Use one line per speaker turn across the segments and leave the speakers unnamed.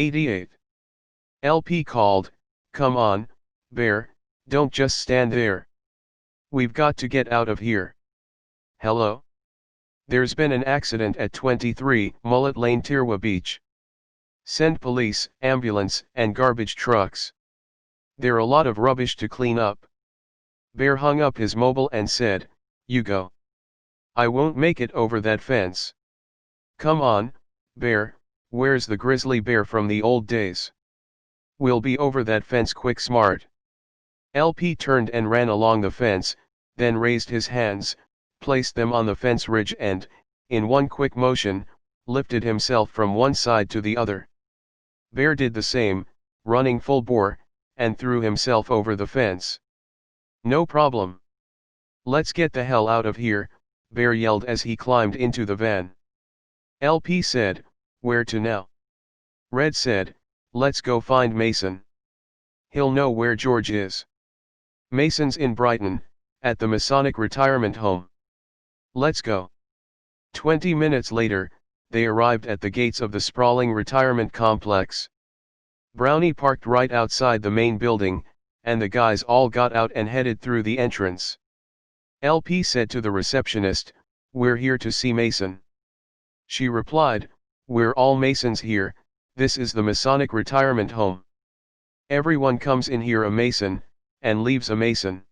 88. LP called, "Come on, Bear, don't just stand there. We've got to get out of here." "Hello? There's been an accident at 23 Mullet Lane, Tirwa Beach. Send police, ambulance, and garbage trucks. There a lot of rubbish to clean up." Bear hung up his mobile and said, "You go. I won't make it over that fence." "Come on, Bear, where's the grizzly bear from the old days? We'll be over that fence quick smart." LP turned and ran along the fence, then raised his hands, placed them on the fence ridge and, in one quick motion, lifted himself from one side to the other. Bear did the same, running full bore, and threw himself over the fence. "No problem. Let's get the hell out of here," Bear yelled as he climbed into the van. LP said, "Where to now?" Red said, "Let's go find Mason. He'll know where George is. Mason's in Brighton, at the Masonic retirement home. Let's go." 20 minutes later, they arrived at the gates of the sprawling retirement complex. Brownie parked right outside the main building, and the guys all got out and headed through the entrance. LP said to the receptionist, "We're here to see Mason." She replied, "We're all Masons here, this is the Masonic retirement home. Everyone comes in here a Mason, and leaves a Mason."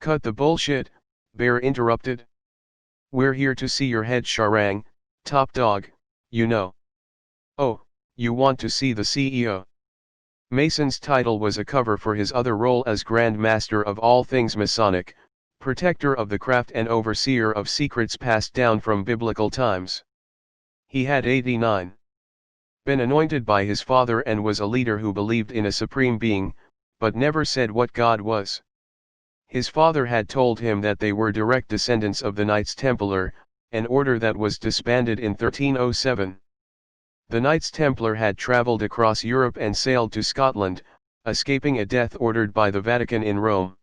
"Cut the bullshit," Bear interrupted. "We're here to see your head Sharang, top dog, you know." "Oh, you want to see the CEO?" Mason's title was a cover for his other role as Grand Master of all things Masonic, protector of the craft and overseer of secrets passed down from biblical times. He had 89. Been anointed by his father and was a leader who believed in a supreme being, but never said what God was. His father had told him that they were direct descendants of the Knights Templar, an order that was disbanded in 1307. The Knights Templar had traveled across Europe and sailed to Scotland, escaping a death ordered by the Vatican in Rome.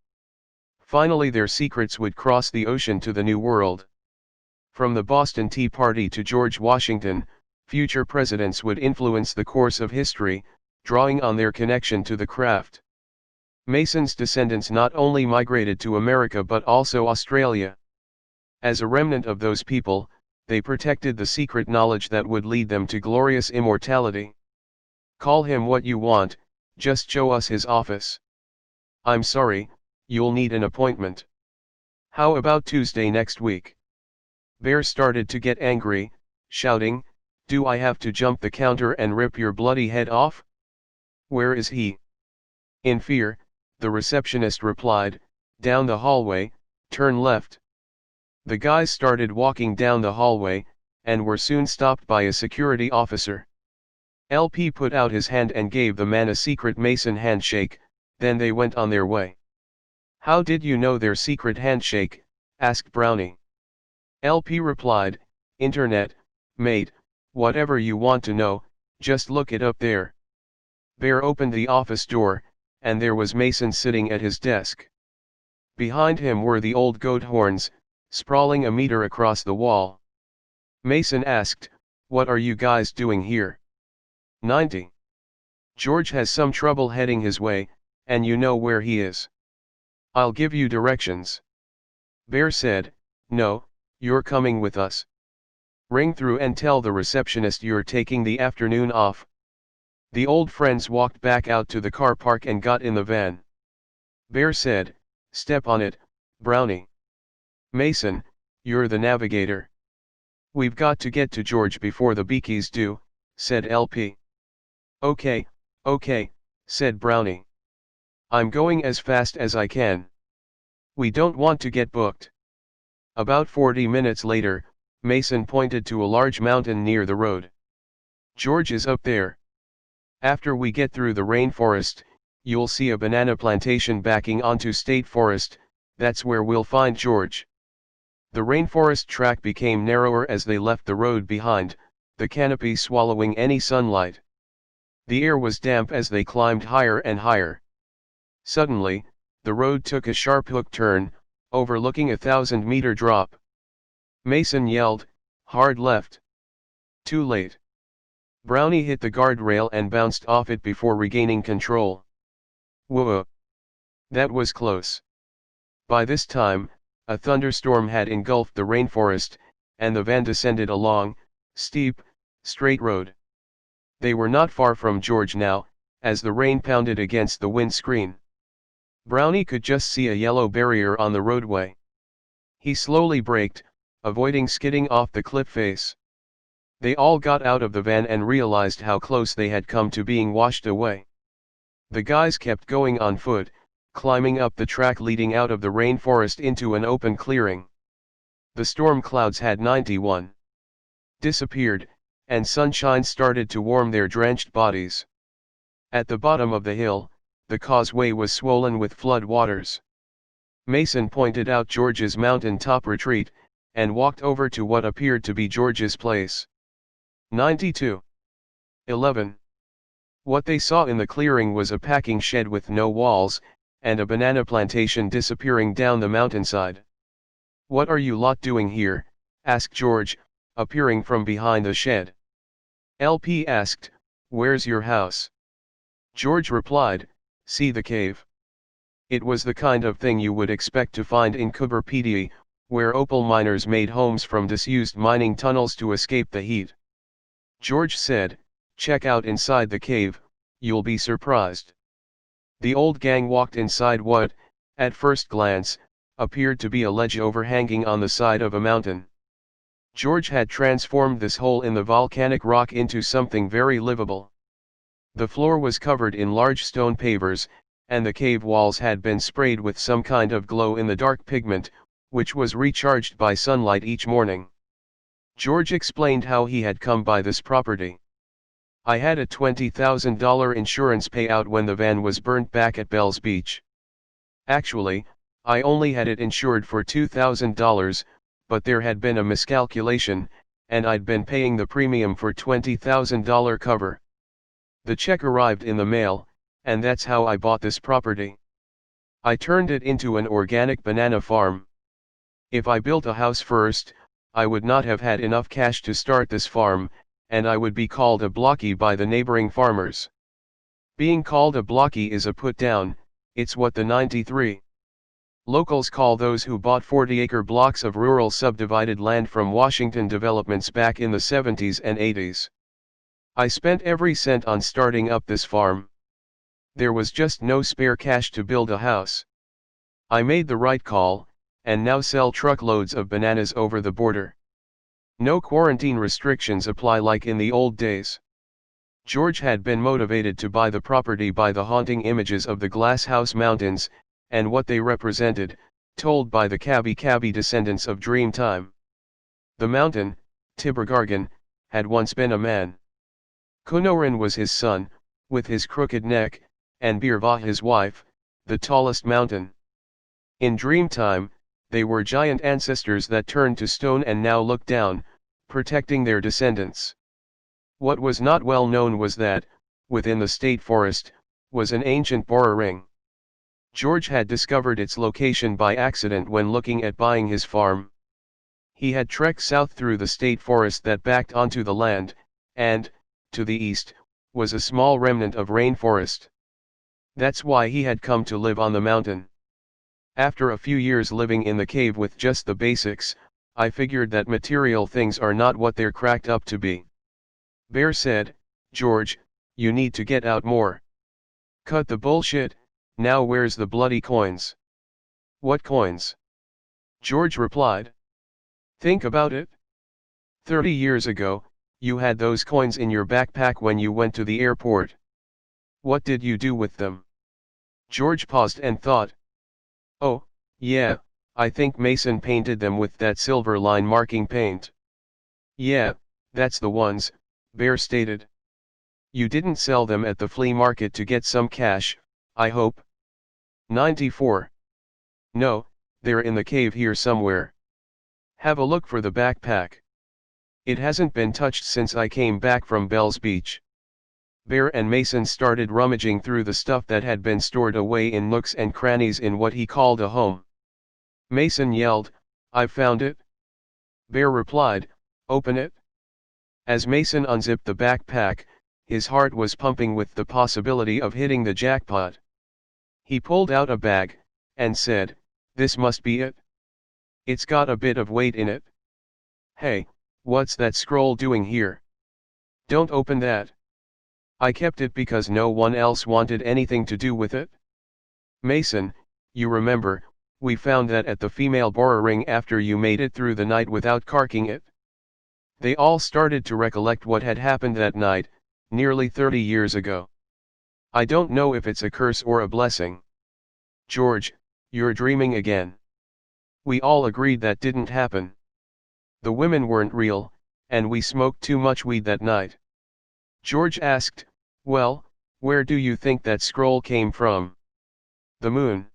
Finally their secrets would cross the ocean to the New World. From the Boston Tea Party to George Washington, future presidents would influence the course of history, drawing on their connection to the craft. Mason's descendants not only migrated to America but also Australia. As a remnant of those people, they protected the secret knowledge that would lead them to glorious immortality. "Call him what you want, just show us his office." "I'm sorry, you'll need an appointment." "How about Tuesday next week?" Bear started to get angry, shouting, "Do I have to jump the counter and rip your bloody head off?" "Where is he?" In fear, the receptionist replied, "Down the hallway, turn left." The guys started walking down the hallway, and were soon stopped by a security officer. LP put out his hand and gave the man a secret Mason handshake, then they went on their way. "How did you know their secret handshake?" asked Brownie. LP replied, "Internet, mate, whatever you want to know, just look it up there." Bear opened the office door, and there was Mason sitting at his desk. Behind him were the old goat horns, sprawling a meter across the wall. Mason asked, "What are you guys doing here?" 90. "George has some trouble heading his way, and you know where he is." "I'll give you directions." Bear said, "No, you're coming with us. Ring through and tell the receptionist you're taking the afternoon off." The old friends walked back out to the car park and got in the van. Bear said, "Step on it, Brownie." "Mason, you're the navigator." "We've got to get to George before the bikies do," said LP. Okay, said Brownie. "I'm going as fast as I can. We don't want to get booked." About 40 minutes later, Mason pointed to a large mountain near the road. "George is up there. After we get through the rainforest, you'll see a banana plantation backing onto state forest, that's where we'll find George." The rainforest track became narrower as they left the road behind, the canopy swallowing any sunlight. The air was damp as they climbed higher and higher. Suddenly, the road took a sharp hook turn, overlooking a 1,000-meter drop. Mason yelled, "Hard left." Too late. Brownie hit the guardrail and bounced off it before regaining control. Whoa! That was close. By this time, a thunderstorm had engulfed the rainforest, and the van descended a long, steep, straight road. They were not far from George now, as the rain pounded against the windscreen. Brownie could just see a yellow barrier on the roadway. He slowly braked, avoiding skidding off the cliff face. They all got out of the van and realized how close they had come to being washed away. The guys kept going on foot, climbing up the track leading out of the rainforest into an open clearing. The storm clouds had 91 disappeared, and sunshine started to warm their drenched bodies. At the bottom of the hill, the causeway was swollen with flood waters. Mason pointed out George's mountain-top retreat, and walked over to what appeared to be George's place. 92:11. What they saw in the clearing was a packing shed with no walls, and a banana plantation disappearing down the mountainside. "What are you lot doing here?" asked George, appearing from behind the shed. LP asked, "Where's your house?" George replied, "See the cave." It was the kind of thing you would expect to find in Kuberpedi, where opal miners made homes from disused mining tunnels to escape the heat. George said, "Check out inside the cave, you'll be surprised." The old gang walked inside what, at first glance, appeared to be a ledge overhanging on the side of a mountain. George had transformed this hole in the volcanic rock into something very livable. The floor was covered in large stone pavers, and the cave walls had been sprayed with some kind of glow-in-the-dark pigment, which was recharged by sunlight each morning. George explained how he had come by this property. "I had a $20,000 insurance payout when the van was burnt back at Bells Beach. Actually, I only had it insured for $2,000, but there had been a miscalculation, and I'd been paying the premium for $20,000 cover. The check arrived in the mail, and that's how I bought this property. I turned it into an organic banana farm. If I built a house first, I would not have had enough cash to start this farm, and I would be called a blocky by the neighboring farmers. Being called a blocky is a put-down, it's what the 93 locals call those who bought 40-acre blocks of rural subdivided land from Washington developments back in the 70s and 80s. I spent every cent on starting up this farm. There was just no spare cash to build a house. I made the right call, and now sell truckloads of bananas over the border. No quarantine restrictions apply like in the old days." George had been motivated to buy the property by the haunting images of the Glass House Mountains, and what they represented, told by the Kabi descendants of Dreamtime. The mountain, Tibergargan, had once been a man. Kunoran was his son, with his crooked neck, and Birva his wife, the tallest mountain. In Dreamtime, they were giant ancestors that turned to stone and now looked down, protecting their descendants. What was not well known was that, within the state forest, was an ancient Bora ring. George had discovered its location by accident when looking at buying his farm. He had trekked south through the state forest that backed onto the land, and, to the east, was a small remnant of rainforest. That's why he had come to live on the mountain. After a few years living in the cave with just the basics, I figured that material things are not what they're cracked up to be. Bear said, "George, you need to get out more. Cut the bullshit, now where's the bloody coins?" "What coins?" George replied. "Think about it. 30 years ago, you had those coins in your backpack when you went to the airport. What did you do with them?" George paused and thought. "Oh, yeah, I think Mason painted them with that silver line marking paint." "Yeah, that's the ones," Bear stated. "You didn't sell them at the flea market to get some cash, I hope?" 94. "No, they're in the cave here somewhere. Have a look for the backpack. It hasn't been touched since I came back from Bells Beach." Bear and Mason started rummaging through the stuff that had been stored away in nooks and crannies in what he called a home. Mason yelled, "I've found it." Bear replied, "Open it." As Mason unzipped the backpack, his heart was pumping with the possibility of hitting the jackpot. He pulled out a bag, and said, "This must be it. It's got a bit of weight in it. Hey, what's that scroll doing here? Don't open that. I kept it because no one else wanted anything to do with it. Mason, you remember, we found that at the female borer ring after you made it through the night without carking it." They all started to recollect what had happened that night, nearly 30 years ago. "I don't know if it's a curse or a blessing. George, you're dreaming again." We all agreed that didn't happen. The women weren't real, and we smoked too much weed that night. George asked, "Well, where do you think that scroll came from?" "The moon."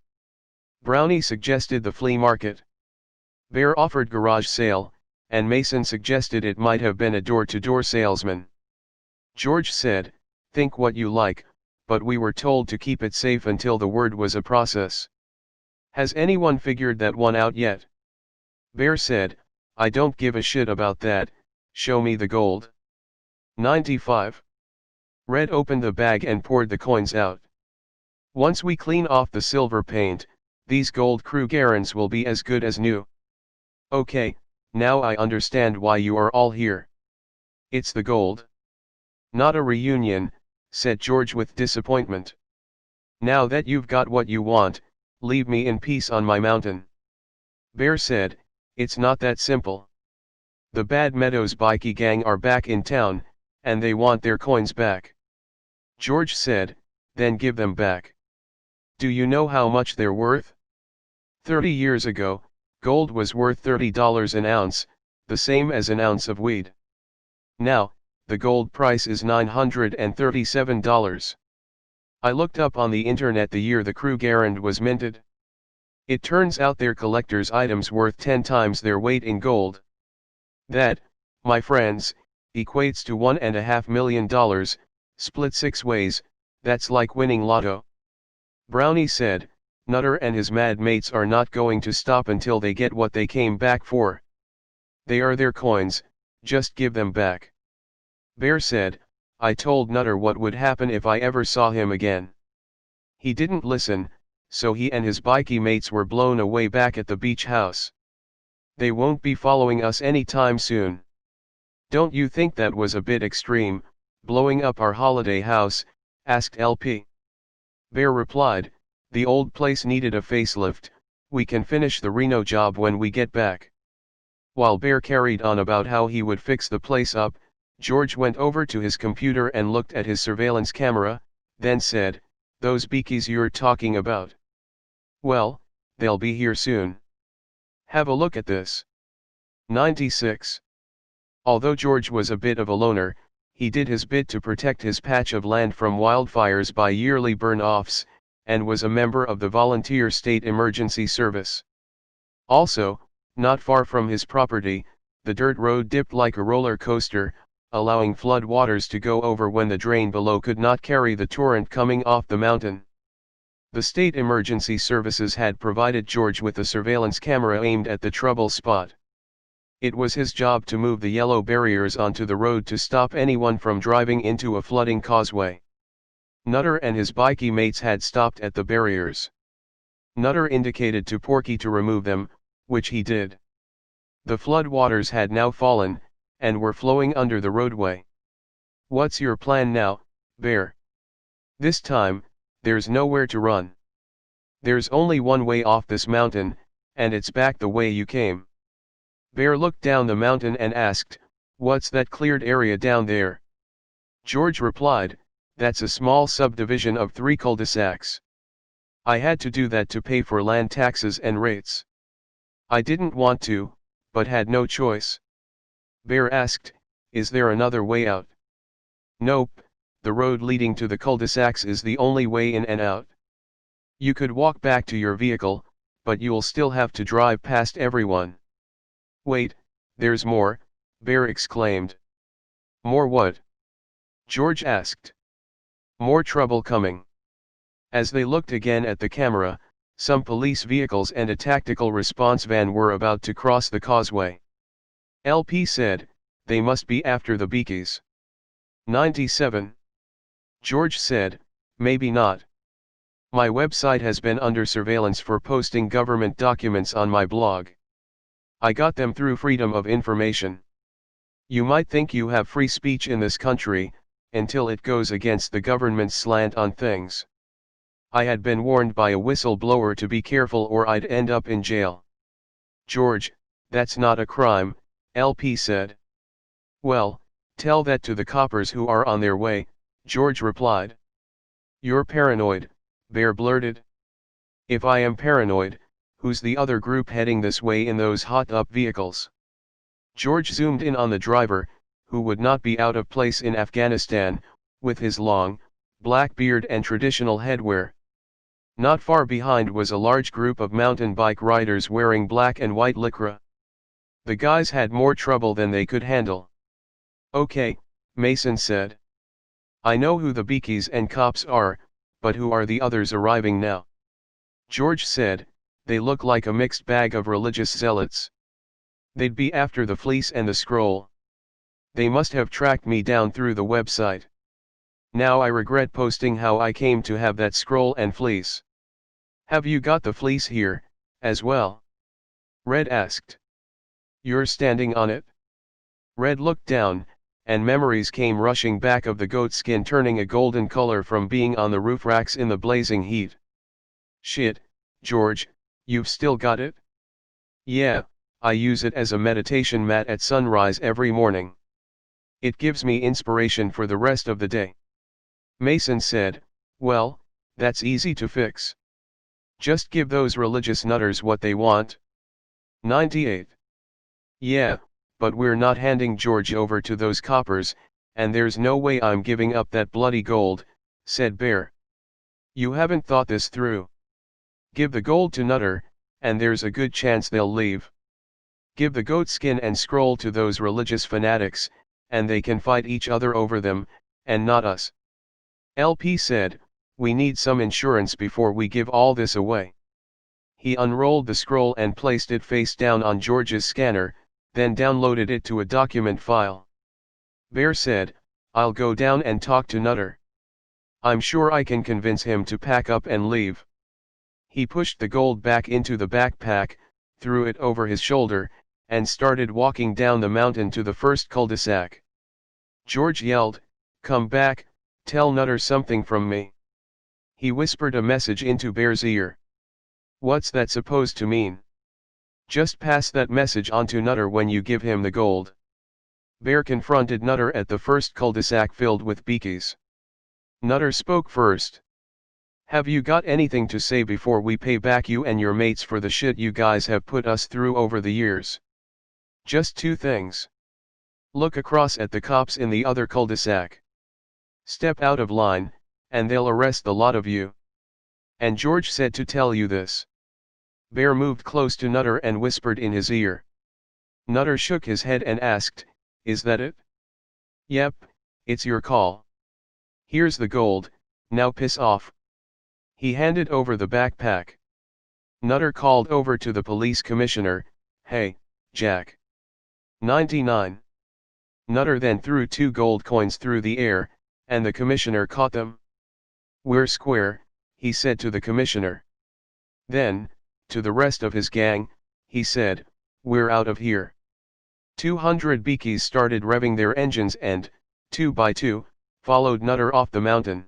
Brownie suggested the flea market. Bear offered garage sale, and Mason suggested it might have been a door-to-door salesman. George said, "Think what you like, but we were told to keep it safe until the word was a process. Has anyone figured that one out yet?" Bear said, "I don't give a shit about that, show me the gold." 95. Red opened the bag and poured the coins out. "Once we clean off the silver paint, these gold Krugerrands will be as good as new. Okay, now I understand why you are all here. It's the gold." "Not a reunion," said George with disappointment. "Now that you've got what you want, leave me in peace on my mountain." Bear said, "It's not that simple. The Bad Meadows bikie gang are back in town, and they want their coins back." George said, "Then give them back. Do you know how much they're worth? 30 years ago, gold was worth $30 an ounce, the same as an ounce of weed. Now, the gold price is $937. I looked up on the internet the year the Krugerrand was minted. It turns out they're collector's items worth 10 times their weight in gold. That, my friends, equates to $1.5 million, split 6 ways, that's like winning lotto." Brownie said, "Nutter and his mad mates are not going to stop until they get what they came back for. They are their coins, just give them back." Bear said, "I told Nutter what would happen if I ever saw him again. He didn't listen, so he and his bikie mates were blown away back at the beach house. They won't be following us anytime soon." "Don't you think that was a bit extreme, blowing up our holiday house?" asked LP. Bear replied, "The old place needed a facelift, we can finish the reno job when we get back." While Bear carried on about how he would fix the place up, George went over to his computer and looked at his surveillance camera, then said, "Those bikies you're talking about? Well, they'll be here soon. Have a look at this." 96. Although George was a bit of a loner, he did his bit to protect his patch of land from wildfires by yearly burn-offs, and was a member of the Volunteer State Emergency Service. Also, not far from his property, the dirt road dipped like a roller coaster, allowing flood waters to go over when the drain below could not carry the torrent coming off the mountain. The state emergency services had provided George with a surveillance camera aimed at the trouble spot. It was his job to move the yellow barriers onto the road to stop anyone from driving into a flooding causeway. Nutter and his bikie mates had stopped at the barriers. Nutter indicated to Porky to remove them, which he did. The flood waters had now fallen, and were flowing under the roadway. "What's your plan now, Bear?" "This time, there's nowhere to run. There's only one way off this mountain, and it's back the way you came." Bear looked down the mountain and asked, "What's that cleared area down there?" George replied, "That's a small subdivision of 3 cul-de-sacs. I had to do that to pay for land taxes and rates. I didn't want to, but had no choice." Bear asked, "Is there another way out?" "Nope, the road leading to the cul-de-sacs is the only way in and out. You could walk back to your vehicle, but you'll still have to drive past everyone." "Wait, there's more," Bear exclaimed. "More what?" George asked. "More trouble coming." As they looked again at the camera, some police vehicles and a tactical response van were about to cross the causeway. LP said, they must be after the bikies. 97. George said, maybe not. My website has been under surveillance for posting government documents on my blog. I got them through Freedom of Information. You might think you have free speech in this country, until it goes against the government's slant on things. I had been warned by a whistleblower to be careful or I'd end up in jail. George, that's not a crime, LP said. Well, tell that to the coppers who are on their way, George replied. You're paranoid, Bear blurted. If I am paranoid, who's the other group heading this way in those hot-up vehicles? George zoomed in on the driver, who would not be out of place in Afghanistan, with his long, black beard and traditional headwear. Not far behind was a large group of mountain bike riders wearing black and white lycra. The guys had more trouble than they could handle. Okay, Mason said. I know who the bikies and cops are, but who are the others arriving now? George said, they look like a mixed bag of religious zealots. They'd be after the fleece and the scroll. They must have tracked me down through the website. Now I regret posting how I came to have that scroll and fleece. Have you got the fleece here, as well? Red asked. You're standing on it? Red looked down, and memories came rushing back of the goat skin turning a golden color from being on the roof racks in the blazing heat. Shit, George, you've still got it? Yeah, I use it as a meditation mat at sunrise every morning. It gives me inspiration for the rest of the day. Mason said, well, that's easy to fix. Just give those religious nutters what they want. 98. Yeah, but we're not handing George over to those coppers, and there's no way I'm giving up that bloody gold, said Bear. You haven't thought this through. Give the gold to Nutter, and there's a good chance they'll leave. Give the goat skin and scroll to those religious fanatics, and they can fight each other over them, and not us. LP said, we need some insurance before we give all this away. He unrolled the scroll and placed it face down on George's scanner, then downloaded it to a document file. Bear said, I'll go down and talk to Nutter. I'm sure I can convince him to pack up and leave. He pushed the gold back into the backpack, threw it over his shoulder, and started walking down the mountain to the first cul-de-sac. George yelled, come back, tell Nutter something from me. He whispered a message into Bear's ear. What's that supposed to mean? Just pass that message on to Nutter when you give him the gold. Bear confronted Nutter at the first cul-de-sac filled with bikies. Nutter spoke first. Have you got anything to say before we pay back you and your mates for the shit you guys have put us through over the years? Just two things. Look across at the cops in the other cul-de-sac. Step out of line, and they'll arrest the lot of you. And George said to tell you this. Bear moved close to Nutter and whispered in his ear. Nutter shook his head and asked, is that it? Yep, it's your call. Here's the gold, now piss off. He handed over the backpack. Nutter called over to the police commissioner, hey, Jack. 99. Nutter then threw 2 gold coins through the air, and the commissioner caught them. We're square, he said to the commissioner. Then, to the rest of his gang, he said, we're out of here. 200 bikies started revving their engines and, 2 by 2, followed Nutter off the mountain.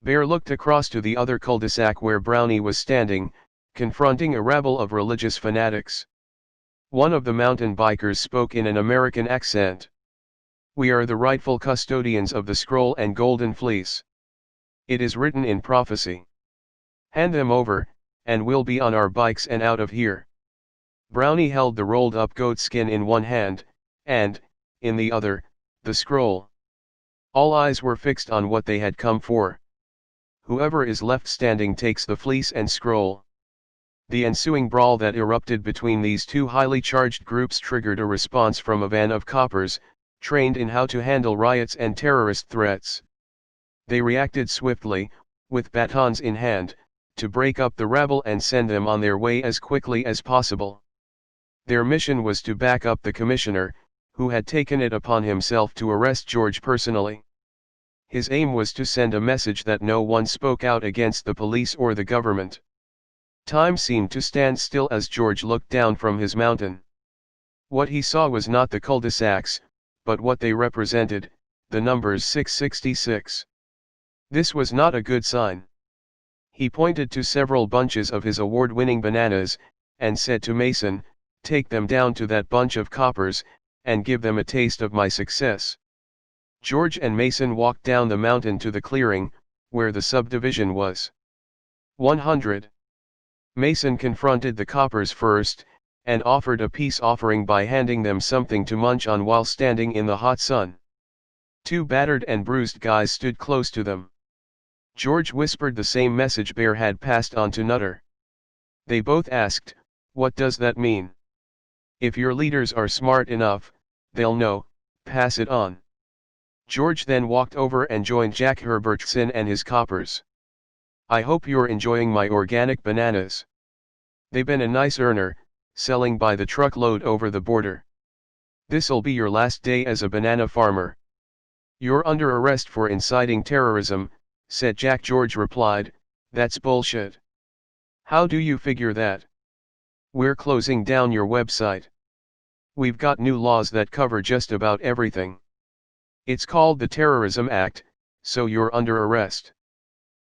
Bear looked across to the other cul-de-sac where Brownie was standing, confronting a rabble of religious fanatics. One of the mountain bikers spoke in an American accent. We are the rightful custodians of the scroll and golden fleece. It is written in prophecy. Hand them over, and we'll be on our bikes and out of here. Brownie held the rolled up goat skin in one hand, and, in the other, the scroll. All eyes were fixed on what they had come for. Whoever is left standing takes the fleece and scroll. The ensuing brawl that erupted between these two highly charged groups triggered a response from a van of coppers, trained in how to handle riots and terrorist threats. They reacted swiftly, with batons in hand, to break up the rabble and send them on their way as quickly as possible. Their mission was to back up the commissioner, who had taken it upon himself to arrest George personally. His aim was to send a message that no one spoke out against the police or the government. Time seemed to stand still as George looked down from his mountain. What he saw was not the cul-de-sacs, but what they represented, the numbers 666. This was not a good sign. He pointed to several bunches of his award-winning bananas, and said to Mason, "Take them down to that bunch of coppers, and give them a taste of my success." George and Mason walked down the mountain to the clearing, where the subdivision was. 100. Mason confronted the coppers first, and offered a peace offering by handing them something to munch on while standing in the hot sun. Two battered and bruised guys stood close to them. George whispered the same message Bear had passed on to Nutter. They both asked, "What does that mean?" "If your leaders are smart enough, they'll know, pass it on." George then walked over and joined Jack Herbertson and his coppers. "I hope you're enjoying my organic bananas. They've been a nice earner, selling by the truckload over the border. This'll be your last day as a banana farmer." "You're under arrest for inciting terrorism," said Jack. George replied, "That's bullshit." "How do you figure that?" "We're closing down your website. We've got new laws that cover just about everything. It's called the Terrorism Act, so you're under arrest."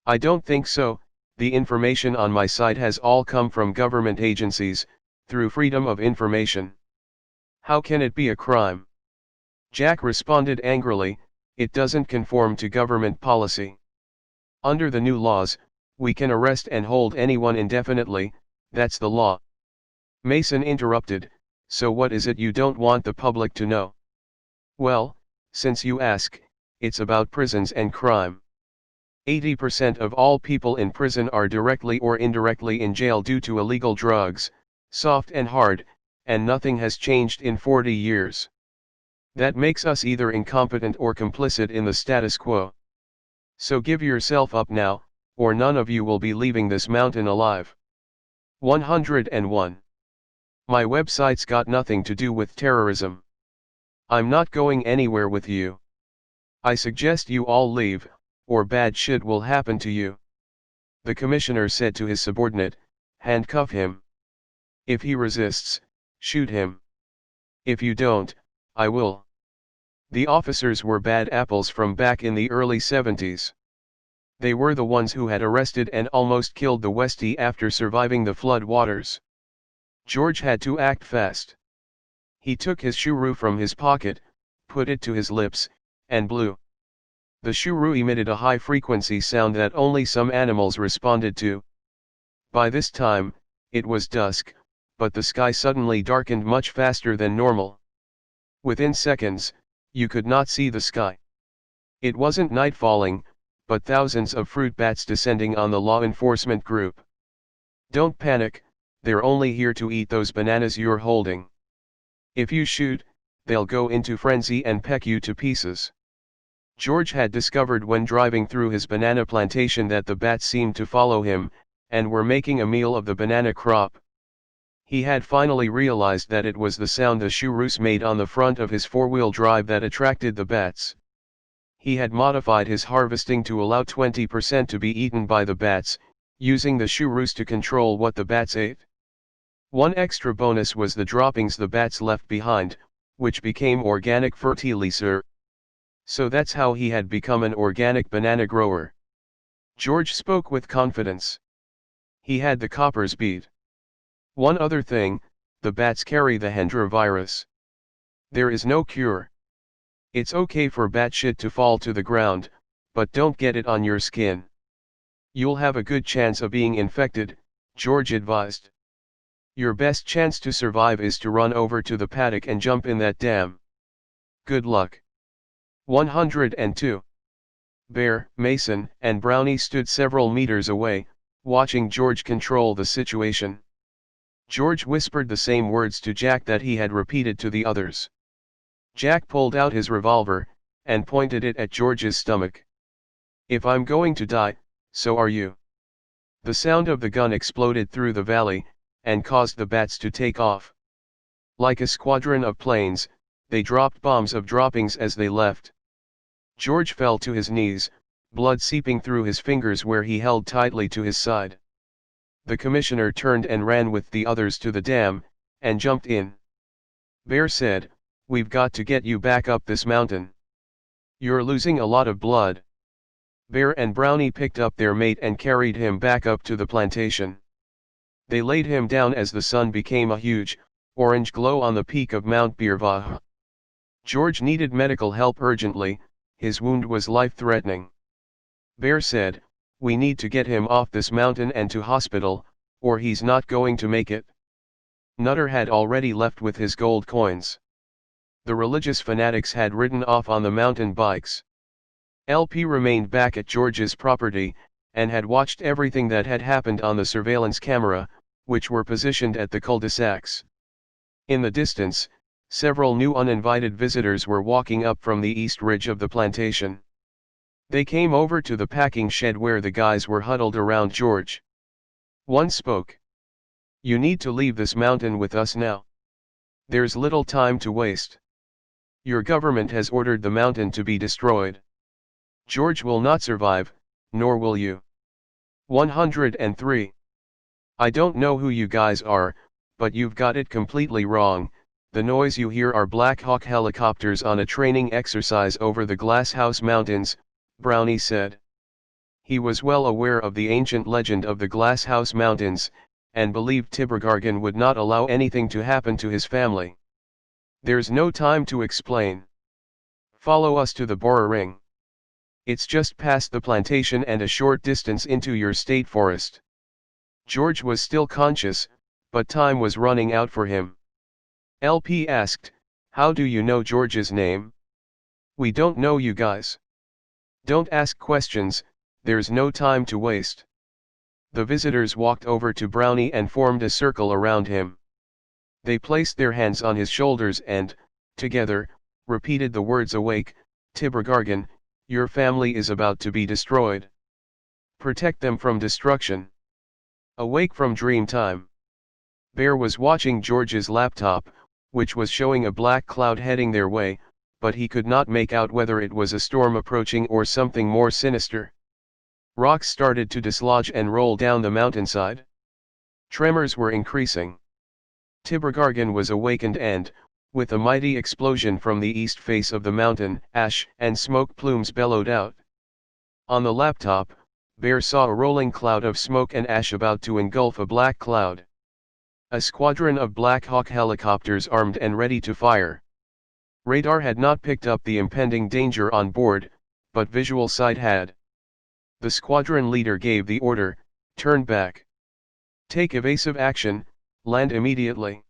"I don't think so. The information on my site has all come from government agencies, through Freedom of Information. How can it be a crime?" Jack responded angrily, "It doesn't conform to government policy. Under the new laws, we can arrest and hold anyone indefinitely, that's the law." Mason interrupted, "So what is it you don't want the public to know?" "Well, since you ask, it's about prisons and crime. 80% of all people in prison are directly or indirectly in jail due to illegal drugs, soft and hard, and nothing has changed in 40 years. That makes us either incompetent or complicit in the status quo. So give yourself up now, or none of you will be leaving this mountain alive." 101. My website's got nothing to do with terrorism. I'm not going anywhere with you. I suggest you all leave, or bad shit will happen to you. The commissioner said to his subordinate, "Handcuff him. If he resists, shoot him. If you don't, I will." The officers were bad apples from back in the early 70s. They were the ones who had arrested and almost killed the Westie after surviving the flood waters. George had to act fast. He took his shuru from his pocket, put it to his lips, and blew. The shuru emitted a high-frequency sound that only some animals responded to. By this time, it was dusk, but the sky suddenly darkened much faster than normal. Within seconds, you could not see the sky. It wasn't night falling, but thousands of fruit bats descending on the law enforcement group. "Don't panic, they're only here to eat those bananas you're holding. If you shoot, they'll go into frenzy and peck you to pieces." George had discovered when driving through his banana plantation that the bats seemed to follow him, and were making a meal of the banana crop. He had finally realized that it was the sound the shurus made on the front of his four-wheel drive that attracted the bats. He had modified his harvesting to allow 20% to be eaten by the bats, using the shurus to control what the bats ate. One extra bonus was the droppings the bats left behind, which became organic fertilizer. So that's how he had become an organic banana grower. George spoke with confidence. He had the coppers beat. "One other thing, the bats carry the Hendra virus. There is no cure. It's okay for bat shit to fall to the ground, but don't get it on your skin. You'll have a good chance of being infected," George advised. "Your best chance to survive is to run over to the paddock and jump in that dam. Good luck." 102. Bear, Mason, and Brownie stood several meters away, watching George control the situation. George whispered the same words to Jack that he had repeated to the others. Jack pulled out his revolver, and pointed it at George's stomach. "If I'm going to die, so are you." The sound of the gun exploded through the valley, and caused the bats to take off. Like a squadron of planes, they dropped bombs of droppings as they left. George fell to his knees, blood seeping through his fingers where he held tightly to his side. The commissioner turned and ran with the others to the dam, and jumped in. Bear said, "We've got to get you back up this mountain. You're losing a lot of blood." Bear and Brownie picked up their mate and carried him back up to the plantation. They laid him down as the sun became a huge, orange glow on the peak of Mount Birvah. George needed medical help urgently, his wound was life-threatening. Bear said, "We need to get him off this mountain and to hospital, or he's not going to make it." Nutter had already left with his gold coins. The religious fanatics had ridden off on the mountain bikes. LP remained back at George's property, and had watched everything that had happened on the surveillance camera, which were positioned at the cul-de-sacs. In the distance, several new uninvited visitors were walking up from the east ridge of the plantation. They came over to the packing shed where the guys were huddled around George. One spoke. "You need to leave this mountain with us now. There's little time to waste. Your government has ordered the mountain to be destroyed. George will not survive, nor will you." 103. "I don't know who you guys are, but you've got it completely wrong. The noise you hear are Black Hawk helicopters on a training exercise over the Glass House Mountains," Brownie said. He was well aware of the ancient legend of the Glass House Mountains, and believed Tibbergargan would not allow anything to happen to his family. "There's no time to explain. Follow us to the Bora Ring. It's just past the plantation and a short distance into your state forest." George was still conscious, but time was running out for him. LP asked, "How do you know George's name?" "We don't know, you guys. Don't ask questions, there's no time to waste." The visitors walked over to Brownie and formed a circle around him. They placed their hands on his shoulders and, together, repeated the words, "Awake, Tibbergargan, your family is about to be destroyed. Protect them from destruction. Awake from dream time." Bear was watching George's laptop, which was showing a black cloud heading their way, but he could not make out whether it was a storm approaching or something more sinister. Rocks started to dislodge and roll down the mountainside. Tremors were increasing. Tibbergargan was awakened and, with a mighty explosion from the east face of the mountain, ash and smoke plumes bellowed out. On the laptop, Bear saw a rolling cloud of smoke and ash about to engulf a black cloud. A squadron of Black Hawk helicopters armed and ready to fire. Radar had not picked up the impending danger on board, but visual sight had. The squadron leader gave the order, "Turn back. Take evasive action, land immediately."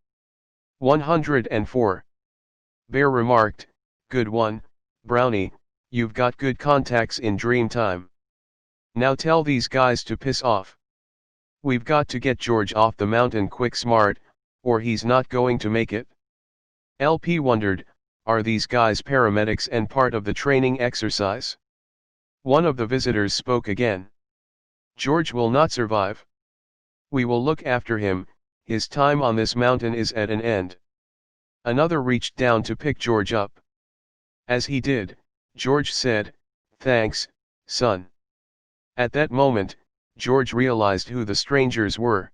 104. Bear remarked, "Good one, Brownie, you've got good contacts in dream time. Now tell these guys to piss off. We've got to get George off the mountain quick smart, or he's not going to make it." LP wondered, are these guys paramedics and part of the training exercise? One of the visitors spoke again. "George will not survive. We will look after him, his time on this mountain is at an end." Another reached down to pick George up. As he did, George said, "Thanks, son." At that moment, George realized who the strangers were.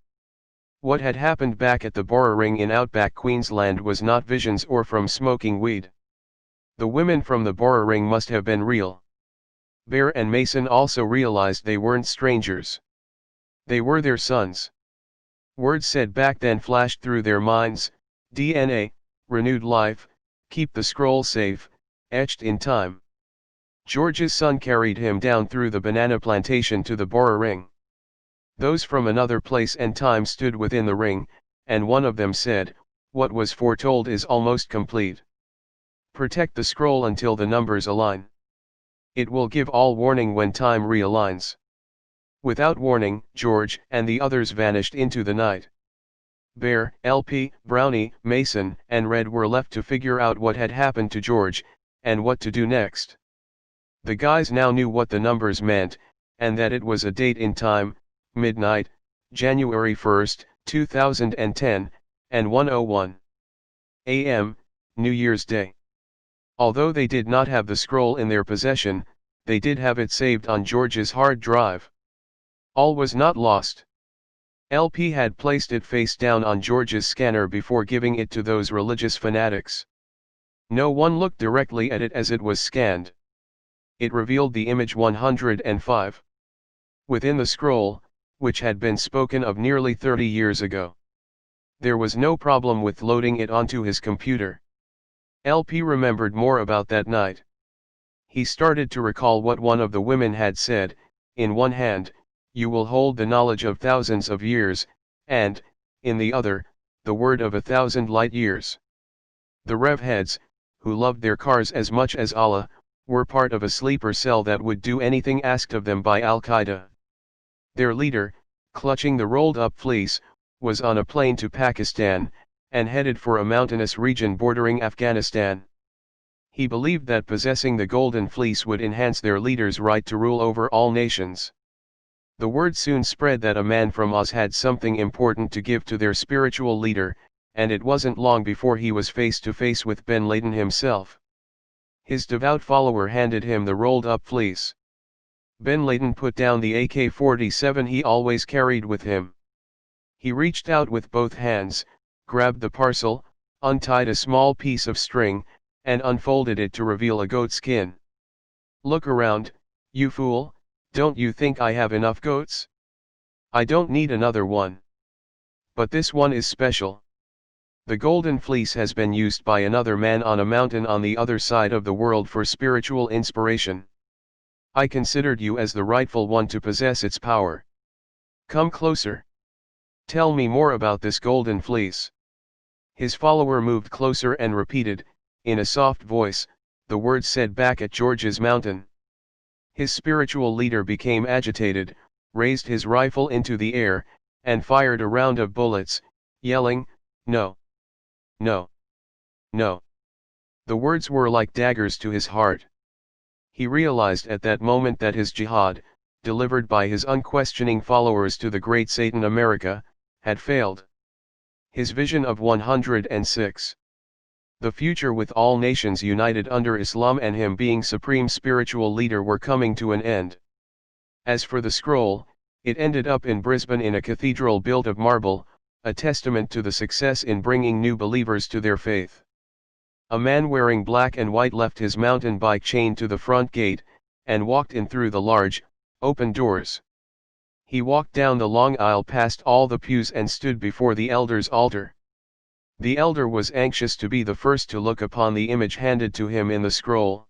What had happened back at the Bora Ring in outback Queensland was not visions or from smoking weed. The women from the Bora Ring must have been real. Bear and Mason also realized they weren't strangers. They were their sons. Words said back then flashed through their minds: DNA, renewed life, keep the scroll safe, etched in time. George's son carried him down through the banana plantation to the Bora Ring. Those from another place and time stood within the ring, and one of them said, "What was foretold is almost complete. Protect the scroll until the numbers align. It will give all warning when time realigns." Without warning, George and the others vanished into the night. Bear, LP, Brownie, Mason, and Red were left to figure out what had happened to George, and what to do next. The guys now knew what the numbers meant, and that it was a date in time, midnight, January 1, 2010, and 1:01 a.m., New Year's Day. Although they did not have the scroll in their possession, they did have it saved on George's hard drive. All was not lost. LP had placed it face down on George's scanner before giving it to those religious fanatics. No one looked directly at it as it was scanned. It revealed the image 105. Within the scroll, which had been spoken of nearly 30 years ago. There was no problem with loading it onto his computer. LP remembered more about that night. He started to recall what one of the women had said: in one hand, you will hold the knowledge of thousands of years, and, in the other, the word of 1,000 light years. The rev heads, who loved their cars as much as Allah, were part of a sleeper cell that would do anything asked of them by Al-Qaeda. Their leader, clutching the rolled-up fleece, was on a plane to Pakistan, and headed for a mountainous region bordering Afghanistan. He believed that possessing the golden fleece would enhance their leader's right to rule over all nations. The word soon spread that a man from Oz had something important to give to their spiritual leader, and it wasn't long before he was face to face with bin Laden himself. His devout follower handed him the rolled-up fleece. Bin Laden put down the AK-47 he always carried with him. He reached out with both hands, grabbed the parcel, untied a small piece of string, and unfolded it to reveal a goat skin. "Look around, you fool, don't you think I have enough goats? I don't need another one. But this one is special. The golden fleece has been used by another man on a mountain on the other side of the world for spiritual inspiration. I considered you as the rightful one to possess its power. Come closer. Tell me more about this golden fleece." His follower moved closer and repeated, in a soft voice, the words said back at George's mountain. His spiritual leader became agitated, raised his rifle into the air, and fired a round of bullets, yelling, "No! No! No!" The words were like daggers to his heart. He realized at that moment that his jihad, delivered by his unquestioning followers to the great Satan America, had failed. His vision of 106. The future with all nations united under Islam and him being supreme spiritual leader were coming to an end. As for the scroll, it ended up in Brisbane in a cathedral built of marble, a testament to the success in bringing new believers to their faith. A man wearing black and white left his mountain bike chained to the front gate, and walked in through the large, open doors. He walked down the long aisle past all the pews and stood before the elder's altar. The elder was anxious to be the first to look upon the image handed to him in the scroll.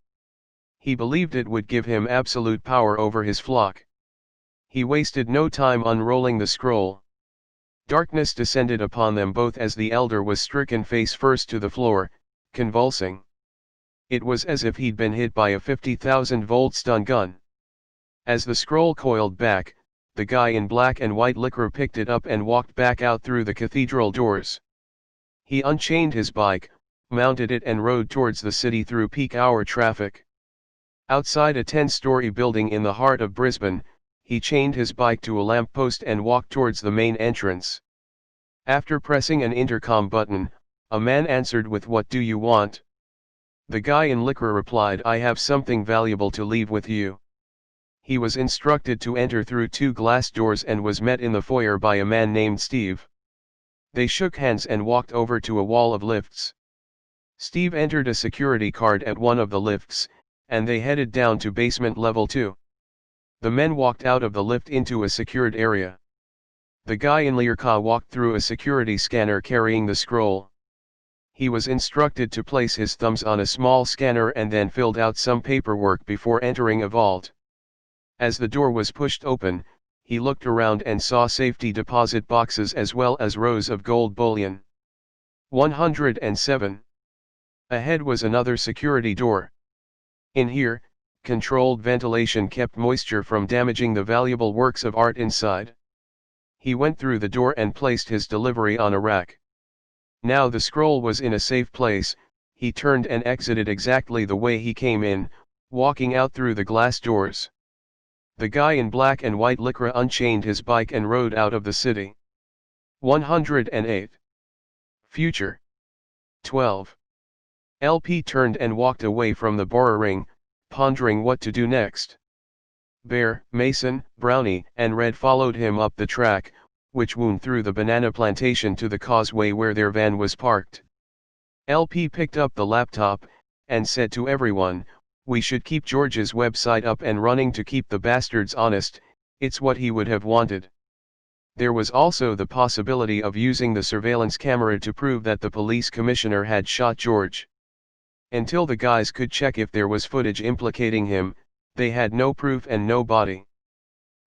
He believed it would give him absolute power over his flock. He wasted no time unrolling the scroll. Darkness descended upon them both as the elder was stricken face first to the floor, convulsing. It was as if he'd been hit by a 50,000-volt stun gun. As the scroll coiled back, the guy in black and white liquor picked it up and walked back out through the cathedral doors. He unchained his bike, mounted it and rode towards the city through peak hour traffic. Outside a 10-story building in the heart of Brisbane, he chained his bike to a lamppost and walked towards the main entrance. After pressing an intercom button, a man answered with, "What do you want?" The guy in liquor replied, "I have something valuable to leave with you." He was instructed to enter through 2 glass doors and was met in the foyer by a man named Steve. They shook hands and walked over to a wall of lifts. Steve entered a security card at one of the lifts, and they headed down to basement level 2. The men walked out of the lift into a secured area. The guy in Learca walked through a security scanner carrying the scroll. He was instructed to place his thumbs on a small scanner and then filled out some paperwork before entering a vault. As the door was pushed open, he looked around and saw safety deposit boxes as well as rows of gold bullion. 107. Ahead was another security door. In here, controlled ventilation kept moisture from damaging the valuable works of art inside. He went through the door and placed his delivery on a rack. Now the scroll was in a safe place. He turned and exited exactly the way he came in, walking out through the glass doors. The guy in black and white liquor unchained his bike and rode out of the city. 108. Future. 12. LP turned and walked away from the borrowing, pondering what to do next. Bear, Mason, Brownie, and Red followed him up the track, which wound through the banana plantation to the causeway where their van was parked. LP picked up the laptop, and said to everyone, "We should keep George's website up and running to keep the bastards honest, it's what he would have wanted." There was also the possibility of using the surveillance camera to prove that the police commissioner had shot George. Until the guys could check if there was footage implicating him, they had no proof and no body.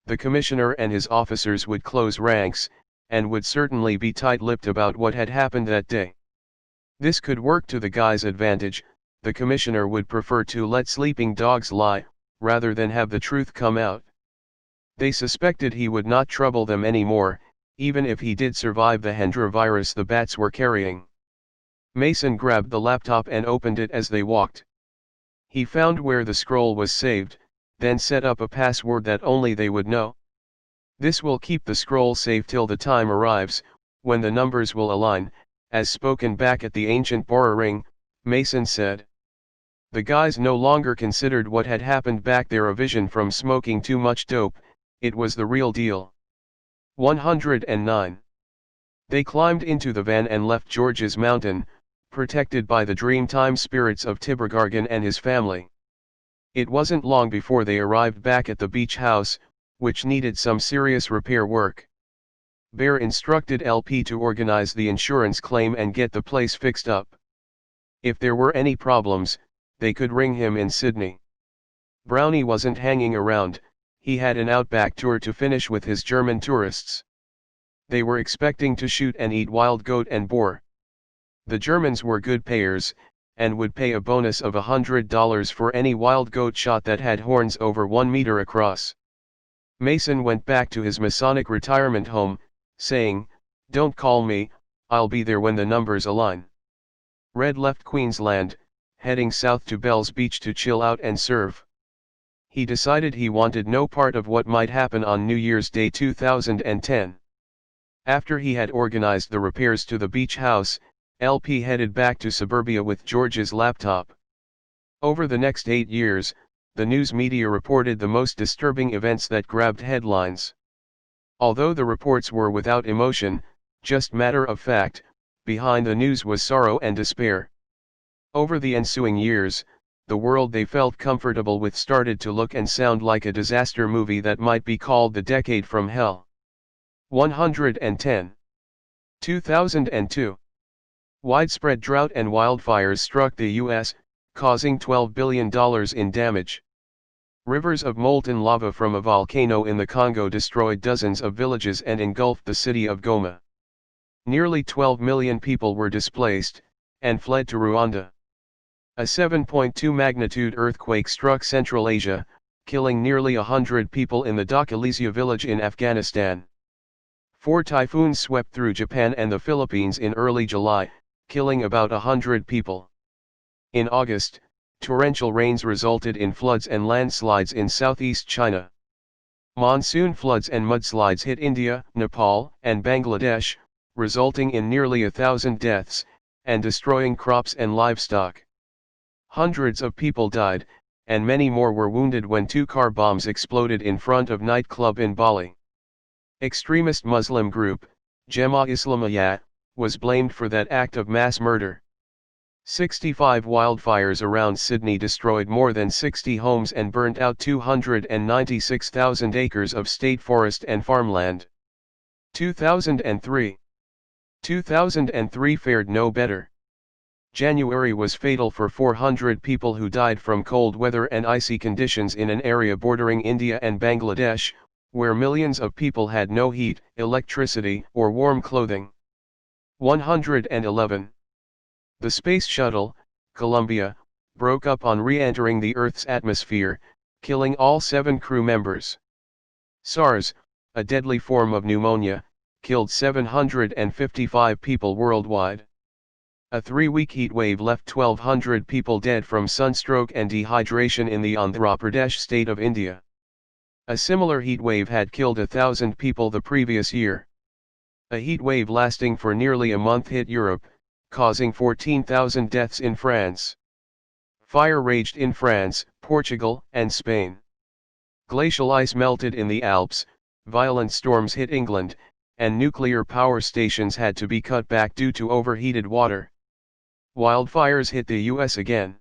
The commissioner and his officers would close ranks, and would certainly be tight-lipped about what had happened that day. This could work to the guys' advantage. The commissioner would prefer to let sleeping dogs lie, rather than have the truth come out. They suspected he would not trouble them anymore, even if he did survive the Hendra virus the bats were carrying. Mason grabbed the laptop and opened it as they walked. He found where the scroll was saved, then set up a password that only they would know. This will keep the scroll safe till the time arrives, when the numbers will align, as spoken back at the ancient borrowing, Mason said. The guys no longer considered what had happened back there a vision from smoking too much dope, it was the real deal. 109. They climbed into the van and left George's Mountain, protected by the Dreamtime spirits of Tibergargan and his family. It wasn't long before they arrived back at the beach house, which needed some serious repair work. Bear instructed LP to organize the insurance claim and get the place fixed up. If there were any problems, they could ring him in Sydney. Brownie wasn't hanging around, he had an outback tour to finish with his German tourists. They were expecting to shoot and eat wild goat and boar. The Germans were good payers, and would pay a bonus of $100 for any wild goat shot that had horns over 1 meter across. Mason went back to his Masonic retirement home, saying, "Don't call me, I'll be there when the numbers align." Red left Queensland, heading south to Bells Beach to chill out and surf. He decided he wanted no part of what might happen on New Year's Day 2010. After he had organized the repairs to the beach house, LP headed back to suburbia with George's laptop. Over the next 8 years, the news media reported the most disturbing events that grabbed headlines. Although the reports were without emotion, just matter of fact, behind the news was sorrow and despair. Over the ensuing years, the world they felt comfortable with started to look and sound like a disaster movie that might be called The Decade from Hell. 110. 2002. Widespread drought and wildfires struck the U.S., causing $12 billion in damage. Rivers of molten lava from a volcano in the Congo destroyed dozens of villages and engulfed the city of Goma. Nearly 12 million people were displaced, and fled to Rwanda. A 7.2 magnitude earthquake struck Central Asia, killing nearly 100 people in the Dakhilizia village in Afghanistan. 4 typhoons swept through Japan and the Philippines in early July, killing about 100 people. In August, torrential rains resulted in floods and landslides in southeast China. Monsoon floods and mudslides hit India, Nepal, and Bangladesh, resulting in nearly 1,000 deaths, and destroying crops and livestock. Hundreds of people died, and many more were wounded when 2 car bombs exploded in front of nightclub in Bali. Extremist Muslim group, Jemaah Islamiyah, was blamed for that act of mass murder. 65 wildfires around Sydney destroyed more than 60 homes and burnt out 296,000 acres of state forest and farmland. 2003. 2003 fared no better. January was fatal for 400 people who died from cold weather and icy conditions in an area bordering India and Bangladesh, where millions of people had no heat, electricity, or warm clothing. 111. The space shuttle, Columbia, broke up on re-entering the Earth's atmosphere, killing all 7 crew members. SARS, a deadly form of pneumonia, killed 755 people worldwide. A 3-week heat wave left 1,200 people dead from sunstroke and dehydration in the Andhra Pradesh state of India. A similar heat wave had killed 1,000 people the previous year. A heat wave lasting for nearly a month hit Europe, causing 14,000 deaths in France. Fire raged in France, Portugal, and Spain. Glacial ice melted in the Alps, violent storms hit England, and nuclear power stations had to be cut back due to overheated water. Wildfires hit the US again.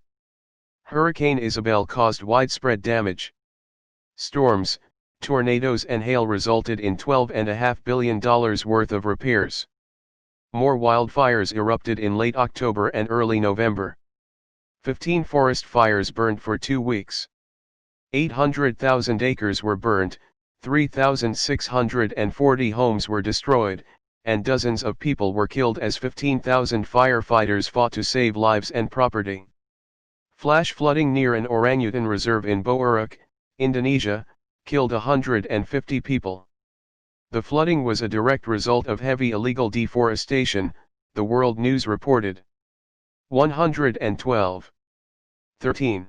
Hurricane Isabel caused widespread damage. Storms, tornadoes and hail resulted in $12.5 billion worth of repairs. More wildfires erupted in late October and early November. 15 forest fires burned for 2 weeks. 800,000 acres were burnt, 3,640 homes were destroyed, and dozens of people were killed as 15,000 firefighters fought to save lives and property. Flash flooding near an orangutan reserve in Bouraq, Indonesia, killed 150 people. The flooding was a direct result of heavy illegal deforestation, the World News reported. 112. 13.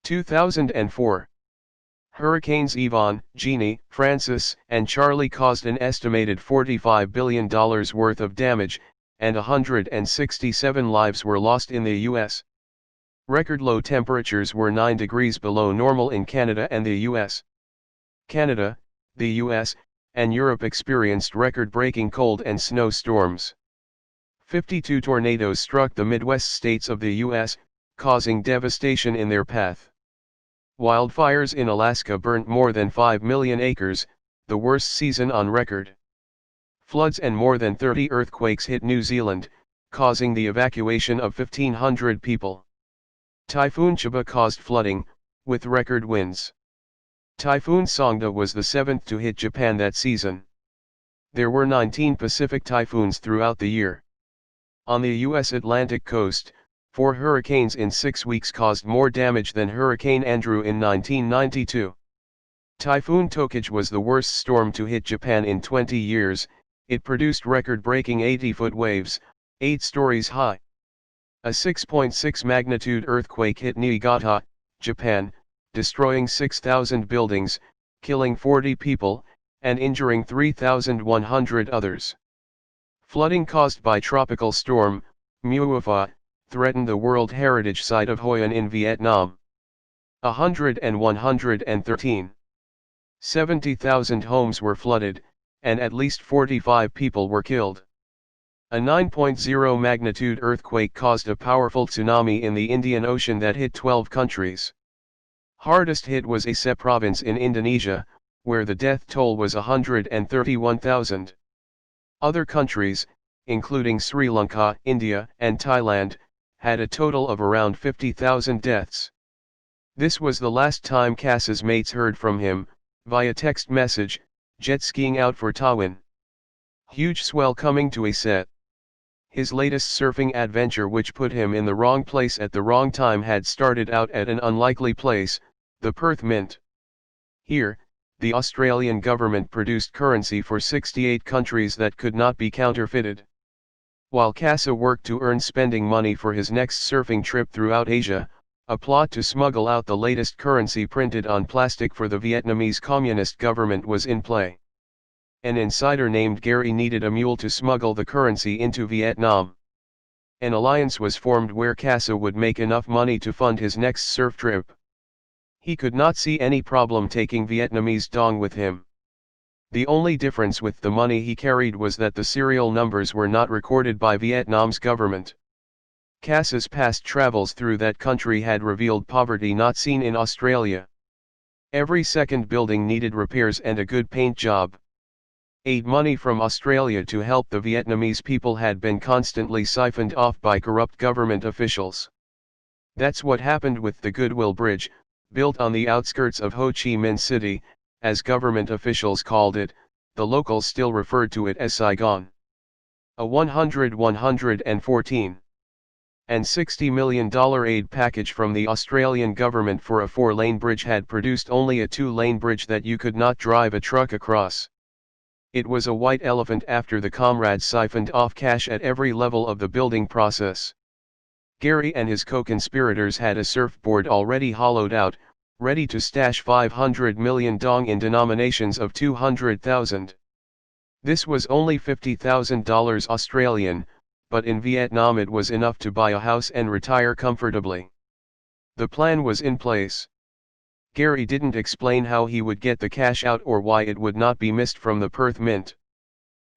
2004. Hurricanes Yvonne, Jeannie, Francis, and Charlie caused an estimated $45 billion worth of damage, and 167 lives were lost in the U.S. Record low temperatures were 9 degrees below normal in Canada and the U.S. Canada, the U.S., and Europe experienced record-breaking cold and snow storms. 52 tornadoes struck the Midwest states of the U.S., causing devastation in their path. Wildfires in Alaska burnt more than 5 million acres, the worst season on record. Floods and more than 30 earthquakes hit New Zealand, causing the evacuation of 1,500 people. Typhoon Chiba caused flooding, with record winds. Typhoon Songda was the 7th to hit Japan that season. There were 19 Pacific typhoons throughout the year. On the U.S. Atlantic coast, 4 hurricanes in 6 weeks caused more damage than Hurricane Andrew in 1992. Typhoon Tokaj was the worst storm to hit Japan in 20 years, it produced record-breaking 80-foot waves, 8 stories high. A 6.6 magnitude earthquake hit Niigata, Japan, destroying 6,000 buildings, killing 40 people, and injuring 3,100 others. Flooding caused by tropical storm, Muafa, threatened the World Heritage Site of Hoi An in Vietnam. 113. 70,000 homes were flooded, and at least 45 people were killed. A 9.0 magnitude earthquake caused a powerful tsunami in the Indian Ocean that hit 12 countries. Hardest hit was Aceh province in Indonesia, where the death toll was 131,000. Other countries, including Sri Lanka, India, and Thailand, had a total of around 50,000 deaths. This was the last time Cass's mates heard from him, via text message, jet skiing out for Tawin. Huge swell coming to Aceh. His latest surfing adventure, which put him in the wrong place at the wrong time, had started out at an unlikely place, the Perth Mint. Here, the Australian government produced currency for 68 countries that could not be counterfeited. While Casa worked to earn spending money for his next surfing trip throughout Asia, a plot to smuggle out the latest currency printed on plastic for the Vietnamese Communist government was in play. An insider named Gary needed a mule to smuggle the currency into Vietnam. An alliance was formed where Casa would make enough money to fund his next surf trip. He could not see any problem taking Vietnamese dong with him. The only difference with the money he carried was that the serial numbers were not recorded by Vietnam's government. Casa's past travels through that country had revealed poverty not seen in Australia. Every second building needed repairs and a good paint job. Aid money from Australia to help the Vietnamese people had been constantly siphoned off by corrupt government officials. That's what happened with the Goodwill Bridge, built on the outskirts of Ho Chi Minh City, as government officials called it, the locals still referred to it as Saigon. A $114 and $60 million aid package from the Australian government for a 4-lane bridge had produced only a 2-lane bridge that you could not drive a truck across. It was a white elephant after the comrades siphoned off cash at every level of the building process. Gary and his co-conspirators had a surfboard already hollowed out, ready to stash 500 million dong in denominations of 200,000. This was only $50,000 Australian, but in Vietnam it was enough to buy a house and retire comfortably. The plan was in place. Gary didn't explain how he would get the cash out or why it would not be missed from the Perth Mint.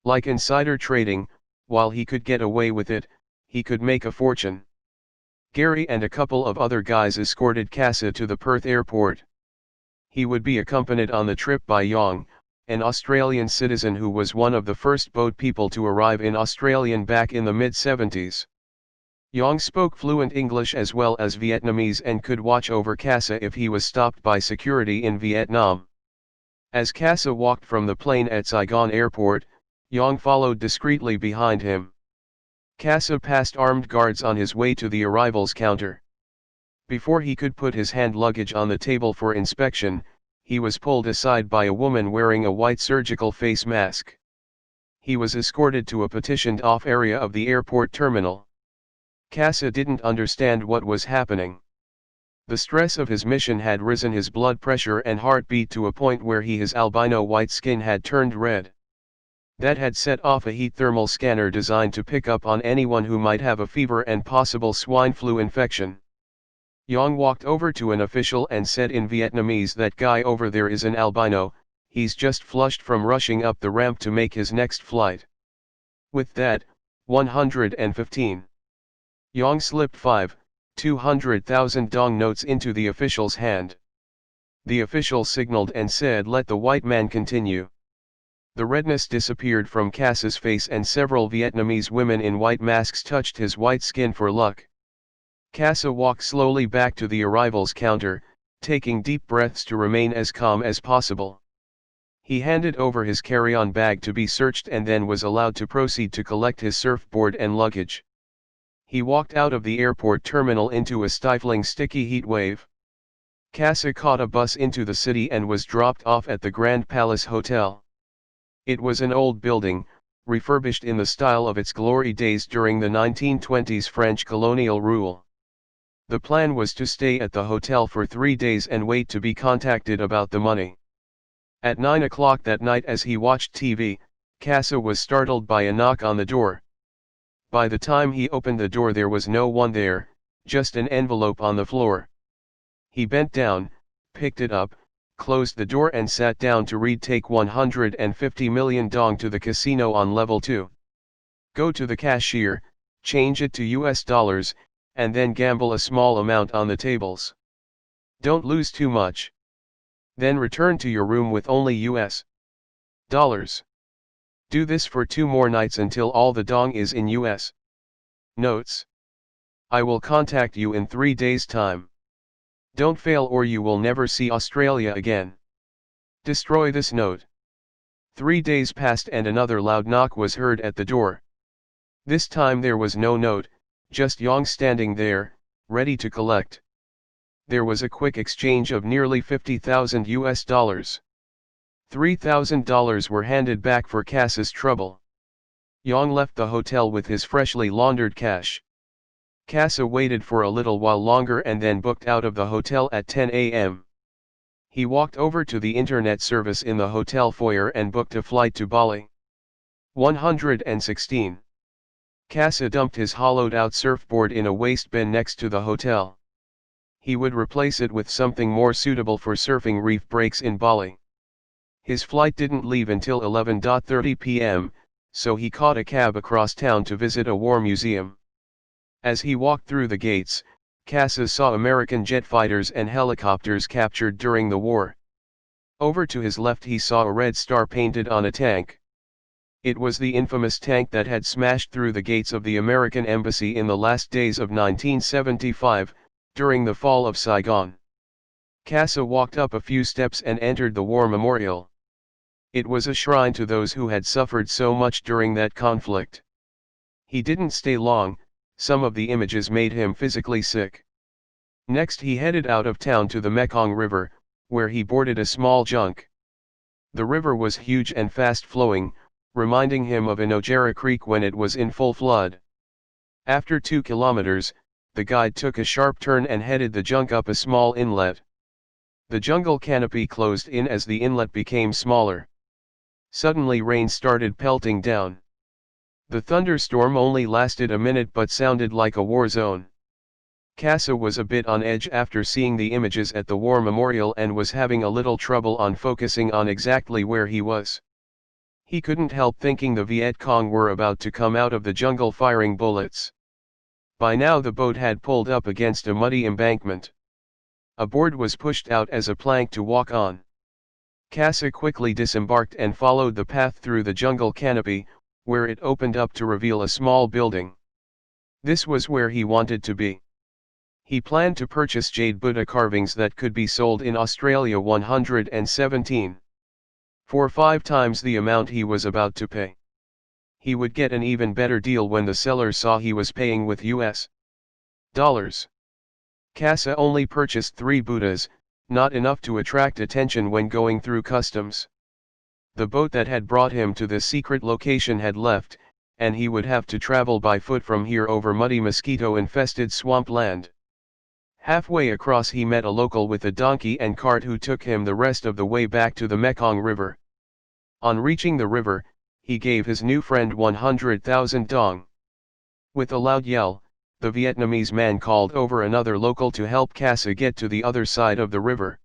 Like insider trading, while he could get away with it, he could make a fortune. Gary and a couple of other guys escorted Casa to the Perth airport. He would be accompanied on the trip by Yong, an Australian citizen who was one of the first boat people to arrive in Australia back in the mid-70s. Yong spoke fluent English as well as Vietnamese and could watch over Casa if he was stopped by security in Vietnam. As Casa walked from the plane at Saigon Airport, Yong followed discreetly behind him. Casa passed armed guards on his way to the arrivals counter. Before he could put his hand luggage on the table for inspection, he was pulled aside by a woman wearing a white surgical face mask. He was escorted to a partitioned-off area of the airport terminal. Casa didn't understand what was happening. The stress of his mission had risen his blood pressure and heartbeat to a point where his albino white skin had turned red. That had set off a heat thermal scanner designed to pick up on anyone who might have a fever and possible swine flu infection. Yong walked over to an official and said in Vietnamese, "That guy over there is an albino, he's just flushed from rushing up the ramp to make his next flight." With that, 115. Yong slipped 200,000 dong notes into the official's hand. The official signaled and said, "Let the white man continue." The redness disappeared from Casa's face and several Vietnamese women in white masks touched his white skin for luck. Casa walked slowly back to the arrivals counter, taking deep breaths to remain as calm as possible. He handed over his carry-on bag to be searched and then was allowed to proceed to collect his surfboard and luggage. He walked out of the airport terminal into a stifling sticky heat wave. Casa caught a bus into the city and was dropped off at the Grand Palace Hotel. It was an old building, refurbished in the style of its glory days during the 1920s French colonial rule. The plan was to stay at the hotel for 3 days and wait to be contacted about the money. At 9 o'clock that night as he watched TV, Casa was startled by a knock on the door. By the time he opened the door there was no one there, just an envelope on the floor. He bent down, picked it up, closed the door and sat down to read. "Take 150 million dong to the casino on level 2. Go to the cashier, change it to US dollars, and then gamble a small amount on the tables. Don't lose too much. Then return to your room with only US dollars. Do this for 2 more nights until all the dong is in US notes. I will contact you in 3 days' time. Don't fail or you will never see Australia again. Destroy this note." 3 days passed and another loud knock was heard at the door. This time there was no note, just Yong standing there, ready to collect. There was a quick exchange of nearly 50,000 US dollars. $3,000 were handed back for Casa's trouble. Yong left the hotel with his freshly laundered cash. Casa waited for a little while longer and then booked out of the hotel at 10 a.m. He walked over to the internet service in the hotel foyer and booked a flight to Bali. 116. Casa dumped his hollowed-out surfboard in a waste bin next to the hotel. He would replace it with something more suitable for surfing reef breaks in Bali. His flight didn't leave until 11:30 p.m., so he caught a cab across town to visit a war museum. As he walked through the gates, Casa saw American jet fighters and helicopters captured during the war. Over to his left he saw a red star painted on a tank. It was the infamous tank that had smashed through the gates of the American embassy in the last days of 1975, during the fall of Saigon. Casa walked up a few steps and entered the war memorial. It was a shrine to those who had suffered so much during that conflict. He didn't stay long, some of the images made him physically sick. Next he headed out of town to the Mekong River, where he boarded a small junk. The river was huge and fast-flowing, reminding him of Inojera Creek when it was in full flood. After 2 kilometers, the guide took a sharp turn and headed the junk up a small inlet. The jungle canopy closed in as the inlet became smaller. Suddenly rain started pelting down. The thunderstorm only lasted a minute but sounded like a war zone. Casa was a bit on edge after seeing the images at the war memorial and was having a little trouble on focusing on exactly where he was. He couldn't help thinking the Viet Cong were about to come out of the jungle firing bullets. By now the boat had pulled up against a muddy embankment. A board was pushed out as a plank to walk on. Casa quickly disembarked and followed the path through the jungle canopy, where it opened up to reveal a small building. This was where he wanted to be. He planned to purchase jade Buddha carvings that could be sold in Australia 117 for 5 times the amount he was about to pay. He would get an even better deal when the seller saw he was paying with US dollars. Casa only purchased 3 Buddhas, not enough to attract attention when going through customs. The boat that had brought him to the secret location had left, and he would have to travel by foot from here over muddy mosquito-infested swampland. Halfway across he met a local with a donkey and cart who took him the rest of the way back to the Mekong River. On reaching the river, he gave his new friend 100,000 dong. With a loud yell, the Vietnamese man called over another local to help Casa get to the other side of the river.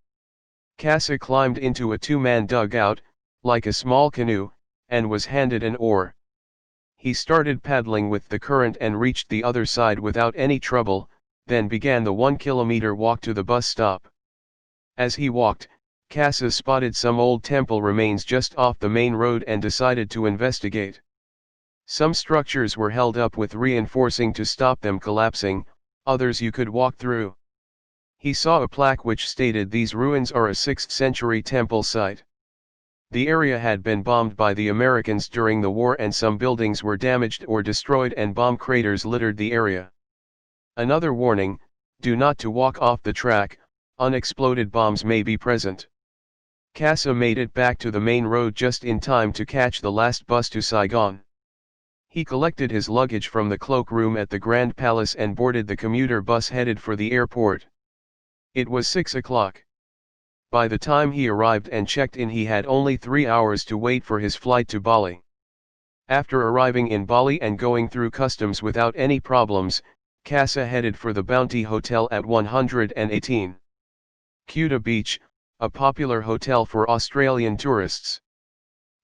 Casa climbed into a 2-man dugout, like a small canoe, and was handed an oar. He started paddling with the current and reached the other side without any trouble, then began the 1-kilometer walk to the bus stop. As he walked, Casa spotted some old temple remains just off the main road and decided to investigate. Some structures were held up with reinforcing to stop them collapsing, others you could walk through. He saw a plaque which stated these ruins are a 6th century temple site. The area had been bombed by the Americans during the war and some buildings were damaged or destroyed and bomb craters littered the area. Another warning, do not to walk off the track, unexploded bombs may be present. Casa made it back to the main road just in time to catch the last bus to Saigon. He collected his luggage from the cloakroom at the Grand Palace and boarded the commuter bus headed for the airport. It was 6 o'clock. By the time he arrived and checked in he had only 3 hours to wait for his flight to Bali. After arriving in Bali and going through customs without any problems, Casa headed for the Bounty Hotel at 118 Kuta Beach, a popular hotel for Australian tourists.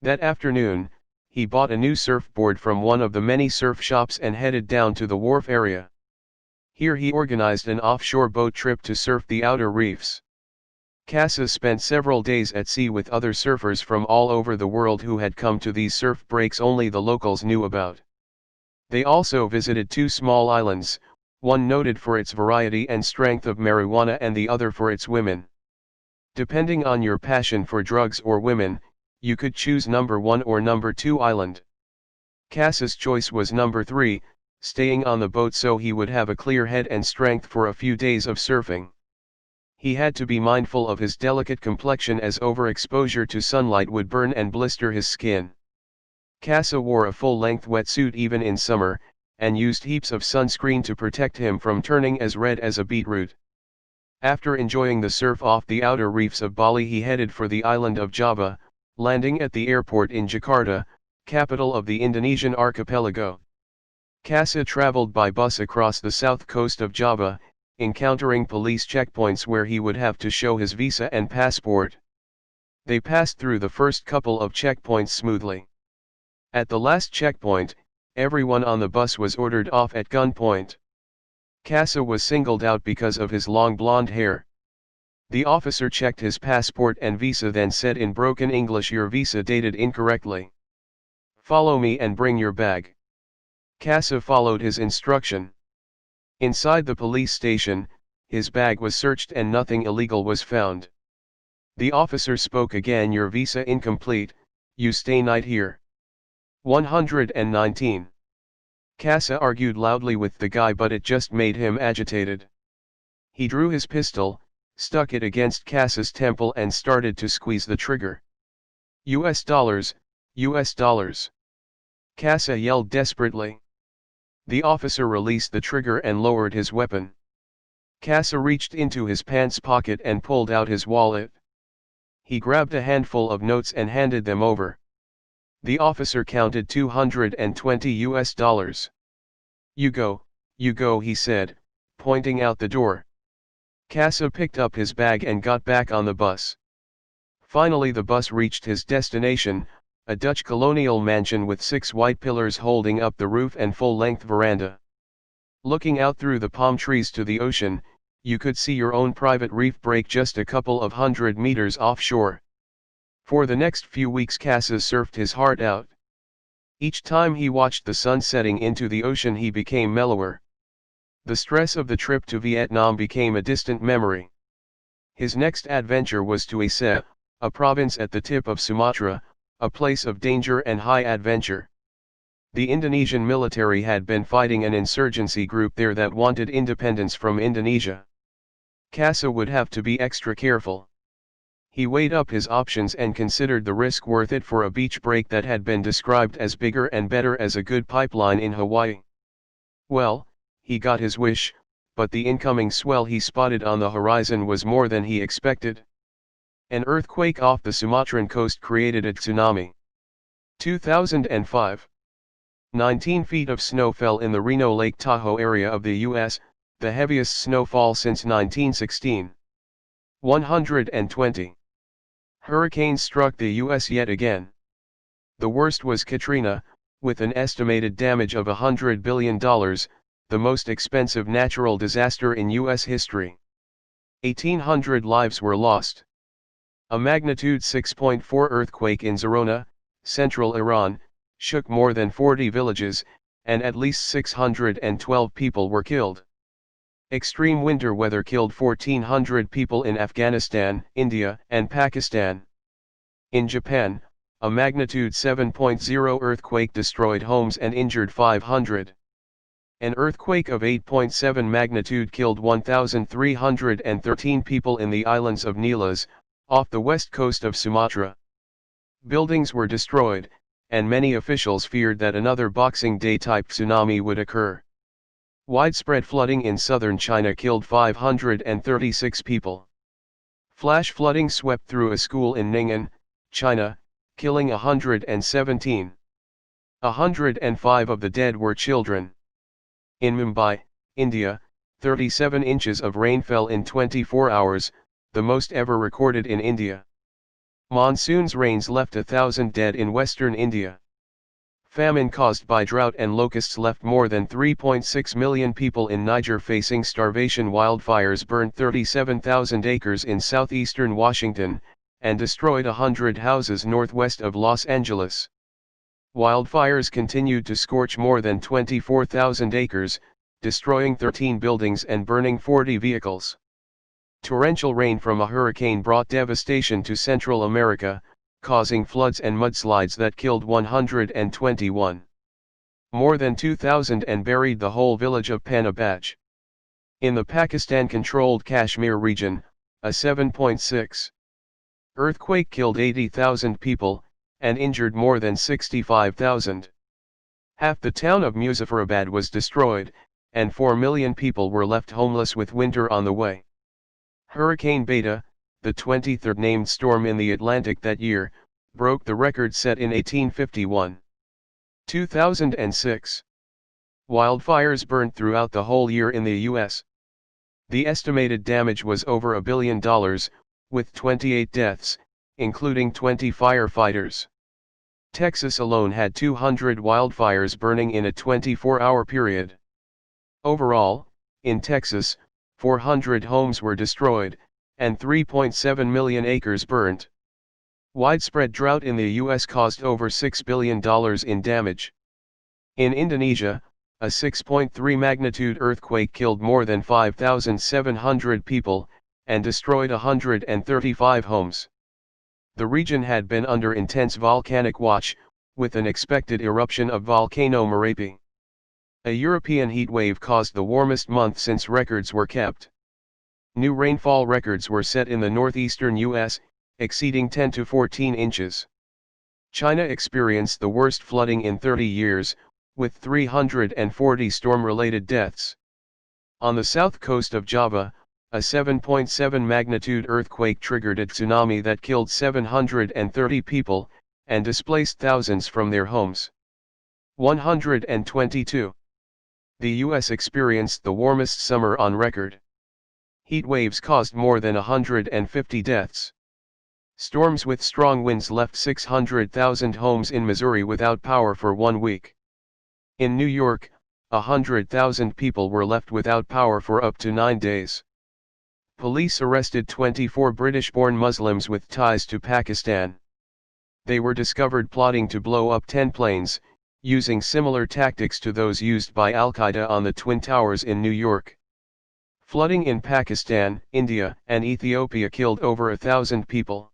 That afternoon, he bought a new surfboard from one of the many surf shops and headed down to the wharf area. Here he organized an offshore boat trip to surf the outer reefs. Casa spent several days at sea with other surfers from all over the world who had come to these surf breaks only the locals knew about. They also visited 2 small islands, one noted for its variety and strength of marijuana and the other for its women. Depending on your passion for drugs or women, you could choose number 1 or number 2 island. Casa's choice was number 3, staying on the boat so he would have a clear head and strength for a few days of surfing. He had to be mindful of his delicate complexion as overexposure to sunlight would burn and blister his skin. Casa wore a full-length wetsuit even in summer, and used heaps of sunscreen to protect him from turning as red as a beetroot. After enjoying the surf off the outer reefs of Bali he headed for the island of Java, landing at the airport in Jakarta, capital of the Indonesian archipelago. Casa traveled by bus across the south coast of Java, encountering police checkpoints where he would have to show his visa and passport. They passed through the first couple of checkpoints smoothly. At the last checkpoint, everyone on the bus was ordered off at gunpoint. Casa was singled out because of his long blonde hair. The officer checked his passport and visa then said in broken English, "Your visa dated incorrectly. Follow me and bring your bag." Casa followed his instruction. Inside the police station, his bag was searched and nothing illegal was found. The officer spoke again, "Your visa incomplete, you stay night here." 119. Casa argued loudly with the guy but it just made him agitated. He drew his pistol, stuck it against Casa's temple and started to squeeze the trigger. US dollars, US dollars. Casa yelled desperately. The officer released the trigger and lowered his weapon. Casa reached into his pants pocket and pulled out his wallet. He grabbed a handful of notes and handed them over. The officer counted $220. You go, he said, pointing out the door. Casa picked up his bag and got back on the bus. Finally the bus reached his destination, a Dutch colonial mansion with 6 white pillars holding up the roof and full-length veranda. Looking out through the palm trees to the ocean, you could see your own private reef break just a couple of 100 meters offshore. For the next few weeks Casa surfed his heart out. Each time he watched the sun setting into the ocean he became mellower. The stress of the trip to Vietnam became a distant memory. His next adventure was to Aceh, a province at the tip of Sumatra, a place of danger and high adventure. The Indonesian military had been fighting an insurgency group there that wanted independence from Indonesia. Casa would have to be extra careful. He weighed up his options and considered the risk worth it for a beach break that had been described as bigger and better as a good pipeline in Hawaii. Well, he got his wish, but the incoming swell he spotted on the horizon was more than he expected. An earthquake off the Sumatran coast created a tsunami. 2005. 19 feet of snow fell in the Reno Lake Tahoe area of the U.S., the heaviest snowfall since 1916. 120. Hurricanes struck the U.S. yet again. The worst was Katrina, with an estimated damage of $100 billion, the most expensive natural disaster in U.S. history. 1,800 lives were lost. A magnitude 6.4 earthquake in Zerona, central Iran, shook more than 40 villages, and at least 612 people were killed. Extreme winter weather killed 1,400 people in Afghanistan, India, and Pakistan. In Japan, a magnitude 7.0 earthquake destroyed homes and injured 500. An earthquake of 8.7 magnitude killed 1,313 people in the islands of Nilas, off the west coast of Sumatra. Buildings were destroyed, and many officials feared that another Boxing Day-type tsunami would occur. Widespread flooding in southern China killed 536 people. Flash flooding swept through a school in Ning'an, China, killing 117. 105 of the dead were children. In Mumbai, India, 37 inches of rain fell in 24 hours, the most ever recorded in India. Monsoon's rains left 1,000 dead in western India. Famine caused by drought and locusts left more than 3.6 million people in Niger facing starvation. Wildfires burned 37,000 acres in southeastern Washington, and destroyed 100 houses northwest of Los Angeles. Wildfires continued to scorch more than 24,000 acres, destroying 13 buildings and burning 40 vehicles. Torrential rain from a hurricane brought devastation to Central America, causing floods and mudslides that killed 121. More than 2,000 and buried the whole village of Panabaj. In the Pakistan-controlled Kashmir region, a 7.6 earthquake killed 80,000 people, and injured more than 65,000. Half the town of Muzaffarabad was destroyed, and 4 million people were left homeless with winter on the way. Hurricane Beta, the 23rd named storm in the Atlantic that year, broke the record set in 1851. 2006. Wildfires burned throughout the whole year in the U.S. The estimated damage was over $1 billion, with 28 deaths, including 20 firefighters. Texas alone had 200 wildfires burning in a 24-hour period. Overall, in Texas, 400 homes were destroyed, and 3.7 million acres burnt. Widespread drought in the U.S. caused over $6 billion in damage. In Indonesia, a 6.3 magnitude earthquake killed more than 5,700 people, and destroyed 135 homes. The region had been under intense volcanic watch, with an expected eruption of Volcano Merapi. A European heatwave caused the warmest month since records were kept. New rainfall records were set in the northeastern U.S., exceeding 10 to 14 inches. China experienced the worst flooding in 30 years, with 340 storm-related deaths. On the south coast of Java, a 7.7 magnitude earthquake triggered a tsunami that killed 730 people, and displaced thousands from their homes. 122. The U.S. experienced the warmest summer on record. Heat waves caused more than 150 deaths. Storms with strong winds left 600,000 homes in Missouri without power for 1 week. In New York, 100,000 people were left without power for up to 9 days. Police arrested 24 British-born Muslims with ties to Pakistan. They were discovered plotting to blow up 10 planes, using similar tactics to those used by Al-Qaeda on the Twin Towers in New York. Flooding in Pakistan, India, and Ethiopia killed over 1,000 people.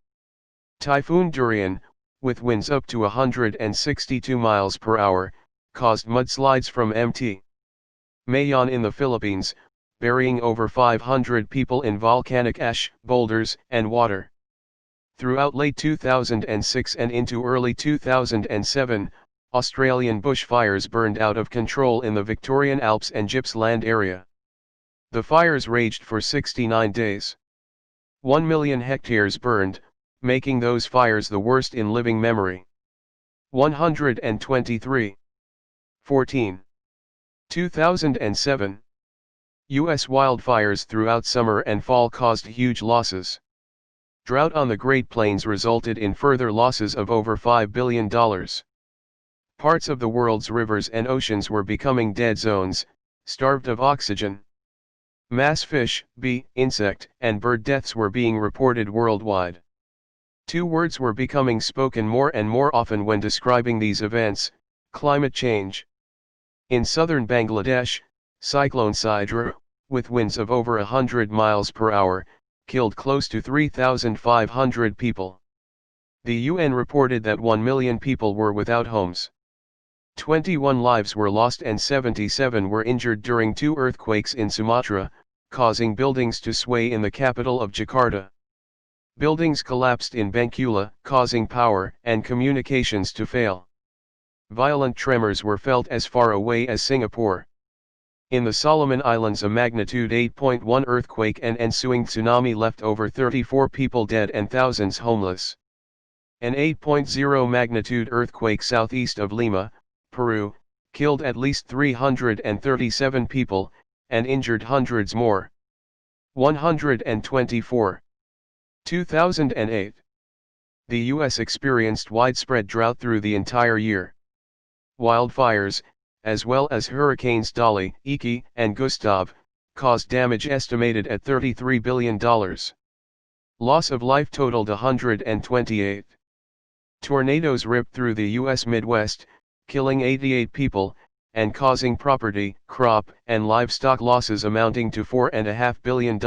Typhoon Durian, with winds up to 162 miles per hour, caused mudslides from Mt. Mayon in the Philippines, burying over 500 people in volcanic ash, boulders, and water. Throughout late 2006 and into early 2007, Australian bushfires burned out of control in the Victorian Alps and Gippsland area. The fires raged for 69 days. 1 million hectares burned, making those fires the worst in living memory. 123. 14. 2007. U.S. wildfires throughout summer and fall caused huge losses. Drought on the Great Plains resulted in further losses of over $5 billion. Parts of the world's rivers and oceans were becoming dead zones, starved of oxygen. Mass fish, bee, insect, and bird deaths were being reported worldwide. 2 words were becoming spoken more and more often when describing these events: climate change. In southern Bangladesh, Cyclone Sidra, with winds of over 100 miles per hour, killed close to 3,500 people. The UN reported that 1 million people were without homes. 21 lives were lost and 77 were injured during 2 earthquakes in Sumatra, causing buildings to sway in the capital of Jakarta. Buildings collapsed in Bengkulu, causing power and communications to fail. Violent tremors were felt as far away as Singapore. In the Solomon Islands, a magnitude 8.1 earthquake and ensuing tsunami left over 34 people dead and thousands homeless. An 8.0 magnitude earthquake southeast of Lima, Peru, killed at least 337 people, and injured hundreds more. 124. 2008. The U.S. experienced widespread drought through the entire year. Wildfires, as well as hurricanes Dolly, Iki, and Gustav, caused damage estimated at $33 billion. Loss of life totaled 128. Tornadoes ripped through the U.S. Midwest, killing 88 people, and causing property, crop, and livestock losses amounting to $4.5 billion.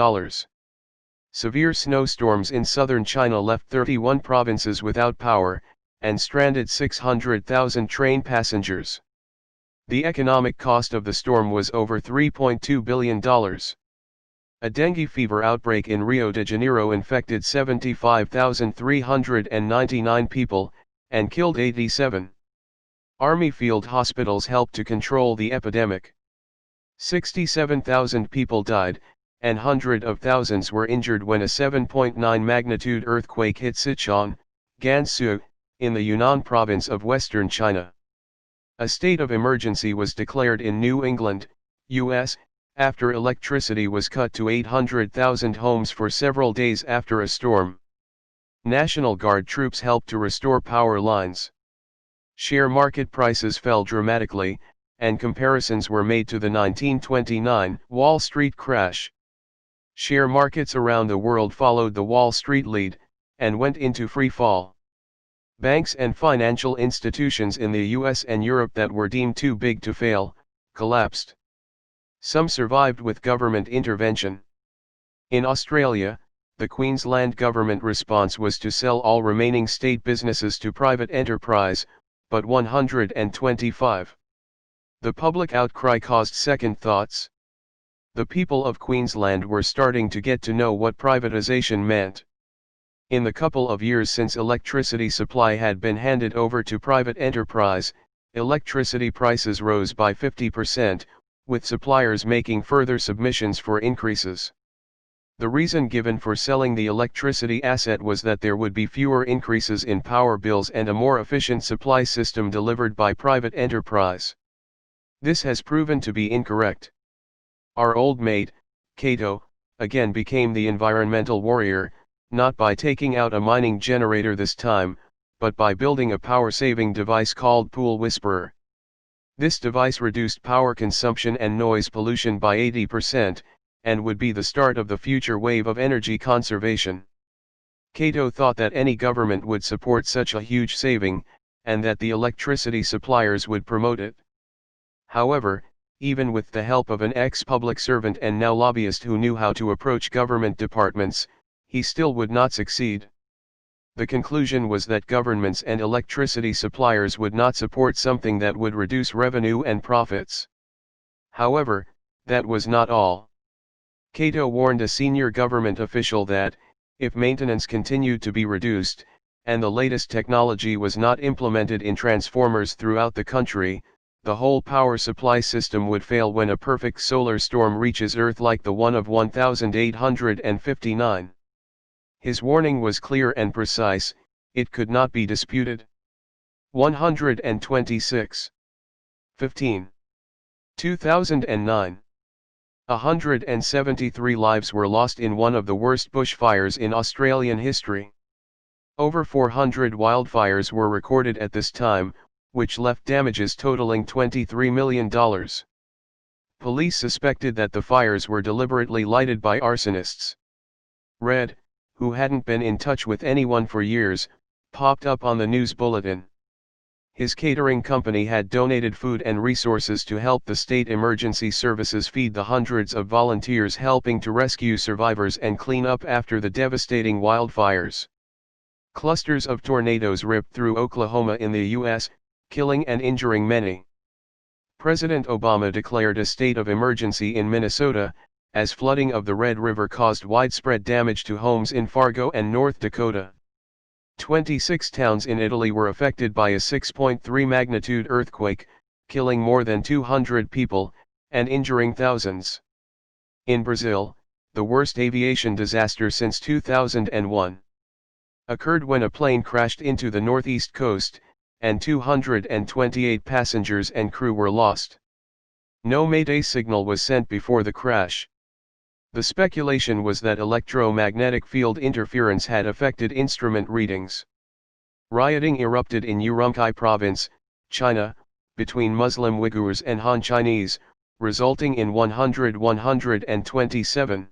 Severe snowstorms in southern China left 31 provinces without power, and stranded 600,000 train passengers. The economic cost of the storm was over $3.2 billion. A dengue fever outbreak in Rio de Janeiro infected 75,399 people, and killed 87. Army field hospitals helped to control the epidemic. 67,000 people died, and hundreds of thousands were injured when a 7.9 magnitude earthquake hit Sichuan, Gansu, in the Yunnan province of western China. A state of emergency was declared in New England, U.S., after electricity was cut to 800,000 homes for several days after a storm. National Guard troops helped to restore power lines. Share market prices fell dramatically, and comparisons were made to the 1929 Wall Street crash. Share markets around the world followed the Wall Street lead, and went into free fall. Banks and financial institutions in the US and Europe that were deemed too big to fail, collapsed. Some survived with government intervention. In Australia, the Queensland government response was to sell all remaining state businesses to private enterprise, but 125. The public outcry caused second thoughts. The people of Queensland were starting to get to know what privatization meant. In the couple of years since electricity supply had been handed over to private enterprise, electricity prices rose by 50%, with suppliers making further submissions for increases. The reason given for selling the electricity asset was that there would be fewer increases in power bills and a more efficient supply system delivered by private enterprise. This has proven to be incorrect. Our old mate, Cato, again became the environmental warrior, not by taking out a mining generator this time, but by building a power-saving device called Pool Whisperer. This device reduced power consumption and noise pollution by 80%, and would be the start of the future wave of energy conservation. Cato thought that any government would support such a huge saving, and that the electricity suppliers would promote it. However, even with the help of an ex-public servant and now lobbyist who knew how to approach government departments, he still would not succeed. The conclusion was that governments and electricity suppliers would not support something that would reduce revenue and profits. However, that was not all. Cato warned a senior government official that, if maintenance continued to be reduced, and the latest technology was not implemented in transformers throughout the country, the whole power supply system would fail when a perfect solar storm reaches Earth like the one of 1859. His warning was clear and precise, it could not be disputed. 126. 15. 2009. 173 lives were lost in one of the worst bushfires in Australian history. Over 400 wildfires were recorded at this time, which left damages totaling $23 million. Police suspected that the fires were deliberately lighted by arsonists. Red, who hadn't been in touch with anyone for years, popped up on the news bulletin. His catering company had donated food and resources to help the state emergency services feed the hundreds of volunteers helping to rescue survivors and clean up after the devastating wildfires. Clusters of tornadoes ripped through Oklahoma in the U.S., killing and injuring many. President Obama declared a state of emergency in Minnesota, as flooding of the Red River caused widespread damage to homes in Fargo and North Dakota. 26 towns in Italy were affected by a 6.3 magnitude earthquake, killing more than 200 people, and injuring thousands. In Brazil, the worst aviation disaster since 2001 occurred when a plane crashed into the northeast coast, and 228 passengers and crew were lost. No Mayday signal was sent before the crash. The speculation was that electromagnetic field interference had affected instrument readings. Rioting erupted in Urumqi province, China, between Muslim Uyghurs and Han Chinese, resulting in 127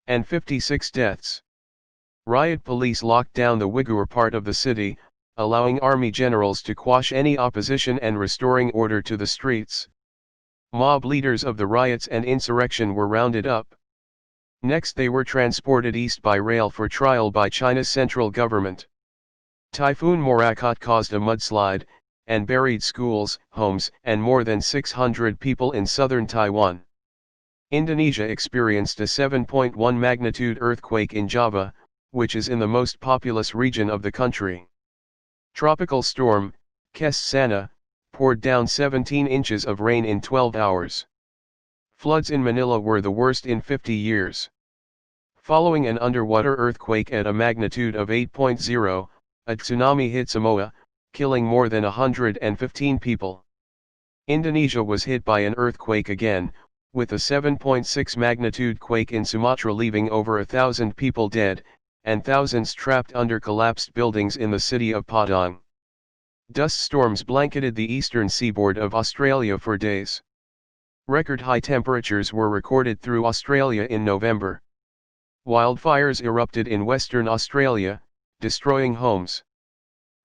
and 56 deaths. Riot police locked down the Uyghur part of the city, allowing army generals to quash any opposition and restoring order to the streets. Mob leaders of the riots and insurrection were rounded up. Next they were transported east by rail for trial by China's central government. Typhoon Morakot caused a mudslide, and buried schools, homes, and more than 600 people in southern Taiwan. Indonesia experienced a 7.1 magnitude earthquake in Java, which is in the most populous region of the country. Tropical storm, Kes Sana, poured down 17 inches of rain in 12 hours. Floods in Manila were the worst in 50 years. Following an underwater earthquake at a magnitude of 8.0, a tsunami hit Samoa, killing more than 115 people. Indonesia was hit by an earthquake again, with a 7.6 magnitude quake in Sumatra leaving over 1,000 people dead, and thousands trapped under collapsed buildings in the city of Padang. Dust storms blanketed the eastern seaboard of Australia for days. Record high temperatures were recorded through Australia in November. Wildfires erupted in Western Australia, destroying homes.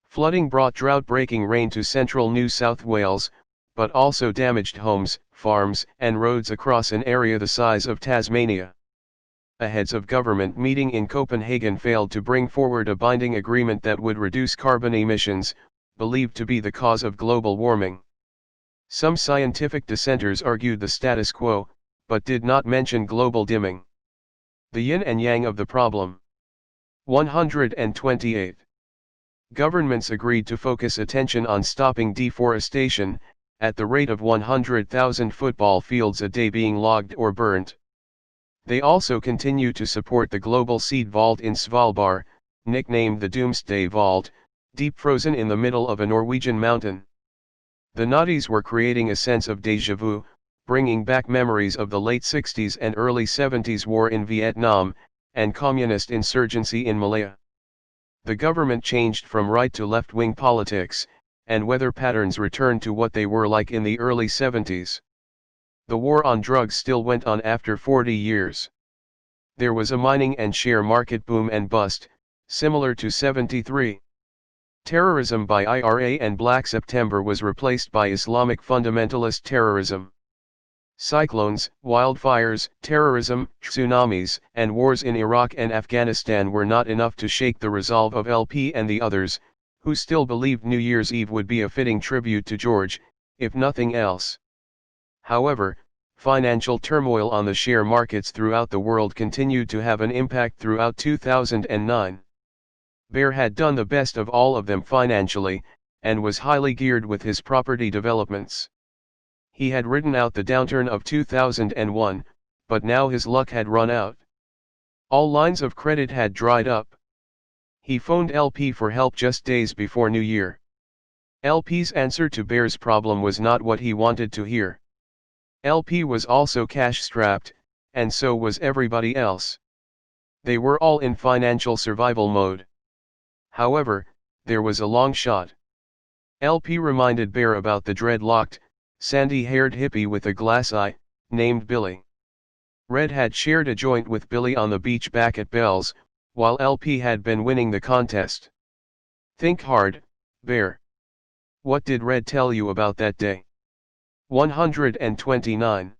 Flooding brought drought-breaking rain to central New South Wales, but also damaged homes, farms, and roads across an area the size of Tasmania. A heads of government meeting in Copenhagen failed to bring forward a binding agreement that would reduce carbon emissions, believed to be the cause of global warming. Some scientific dissenters argued the status quo, but did not mention global dimming. The yin and yang of the problem. 128. Governments agreed to focus attention on stopping deforestation, at the rate of 100,000 football fields a day being logged or burnt. They also continue to support the global seed vault in Svalbard, nicknamed the Doomsday Vault, deep frozen in the middle of a Norwegian mountain. The Nazis were creating a sense of déjà vu, bringing back memories of the late 60s and early 70s war in Vietnam, and communist insurgency in Malaya. The government changed from right to left-wing politics, and weather patterns returned to what they were like in the early 70s. The war on drugs still went on after 40 years. There was a mining and share market boom and bust, similar to 73. Terrorism by IRA and Black September was replaced by Islamic fundamentalist terrorism. Cyclones, wildfires, terrorism, tsunamis, and wars in Iraq and Afghanistan were not enough to shake the resolve of LP and the others, who still believed New Year's Eve would be a fitting tribute to George, if nothing else. However, financial turmoil on the share markets throughout the world continued to have an impact throughout 2009. Bear had done the best of all of them financially, and was highly geared with his property developments. He had ridden out the downturn of 2001, but now his luck had run out. All lines of credit had dried up. He phoned LP for help just days before New Year. LP's answer to Bear's problem was not what he wanted to hear. LP was also cash-strapped, and so was everybody else. They were all in financial survival mode. However, there was a long shot. LP reminded Bear about the dreadlocked, sandy-haired hippie with a glass eye, named Billy. Red had shared a joint with Billy on the beach back at Bell's, while LP had been winning the contest. Think hard, Bear. What did Red tell you about that day? 129.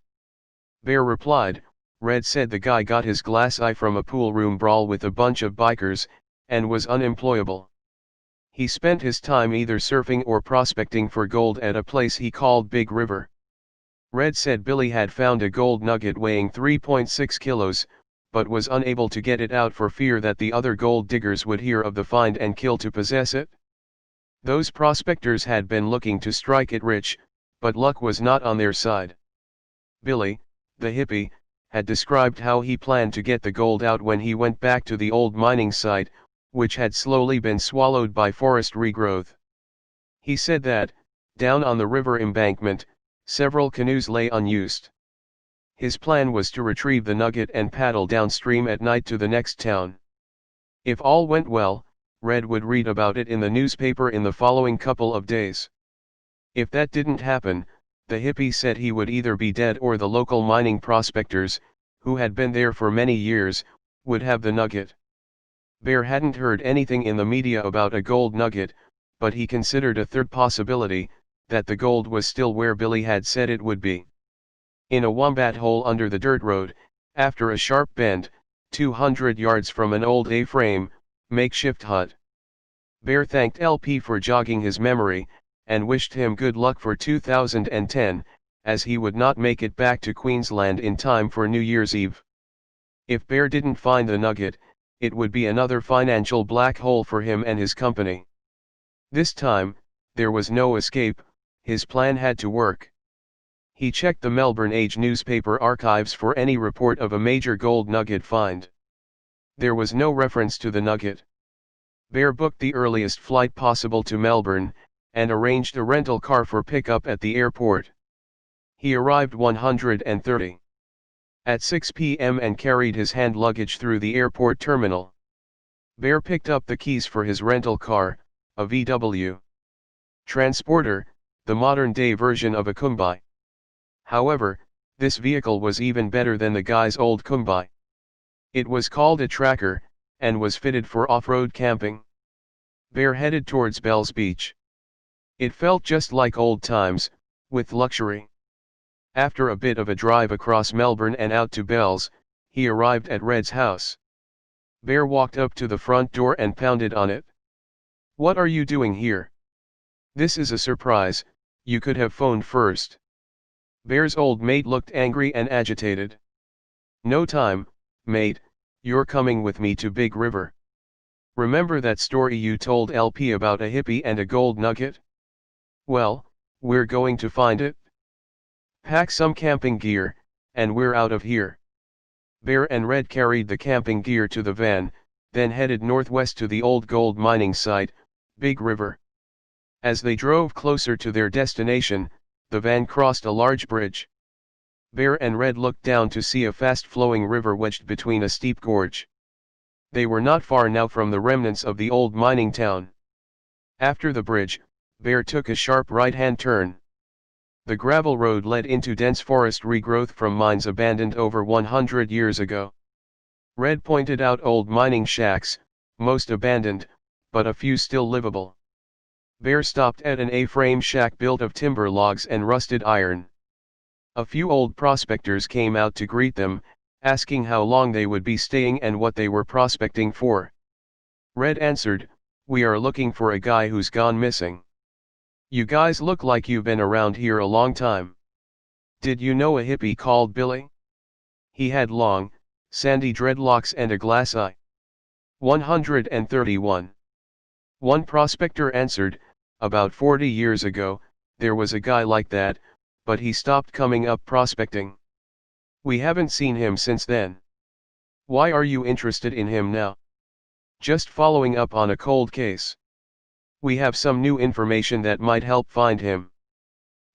Bear replied, Red said the guy got his glass eye from a pool room brawl with a bunch of bikers, and was unemployable. He spent his time either surfing or prospecting for gold at a place he called Big River. Red said Billy had found a gold nugget weighing 3.6 kilos, but was unable to get it out for fear that the other gold diggers would hear of the find and kill to possess it. Those prospectors had been looking to strike it rich, but luck was not on their side. Billy, the hippie, had described how he planned to get the gold out when he went back to the old mining site, which had slowly been swallowed by forest regrowth. He said that, down on the river embankment, several canoes lay unused. His plan was to retrieve the nugget and paddle downstream at night to the next town. If all went well, Red would read about it in the newspaper in the following couple of days. If that didn't happen, the hippie said he would either be dead or the local mining prospectors, who had been there for many years, would have the nugget. Bear hadn't heard anything in the media about a gold nugget, but he considered a third possibility, that the gold was still where Billy had said it would be. In a wombat hole under the dirt road, after a sharp bend, 200 yards from an old A-frame, makeshift hut. Bear thanked LP for jogging his memory, and wished him good luck for 2010, as he would not make it back to Queensland in time for New Year's Eve. If Bear didn't find the nugget, it would be another financial black hole for him and his company. This time, there was no escape, his plan had to work. He checked the Melbourne Age newspaper archives for any report of a major gold nugget find. There was no reference to the nugget. Bear booked the earliest flight possible to Melbourne, and arranged a rental car for pickup at the airport. He arrived 130 at 6 p.m. and carried his hand luggage through the airport terminal. Bear picked up the keys for his rental car, a VW Transporter, the modern-day version of a Kumbai. However, this vehicle was even better than the guy's old Kumbai. It was called a tracker, and was fitted for off-road camping. Bear headed towards Bells Beach. It felt just like old times, with luxury. After a bit of a drive across Melbourne and out to Bells, he arrived at Red's house. Bear walked up to the front door and pounded on it. "What are you doing here? This is a surprise, you could have phoned first." Bear's old mate looked angry and agitated. "No time, mate, you're coming with me to Big River. Remember that story you told LP about a hippie and a gold nugget? Well, we're going to find it. Pack some camping gear, and we're out of here." Bear and Red carried the camping gear to the van, then headed northwest to the old gold mining site, Big River. As they drove closer to their destination, the van crossed a large bridge. Bear and Red looked down to see a fast-flowing river wedged between a steep gorge. They were not far now from the remnants of the old mining town. After the bridge, Bear took a sharp right-hand turn. The gravel road led into dense forest regrowth from mines abandoned over 100 years ago. Red pointed out old mining shacks, most abandoned, but a few still livable. Bear stopped at an A-frame shack built of timber logs and rusted iron. A few old prospectors came out to greet them, asking how long they would be staying and what they were prospecting for. Red answered, "We are looking for a guy who's gone missing. You guys look like you've been around here a long time. Did you know a hippie called Billy? He had long, sandy dreadlocks and a glass eye." 131. One prospector answered, "About 40 years ago, there was a guy like that, but he stopped coming up prospecting. We haven't seen him since then. Why are you interested in him now?" "Just following up on a cold case. We have some new information that might help find him.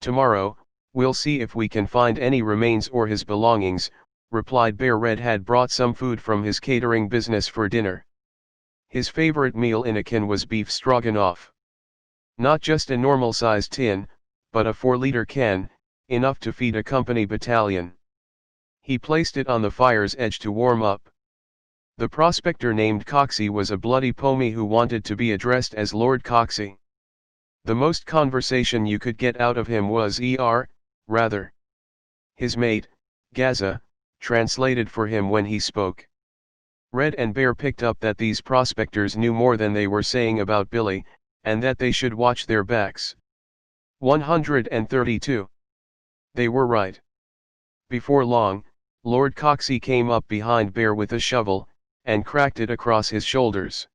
Tomorrow, we'll see if we can find any remains or his belongings," replied Bear. Red had brought some food from his catering business for dinner. His favorite meal in a can was beef stroganoff. Not just a normal-sized tin, but a 4-liter can, enough to feed a company battalion. He placed it on the fire's edge to warm up. The prospector named Coxey was a bloody pommy who wanted to be addressed as Lord Coxey. The most conversation you could get out of him was rather. His mate, Gaza, translated for him when he spoke. Red and Bear picked up that these prospectors knew more than they were saying about Billy, and that they should watch their backs. 132. They were right. Before long, Lord Coxey came up behind Bear with a shovel, and cracked it across his shoulders.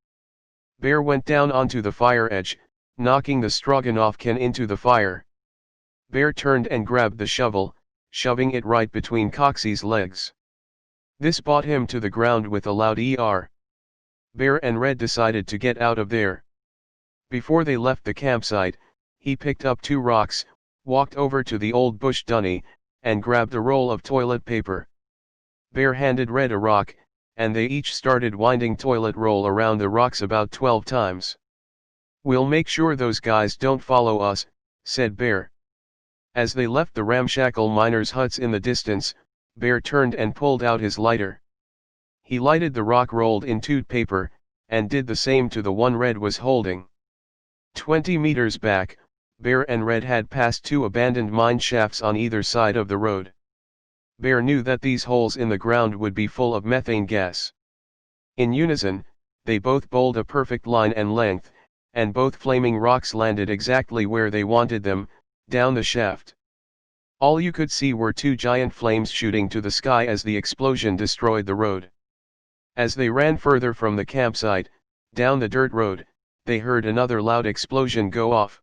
Bear went down onto the fire edge, knocking the stroganoff can into the fire. Bear turned and grabbed the shovel, shoving it right between Coxey's legs. This brought him to the ground with a loud "er." Bear and Red decided to get out of there. Before they left the campsite, he picked up 2 rocks, walked over to the old bush dunny, and grabbed a roll of toilet paper. Bear handed Red a rock, and they each started winding toilet roll around the rocks about 12 times. "We'll make sure those guys don't follow us," said Bear. As they left the ramshackle miners' huts in the distance, Bear turned and pulled out his lighter. He lighted the rock rolled in toot paper, and did the same to the one Red was holding. 20 meters back, Bear and Red had passed 2 abandoned mine shafts on either side of the road. Bear knew that these holes in the ground would be full of methane gas. In unison, they both bowled a perfect line and length, and both flaming rocks landed exactly where they wanted them, down the shaft. All you could see were 2 giant flames shooting to the sky as the explosion destroyed the road. As they ran further from the campsite, down the dirt road, they heard another loud explosion go off.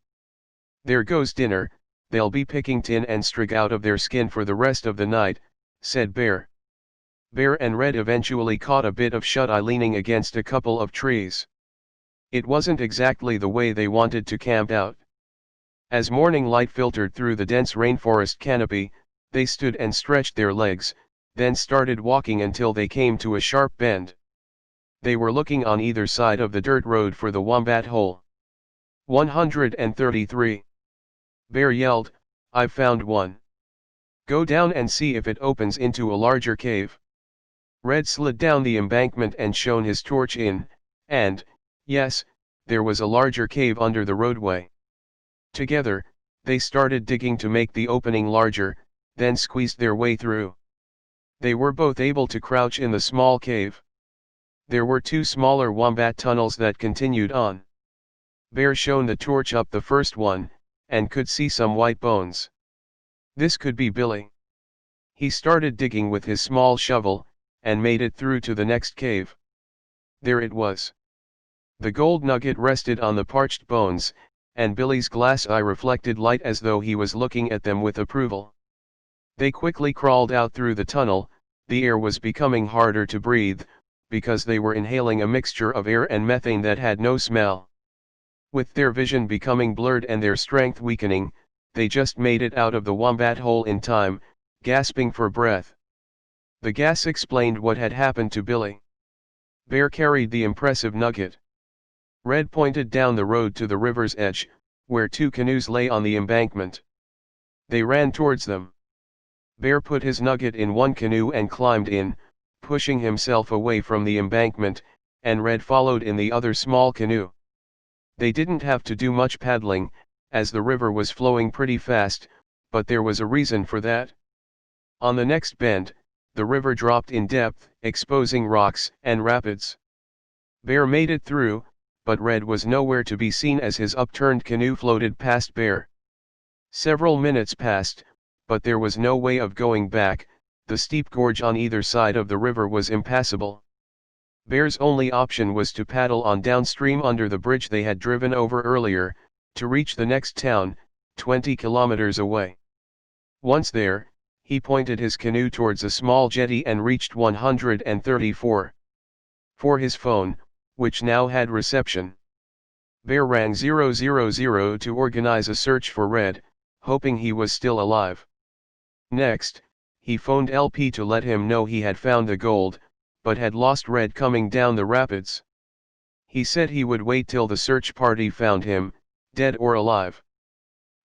"There goes dinner, they'll be picking tin and strig out of their skin for the rest of the night," said Bear. Bear and Red eventually caught a bit of shut-eye leaning against a couple of trees. It wasn't exactly the way they wanted to camp out. As morning light filtered through the dense rainforest canopy, they stood and stretched their legs, then started walking until they came to a sharp bend. They were looking on either side of the dirt road for the Wombat Hole. 133. Bear yelled, "I've found one. Go down and see if it opens into a larger cave." Red slid down the embankment and shone his torch in, and, yes, there was a larger cave under the roadway. Together, they started digging to make the opening larger, then squeezed their way through. They were both able to crouch in the small cave. There were 2 smaller wombat tunnels that continued on. Bear shone the torch up the first one, and could see some white bones. This could be Billy. He started digging with his small shovel, and made it through to the next cave. There it was. The gold nugget rested on the parched bones, and Billy's glass eye reflected light as though he was looking at them with approval. They quickly crawled out through the tunnel, The air was becoming harder to breathe, because they were inhaling a mixture of air and methane that had no smell. With their vision becoming blurred and their strength weakening, they just made it out of the wombat hole in time, gasping for breath. The gas explained what had happened to Billy. Bear carried the impressive nugget. Red pointed down the road to the river's edge, where two canoes lay on the embankment. They ran towards them. Bear put his nugget in one canoe and climbed in, pushing himself away from the embankment, and Red followed in the other small canoe. They didn't have to do much paddling, as the river was flowing pretty fast, but there was a reason for that. On the next bend, the river dropped in depth, exposing rocks and rapids. Bear made it through, but Red was nowhere to be seen as his upturned canoe floated past Bear. Several minutes passed, but there was no way of going back. The steep gorge on either side of the river was impassable. Bear's only option was to paddle on downstream under the bridge they had driven over earlier, to reach the next town, 20 kilometers away. Once there, he pointed his canoe towards a small jetty and reached 134. For his phone, which now had reception. Bear rang 000 to organize a search for Red, hoping he was still alive. Next, he phoned LP to let him know he had found the gold, but had lost Red coming down the rapids. He said he would wait till the search party found him, dead or alive.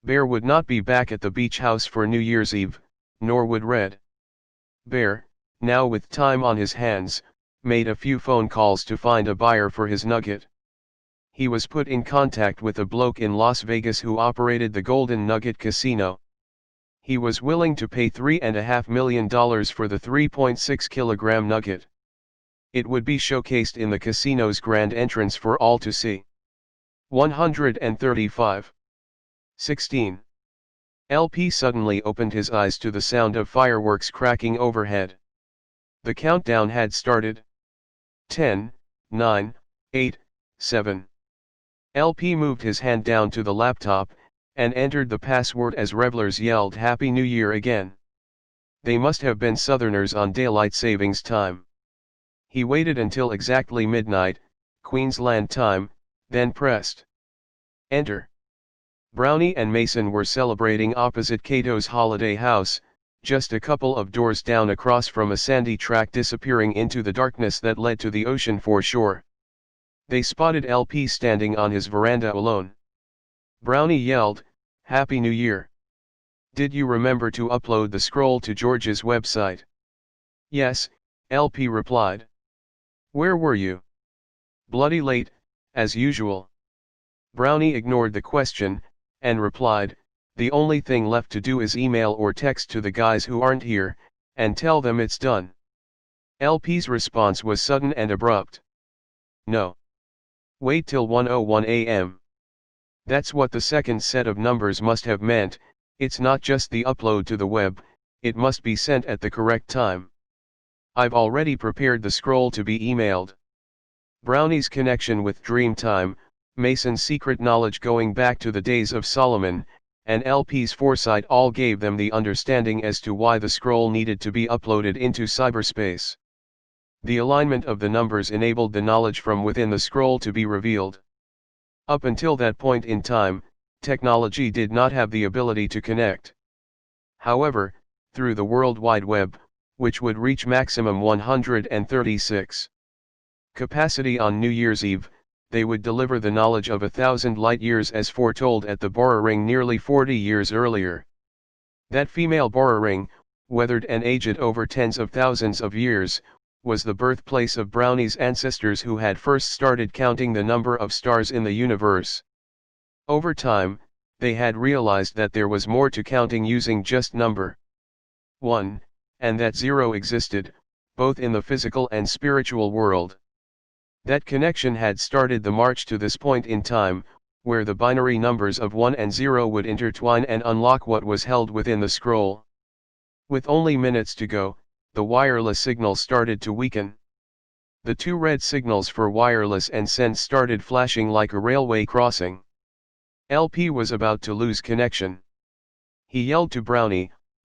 Bear would not be back at the beach house for New Year's Eve, nor would Red. Bear, now with time on his hands, made a few phone calls to find a buyer for his nugget. He was put in contact with a bloke in Las Vegas who operated the Golden Nugget Casino. He was willing to pay $3.5 million for the 3.6-kilogram nugget. It would be showcased in the casino's grand entrance for all to see. 135. 16. LP suddenly opened his eyes to the sound of fireworks cracking overhead. The countdown had started. 10, 9, 8, 7. LP moved his hand down to the laptop, and entered the password as revelers yelled Happy New Year again. They must have been Southerners on daylight savings time. He waited until exactly midnight, Queensland time, then pressed Enter. Brownie and Mason were celebrating opposite Cato's holiday house, just a couple of doors down across from a sandy track disappearing into the darkness that led to the ocean foreshore. They spotted LP standing on his veranda alone. Brownie yelled, Happy New Year. Did you remember to upload the scroll to George's website? Yes, LP replied. Where were you? Bloody late, as usual. Brownie ignored the question, and replied, the only thing left to do is email or text to the guys who aren't here, and tell them it's done. LP's response was sudden and abrupt. No. Wait till 1:01 a.m. That's what the second set of numbers must have meant. It's not just the upload to the web, it must be sent at the correct time. I've already prepared the scroll to be emailed. Brownie's connection with Dreamtime, Mason's secret knowledge going back to the days of Solomon, and LP's foresight all gave them the understanding as to why the scroll needed to be uploaded into cyberspace. The alignment of the numbers enabled the knowledge from within the scroll to be revealed. Up until that point in time, technology did not have the ability to connect. However, through the World Wide Web, which would reach maximum 136 capacity on New Year's Eve, they would deliver the knowledge of 1,000 light-years as foretold at the Bora Ring nearly 40 years earlier. That female Bora Ring, weathered and aged over tens of thousands of years, was the birthplace of Brownie's ancestors who had first started counting the number of stars in the universe. Over time, they had realized that there was more to counting using just number 1, and that 0 existed, both in the physical and spiritual world. That connection had started the march to this point in time, where the binary numbers of 1 and 0 would intertwine and unlock what was held within the scroll. With only minutes to go, the wireless signal started to weaken. The two red signals for wireless and send started flashing like a railway crossing. LP was about to lose connection. He yelled to Brownie,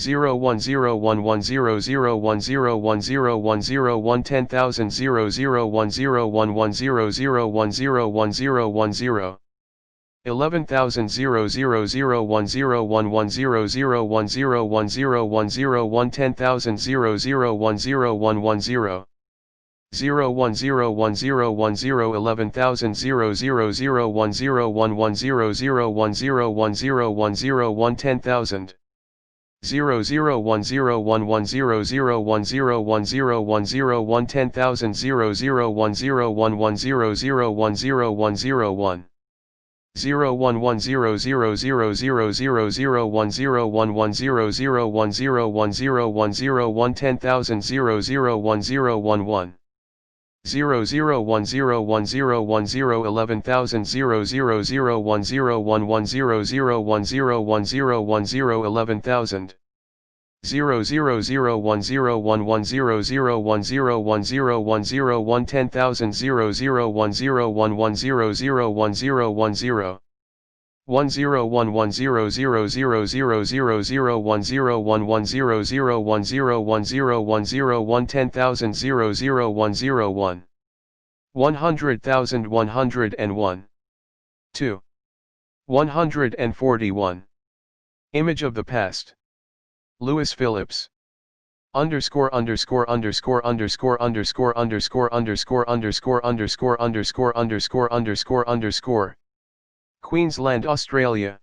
0101100101010 10010 001010101011010 11,000 0001100101010 10,000 0010110 0101010 11,000 000101010 10,000 0010110101010 10,000 0010110001001 010000000101010 10,000 001011011 001010110 11,000 000101010 11,000 0001011001010 10,000 00101100010 10100000010,000 00101 100,000 101 2 141 Image of the past. Lewis Phillips. Underscore underscore underscore underscore underscore underscore underscore underscore underscore underscore underscore underscore underscore Queensland, Australia.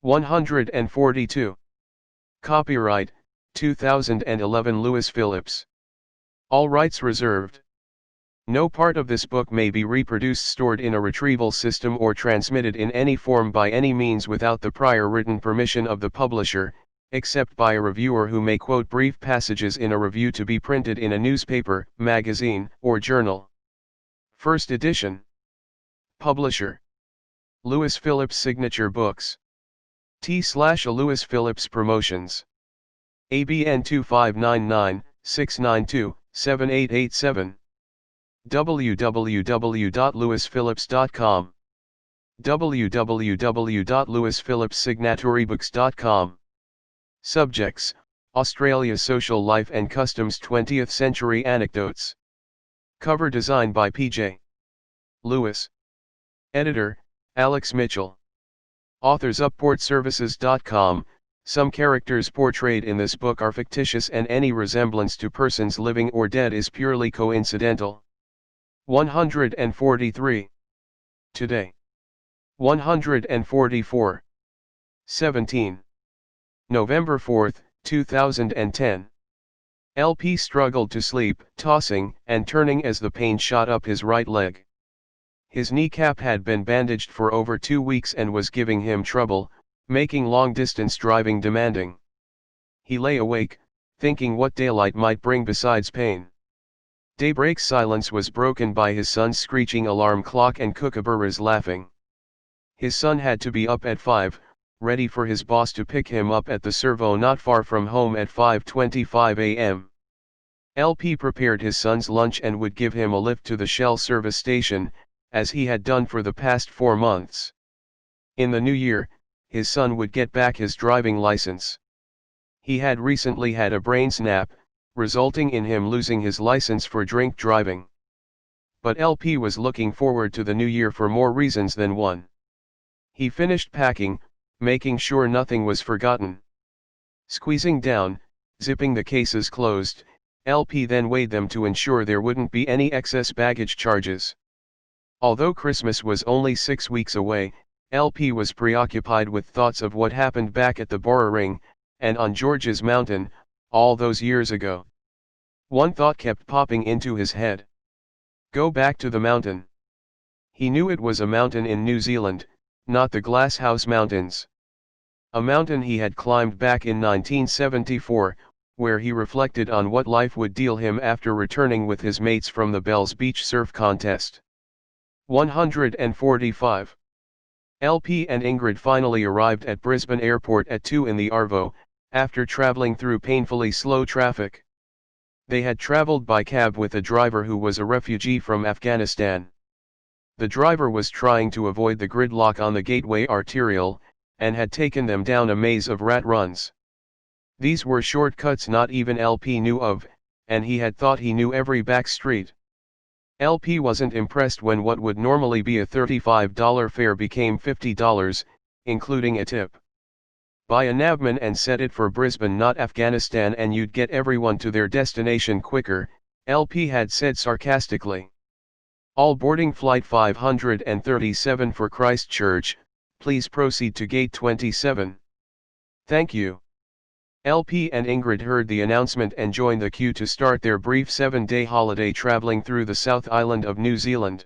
142. Copyright 2011 Lewis Phillips. All rights reserved. No part of this book may be reproduced, stored in a retrieval system, or transmitted in any form by any means without the prior written permission of the publisher, except by a reviewer who may quote brief passages in a review to be printed in a newspaper, magazine, or journal. First edition. Publisher: Lewis Phillips Signature Books. / Lewis Phillips Promotions. ABN 2599-692-7887. www.lewisphillips.com. www.lewisphillipssignatorebooks.com. Subjects: Australia's social life and customs, 20th century anecdotes. Cover design by P.J. Lewis. Editor: Alex Mitchell. Authors: upportservices.com. Some characters portrayed in this book are fictitious, and any resemblance to persons living or dead is purely coincidental. 143. Today. 144. 17. November 4, 2010. LP struggled to sleep, tossing and turning as the pain shot up his right leg. His kneecap had been bandaged for over 2 weeks and was giving him trouble, making long-distance driving demanding. He lay awake, thinking what daylight might bring besides pain. Daybreak's silence was broken by his son's screeching alarm clock and kookaburras laughing. His son had to be up at 5, ready for his boss to pick him up at the servo not far from home at 5:25 a.m. LP prepared his son's lunch and would give him a lift to the Shell service station, as he had done for the past 4 months. In the new year, his son would get back his driving license. He had recently had a brain snap, resulting in him losing his license for drink driving. But LP was looking forward to the new year for more reasons than one. He finished packing, making sure nothing was forgotten. Squeezing down, zipping the cases closed, LP then weighed them to ensure there wouldn't be any excess baggage charges. Although Christmas was only 6 weeks away, LP was preoccupied with thoughts of what happened back at the Borrowing, and on George's Mountain, all those years ago. One thought kept popping into his head. Go back to the mountain. He knew it was a mountain in New Zealand, not the Glasshouse Mountains. A mountain he had climbed back in 1974, where he reflected on what life would deal him after returning with his mates from the Bells Beach surf contest. 145. LP and Ingrid finally arrived at Brisbane Airport at 2 in the Arvo, after travelling through painfully slow traffic. They had travelled by cab with a driver who was a refugee from Afghanistan. The driver was trying to avoid the gridlock on the Gateway Arterial, and had taken them down a maze of rat runs. These were shortcuts not even LP knew of, and he had thought he knew every back street. LP wasn't impressed when what would normally be a $35 fare became $50, including a tip. Buy a Navman and set it for Brisbane, not Afghanistan, and you'd get everyone to their destination quicker, LP had said sarcastically. All boarding flight 537 for Christchurch, please proceed to gate 27. Thank you. LP and Ingrid heard the announcement and joined the queue to start their brief 7-day holiday traveling through the South Island of New Zealand.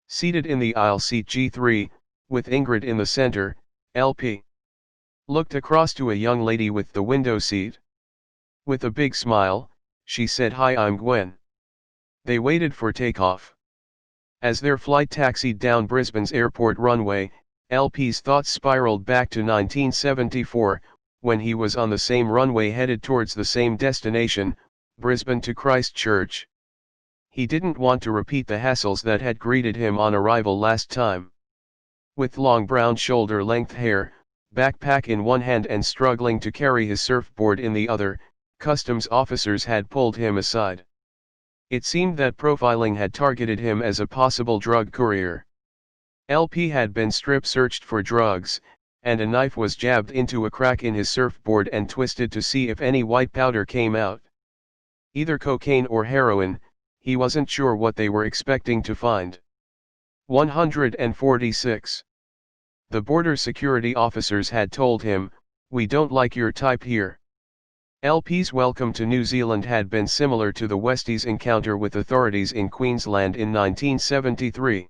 Seated in the aisle seat G3, with Ingrid in the center, LP looked across to a young lady with the window seat. With a big smile, she said, "Hi, I'm Gwen." They waited for takeoff. As their flight taxied down Brisbane's airport runway, LP's thoughts spiraled back to 1974, when he was on the same runway headed towards the same destination, Brisbane to Christchurch. He didn't want to repeat the hassles that had greeted him on arrival last time. With long brown shoulder-length hair, backpack in one hand and struggling to carry his surfboard in the other, customs officers had pulled him aside. It seemed that profiling had targeted him as a possible drug courier. LP had been strip-searched for drugs, and a knife was jabbed into a crack in his surfboard and twisted to see if any white powder came out. Either cocaine or heroin, he wasn't sure what they were expecting to find. 146. The border security officers had told him, "We don't like your type here." LP's welcome to New Zealand had been similar to the Westie's encounter with authorities in Queensland in 1973.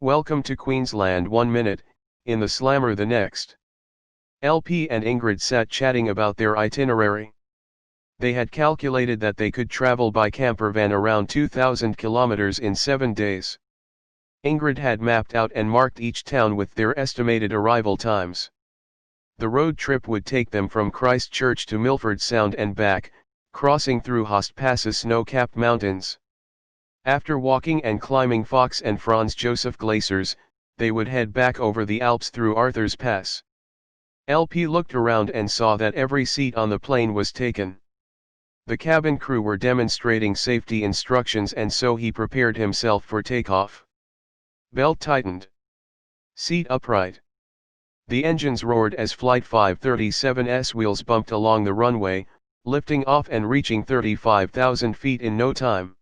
Welcome to Queensland 1 minute, in the slammer the next. LP and Ingrid sat chatting about their itinerary. They had calculated that they could travel by campervan around 2,000 kilometers in 7 days. Ingrid had mapped out and marked each town with their estimated arrival times. The road trip would take them from Christchurch to Milford Sound and back, crossing through Host Pass's snow-capped mountains. After walking and climbing Fox and Franz Josef glaciers, they would head back over the Alps through Arthur's Pass. LP looked around and saw that every seat on the plane was taken. The cabin crew were demonstrating safety instructions, and so he prepared himself for takeoff. Belt tightened. Seat upright. The engines roared as Flight 537's wheels bumped along the runway, lifting off and reaching 35,000 feet in no time.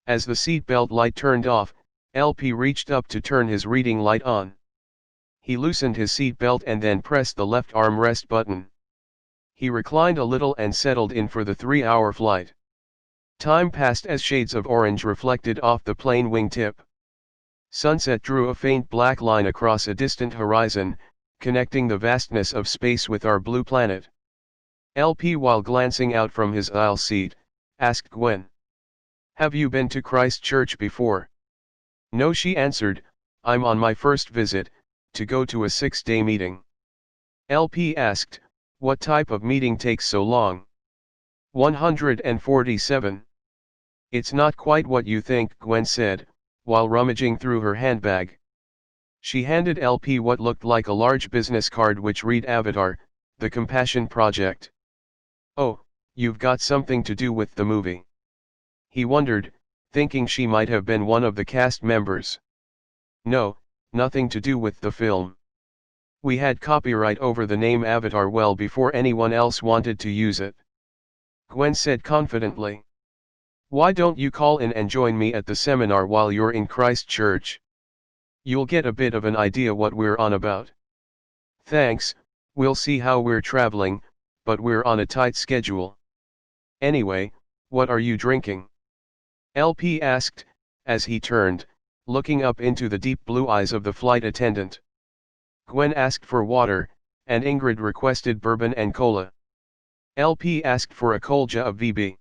As the seat belt light turned off, LP reached up to turn his reading light on. He loosened his seat belt and then pressed the left armrest button. He reclined a little and settled in for the 3-hour flight. Time passed as shades of orange reflected off the plane wingtip. Sunset drew a faint black line across a distant horizon, connecting the vastness of space with our blue planet. LP, while glancing out from his aisle seat, asked Gwen, "Have you been to Christchurch before?" "No," she answered, "I'm on my first visit, to go to a 6-day meeting." LP asked, "What type of meeting takes so long?" 147. "It's not quite what you think," Gwen said, while rummaging through her handbag. She handed LP what looked like a large business card which read Avatar, the Compassion Project. "Oh, you've got something to do with the movie?" He wondered, thinking she might have been one of the cast members. "No, nothing to do with the film. We had copyright over the name Avatar well before anyone else wanted to use it," Gwen said confidently. "Why don't you call in and join me at the seminar while you're in Christchurch? You'll get a bit of an idea what we're on about." "Thanks, we'll see how we're traveling, but we're on a tight schedule. Anyway, what are you drinking?" LP asked, as he turned, looking up into the deep blue eyes of the flight attendant. Gwen asked for water, and Ingrid requested bourbon and cola. LP asked for a kolja of VB.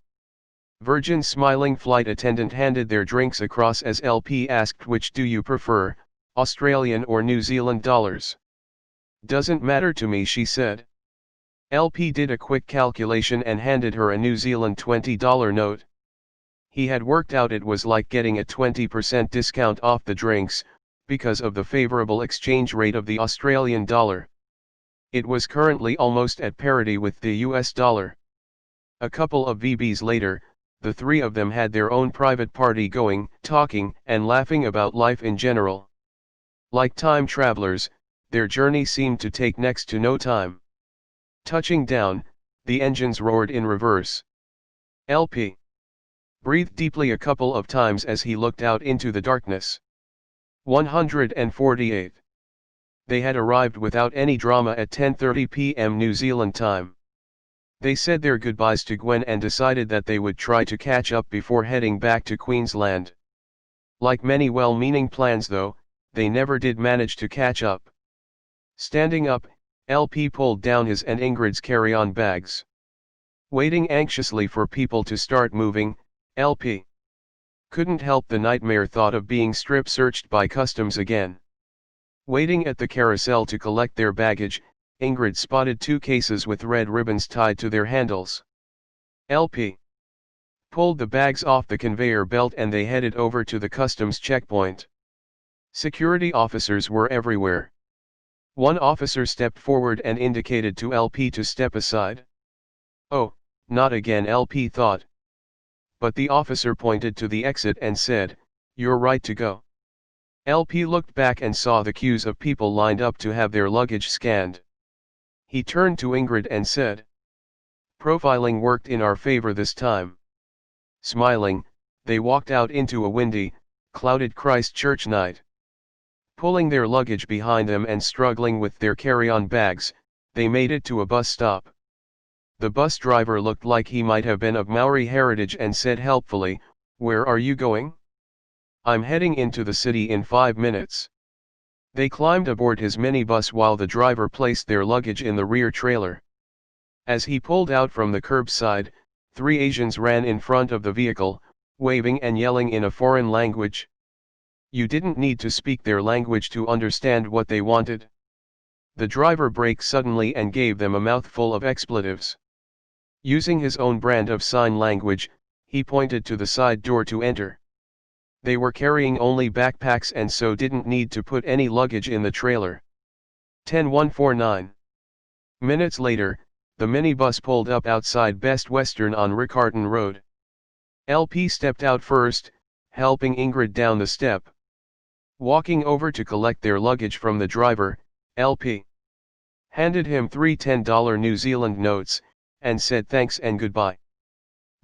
Virgin's smiling flight attendant handed their drinks across as LP asked, "Which do you prefer, Australian or New Zealand dollars?" "Doesn't matter to me," she said. LP did a quick calculation and handed her a New Zealand $20 note. He had worked out it was like getting a 20% discount off the drinks, because of the favorable exchange rate of the Australian dollar. It was currently almost at parity with the US dollar. A couple of VBs later, the three of them had their own private party going, talking, and laughing about life in general. Like time travelers, their journey seemed to take next to no time. Touching down, the engines roared in reverse. LP breathed deeply a couple of times as he looked out into the darkness. 148. They had arrived without any drama at 10:30 p.m. New Zealand time. They said their goodbyes to Gwen and decided that they would try to catch up before heading back to Queensland. Like many well-meaning plans though, they never did manage to catch up. Standing up, LP pulled down his and Ingrid's carry-on bags. Waiting anxiously for people to start moving, LP couldn't help the nightmare thought of being strip-searched by customs again. Waiting at the carousel to collect their baggage, Ingrid spotted two cases with red ribbons tied to their handles. LP pulled the bags off the conveyor belt and they headed over to the customs checkpoint. Security officers were everywhere. One officer stepped forward and indicated to LP to step aside. Oh, not again, LP thought. But the officer pointed to the exit and said, "You're right to go." LP looked back and saw the queues of people lined up to have their luggage scanned. He turned to Ingrid and said, "Profiling worked in our favor this time." Smiling, they walked out into a windy, clouded Christchurch night. Pulling their luggage behind them and struggling with their carry-on bags, they made it to a bus stop. The bus driver looked like he might have been of Maori heritage and said helpfully, "Where are you going?" "I'm heading into the city in 5 minutes." They climbed aboard his minibus while the driver placed their luggage in the rear trailer. As he pulled out from the curbside, 3 Asians ran in front of the vehicle, waving and yelling in a foreign language. You didn't need to speak their language to understand what they wanted. The driver braked suddenly and gave them a mouthful of expletives. Using his own brand of sign language, he pointed to the side door to enter. They were carrying only backpacks and so didn't need to put any luggage in the trailer. 10:149 minutes later, the minibus pulled up outside Best Western on Riccarton Road. LP stepped out first, helping Ingrid down the step. Walking over to collect their luggage from the driver, LP handed him 3 $10 New Zealand notes, and said thanks and goodbye.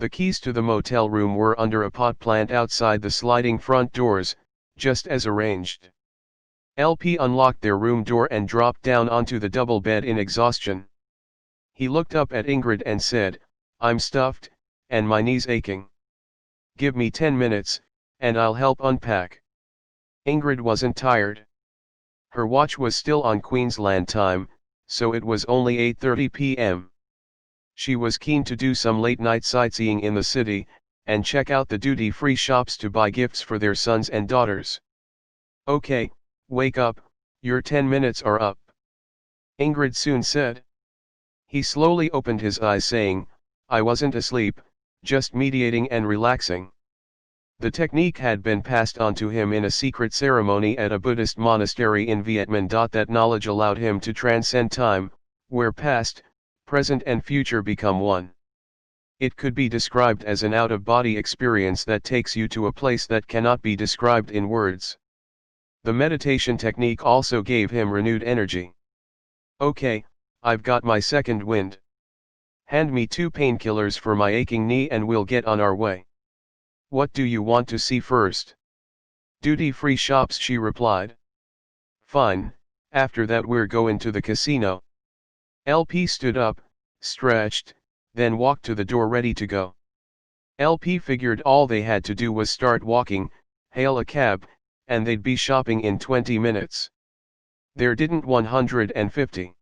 The keys to the motel room were under a pot plant outside the sliding front doors, just as arranged. LP unlocked their room door and dropped down onto the double bed in exhaustion. He looked up at Ingrid and said, "I'm stuffed, and my knees aching. Give me 10 minutes, and I'll help unpack." Ingrid wasn't tired. Her watch was still on Queensland time, so it was only 8:30 p.m. She was keen to do some late-night sightseeing in the city, and check out the duty-free shops to buy gifts for their sons and daughters. "Okay, wake up, your 10 minutes are up," Ingrid soon said. He slowly opened his eyes saying, "I wasn't asleep, just meditating and relaxing." The technique had been passed on to him in a secret ceremony at a Buddhist monastery in Vietnam. That knowledge allowed him to transcend time, where past, present and future become one. It could be described as an out-of-body experience that takes you to a place that cannot be described in words. The meditation technique also gave him renewed energy. "Okay, I've got my second wind. Hand me 2 painkillers for my aching knee and we'll get on our way." "What do you want to see first?" "Duty-free shops," she replied. "Fine, after that we're going to the casino." LP stood up, stretched, then walked to the door ready to go. LP figured all they had to do was start walking, hail a cab, and they'd be shopping in 20 minutes. There didn't 150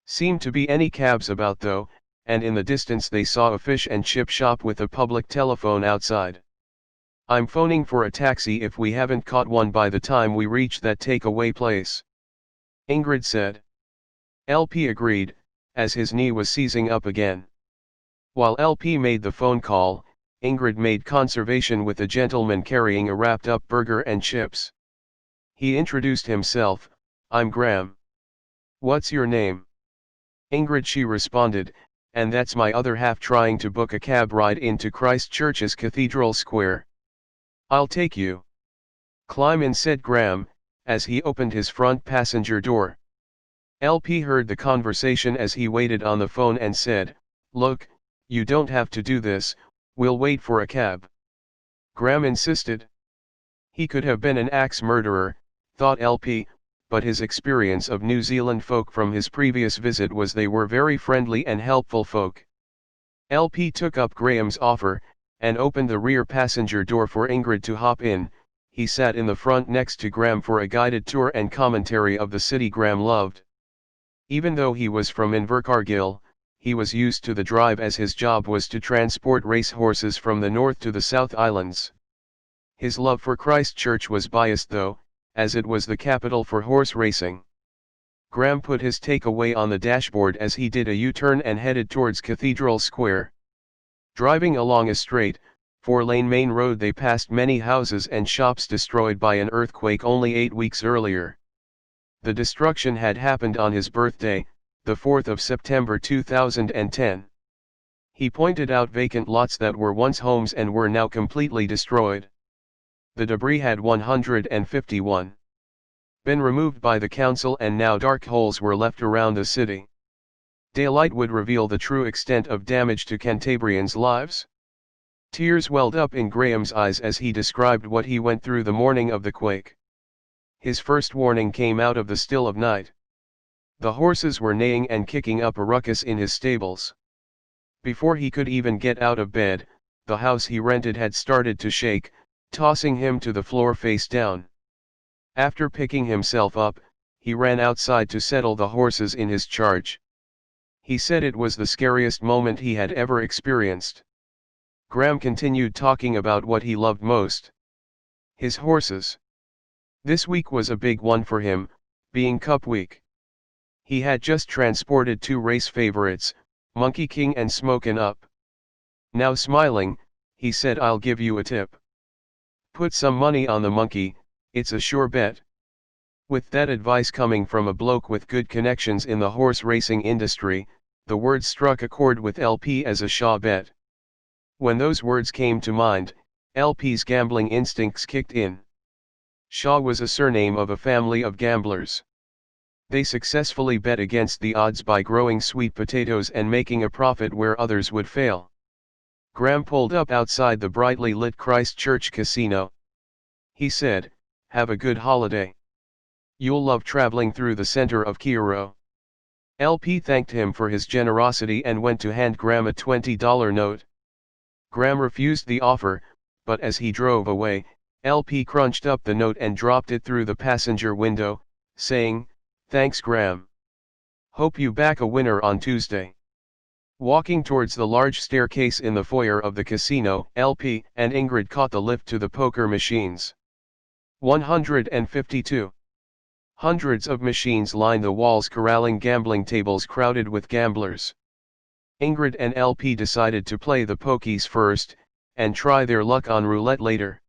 seem to be any cabs about though, and in the distance they saw a fish and chip shop with a public telephone outside. "I'm phoning for a taxi if we haven't caught one by the time we reach that takeaway place," Ingrid said. LP agreed, as his knee was seizing up again. While LP made the phone call, Ingrid made conversation with a gentleman carrying a wrapped-up burger and chips. He introduced himself, "I'm Graham. What's your name?" Ingrid, she responded, and that's my other half trying to book a cab ride into Christchurch's Cathedral Square. I'll take you. Climb in, said Graham, as he opened his front passenger door. LP heard the conversation as he waited on the phone and said, "Look, you don't have to do this, we'll wait for a cab." Graham insisted. He could have been an axe murderer, thought LP, but his experience of New Zealand folk from his previous visit was they were very friendly and helpful folk. LP took up Graham's offer, and opened the rear passenger door for Ingrid to hop in. He sat in the front next to Graham for a guided tour and commentary of the city Graham loved. Even though he was from Invercargill, he was used to the drive as his job was to transport race horses from the North to the South Islands. His love for Christchurch was biased though, as it was the capital for horse racing. Graham put his takeaway on the dashboard as he did a U-turn and headed towards Cathedral Square. Driving along a straight, four-lane main road, they passed many houses and shops destroyed by an earthquake only 8 weeks earlier. The destruction had happened on his birthday, the 4th of September 2010. He pointed out vacant lots that were once homes and were now completely destroyed. The debris had 151 been removed by the council, and now dark holes were left around the city. Daylight would reveal the true extent of damage to Cantabrians' lives. Tears welled up in Graham's eyes as he described what he went through the morning of the quake. His first warning came out of the still of night. The horses were neighing and kicking up a ruckus in his stables. Before he could even get out of bed, the house he rented had started to shake, tossing him to the floor face down. After picking himself up, he ran outside to settle the horses in his charge. He said it was the scariest moment he had ever experienced. Graham continued talking about what he loved most. His horses. This week was a big one for him, being Cup Week. He had just transported 2 race favorites, Monkey King and Smokin' Up. Now smiling, he said, "I'll give you a tip. Put some money on the monkey, it's a sure bet." With that advice coming from a bloke with good connections in the horse racing industry, the words struck a chord with LP as a sure bet. When those words came to mind, LP's gambling instincts kicked in. Shaw was a surname of a family of gamblers. They successfully bet against the odds by growing sweet potatoes and making a profit where others would fail. Graham pulled up outside the brightly lit Christchurch casino. He said, "Have a good holiday. You'll love traveling through the center of Cairo." LP thanked him for his generosity and went to hand Graham a $20 note. Graham refused the offer, but as he drove away, LP crunched up the note and dropped it through the passenger window, saying, "Thanks, Graham. Hope you back a winner on Tuesday." Walking towards the large staircase in the foyer of the casino, LP and Ingrid caught the lift to the poker machines. 152. Hundreds of machines lined the walls, corralling gambling tables crowded with gamblers. Ingrid and LP decided to play the pokies first, and try their luck on roulette later.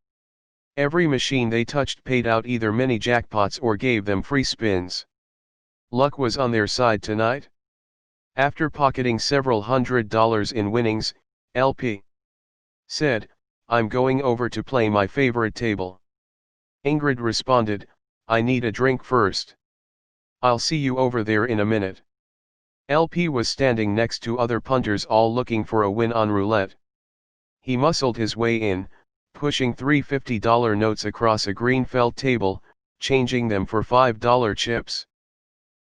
Every machine they touched paid out either mini jackpots or gave them free spins. Luck was on their side tonight. After pocketing several $100s in winnings, LP said, "I'm going over to play my favorite table." Ingrid responded, "I need a drink first. I'll see you over there in a minute." LP was standing next to other punters, all looking for a win on roulette. He muscled his way in, pushing 3 $50 notes across a green felt table, changing them for $5 chips.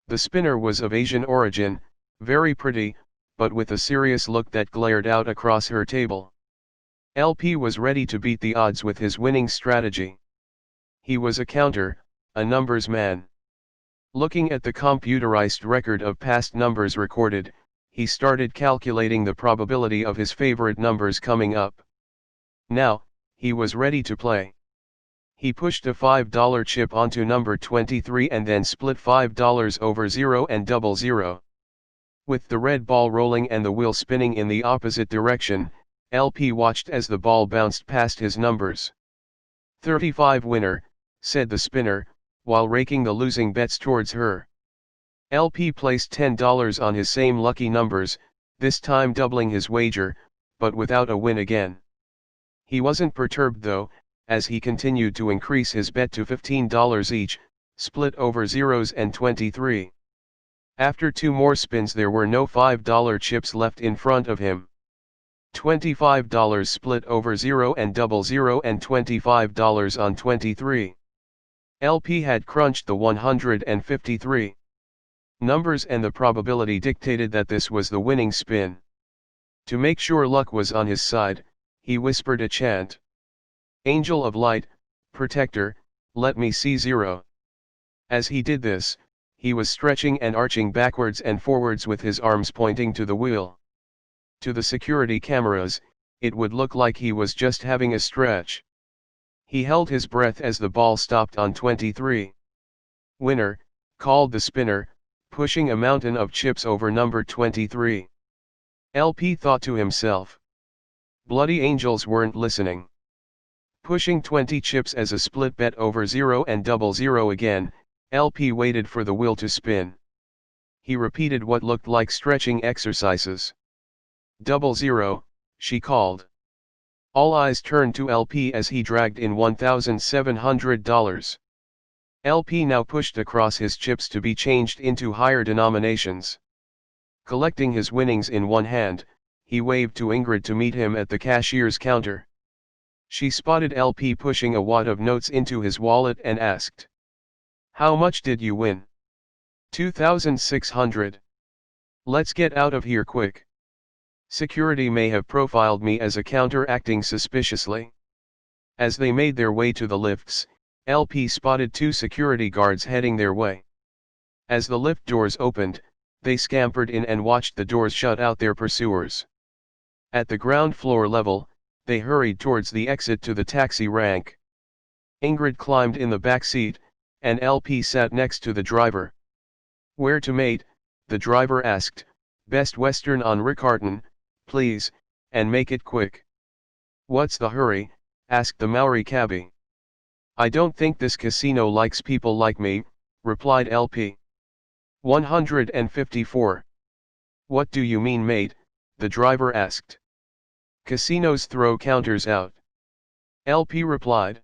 The spinner was of Asian origin, very pretty, but with a serious look that glared out across her table. LP was ready to beat the odds with his winning strategy. He was a counter, a numbers man. Looking at the computerized record of past numbers recorded, he started calculating the probability of his favorite numbers coming up. Now, he was ready to play. He pushed a $5 chip onto number 23 and then split $5 over 0 and 00. With the red ball rolling and the wheel spinning in the opposite direction, LP watched as the ball bounced past his numbers. 35 winner, said the spinner, while raking the losing bets towards her. LP placed $10 on his same lucky numbers, this time doubling his wager, but without a win again. He wasn't perturbed though, as he continued to increase his bet to $15 each, split over zeros and 23. After 2 more spins there were no $5 chips left in front of him. $25 split over 0 and double 0 and $25 on 23. LP had crunched the 153 numbers and the probability dictated that this was the winning spin. To make sure luck was on his side, he whispered a chant. Angel of light, protector, let me see 0. As he did this, he was stretching and arching backwards and forwards with his arms pointing to the wheel. To the security cameras, it would look like he was just having a stretch. He held his breath as the ball stopped on 23. Winner, called the spinner, pushing a mountain of chips over number 23. LP thought to himself. Bloody angels weren't listening. Pushing 20 chips as a split bet over 0 and double 0 again, LP waited for the wheel to spin. He repeated what looked like stretching exercises. Double 0, she called. All eyes turned to LP as he dragged in $1,700. LP now pushed across his chips to be changed into higher denominations. Collecting his winnings in one hand, he waved to Ingrid to meet him at the cashier's counter. She spotted LP pushing a wad of notes into his wallet and asked, "How much did you win?" $2,600. Let's get out of here quick. Security may have profiled me as a counter acting suspiciously. As they made their way to the lifts, LP spotted 2 security guards heading their way. As the lift doors opened, they scampered in and watched the doors shut out their pursuers. At the ground floor level, they hurried towards the exit to the taxi rank. Ingrid climbed in the back seat, and LP sat next to the driver. "Where to, mate?" the driver asked. "Best Western on Riccarton, please, and make it quick." "What's the hurry?" asked the Maori cabbie. "I don't think this casino likes people like me," replied LP. 154. "What do you mean, mate?" the driver asked. "Casinos throw counters out," LP replied.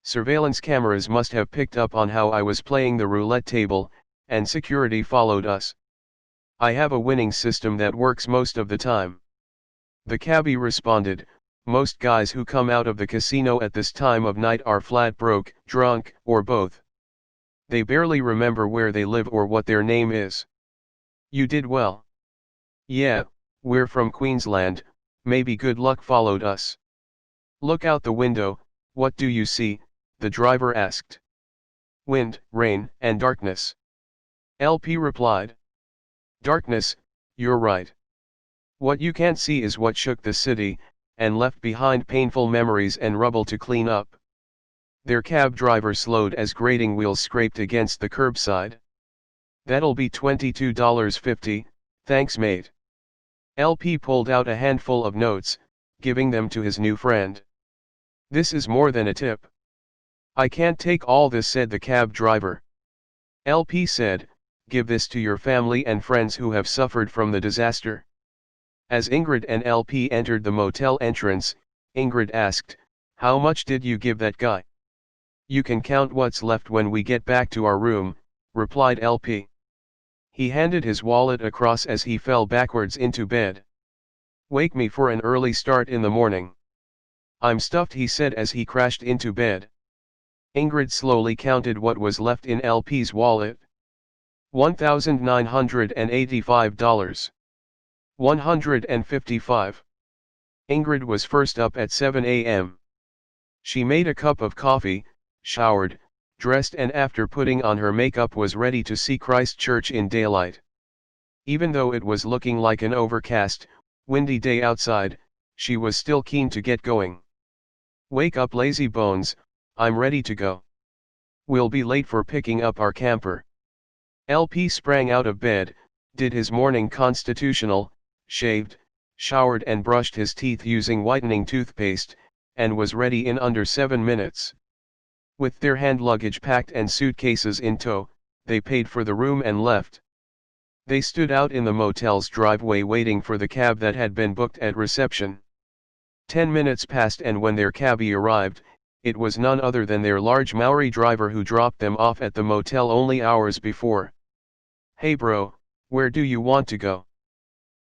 "Surveillance cameras must have picked up on how I was playing the roulette table, and security followed us. I have a winning system that works most of the time." The cabbie responded, "Most guys who come out of the casino at this time of night are flat broke, drunk, or both. They barely remember where they live or what their name is." "You did well." "Yeah, we're from Queensland, maybe good luck followed us." "Look out the window, what do you see?" the driver asked. "Wind, rain, and darkness," LP replied. "Darkness, you're right. What you can't see is what shook the city, and left behind painful memories and rubble to clean up." Their cab driver slowed as grating wheels scraped against the curbside. "That'll be $22.50, thanks mate." LP pulled out a handful of notes, giving them to his new friend. "This is more than a tip." "I can't take all this," said the cab driver. LP said, "Give this to your family and friends who have suffered from the disaster." As Ingrid and LP entered the motel entrance, Ingrid asked, "How much did you give that guy?" "You can count what's left when we get back to our room," replied LP. He handed his wallet across as he fell backwards into bed. "Wake me for an early start in the morning." "I'm stuffed," he said as he crashed into bed. Ingrid slowly counted what was left in LP's wallet. $1,985. 155. Ingrid was first up at 7 a.m. She made a cup of coffee, showered, dressed, and after putting on her makeup was ready to see Christ Church in daylight. Even though it was looking like an overcast, windy day outside, she was still keen to get going. "Wake up, lazy bones, I'm ready to go. We'll be late for picking up our camper." LP sprang out of bed, did his morning constitutional, shaved, showered and brushed his teeth using whitening toothpaste, and was ready in under 7 minutes. With their hand luggage packed and suitcases in tow, they paid for the room and left. They stood out in the motel's driveway waiting for the cab that had been booked at reception. 10 minutes passed, and when their cabbie arrived, it was none other than their large Maori driver who dropped them off at the motel only hours before. "Hey bro, where do you want to go?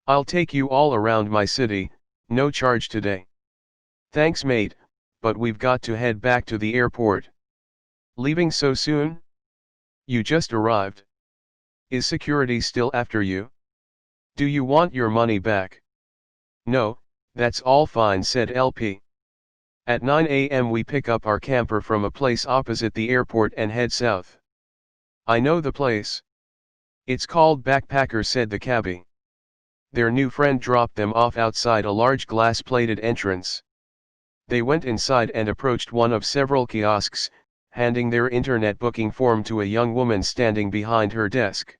I'll take you all around my city, no charge today." "Thanks mate, but we've got to head back to the airport." "Leaving so soon? You just arrived. Is security still after you? Do you want your money back?" "No, that's all fine," said LP. "At 9 a.m. we pick up our camper from a place opposite the airport and head south." "I know the place. It's called Backpacker," said the cabbie. Their new friend dropped them off outside a large glass-plated entrance. They went inside and approached one of several kiosks, handing their internet booking form to a young woman standing behind her desk.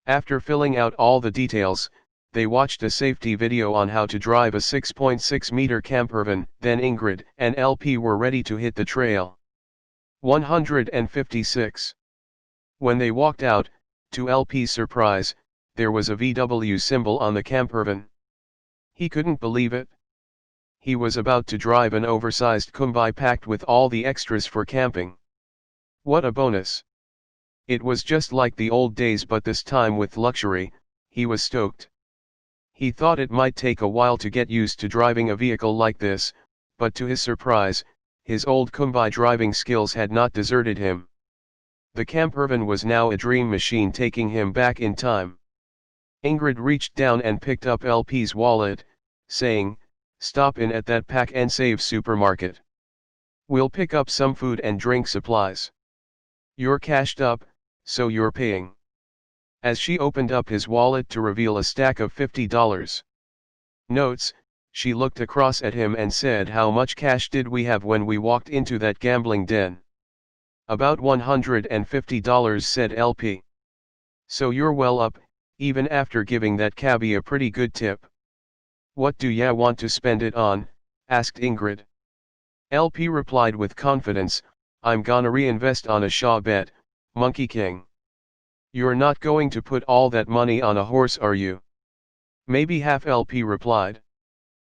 After filling out all the details, they watched a safety video on how to drive a 6.6-meter campervan. Then Ingrid and LP were ready to hit the trail. 156. When they walked out, to LP's surprise, there was a VW symbol on the campervan. He couldn't believe it. He was about to drive an oversized Kombi packed with all the extras for camping. What a bonus! It was just like the old days, but this time with luxury. He was stoked. He thought it might take a while to get used to driving a vehicle like this, but to his surprise, his old Kombi driving skills had not deserted him. The campervan was now a dream machine, taking him back in time. Ingrid reached down and picked up LP's wallet, saying, "Stop in at that Pack and Save supermarket. We'll pick up some food and drink supplies. You're cashed up, so you're paying." As she opened up his wallet to reveal a stack of $50 notes, she looked across at him and said, "How much cash did we have when we walked into that gambling den?" "About $150, said LP. "So you're well up, even after giving that cabbie a pretty good tip." "What do ya want to spend it on?" asked Ingrid. LP replied with confidence, "I'm gonna reinvest on a Shaw bet, Monkey King." "You're not going to put all that money on a horse, are you?" "Maybe half," LP replied.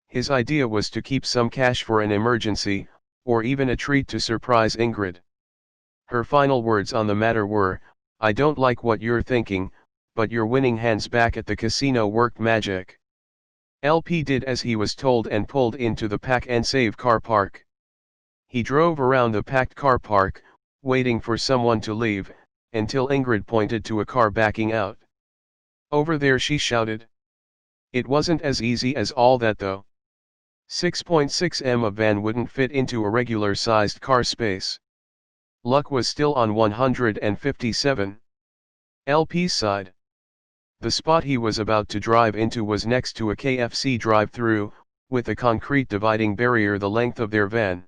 His idea was to keep some cash for an emergency, or even a treat to surprise Ingrid. Her final words on the matter were, "I don't like what you're thinking, but your winning hands back at the casino worked magic." LP did as he was told and pulled into the Pack and Save car park. He drove around the packed car park, waiting for someone to leave, until Ingrid pointed to a car backing out. "Over there," she shouted. It wasn't as easy as all that though. 6.6 m of van wouldn't fit into a regular-sized car space. Luck was still on 157. LP's side. The spot he was about to drive into was next to a KFC drive-through, with a concrete dividing barrier the length of their van.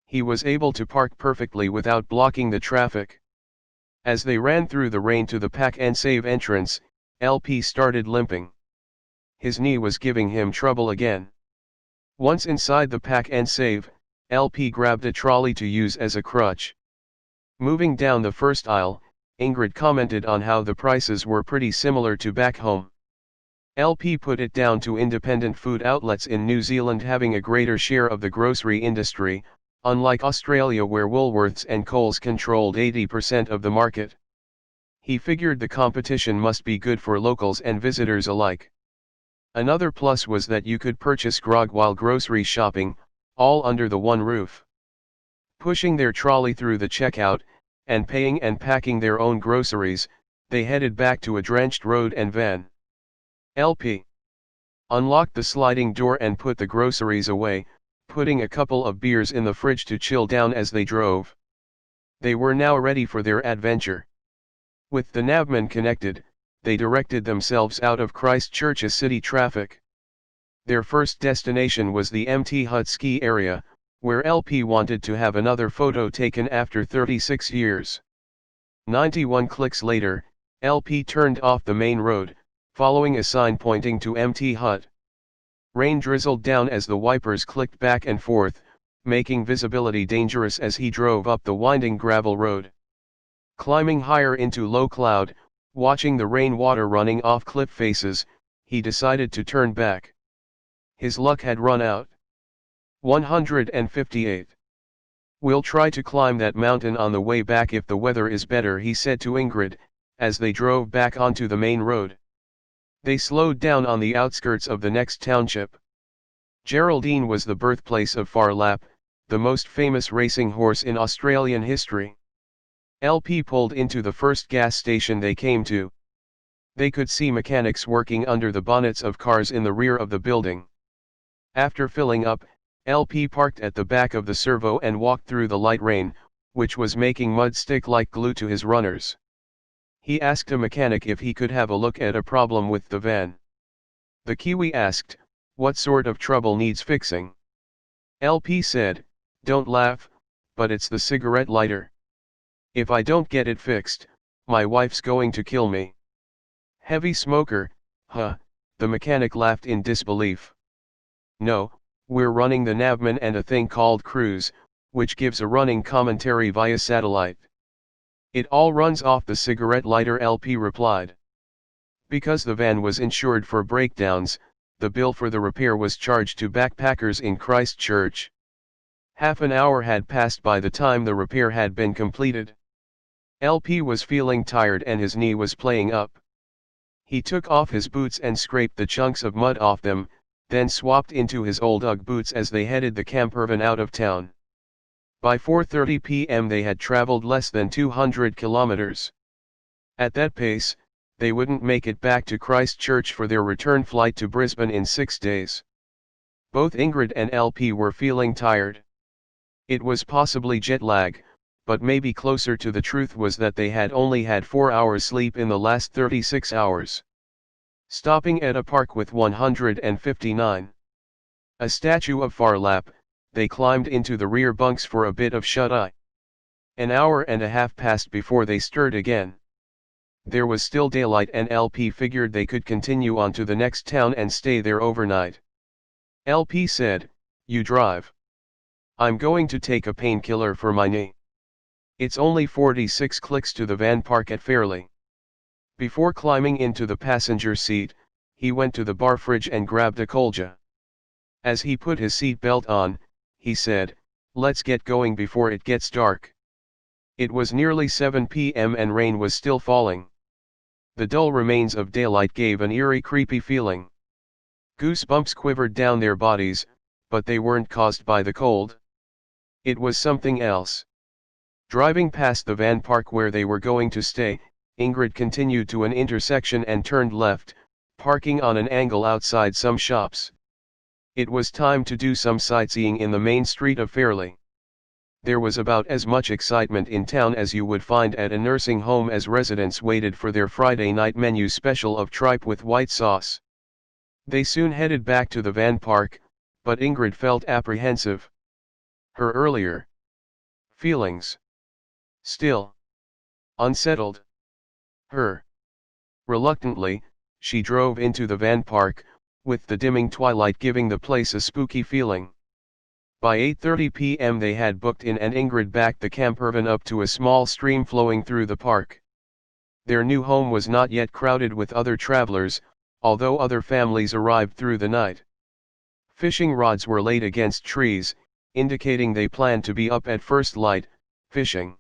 He was able to park perfectly without blocking the traffic. As they ran through the rain to the Pack and Save entrance, LP started limping. His knee was giving him trouble again. Once inside the Pack and Save, LP grabbed a trolley to use as a crutch. Moving down the first aisle, Ingrid commented on how the prices were pretty similar to back home. LP put it down to independent food outlets in New Zealand having a greater share of the grocery industry, unlike Australia where Woolworths and Coles controlled 80% of the market. He figured the competition must be good for locals and visitors alike. Another plus was that you could purchase grog while grocery shopping, all under the one roof. Pushing their trolley through the checkout, and paying and packing their own groceries, they headed back to a drenched road and van. LP unlocked the sliding door and put the groceries away, putting a couple of beers in the fridge to chill down as they drove. They were now ready for their adventure. With the navman connected, they directed themselves out of Christchurch's city traffic. Their first destination was the Mt Hutt ski area, where LP wanted to have another photo taken after 36 years. 91 clicks later, LP turned off the main road, following a sign pointing to Mt Hutt. Rain drizzled down as the wipers clicked back and forth, making visibility dangerous as he drove up the winding gravel road. Climbing higher into low cloud, watching the rain water running off cliff faces, he decided to turn back. His luck had run out. 158. We'll try to climb that mountain on the way back if the weather is better, he said to Ingrid, as they drove back onto the main road. They slowed down on the outskirts of the next township. Geraldine was the birthplace of Phar Lap, the most famous racing horse in Australian history. LP pulled into the first gas station they came to. They could see mechanics working under the bonnets of cars in the rear of the building. After filling up, LP parked at the back of the servo and walked through the light rain, which was making mud stick like glue to his runners. He asked a mechanic if he could have a look at a problem with the van. The Kiwi asked, "What sort of trouble needs fixing?" LP said, "Don't laugh, but it's the cigarette lighter. If I don't get it fixed, my wife's going to kill me." "Heavy smoker, huh?" The mechanic laughed in disbelief. "No, we're running the Navman and a thing called Cruise, which gives a running commentary via satellite. It all runs off the cigarette lighter," LP replied. Because the van was insured for breakdowns, the bill for the repair was charged to backpackers in Christchurch. Half an hour had passed by the time the repair had been completed. LP was feeling tired and his knee was playing up. He took off his boots and scraped the chunks of mud off them, then swapped into his old Ugg boots as they headed the campervan out of town. By 4:30 p.m. they had traveled less than 200 kilometers. At that pace, they wouldn't make it back to Christchurch for their return flight to Brisbane in 6 days. Both Ingrid and LP were feeling tired. It was possibly jet lag, but maybe closer to the truth was that they had only had 4 hours sleep in the last 36 hours. Stopping at a park with 159. A statue of Phar Lap, they climbed into the rear bunks for a bit of shut-eye. An hour and a half passed before they stirred again. There was still daylight and LP figured they could continue on to the next town and stay there overnight. LP said, "You drive. I'm going to take a painkiller for my knee. It's only 46 clicks to the van park at Fairley." Before climbing into the passenger seat, he went to the bar fridge and grabbed a kolja. As he put his seat belt on, he said, "Let's get going before it gets dark." It was nearly 7 p.m. and rain was still falling. The dull remains of daylight gave an eerie, creepy feeling. Goosebumps quivered down their bodies, but they weren't caused by the cold. It was something else. Driving past the van park where they were going to stay, Ingrid continued to an intersection and turned left, parking on an angle outside some shops. It was time to do some sightseeing in the main street of Fairley. There was about as much excitement in town as you would find at a nursing home as residents waited for their Friday night menu special of tripe with white sauce. They soon headed back to the van park, but Ingrid felt apprehensive. Her earlier feelings still unsettled her. Reluctantly, she drove into the van park, with the dimming twilight giving the place a spooky feeling. By 8:30 p.m. they had booked in and Ingrid backed the campervan up to a small stream flowing through the park. Their new home was not yet crowded with other travelers, although other families arrived through the night. Fishing rods were laid against trees, indicating they planned to be up at first light, fishing.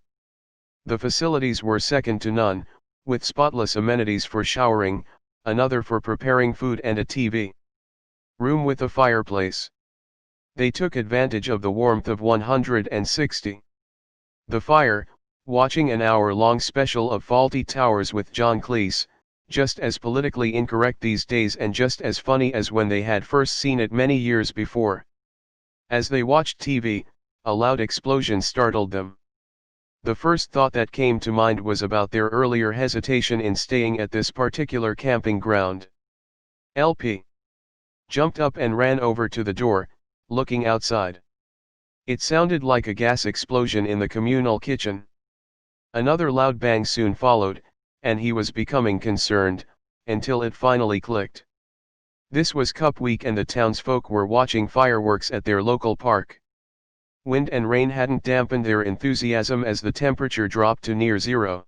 The facilities were second to none, with spotless amenities for showering, another for preparing food and a TV room with a fireplace. They took advantage of the warmth of 160. The Fire, watching an hour-long special of Fawlty Towers with John Cleese, just as politically incorrect these days and just as funny as when they had first seen it many years before. As they watched TV, a loud explosion startled them. The first thought that came to mind was about their earlier hesitation in staying at this particular camping ground. LP jumped up and ran over to the door, looking outside. It sounded like a gas explosion in the communal kitchen. Another loud bang soon followed, and he was becoming concerned, until it finally clicked. This was Cup Week and the townsfolk were watching fireworks at their local park. Wind and rain hadn't dampened their enthusiasm as the temperature dropped to near zero.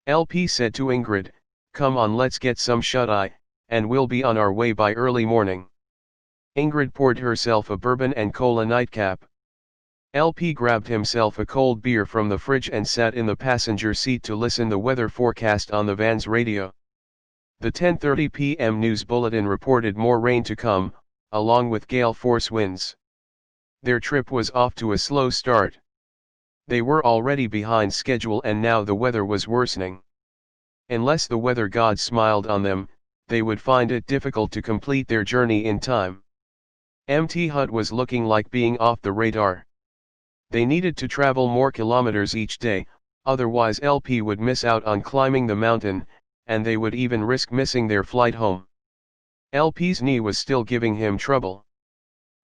LP said to Ingrid, "Come on, let's get some shut-eye, and we'll be on our way by early morning." Ingrid poured herself a bourbon and cola nightcap. LP grabbed himself a cold beer from the fridge and sat in the passenger seat to listen the weather forecast on the van's radio. The 10:30 p.m. news bulletin reported more rain to come, along with gale force winds. Their trip was off to a slow start. They were already behind schedule and now the weather was worsening. Unless the weather god smiled on them, they would find it difficult to complete their journey in time. MT Hut was looking like being off the radar. They needed to travel more kilometers each day, otherwise LP would miss out on climbing the mountain, and they would even risk missing their flight home. LP's knee was still giving him trouble.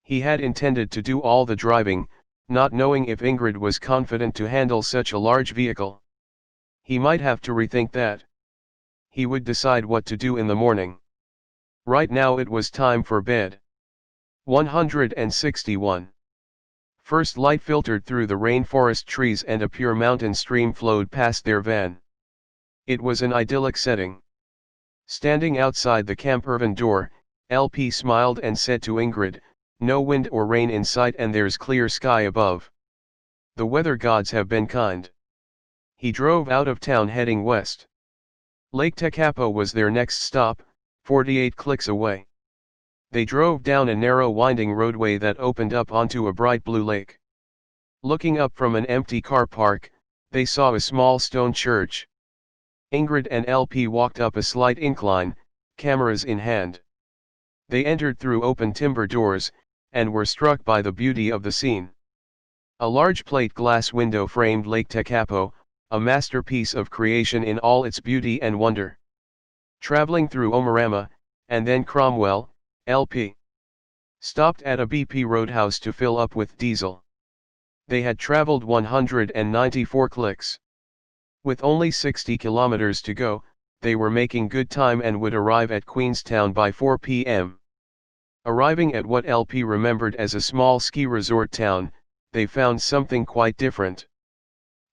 He had intended to do all the driving, not knowing if Ingrid was confident to handle such a large vehicle. He might have to rethink that. He would decide what to do in the morning. Right now it was time for bed. 161. First light filtered through the rainforest trees and a pure mountain stream flowed past their van. It was an idyllic setting. Standing outside the campervan door, LP smiled and said to Ingrid, "No wind or rain in sight and there's clear sky above. The weather gods have been kind." He drove out of town heading west. Lake Tekapo was their next stop, 48 clicks away. They drove down a narrow winding roadway that opened up onto a bright blue lake. Looking up from an empty car park, they saw a small stone church. Ingrid and LP walked up a slight incline, cameras in hand. They entered through open timber doors, and were struck by the beauty of the scene. A large plate glass window framed Lake Tekapo, a masterpiece of creation in all its beauty and wonder. Traveling through Omarama, and then Cromwell, LP stopped at a BP roadhouse to fill up with diesel. They had traveled 194 clicks. With only 60 kilometers to go, they were making good time and would arrive at Queenstown by 4 p.m. Arriving at what LP remembered as a small ski resort town, they found something quite different.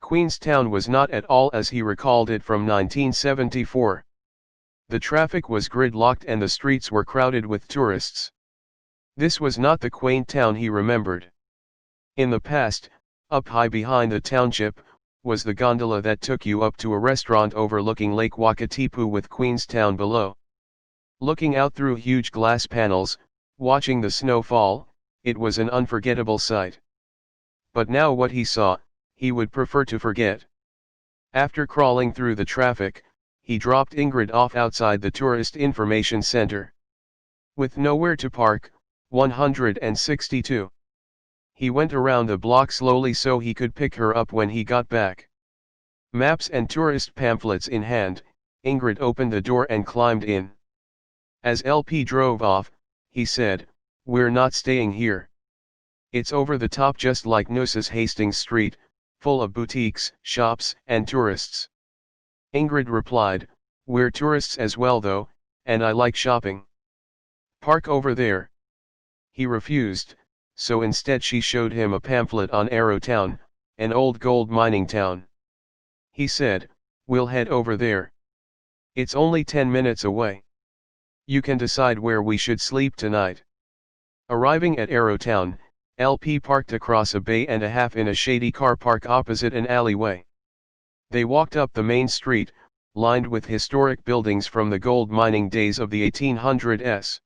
Queenstown was not at all as he recalled it from 1974. The traffic was gridlocked and the streets were crowded with tourists. This was not the quaint town he remembered. In the past, up high behind the township, was the gondola that took you up to a restaurant overlooking Lake Wakatipu with Queenstown below. Looking out through huge glass panels, watching the snow fall, it was an unforgettable sight. But now what he saw, he would prefer to forget. After crawling through the traffic, he dropped Ingrid off outside the Tourist Information Center. With nowhere to park, 162. He went around the block slowly so he could pick her up when he got back. Maps and tourist pamphlets in hand, Ingrid opened the door and climbed in. As LP drove off, he said, "We're not staying here. It's over the top just like Noosa's Hastings Street, full of boutiques, shops, and tourists." Ingrid replied, "We're tourists as well though, and I like shopping. Park over there." He refused, so instead she showed him a pamphlet on Arrowtown, an old gold mining town. He said, "We'll head over there. It's only 10 minutes away. You can decide where we should sleep tonight." Arriving at Arrowtown, LP parked across a bay and a half in a shady car park opposite an alleyway. They walked up the main street, lined with historic buildings from the gold mining days of the 1800s.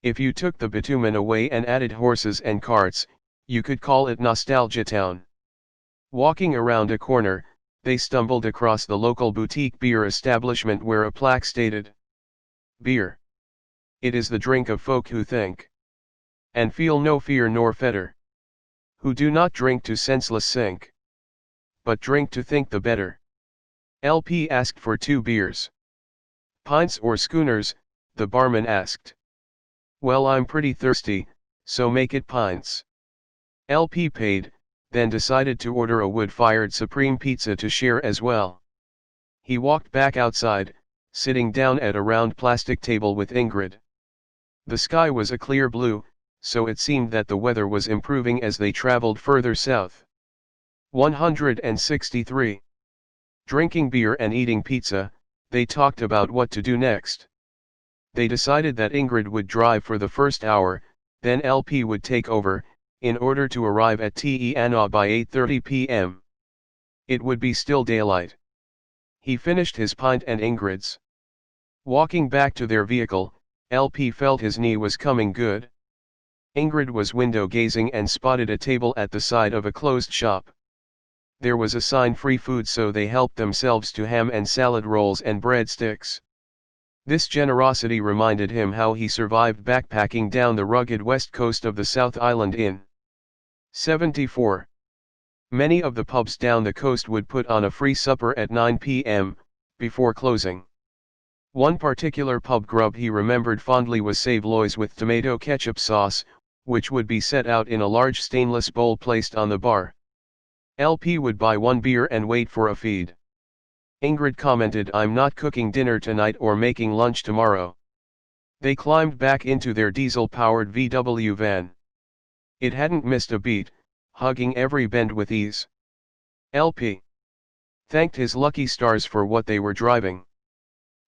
If you took the bitumen away and added horses and carts, you could call it Nostalgia Town. Walking around a corner, they stumbled across the local boutique beer establishment where a plaque stated, "Beer. It is the drink of folk who think and feel no fear nor fetter, who do not drink to senseless sink, but drink to think the better." LP asked for 2 beers. "Pints or schooners?" the barman asked. "Well, I'm pretty thirsty, so make it pints." LP paid, then decided to order a wood-fired supreme pizza to share as well. He walked back outside, sitting down at a round plastic table with Ingrid. The sky was a clear blue, so it seemed that the weather was improving as they traveled further south. 163. Drinking beer and eating pizza, they talked about what to do next. They decided that Ingrid would drive for the first hour, then LP would take over, in order to arrive at Te by 8:30 p.m. It would be still daylight. He finished his pint and Ingrid's. Walking back to their vehicle, LP felt his knee was coming good. Ingrid was window gazing and spotted a table at the side of a closed shop. There was a sign free food, so they helped themselves to ham and salad rolls and breadsticks. This generosity reminded him how he survived backpacking down the rugged west coast of the South Island in 74. Many of the pubs down the coast would put on a free supper at 9 p.m., before closing. One particular pub grub he remembered fondly was Save Lois with tomato ketchup sauce, which would be set out in a large stainless bowl placed on the bar. LP would buy one beer and wait for a feed. Ingrid commented, "I'm not cooking dinner tonight or making lunch tomorrow." They climbed back into their diesel-powered VW van. It hadn't missed a beat, hugging every bend with ease. LP thanked his lucky stars for what they were driving.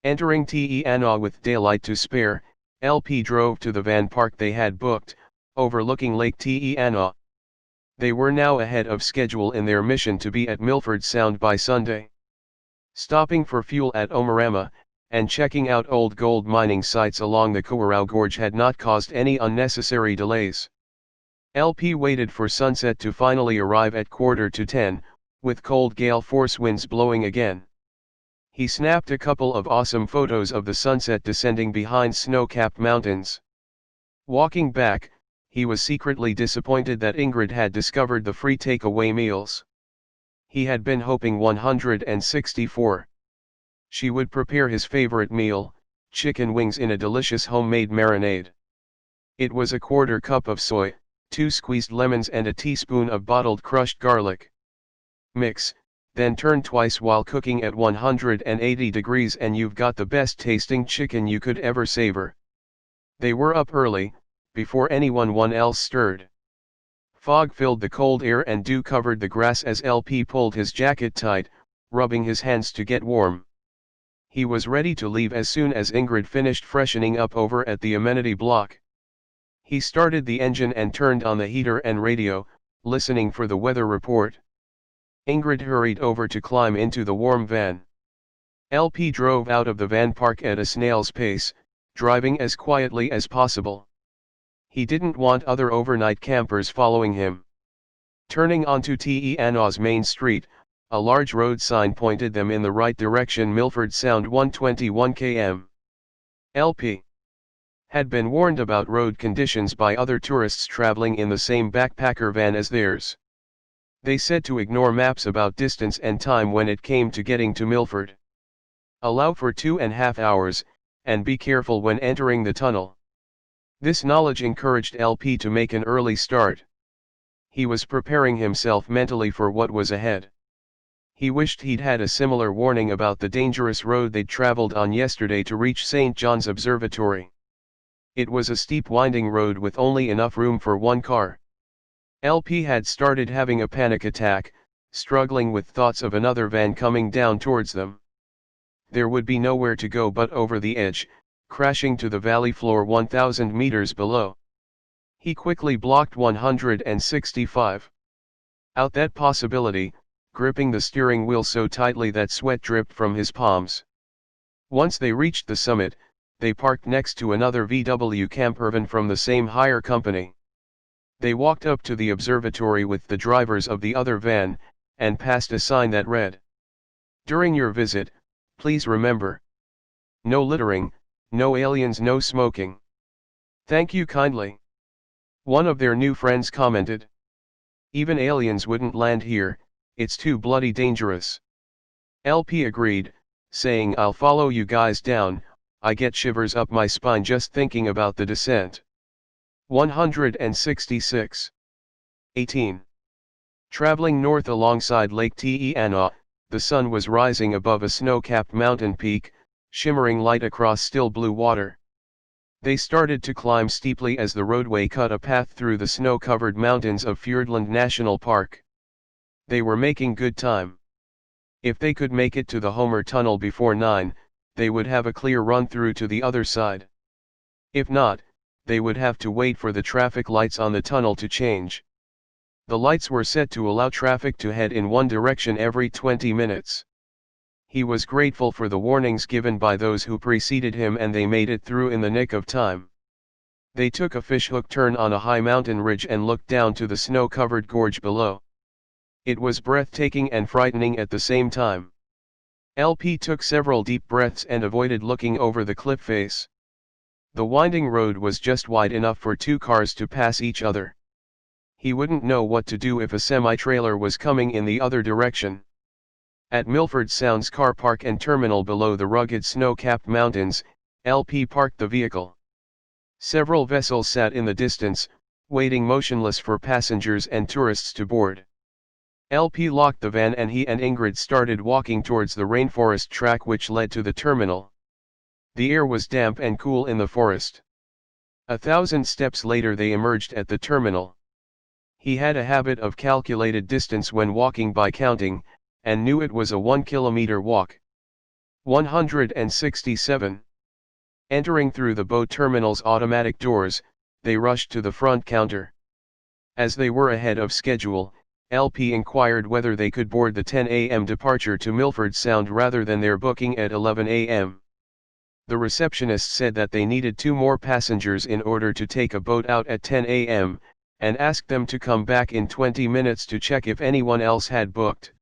Entering Te with daylight to spare, LP drove to the van park they had booked, overlooking Lake Te. They were now ahead of schedule in their mission to be at Milford Sound by Sunday. Stopping for fuel at Omarama, and checking out old gold mining sites along the Kawarau Gorge had not caused any unnecessary delays. LP waited for sunset to finally arrive at 9:45, with cold gale force winds blowing again. He snapped a couple of awesome photos of the sunset descending behind snow-capped mountains. Walking back, he was secretly disappointed that Ingrid had discovered the free takeaway meals. He had been hoping 164. She would prepare his favorite meal, chicken wings in a delicious homemade marinade. It was a quarter cup of soy, 2 squeezed lemons and a teaspoon of bottled crushed garlic. Mix, then turn twice while cooking at 180 degrees and you've got the best tasting chicken you could ever savor. They were up early, before anyone else stirred. Fog filled the cold air and dew covered the grass as LP pulled his jacket tight, rubbing his hands to get warm. He was ready to leave as soon as Ingrid finished freshening up over at the amenity block. He started the engine and turned on the heater and radio, listening for the weather report. Ingrid hurried over to climb into the warm van. LP drove out of the van park at a snail's pace, driving as quietly as possible. He didn't want other overnight campers following him. Turning onto Te's main street, a large road sign pointed them in the right direction: Milford Sound 121 km. LP had been warned about road conditions by other tourists traveling in the same backpacker van as theirs. They said to ignore maps about distance and time when it came to getting to Milford. Allow for 2.5 hours, and be careful when entering the tunnel. This knowledge encouraged LP to make an early start. He was preparing himself mentally for what was ahead. He wished he'd had a similar warning about the dangerous road they'd traveled on yesterday to reach St. John's Observatory. It was a steep winding road with only enough room for one car. LP had started having a panic attack, struggling with thoughts of another van coming down towards them. There would be nowhere to go but over the edge, crashing to the valley floor 1,000 meters below. He quickly blocked 165 out that possibility, gripping the steering wheel so tightly that sweat dripped from his palms. Once they reached the summit, they parked next to another VW campervan from the same hire company. They walked up to the observatory with the drivers of the other van, and passed a sign that read, "During your visit, please remember: no littering, no aliens, no smoking. Thank you kindly." One of their new friends commented, "Even aliens wouldn't land here, it's too bloody dangerous." LP agreed, saying, "I'll follow you guys down, I get shivers up my spine just thinking about the descent." 166. 18. Traveling north alongside Lake Te, the sun was rising above a snow-capped mountain peak, shimmering light across still blue water. They started to climb steeply as the roadway cut a path through the snow-covered mountains of Fiordland National Park. They were making good time. If they could make it to the Homer Tunnel before 9, they would have a clear run through to the other side. If not, they would have to wait for the traffic lights on the tunnel to change. The lights were set to allow traffic to head in one direction every 20 minutes. He was grateful for the warnings given by those who preceded him, and they made it through in the nick of time. They took a fishhook turn on a high mountain ridge and looked down to the snow-covered gorge below. It was breathtaking and frightening at the same time. LP took several deep breaths and avoided looking over the cliff face. The winding road was just wide enough for two cars to pass each other. He wouldn't know what to do if a semi-trailer was coming in the other direction. At Milford Sound's car park and terminal below the rugged snow-capped mountains, LP parked the vehicle. Several vessels sat in the distance, waiting motionless for passengers and tourists to board. LP locked the van and he and Ingrid started walking towards the rainforest track which led to the terminal. The air was damp and cool in the forest. 1,000 steps later they emerged at the terminal. He had a habit of calculated distance when walking by counting, and knew it was a 1-kilometer walk. 167. Entering through the boat terminal's automatic doors, they rushed to the front counter. As they were ahead of schedule, LP inquired whether they could board the 10 a.m. departure to Milford Sound rather than their booking at 11 a.m. The receptionist said that they needed 2 more passengers in order to take a boat out at 10 a.m., and asked them to come back in 20 minutes to check if anyone else had booked.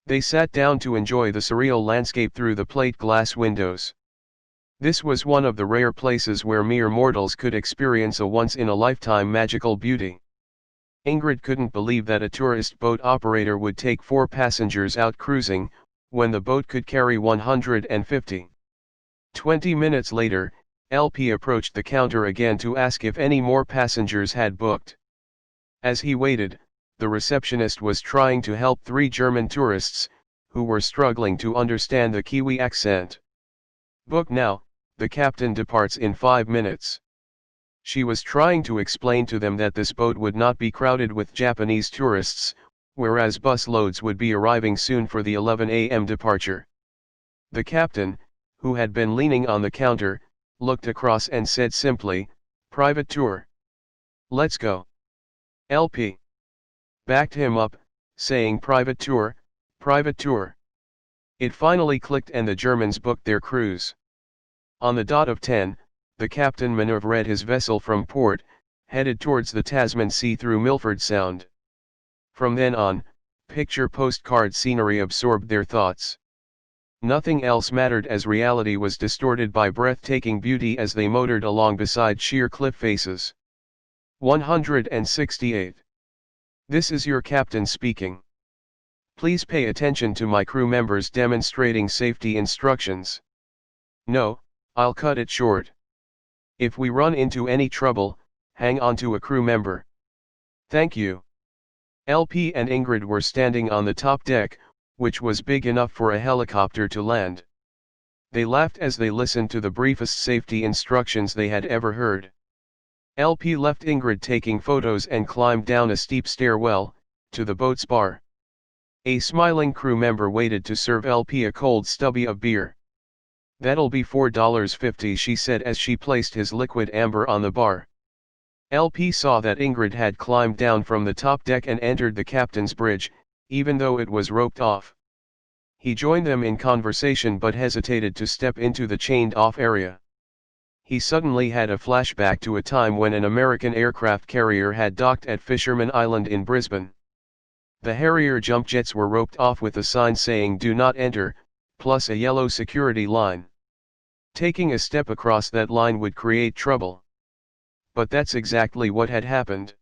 They sat down to enjoy the surreal landscape through the plate glass windows. This was one of the rare places where mere mortals could experience a once-in-a-lifetime magical beauty. Ingrid couldn't believe that a tourist boat operator would take 4 passengers out cruising, when the boat could carry 150. 20 minutes later, LP approached the counter again to ask if any more passengers had booked. As he waited, the receptionist was trying to help 3 German tourists, who were struggling to understand the Kiwi accent. "Book now, the captain departs in 5 minutes." She was trying to explain to them that this boat would not be crowded with Japanese tourists, whereas bus loads would be arriving soon for the 11 a.m. departure. The captain, who had been leaning on the counter, looked across and said simply, "Private tour. Let's go." LP backed him up, saying private tour, private tour. It finally clicked and the Germans booked their cruise. On the dot of 10, the captain maneuvered his vessel from port, headed towards the Tasman Sea through Milford Sound. From then on, picture postcard scenery absorbed their thoughts. Nothing else mattered as reality was distorted by breathtaking beauty as they motored along beside sheer cliff faces. 168. This is your captain speaking. Please pay attention to my crew members demonstrating safety instructions. No, I'll cut it short. If we run into any trouble, hang on to a crew member. Thank you. LP and Ingrid were standing on the top deck, which was big enough for a helicopter to land. They laughed as they listened to the briefest safety instructions they had ever heard. LP left Ingrid taking photos and climbed down a steep stairwell, to the boat's bar. A smiling crew member waited to serve LP a cold stubby of beer. "That'll be $4.50, she said as she placed his liquid amber on the bar. LP saw that Ingrid had climbed down from the top deck and entered the captain's bridge, even though it was roped off. He joined them in conversation but hesitated to step into the chained-off area. He suddenly had a flashback to a time when an American aircraft carrier had docked at Fisherman Island in Brisbane. The Harrier jump jets were roped off with a sign saying "Do not enter," plus a yellow security line. Taking a step across that line would create trouble. But that's exactly what had happened.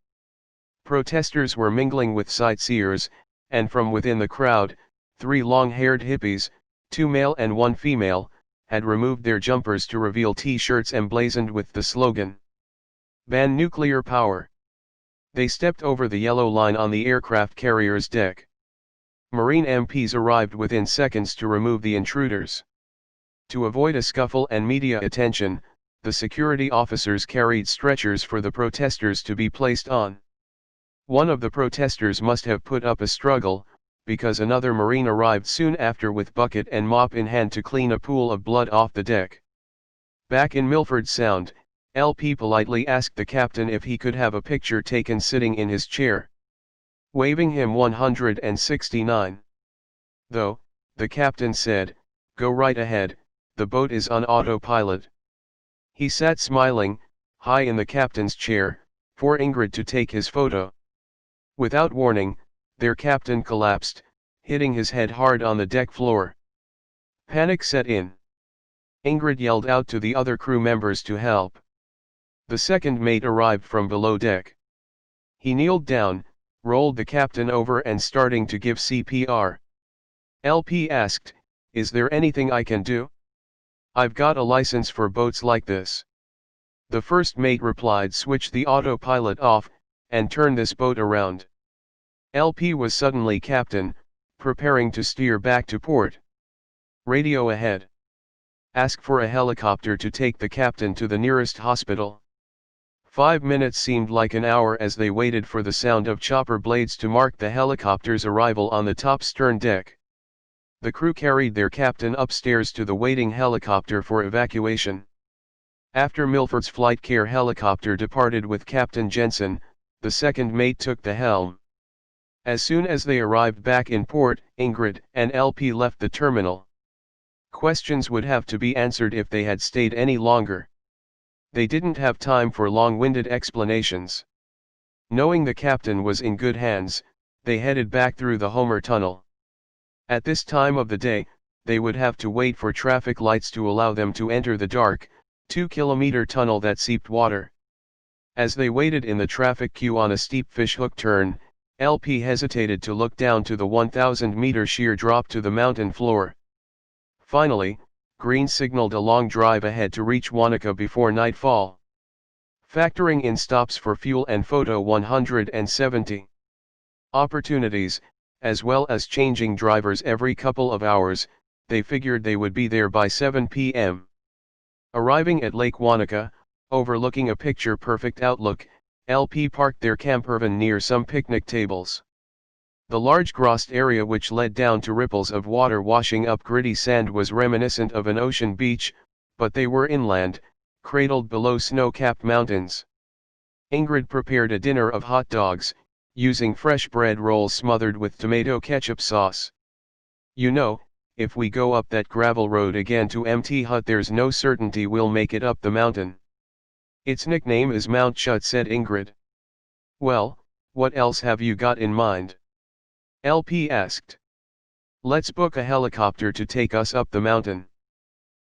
Protesters were mingling with sightseers, and from within the crowd, 3 long-haired hippies, 2 male and 1 female, had removed their jumpers to reveal T-shirts emblazoned with the slogan, "Ban nuclear power." They stepped over the yellow line on the aircraft carrier's deck. Marine MPs arrived within seconds to remove the intruders. To avoid a scuffle and media attention, the security officers carried stretchers for the protesters to be placed on. One of the protesters must have put up a struggle, because another Marine arrived soon after with bucket and mop in hand to clean a pool of blood off the deck. Back in Milford Sound, LP politely asked the captain if he could have a picture taken sitting in his chair. Waving him 169. Though, the captain said, "Go right ahead, the boat is on autopilot." He sat smiling, high in the captain's chair, for Ingrid to take his photo. Without warning, their captain collapsed, hitting his head hard on the deck floor. Panic set in. Ingrid yelled out to the other crew members to help. The second mate arrived from below deck. He kneeled down, rolled the captain over and starting to give CPR. LP asked, "Is there anything I can do? I've got a license for boats like this." The first mate replied, "Switch the autopilot off, and turn this boat around." LP was suddenly captain, preparing to steer back to port. "Radio ahead. Ask for a helicopter to take the captain to the nearest hospital." 5 minutes seemed like an hour as they waited for the sound of chopper blades to mark the helicopter's arrival on the top stern deck. The crew carried their captain upstairs to the waiting helicopter for evacuation. After Milford's flight care helicopter departed with Captain Jensen, the second mate took the helm. As soon as they arrived back in port, Ingrid and LP left the terminal. Questions would have to be answered if they had stayed any longer. They didn't have time for long-winded explanations. Knowing the captain was in good hands, they headed back through the Homer Tunnel. At this time of the day, they would have to wait for traffic lights to allow them to enter the dark, 2-kilometer tunnel that seeped water. As they waited in the traffic queue on a steep fishhook turn, LP hesitated to look down to the 1,000-meter sheer drop to the mountain floor. Finally, green signaled a long drive ahead to reach Wanaka before nightfall. Factoring in stops for fuel and photo 170 opportunities, as well as changing drivers every couple of hours, they figured they would be there by 7 p.m. Arriving at Lake Wanaka, overlooking a picture-perfect outlook, LP parked their campervan near some picnic tables. The large grassed area which led down to ripples of water washing up gritty sand was reminiscent of an ocean beach, but they were inland, cradled below snow-capped mountains. Ingrid prepared a dinner of hot dogs, using fresh bread rolls smothered with tomato ketchup sauce. "You know, if we go up that gravel road again to Mt. Hut, there's no certainty we'll make it up the mountain." "Its nickname is Mount Chut," said Ingrid. "Well, what else have you got in mind?" LP asked. "Let's book a helicopter to take us up the mountain."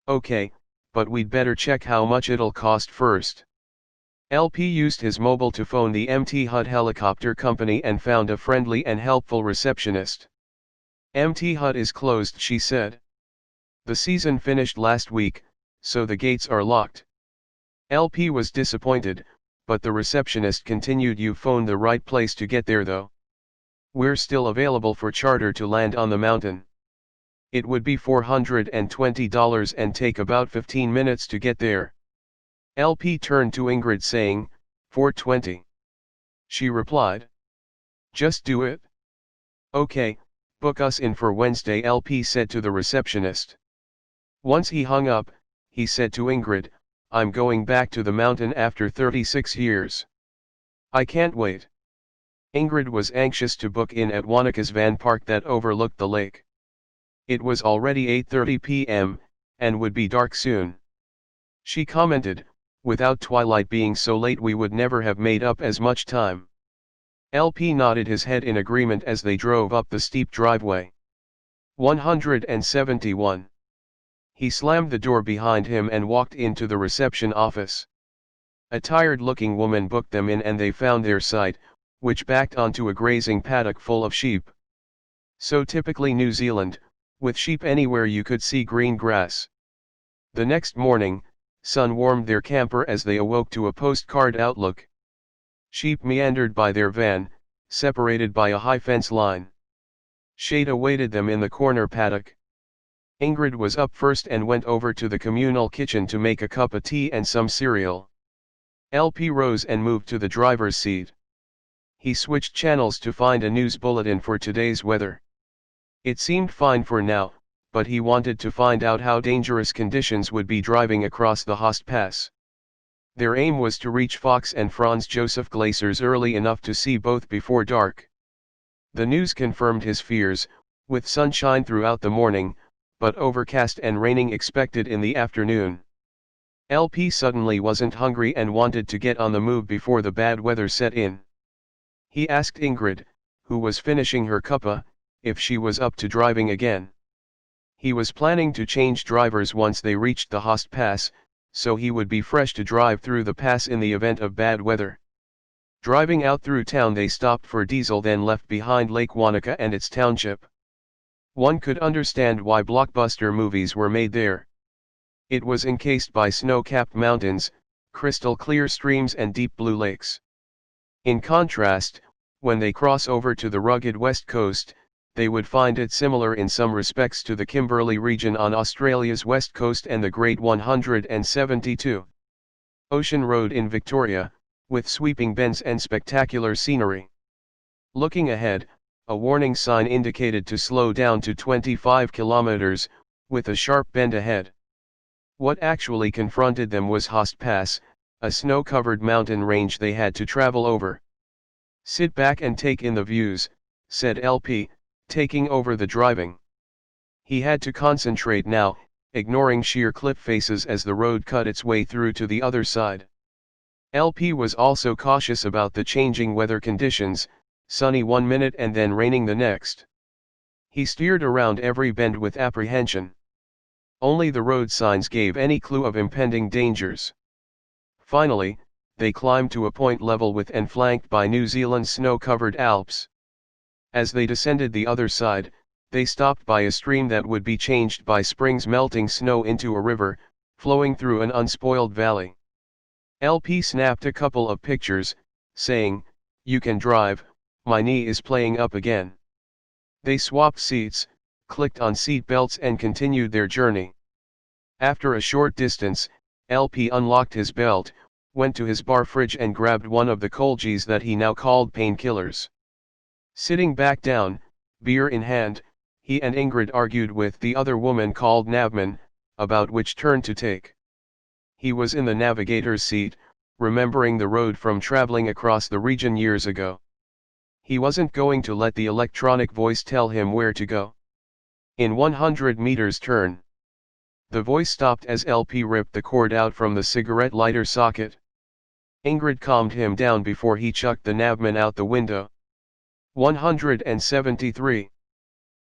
"Okay, but we'd better check how much it'll cost first." LP used his mobile to phone the Mt. Hut helicopter company and found a friendly and helpful receptionist. "Mt. Hut is closed," she said. "The season finished last week, so the gates are locked." LP was disappointed, but the receptionist continued, "You phoned the right place to get there though. We're still available for charter to land on the mountain. It would be $420 and take about 15 minutes to get there." LP turned to Ingrid saying, "$420. She replied. "Just do it." "Okay, book us in for Wednesday," LP said to the receptionist. Once he hung up, he said to Ingrid, "I'm going back to the mountain after 36 years. I can't wait." Ingrid was anxious to book in at Wanaka's van park that overlooked the lake. It was already 8:30 p.m., and would be dark soon. She commented, "Without twilight being so late we would never have made up as much time." LP nodded his head in agreement as they drove up the steep driveway. 171. He slammed the door behind him and walked into the reception office. A tired-looking woman booked them in and they found their site, which backed onto a grazing paddock full of sheep. So typically New Zealand, with sheep anywhere you could see green grass. The next morning, sun warmed their camper as they awoke to a postcard outlook. Sheep meandered by their van, separated by a high fence line. Shade awaited them in the corner paddock. Ingrid was up first and went over to the communal kitchen to make a cup of tea and some cereal. LP rose and moved to the driver's seat. He switched channels to find a news bulletin for today's weather. It seemed fine for now, but he wanted to find out how dangerous conditions would be driving across the Host Pass. Their aim was to reach Fox and Franz Josef glaciers early enough to see both before dark. The news confirmed his fears, with sunshine throughout the morning, but overcast and raining expected in the afternoon. LP suddenly wasn't hungry and wanted to get on the move before the bad weather set in. He asked Ingrid, who was finishing her cuppa, if she was up to driving again. He was planning to change drivers once they reached the Host Pass, so he would be fresh to drive through the pass in the event of bad weather. Driving out through town, they stopped for diesel, then left behind Lake Wanaka and its township. One could understand why blockbuster movies were made there. It was encased by snow-capped mountains, crystal clear streams and deep blue lakes. In contrast, when they cross over to the rugged west coast, they would find it similar in some respects to the Kimberley region on Australia's west coast and the Great 172 Ocean Road in Victoria, with sweeping bends and spectacular scenery. Looking ahead, a warning sign indicated to slow down to 25 kilometers, with a sharp bend ahead. What actually confronted them was Host Pass, a snow-covered mountain range they had to travel over. "Sit back and take in the views," said LP, taking over the driving. He had to concentrate now, ignoring sheer cliff faces as the road cut its way through to the other side. LP was also cautious about the changing weather conditions, sunny one minute and then raining the next. He steered around every bend with apprehension. Only the road signs gave any clue of impending dangers. Finally, they climbed to a point level with and flanked by New Zealand's snow-covered Alps. As they descended the other side, they stopped by a stream that would be changed by spring's melting snow into a river, flowing through an unspoiled valley. LP snapped a couple of pictures, saying, "You can drive, my knee is playing up again." They swapped seats, clicked on seat belts and continued their journey. After a short distance, LP unlocked his belt, went to his bar fridge and grabbed one of the Colgies that he now called painkillers. Sitting back down, beer in hand, he and Ingrid argued with the other woman called Navman, about which turn to take. He was in the navigator's seat, remembering the road from traveling across the region years ago. He wasn't going to let the electronic voice tell him where to go. "In 100 meters turn." The voice stopped as LP ripped the cord out from the cigarette lighter socket. Ingrid calmed him down before he chucked the Navman out the window. 173.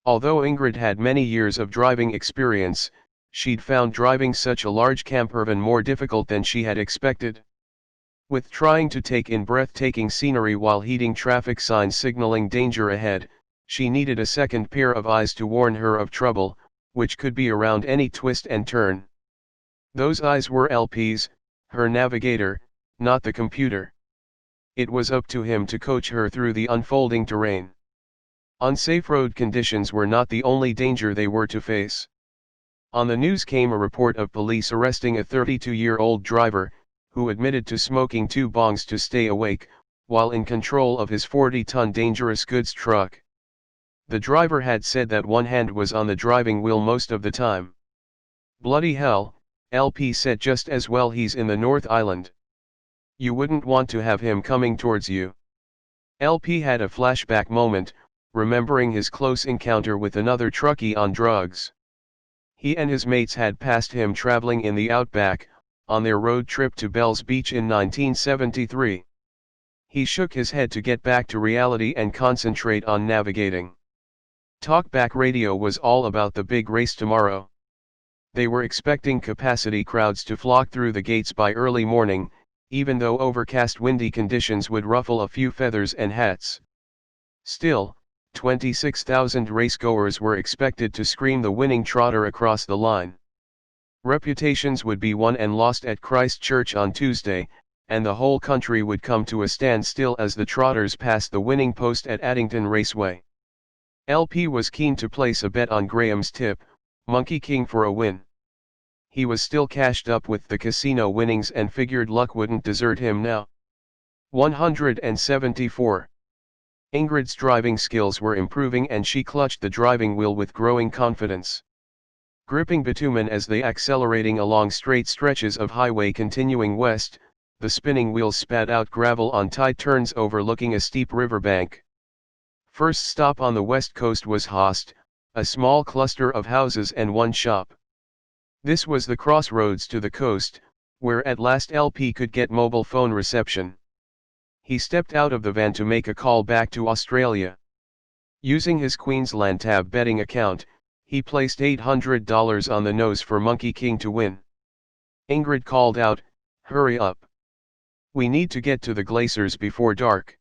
Although Ingrid had many years of driving experience, she'd found driving such a large campervan more difficult than she had expected. With trying to take in breathtaking scenery while heeding traffic signs signaling danger ahead, she needed a second pair of eyes to warn her of trouble, which could be around any twist and turn. Those eyes were LP's, her navigator, not the computer. It was up to him to coach her through the unfolding terrain. Unsafe road conditions were not the only danger they were to face. On the news came a report of police arresting a 32-year-old driver, who admitted to smoking 2 bongs to stay awake, while in control of his 40-ton dangerous goods truck. The driver had said that one hand was on the driving wheel most of the time. "Bloody hell," LP said, "just as well he's in the North Island. You wouldn't want to have him coming towards you." LP had a flashback moment, remembering his close encounter with another truckie on drugs. He and his mates had passed him traveling in the outback, on their road trip to Bells Beach in 1973. He shook his head to get back to reality and concentrate on navigating. Talkback radio was all about the big race tomorrow. They were expecting capacity crowds to flock through the gates by early morning, even though overcast windy conditions would ruffle a few feathers and hats. Still, 26,000 racegoers were expected to scream the winning trotter across the line. Reputations would be won and lost at Christchurch on Tuesday, and the whole country would come to a standstill as the trotters passed the winning post at Addington Raceway. LP was keen to place a bet on Graham's tip, Monkey King for a win. He was still cashed up with the casino winnings and figured luck wouldn't desert him now. 174. Ingrid's driving skills were improving and she clutched the driving wheel with growing confidence. Gripping bitumen as they accelerating along straight stretches of highway continuing west, the spinning wheels spat out gravel on tight turns overlooking a steep riverbank. First stop on the west coast was Host, a small cluster of houses and one shop. This was the crossroads to the coast, where at last LP could get mobile phone reception. He stepped out of the van to make a call back to Australia. Using his Queensland tab betting account, he placed $800 on the nose for Monkey King to win. Ingrid called out, "Hurry up. We need to get to the glaciers before dark."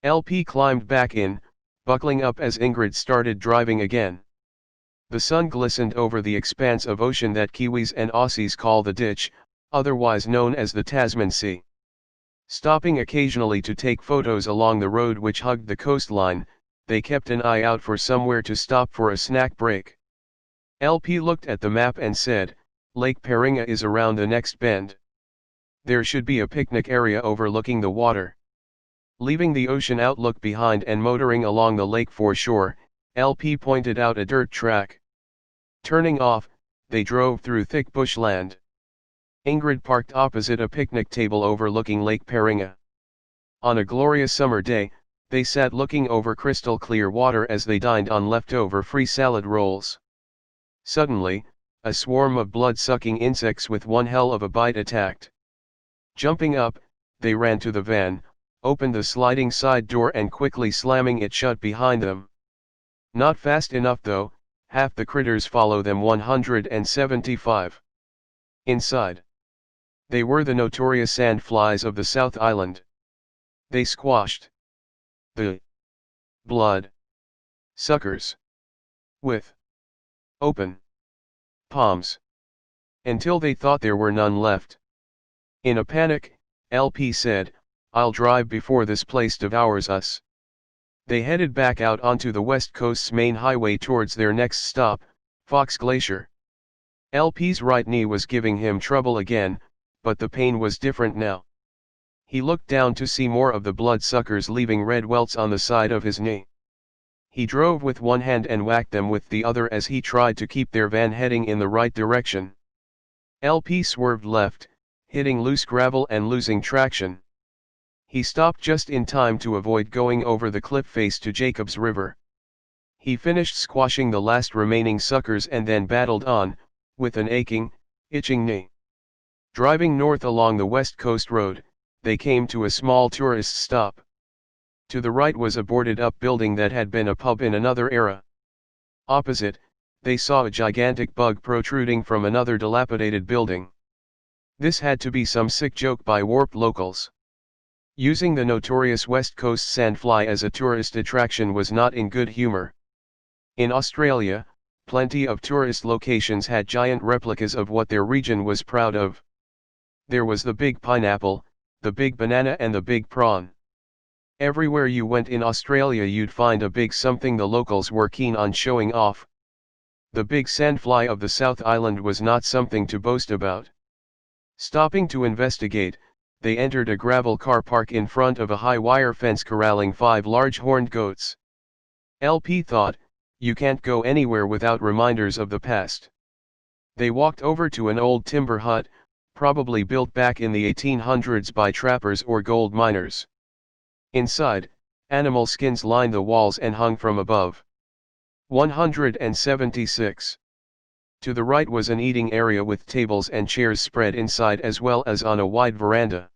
LP climbed back in, buckling up as Ingrid started driving again. The sun glistened over the expanse of ocean that Kiwis and Aussies call the Ditch, otherwise known as the Tasman Sea. Stopping occasionally to take photos along the road which hugged the coastline, they kept an eye out for somewhere to stop for a snack break. LP looked at the map and said, "Lake Paringa is around the next bend. There should be a picnic area overlooking the water." Leaving the ocean outlook behind and motoring along the lake foreshore, LP pointed out a dirt track. Turning off, they drove through thick bushland. Ingrid parked opposite a picnic table overlooking Lake Paringa. On a glorious summer day, they sat looking over crystal clear water as they dined on leftover free salad rolls. Suddenly, a swarm of blood-sucking insects with one hell of a bite attacked. Jumping up, they ran to the van, opened the sliding side door and quickly slamming it shut behind them. Not fast enough though, half the critters follow them. 175. Inside. They were the notorious sand flies of the South Island. They squashed the blood suckers with open palms until they thought there were none left. In a panic, LP said, "I'll drive before this place devours us." They headed back out onto the west coast's main highway towards their next stop, Fox Glacier. LP's right knee was giving him trouble again, but the pain was different now. He looked down to see more of the bloodsuckers leaving red welts on the side of his knee. He drove with one hand and whacked them with the other as he tried to keep their van heading in the right direction. LP swerved left, hitting loose gravel and losing traction. He stopped just in time to avoid going over the cliff face to Jacobs River. He finished squashing the last remaining suckers and then battled on, with an aching, itching knee. Driving north along the West Coast Road, they came to a small tourist stop. To the right was a boarded-up building that had been a pub in another era. Opposite, they saw a gigantic bug protruding from another dilapidated building. This had to be some sick joke by warped locals. Using the notorious West Coast sandfly as a tourist attraction was not in good humor. In Australia, plenty of tourist locations had giant replicas of what their region was proud of. There was the big pineapple, the big banana and the big prawn. Everywhere you went in Australia you'd find a big something the locals were keen on showing off. The big sandfly of the South Island was not something to boast about. Stopping to investigate, they entered a gravel car park in front of a high wire fence corralling 5 large horned goats. LP thought, you can't go anywhere without reminders of the past. They walked over to an old timber hut, probably built back in the 1800s by trappers or gold miners. Inside, animal skins lined the walls and hung from above. 176. To the right was an eating area with tables and chairs spread inside as well as on a wide veranda.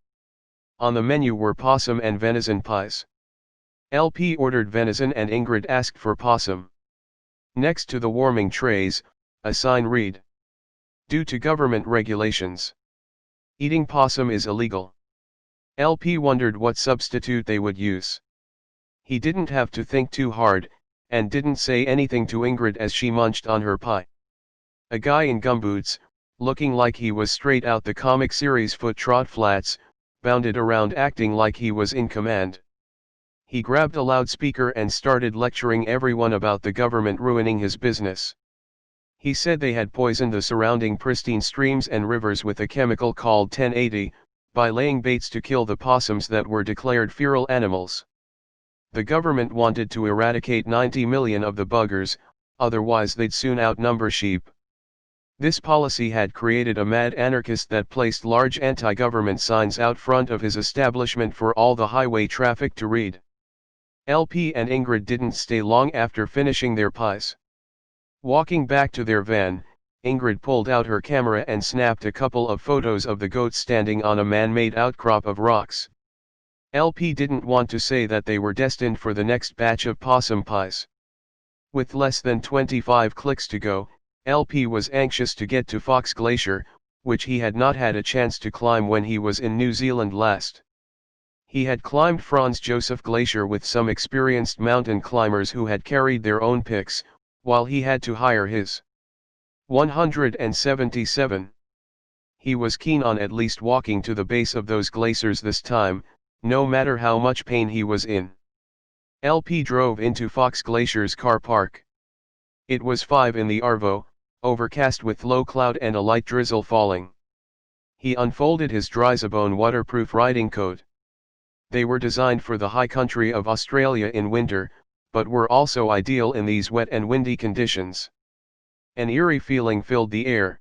On the menu were possum and venison pies. LP ordered venison and Ingrid asked for possum. Next to the warming trays, a sign read, "Due to government regulations, eating possum is illegal." LP wondered what substitute they would use. He didn't have to think too hard, and didn't say anything to Ingrid as she munched on her pie. A guy in gumboots, looking like he was straight out the comic series Foot Trot Flats, bounded around acting like he was in command. He grabbed a loudspeaker and started lecturing everyone about the government ruining his business. He said they had poisoned the surrounding pristine streams and rivers with a chemical called 1080, by laying baits to kill the possums that were declared feral animals. The government wanted to eradicate 90 million of the buggers, otherwise they'd soon outnumber sheep. This policy had created a mad anarchist that placed large anti-government signs out front of his establishment for all the highway traffic to read. LP and Ingrid didn't stay long after finishing their pies. Walking back to their van, Ingrid pulled out her camera and snapped a couple of photos of the goats standing on a man-made outcrop of rocks. LP didn't want to say that they were destined for the next batch of possum pies. With less than 25 clicks to go, LP was anxious to get to Fox Glacier, which he had not had a chance to climb when he was in New Zealand last. He had climbed Franz Josef Glacier with some experienced mountain climbers who had carried their own picks, while he had to hire his. 177. He was keen on at least walking to the base of those glaciers this time, no matter how much pain he was in. LP drove into Fox Glacier's car park. It was 5 in the Arvo, overcast with low cloud and a light drizzle falling. He unfolded his Dryzabone waterproof riding coat. They were designed for the high country of Australia in winter, but were also ideal in these wet and windy conditions. An eerie feeling filled the air.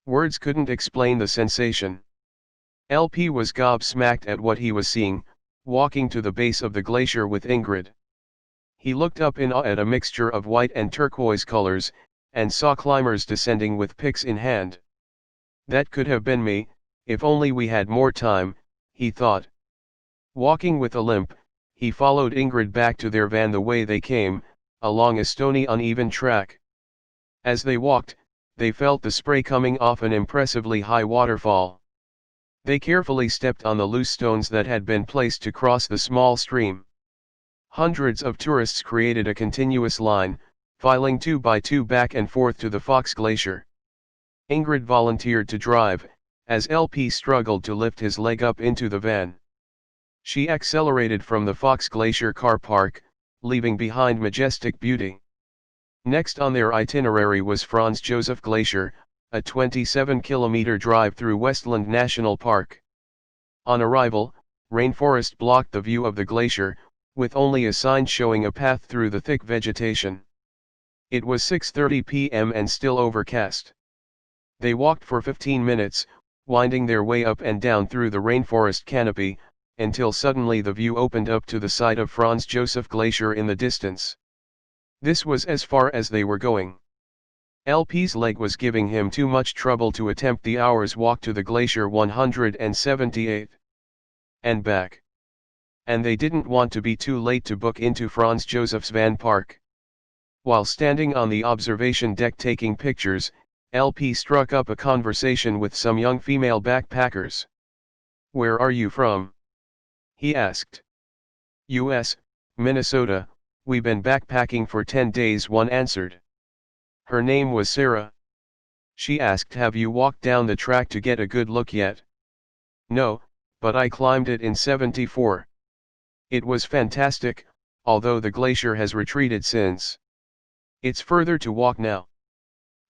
Words couldn't explain the sensation. LP was gobsmacked at what he was seeing, walking to the base of the glacier with Ingrid. He looked up in awe at a mixture of white and turquoise colors, and saw climbers descending with picks in hand. That could have been me, if only we had more time, he thought. Walking with a limp, he followed Ingrid back to their van the way they came, along a stony uneven track. As they walked, they felt the spray coming off an impressively high waterfall. They carefully stepped on the loose stones that had been placed to cross the small stream. Hundreds of tourists created a continuous line, filing 2 by 2 back and forth to the Fox Glacier. Ingrid volunteered to drive, as LP struggled to lift his leg up into the van. She accelerated from the Fox Glacier car park, leaving behind majestic beauty. Next on their itinerary was Franz Josef Glacier, a 27-kilometer drive through Westland National Park. On arrival, rainforest blocked the view of the glacier, with only a sign showing a path through the thick vegetation. It was 6:30 p.m. and still overcast. They walked for 15 minutes, winding their way up and down through the rainforest canopy, until suddenly the view opened up to the sight of Franz Josef Glacier in the distance. This was as far as they were going. LP's leg was giving him too much trouble to attempt the hour's walk to the Glacier 178. And back. And they didn't want to be too late to book into Franz Josef's van park. While standing on the observation deck taking pictures, LP struck up a conversation with some young female backpackers. "Where are you from?" he asked. "US, Minnesota, we been backpacking for 10 days," one answered. Her name was Sarah. She asked, "Have you walked down the track to get a good look yet?" "No, but I climbed it in '74. It was fantastic, although the glacier has retreated since. It's further to walk now."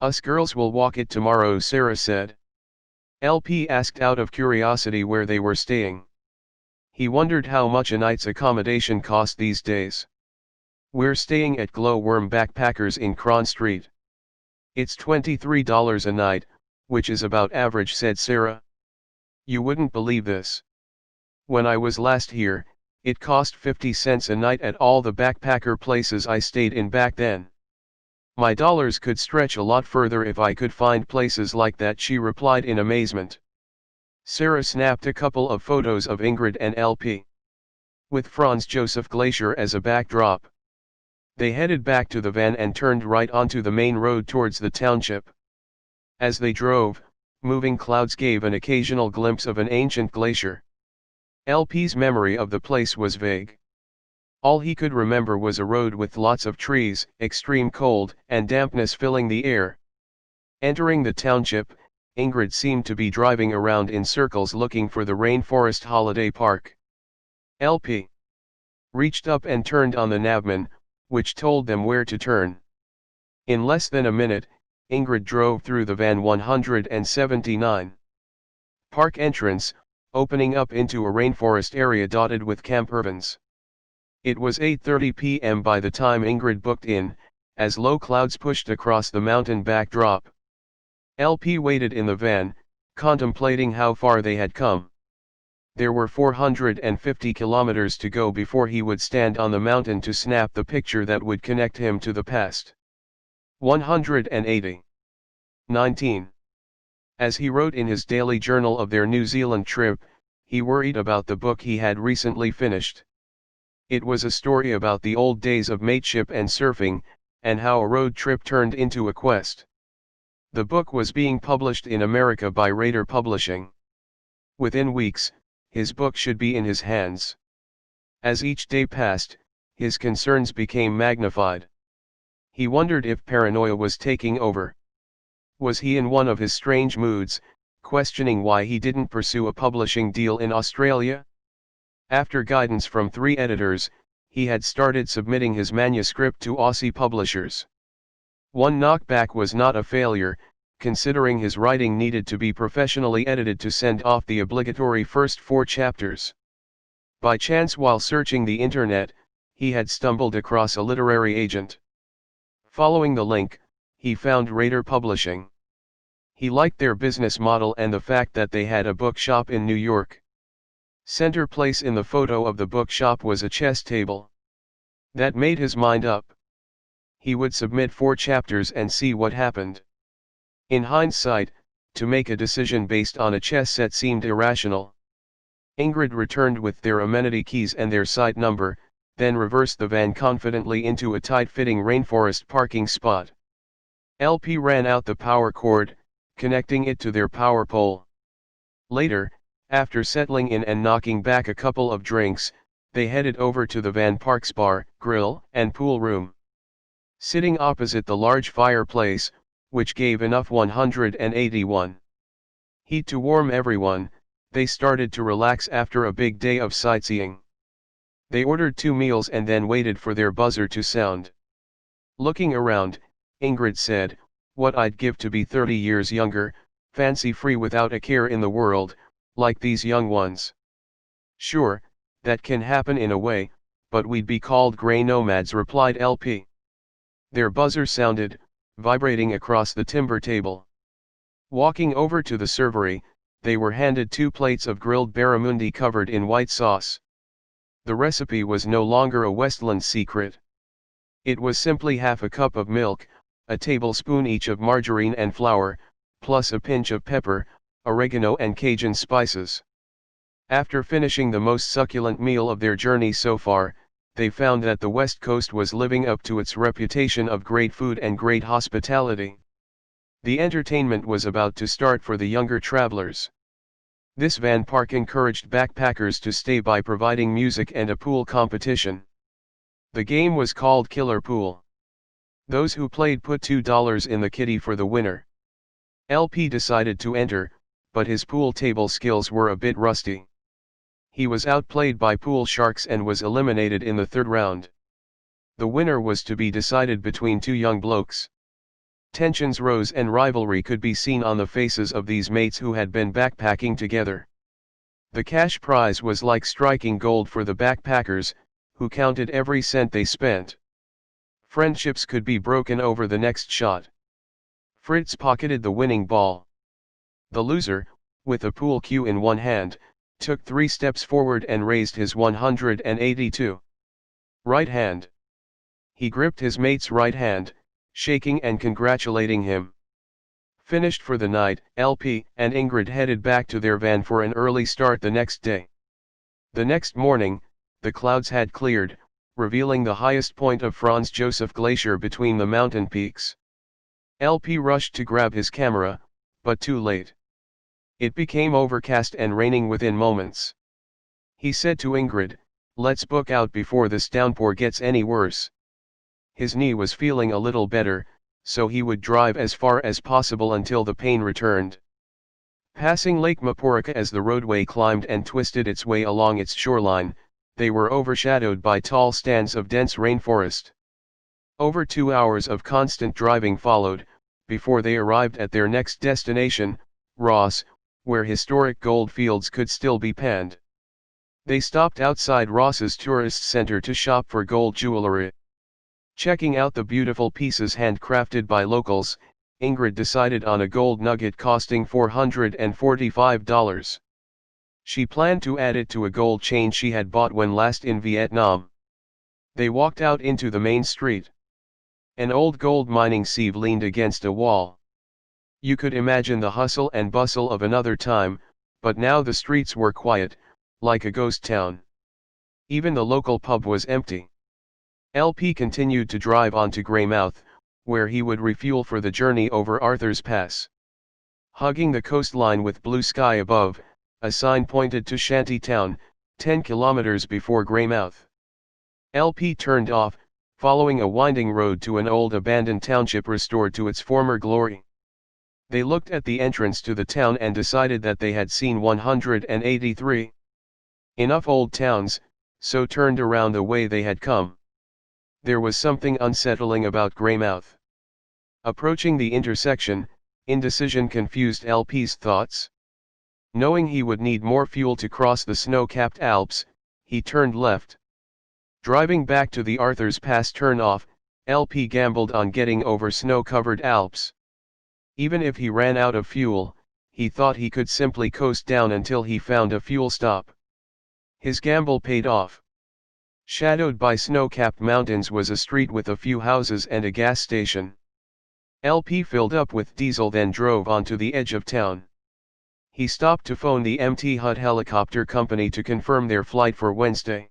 "Us girls will walk it tomorrow," Sarah said. LP asked out of curiosity where they were staying. He wondered how much a night's accommodation cost these days. "We're staying at Glowworm Backpackers in Cron Street. It's $23 a night, which is about average," said Sarah. "You wouldn't believe this. When I was last here, it cost 50 cents a night at all the backpacker places I stayed in back then. My dollars could stretch a lot further if I could find places like that," she replied in amazement. Sarah snapped a couple of photos of Ingrid and LP. With Franz Josef Glacier as a backdrop. They headed back to the van and turned right onto the main road towards the township. As they drove, moving clouds gave an occasional glimpse of an ancient glacier. LP's memory of the place was vague. All he could remember was a road with lots of trees, extreme cold and dampness filling the air. Entering the township, Ingrid seemed to be driving around in circles looking for the Rainforest Holiday Park. LP reached up and turned on the navman, which told them where to turn. In less than a minute, Ingrid drove through the van 179. Park entrance, opening up into a rainforest area dotted with campervans. It was 8:30 p.m. by the time Ingrid booked in, as low clouds pushed across the mountain backdrop. LP waited in the van, contemplating how far they had come. There were 450 kilometers to go before he would stand on the mountain to snap the picture that would connect him to the past. 180. 19. As he wrote in his daily journal of their New Zealand trip, he worried about the book he had recently finished. It was a story about the old days of mateship and surfing, and how a road trip turned into a quest. The book was being published in America by Raider Publishing. Within weeks, his book should be in his hands. As each day passed, his concerns became magnified. He wondered if paranoia was taking over. Was he in one of his strange moods, questioning why he didn't pursue a publishing deal in Australia? After guidance from 3 editors, he had started submitting his manuscript to Aussie publishers. One knockback was not a failure, considering his writing needed to be professionally edited to send off the obligatory first 4 chapters. By chance, while searching the internet, he had stumbled across a literary agent. Following the link, he found Raider Publishing. He liked their business model and the fact that they had a bookshop in New York. Center place in the photo of the bookshop was a chess table. That made his mind up. He would submit 4 chapters and see what happened. In hindsight, to make a decision based on a chess set seemed irrational. Ingrid returned with their amenity keys and their site number, then reversed the van confidently into a tight-fitting rainforest parking spot. LP ran out the power cord, connecting it to their power pole. Later, after settling in and knocking back a couple of drinks, they headed over to the van park's bar, grill, and pool room. Sitting opposite the large fireplace, which gave enough 181 heat to warm everyone, they started to relax after a big day of sightseeing. They ordered 2 meals and then waited for their buzzer to sound. Looking around, Ingrid said, "What I'd give to be 30 years younger, fancy-free without a care in the world, like these young ones." "Sure, that can happen in a way, but we'd be called grey nomads," replied LP. Their buzzer sounded, vibrating across the timber table. Walking over to the servery, they were handed 2 plates of grilled barramundi covered in white sauce. The recipe was no longer a Westland secret. It was simply half a cup of milk, a tablespoon each of margarine and flour, plus a pinch of pepper, oregano and Cajun spices. After finishing the most succulent meal of their journey so far, they found that the West Coast was living up to its reputation of great food and great hospitality. The entertainment was about to start for the younger travelers. This van park encouraged backpackers to stay by providing music and a pool competition. The game was called Killer Pool. Those who played put $2 in the kitty for the winner. LP decided to enter, but his pool table skills were a bit rusty. He was outplayed by pool sharks and was eliminated in the 3rd round. The winner was to be decided between 2 young blokes. Tensions rose and rivalry could be seen on the faces of these mates who had been backpacking together. The cash prize was like striking gold for the backpackers, who counted every cent they spent. Friendships could be broken over the next shot. Fritz pocketed the winning ball. The loser, with a pool cue in one hand, took 3 steps forward and raised his 182 right hand. He gripped his mate's right hand, shaking and congratulating him. Finished for the night, LP and Ingrid headed back to their van for an early start the next day. The next morning, the clouds had cleared, revealing the highest point of Franz Josef Glacier between the mountain peaks. LP rushed to grab his camera, but too late. It became overcast and raining within moments. He said to Ingrid, "Let's book out before this downpour gets any worse." His knee was feeling a little better, so he would drive as far as possible until the pain returned. Passing Lake Maporika as the roadway climbed and twisted its way along its shoreline, they were overshadowed by tall stands of dense rainforest. Over 2 hours of constant driving followed, before they arrived at their next destination, Ross, where historic gold fields could still be panned. They stopped outside Ross's tourist center to shop for gold jewelry. Checking out the beautiful pieces handcrafted by locals, Ingrid decided on a gold nugget costing $445. She planned to add it to a gold chain she had bought when last in Vietnam. They walked out into the main street. An old gold mining sieve leaned against a wall. You could imagine the hustle and bustle of another time, but now the streets were quiet, like a ghost town. Even the local pub was empty. LP continued to drive on to Greymouth, where he would refuel for the journey over Arthur's Pass. Hugging the coastline with blue sky above, a sign pointed to Shanty Town, 10 kilometers before Greymouth. LP turned off, following a winding road to an old abandoned township restored to its former glory. They looked at the entrance to the town and decided that they had seen 183. Enough old towns, so turned around the way they had come. There was something unsettling about Greymouth. Approaching the intersection, indecision confused LP's thoughts. Knowing he would need more fuel to cross the snow-capped Alps, he turned left. Driving back to the Arthur's Pass turnoff, LP gambled on getting over snow-covered Alps. Even if he ran out of fuel, he thought he could simply coast down until he found a fuel stop. His gamble paid off. Shadowed by snow-capped mountains was a street with a few houses and a gas station. LP filled up with diesel, then drove onto the edge of town. He stopped to phone the MT Hut helicopter company to confirm their flight for Wednesday.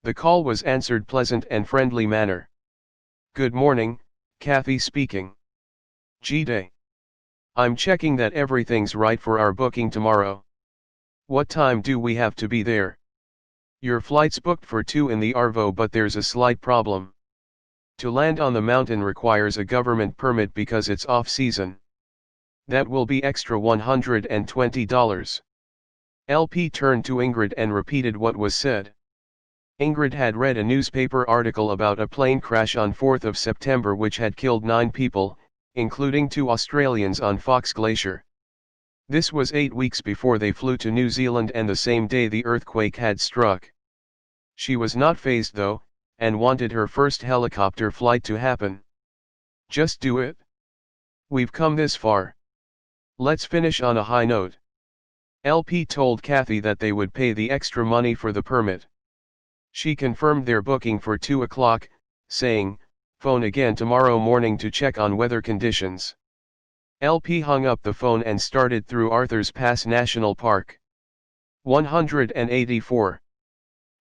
The call was answered pleasant and friendly manner. "Good morning, Kathy speaking. G-Day. I'm checking that everything's right for our booking tomorrow. What time do we have to be there? Your flight's booked for 2 in the Arvo, but there's a slight problem. To land on the mountain requires a government permit because it's off-season. That will be extra $120. LP turned to Ingrid and repeated what was said. Ingrid had read a newspaper article about a plane crash on 4th of September which had killed 9 people, including 2 Australians on Fox Glacier. This was 8 weeks before they flew to New Zealand and the same day the earthquake had struck. She was not fazed though, and wanted her first helicopter flight to happen. Just do it. We've come this far. Let's finish on a high note. LP told Kathy that they would pay the extra money for the permit. She confirmed their booking for 2 o'clock, saying, "Phone again tomorrow morning to check on weather conditions." LP hung up the phone and started through Arthur's Pass National Park. 184.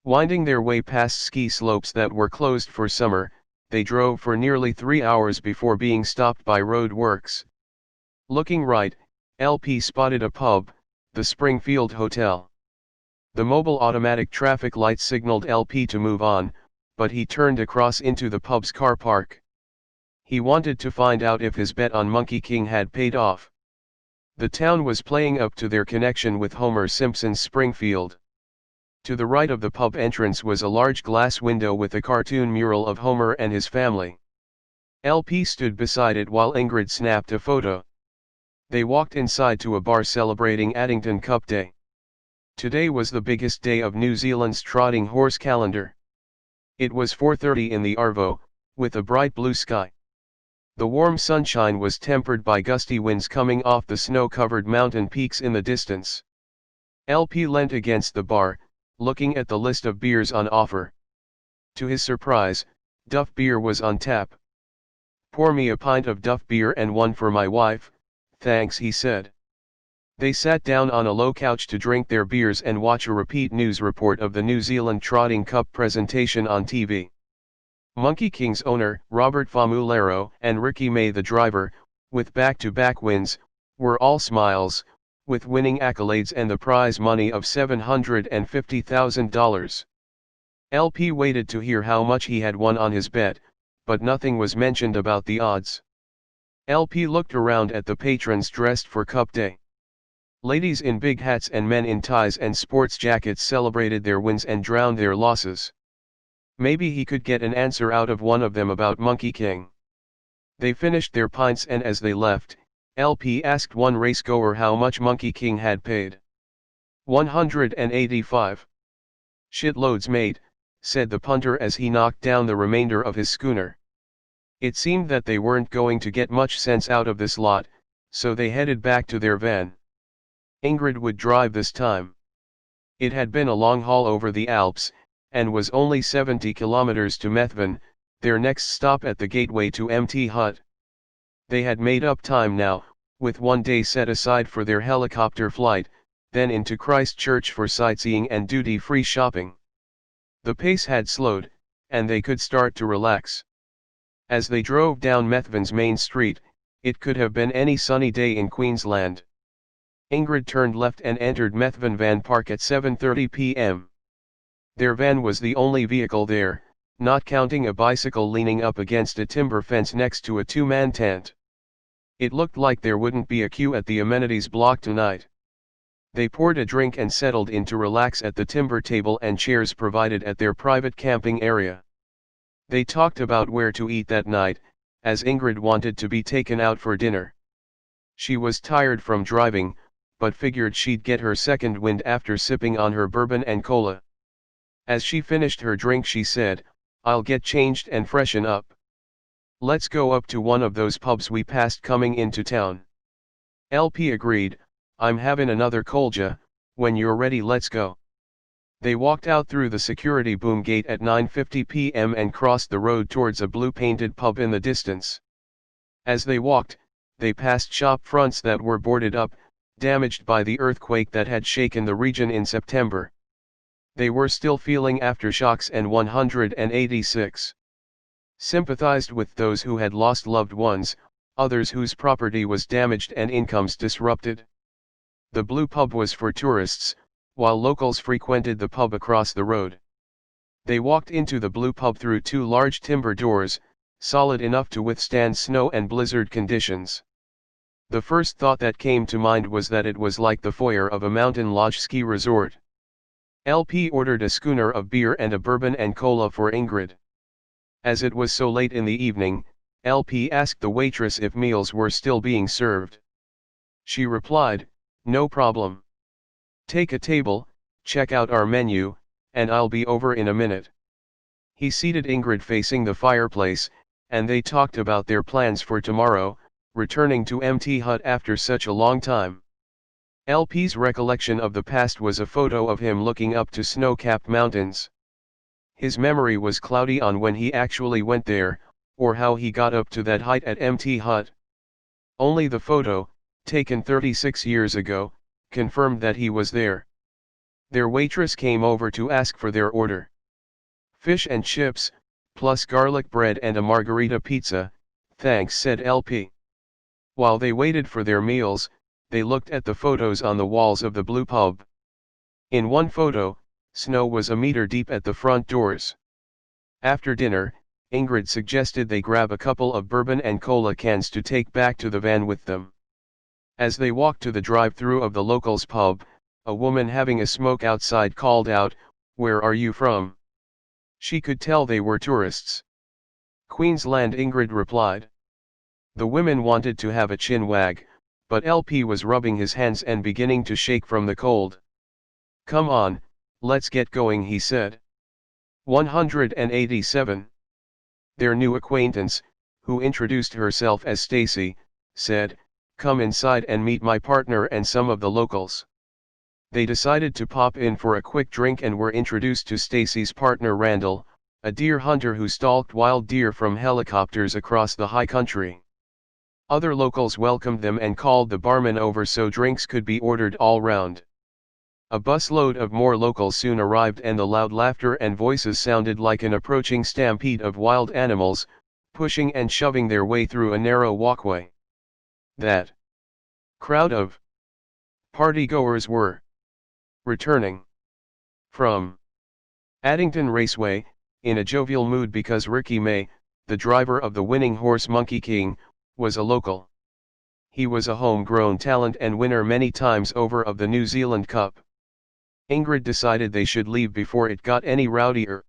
Winding their way past ski slopes that were closed for summer, they drove for nearly 3 hours before being stopped by roadworks. Looking right, LP spotted a pub, the Springfield Hotel. The mobile automatic traffic light signaled LP to move on, but he turned across into the pub's car park. He wanted to find out if his bet on Monkey King had paid off. The town was playing up to their connection with Homer Simpson's Springfield. To the right of the pub entrance was a large glass window with a cartoon mural of Homer and his family. LP stood beside it while Ingrid snapped a photo. They walked inside to a bar celebrating Addington Cup Day. Today was the biggest day of New Zealand's trotting horse calendar. It was 4:30 in the Arvo, with a bright blue sky. The warm sunshine was tempered by gusty winds coming off the snow-covered mountain peaks in the distance. LP leant against the bar, looking at the list of beers on offer. To his surprise, Duff beer was on tap. "Pour me a pint of Duff beer and one for my wife, thanks," he said. They sat down on a low couch to drink their beers and watch a repeat news report of the New Zealand Trotting Cup presentation on TV. Monkey King's owner, Robert Famularo, and Ricky May the driver, with back-to-back wins, were all smiles, with winning accolades and the prize money of $750,000. LP waited to hear how much he had won on his bet, but nothing was mentioned about the odds. LP looked around at the patrons dressed for Cup Day. Ladies in big hats and men in ties and sports jackets celebrated their wins and drowned their losses. Maybe he could get an answer out of one of them about Monkey King. They finished their pints, and as they left, LP asked one racegoer how much Monkey King had paid. 185. Shitloads, mate, said the punter as he knocked down the remainder of his schooner. It seemed that they weren't going to get much sense out of this lot, so they headed back to their van. Ingrid would drive this time. It had been a long haul over the Alps, and was only 70 kilometers to Methven, their next stop at the gateway to Mt Hut. They had made up time now, with one day set aside for their helicopter flight, then into Christchurch for sightseeing and duty-free shopping. The pace had slowed, and they could start to relax. As they drove down Methven's main street, it could have been any sunny day in Queensland. Ingrid turned left and entered Methven Van Park at 7:30 p.m. Their van was the only vehicle there, not counting a bicycle leaning up against a timber fence next to a two-man tent. It looked like there wouldn't be a queue at the amenities block tonight. They poured a drink and settled in to relax at the timber table and chairs provided at their private camping area. They talked about where to eat that night, as Ingrid wanted to be taken out for dinner. She was tired from driving, but figured she'd get her second wind after sipping on her bourbon and cola. As she finished her drink, she said, "I'll get changed and freshen up. Let's go up to one of those pubs we passed coming into town." LP agreed, "I'm having another kolja, when you're ready let's go." They walked out through the security boom gate at 9:50 p.m. and crossed the road towards a blue-painted pub in the distance. As they walked, they passed shop fronts that were boarded up, damaged by the earthquake that had shaken the region in September. They were still feeling aftershocks, and 186 sympathized with those who had lost loved ones, others whose property was damaged and incomes disrupted. The Blue Pub was for tourists, while locals frequented the pub across the road. They walked into the Blue Pub through two large timber doors, solid enough to withstand snow and blizzard conditions. The first thought that came to mind was that it was like the foyer of a mountain lodge ski resort. LP ordered a schooner of beer and a bourbon and cola for Ingrid. As it was so late in the evening, LP asked the waitress if meals were still being served. She replied, "No problem. Take a table, check out our menu, and I'll be over in a minute." He seated Ingrid facing the fireplace, and they talked about their plans for tomorrow, returning to Mt Hut after such a long time. LP's recollection of the past was a photo of him looking up to snow-capped mountains. His memory was cloudy on when he actually went there, or how he got up to that height at Mt Hut. Only the photo, taken 36 years ago, confirmed that he was there. Their waitress came over to ask for their order. "Fish and chips, plus garlic bread and a margarita pizza, thanks," said LP. While they waited for their meals, they looked at the photos on the walls of the Blue Pub. In one photo, snow was a meter deep at the front doors. After dinner, Ingrid suggested they grab a couple of bourbon and cola cans to take back to the van with them. As they walked to the drive-thru of the locals' pub, a woman having a smoke outside called out, "Where are you from?" She could tell they were tourists. "Queensland," Ingrid replied. The women wanted to have a chin wag, but LP was rubbing his hands and beginning to shake from the cold. "Come on, let's get going," he said. 187. Their new acquaintance, who introduced herself as Stacy, said, "Come inside and meet my partner and some of the locals." They decided to pop in for a quick drink and were introduced to Stacy's partner Randall, a deer hunter who stalked wild deer from helicopters across the high country. Other locals welcomed them and called the barman over so drinks could be ordered all round. A busload of more locals soon arrived, and the loud laughter and voices sounded like an approaching stampede of wild animals, pushing and shoving their way through a narrow walkway. That crowd of partygoers were returning from Addington Raceway, in a jovial mood because Ricky May, the driver of the winning horse Monkey King, was a local. He was a homegrown talent and winner many times over of the New Zealand Cup. Ingrid decided they should leave before it got any rowdier.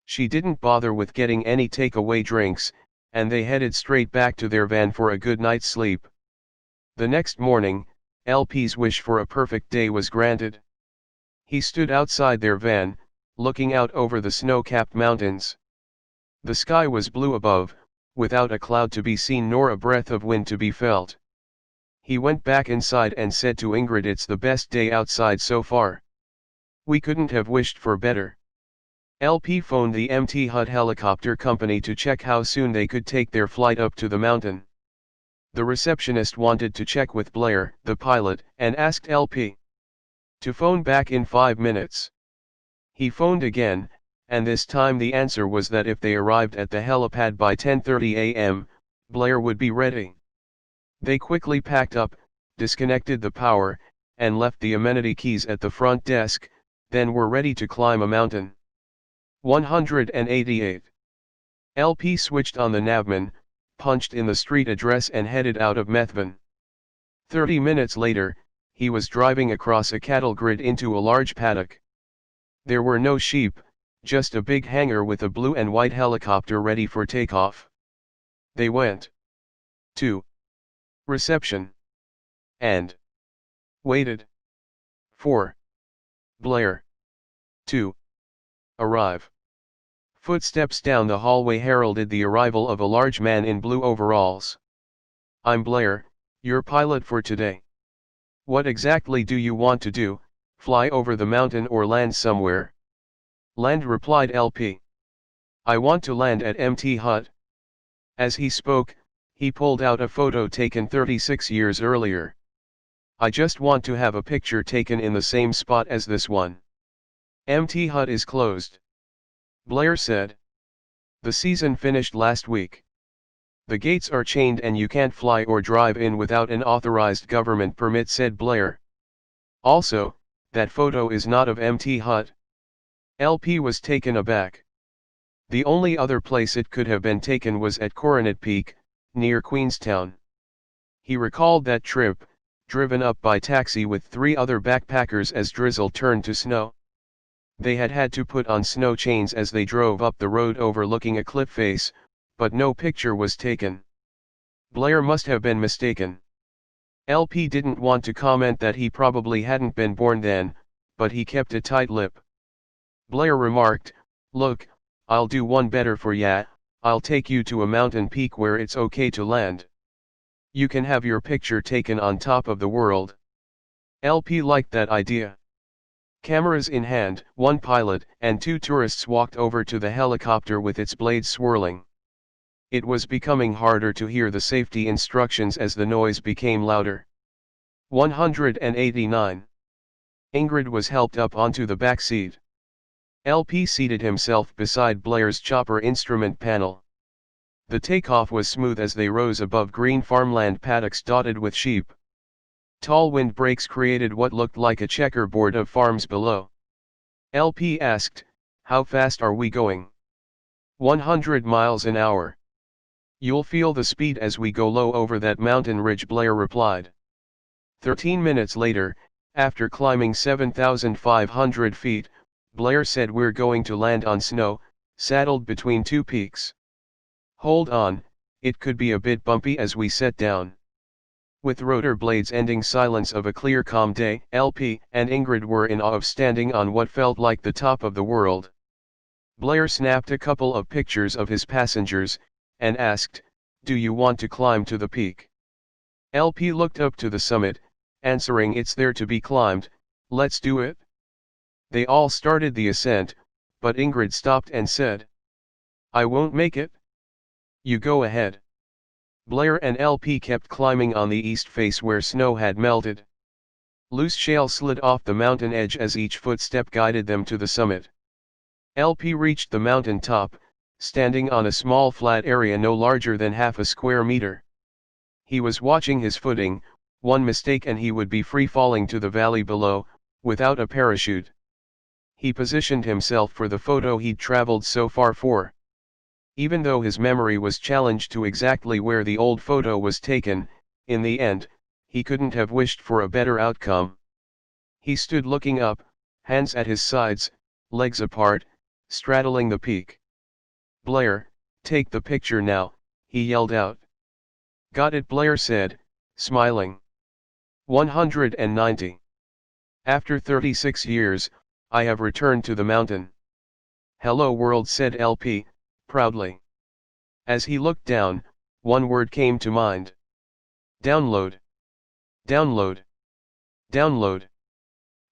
She didn't bother with getting any takeaway drinks, and they headed straight back to their van for a good night's sleep. The next morning, LP's wish for a perfect day was granted. He stood outside their van, looking out over the snow-capped mountains. The sky was blue above, without a cloud to be seen nor a breath of wind to be felt. He went back inside and said to Ingrid, "It's the best day outside so far. We couldn't have wished for better." LP phoned the MT Hut helicopter company to check how soon they could take their flight up to the mountain. The receptionist wanted to check with Blair, the pilot, and asked LP to phone back in 5 minutes. He phoned again, and this time the answer was that if they arrived at the helipad by 10:30 a.m., Blair would be ready. They quickly packed up, disconnected the power, and left the amenity keys at the front desk, then were ready to climb a mountain. 188. LP switched on the navman, punched in the street address and headed out of Methven. 30 minutes later, he was driving across a cattle grid into a large paddock. There were no sheep, just a big hangar with a blue and white helicopter ready for takeoff. They went to reception and waited for Blair to arrive. Footsteps down the hallway heralded the arrival of a large man in blue overalls. "I'm Blair, your pilot for today. What exactly do you want to do, fly over the mountain or land somewhere?" "Land," replied LP. "I want to land at MT Hut." As he spoke, he pulled out a photo taken 36 years earlier. "I just want to have a picture taken in the same spot as this one. MT Hut is closed," Blair said. "The season finished last week. The gates are chained and you can't fly or drive in without an authorized government permit," said Blair. "Also, that photo is not of MT Hut." LP was taken aback. The only other place it could have been taken was at Coronet Peak, near Queenstown. He recalled that trip, driven up by taxi with 3 other backpackers as drizzle turned to snow. They had had to put on snow chains as they drove up the road overlooking a cliff face, but no picture was taken. Blair must have been mistaken. LP didn't want to comment that he probably hadn't been born then, but he kept a tight lip. Blair remarked, "Look, I'll do one better for ya, I'll take you to a mountain peak where it's okay to land. You can have your picture taken on top of the world." LP liked that idea. Cameras in hand, 1 pilot and 2 tourists walked over to the helicopter with its blades swirling. It was becoming harder to hear the safety instructions as the noise became louder. 189. Ingrid was helped up onto the back seat. LP seated himself beside Blair's chopper instrument panel. The takeoff was smooth as they rose above green farmland paddocks dotted with sheep. Tall windbreaks created what looked like a checkerboard of farms below. LP asked, "How fast are we going?" 100 miles an hour. "You'll feel the speed as we go low over that mountain ridge," Blair replied. 13 minutes later, after climbing 7,500 feet, Blair said, "We're going to land on snow, saddled between 2 peaks. Hold on, it could be a bit bumpy as we set down." With rotor blades ending silence of a clear calm day, LP and Ingrid were in awe of standing on what felt like the top of the world. Blair snapped a couple of pictures of his passengers, and asked, "Do you want to climb to the peak?" LP looked up to the summit, answering, "It's there to be climbed, let's do it." They all started the ascent, but Ingrid stopped and said, "I won't make it." "You go ahead." Blair and LP kept climbing on the east face where snow had melted. Loose shale slid off the mountain edge as each footstep guided them to the summit. LP reached the mountain top, standing on a small flat area no larger than half a square meter. He was watching his footing, one mistake and he would be free falling to the valley below, without a parachute. He positioned himself for the photo he'd traveled so far for. Even though his memory was challenged to exactly where the old photo was taken, in the end, he couldn't have wished for a better outcome. He stood looking up, hands at his sides, legs apart, straddling the peak. "Blair, take the picture now," he yelled out. Got it, Blair said, smiling. 190. After 36 years, I have returned to the mountain. Hello world, said LP, proudly. As he looked down, one word came to mind. Download. Download. Download.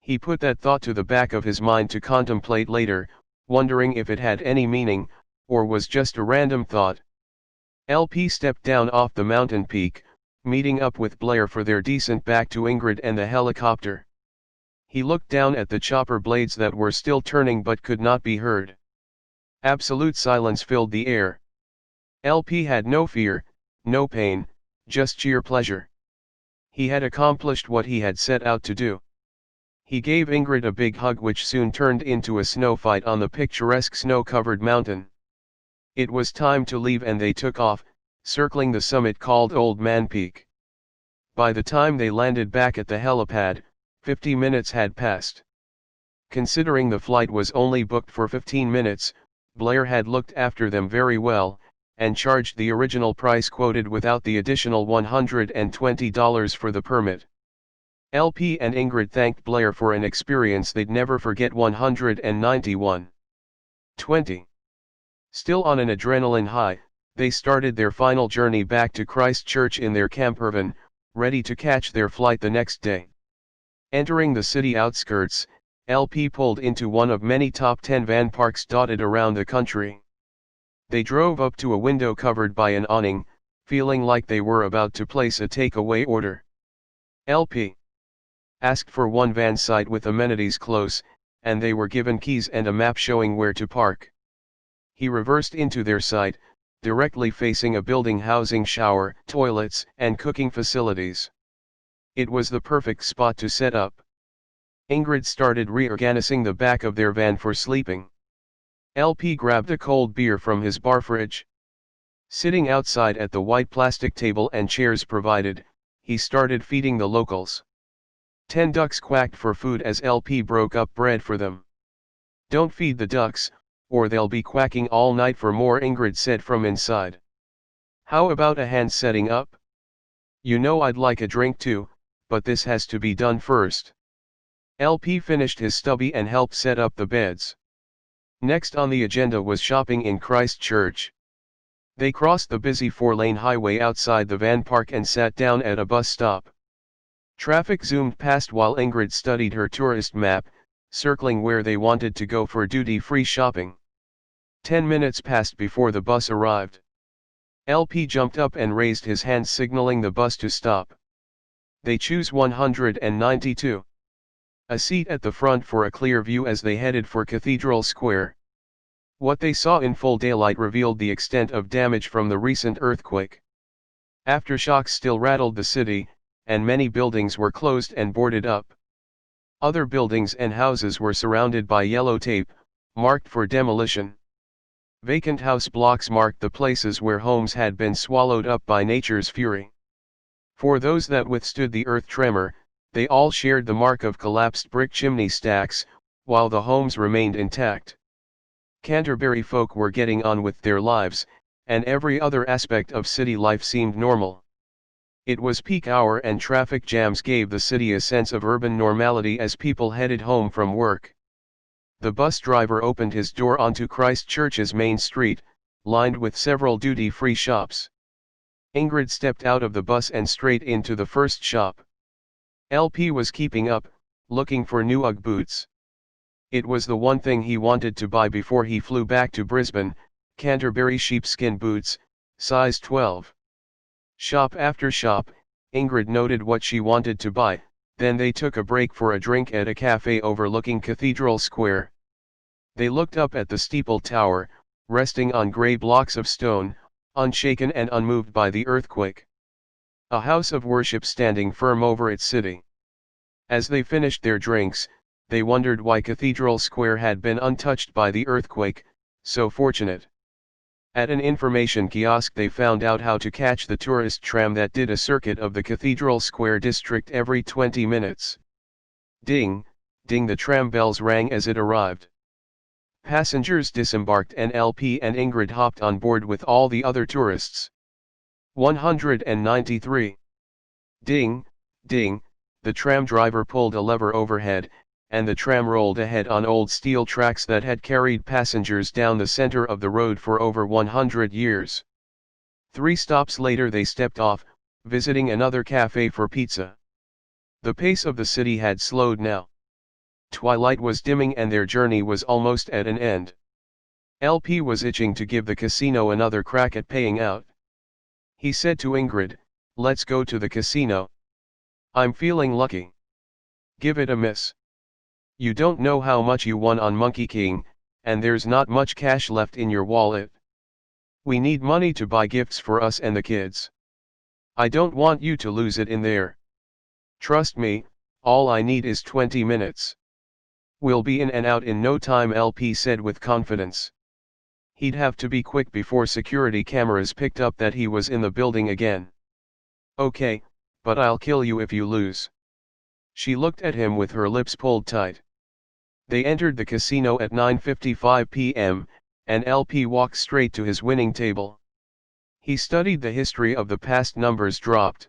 He put that thought to the back of his mind to contemplate later, wondering if it had any meaning, or was just a random thought. LP stepped down off the mountain peak, meeting up with Blair for their descent back to Ingrid and the helicopter. He looked down at the chopper blades that were still turning but could not be heard. Absolute silence filled the air. LP had no fear, no pain, just sheer pleasure. He had accomplished what he had set out to do. He gave Ingrid a big hug which soon turned into a snow fight on the picturesque snow-covered mountain. It was time to leave and they took off, circling the summit called Old Man Peak. By the time they landed back at the helipad, 50 minutes had passed. Considering the flight was only booked for 15 minutes, Blair had looked after them very well, and charged the original price quoted without the additional $120 for the permit. LP and Ingrid thanked Blair for an experience they'd never forget. 191. 20. Still on an adrenaline high, they started their final journey back to Christchurch in their campervan, ready to catch their flight the next day. Entering the city outskirts, LP pulled into one of many top 10 van parks dotted around the country. They drove up to a window covered by an awning, feeling like they were about to place a takeaway order. LP asked for one van site with amenities close, and they were given keys and a map showing where to park. He reversed into their site, directly facing a building housing shower, toilets, and cooking facilities. It was the perfect spot to set up. Ingrid started reorganizing the back of their van for sleeping. LP grabbed a cold beer from his bar fridge. Sitting outside at the white plastic table and chairs provided, he started feeding the locals. 10 ducks quacked for food as LP broke up bread for them. Don't feed the ducks, or they'll be quacking all night for more, Ingrid said from inside. How about a hand setting up? You know I'd like a drink too, but this has to be done first. LP finished his stubby and helped set up the beds. Next on the agenda was shopping in Christchurch. They crossed the busy 4-lane highway outside the van park and sat down at a bus stop. Traffic zoomed past while Ingrid studied her tourist map, circling where they wanted to go for duty-free shopping. 10 minutes passed before the bus arrived. LP jumped up and raised his hand signaling the bus to stop. They choose 192. A seat at the front for a clear view as they headed for Cathedral Square. What they saw in full daylight revealed the extent of damage from the recent earthquake. Aftershocks still rattled the city, and many buildings were closed and boarded up. Other buildings and houses were surrounded by yellow tape, marked for demolition. Vacant house blocks marked the places where homes had been swallowed up by nature's fury. For those that withstood the earth tremor, they all shared the mark of collapsed brick chimney stacks, while the homes remained intact. Canterbury folk were getting on with their lives, and every other aspect of city life seemed normal. It was peak hour and traffic jams gave the city a sense of urban normality as people headed home from work. The bus driver opened his door onto Christchurch's main street, lined with several duty-free shops. Ingrid stepped out of the bus and straight into the first shop. LP was keeping up, looking for new Ugg boots. It was the one thing he wanted to buy before he flew back to Brisbane, Canterbury sheepskin boots, size 12. Shop after shop, Ingrid noted what she wanted to buy, then they took a break for a drink at a cafe overlooking Cathedral Square. They looked up at the steepled tower, resting on grey blocks of stone, unshaken and unmoved by the earthquake. A house of worship standing firm over its city. As they finished their drinks, they wondered why Cathedral Square had been untouched by the earthquake, so fortunate. At an information kiosk they found out how to catch the tourist tram that did a circuit of the Cathedral Square district every 20 minutes. Ding, ding, the tram bells rang as it arrived. Passengers disembarked and LP and Ingrid hopped on board with all the other tourists. 193. Ding, ding, the tram driver pulled a lever overhead, and the tram rolled ahead on old steel tracks that had carried passengers down the center of the road for over 100 years. 3 stops later they stepped off, visiting another cafe for pizza. The pace of the city had slowed now. Twilight was dimming and their journey was almost at an end. LP was itching to give the casino another crack at paying out. He said to Ingrid, "Let's go to the casino. I'm feeling lucky. Give it a miss. You don't know how much you won on Monkey King, and there's not much cash left in your wallet. We need money to buy gifts for us and the kids. I don't want you to lose it in there. Trust me, all I need is 20 minutes. We'll be in and out in no time," LP said with confidence. He'd have to be quick before security cameras picked up that he was in the building again. "Okay, but I'll kill you if you lose." She looked at him with her lips pulled tight. They entered the casino at 9:55 p.m., and LP walked straight to his winning table. He studied the history of the past numbers dropped.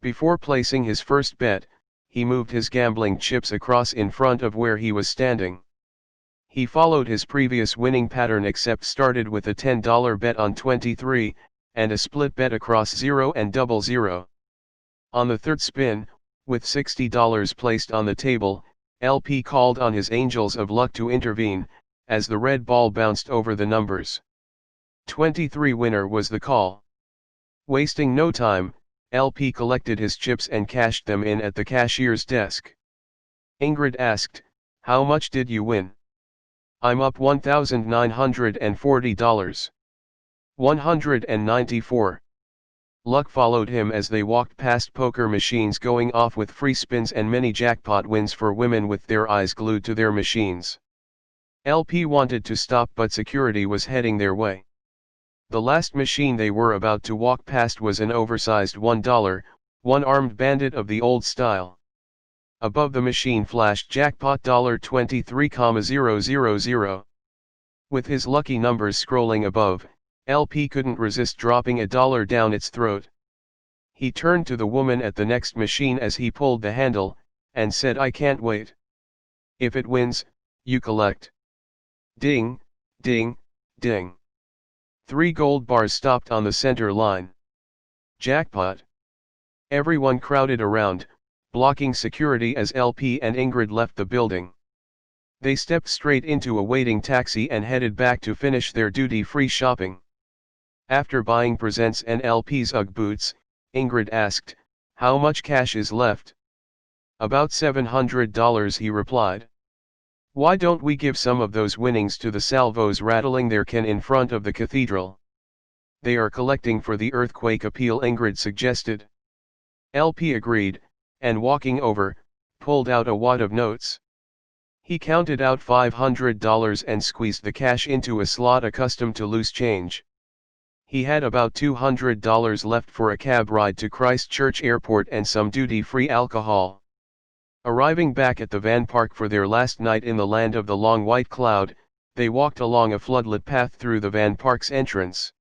Before placing his first bet, he moved his gambling chips across in front of where he was standing. He followed his previous winning pattern except started with a $10 bet on 23, and a split bet across 0 and 00. On the third spin, with $60 placed on the table, LP called on his angels of luck to intervene, as the red ball bounced over the numbers. 23 winner was the call. Wasting no time, LP collected his chips and cashed them in at the cashier's desk. Ingrid asked, "How much did you win?" "I'm up $1,940. 194. Luck followed him as they walked past poker machines going off with free spins and many jackpot wins for women with their eyes glued to their machines. LP wanted to stop but security was heading their way. The last machine they were about to walk past was an oversized $1, one-armed bandit of the old style. Above the machine flashed jackpot $23,000. With his lucky numbers scrolling above, LP couldn't resist dropping a dollar down its throat. He turned to the woman at the next machine as he pulled the handle, and said, "I can't wait. If it wins, you collect." Ding, ding, ding. 3 gold bars stopped on the center line. Jackpot. Everyone crowded around, blocking security as LP and Ingrid left the building. They stepped straight into a waiting taxi and headed back to finish their duty-free shopping. After buying presents and LP's Ugg boots, Ingrid asked, "How much cash is left?" "About $700, he replied. "Why don't we give some of those winnings to the salvos rattling their can in front of the cathedral? They are collecting for the earthquake appeal," Ingrid suggested. LP agreed, and walking over, pulled out a wad of notes. He counted out $500 and squeezed the cash into a slot accustomed to loose change. He had about $200 left for a cab ride to Christchurch Airport and some duty-free alcohol. Arriving back at the van park for their last night in the land of the long white cloud, they walked along a floodlit path through the van park's entrance.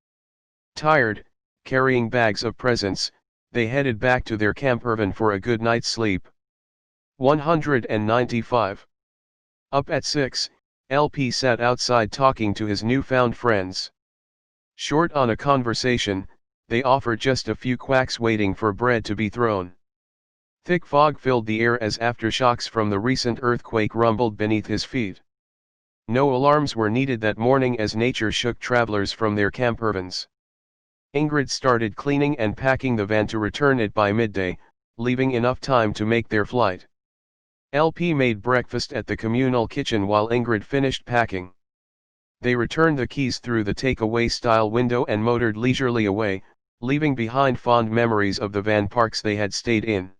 Tired, carrying bags of presents, they headed back to their campervan for a good night's sleep. 195. Up at 6, LP sat outside talking to his newfound friends. Short on a conversation, they offered just a few quacks waiting for bread to be thrown. Thick fog filled the air as aftershocks from the recent earthquake rumbled beneath his feet. No alarms were needed that morning as nature shook travelers from their campervans. Ingrid started cleaning and packing the van to return it by midday, leaving enough time to make their flight. LP made breakfast at the communal kitchen while Ingrid finished packing. They returned the keys through the takeaway style window and motored leisurely away, leaving behind fond memories of the van parks they had stayed in.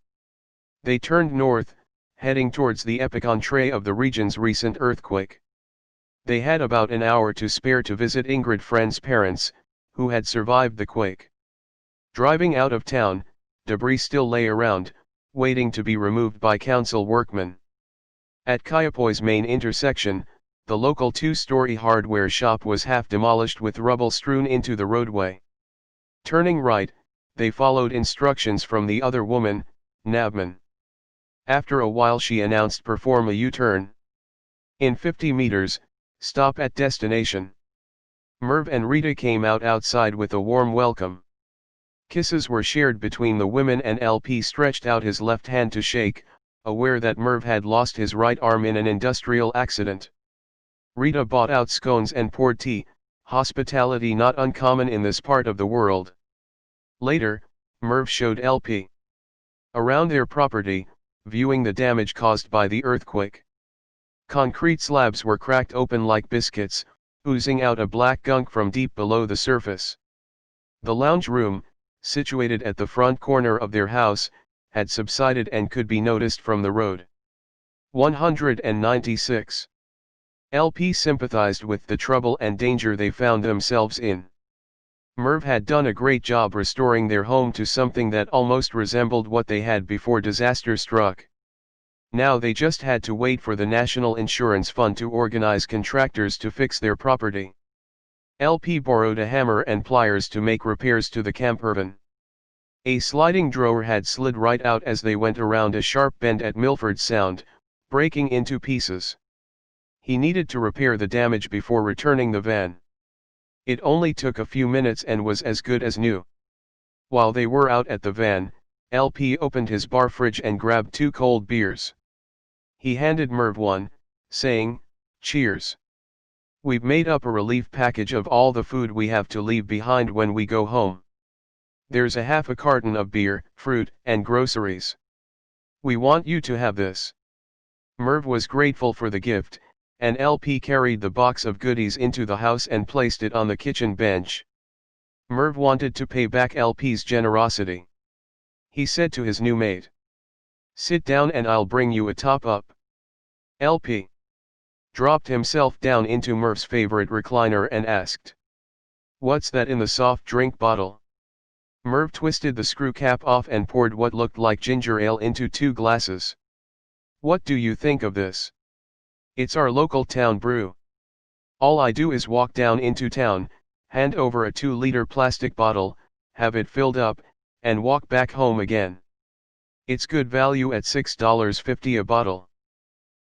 They turned north, heading towards the epicentre of the region's recent earthquake. They had about an hour to spare to visit Ingrid's friend's parents, who had survived the quake. Driving out of town, debris still lay around, waiting to be removed by council workmen. At Kaiapoi main intersection, the local 2-story hardware shop was half demolished with rubble strewn into the roadway. Turning right, they followed instructions from the other woman, Nabman. After a while she announced, perform a U-turn. In 50 meters, stop at destination. Merv and Rita came outside with a warm welcome. Kisses were shared between the women and LP stretched out his left hand to shake, aware that Merv had lost his right arm in an industrial accident. Rita bought out scones and poured tea, hospitality not uncommon in this part of the world. Later, Merv showed LP around their property, viewing the damage caused by the earthquake. Concrete slabs were cracked open like biscuits, oozing out a black gunk from deep below the surface. The lounge room, situated at the front corner of their house, had subsided and could be noticed from the road. 196. LP sympathized with the trouble and danger they found themselves in. Merv had done a great job restoring their home to something that almost resembled what they had before disaster struck. Now they just had to wait for the National Insurance Fund to organize contractors to fix their property. LP borrowed a hammer and pliers to make repairs to the campervan. A sliding drawer had slid right out as they went around a sharp bend at Milford Sound, breaking into pieces. He needed to repair the damage before returning the van. It only took a few minutes and was as good as new. While they were out at the van, LP opened his bar fridge and grabbed 2 cold beers. He handed Merv one, saying, "Cheers. We've made up a relief package of all the food we have to leave behind when we go home. There's a half a carton of beer, fruit, and groceries. We want you to have this." Merv was grateful for the gift, and LP carried the box of goodies into the house and placed it on the kitchen bench. Merv wanted to pay back LP's generosity. He said to his new mate, "Sit down and I'll bring you a top-up." LP dropped himself down into Merv's favorite recliner and asked, "What's that in the soft drink bottle?" Merv twisted the screw cap off and poured what looked like ginger ale into 2 glasses. "What do you think of this?" "It's our local town brew. All I do is walk down into town, hand over a 2-liter plastic bottle, have it filled up, and walk back home again. It's good value at $6.50 a bottle."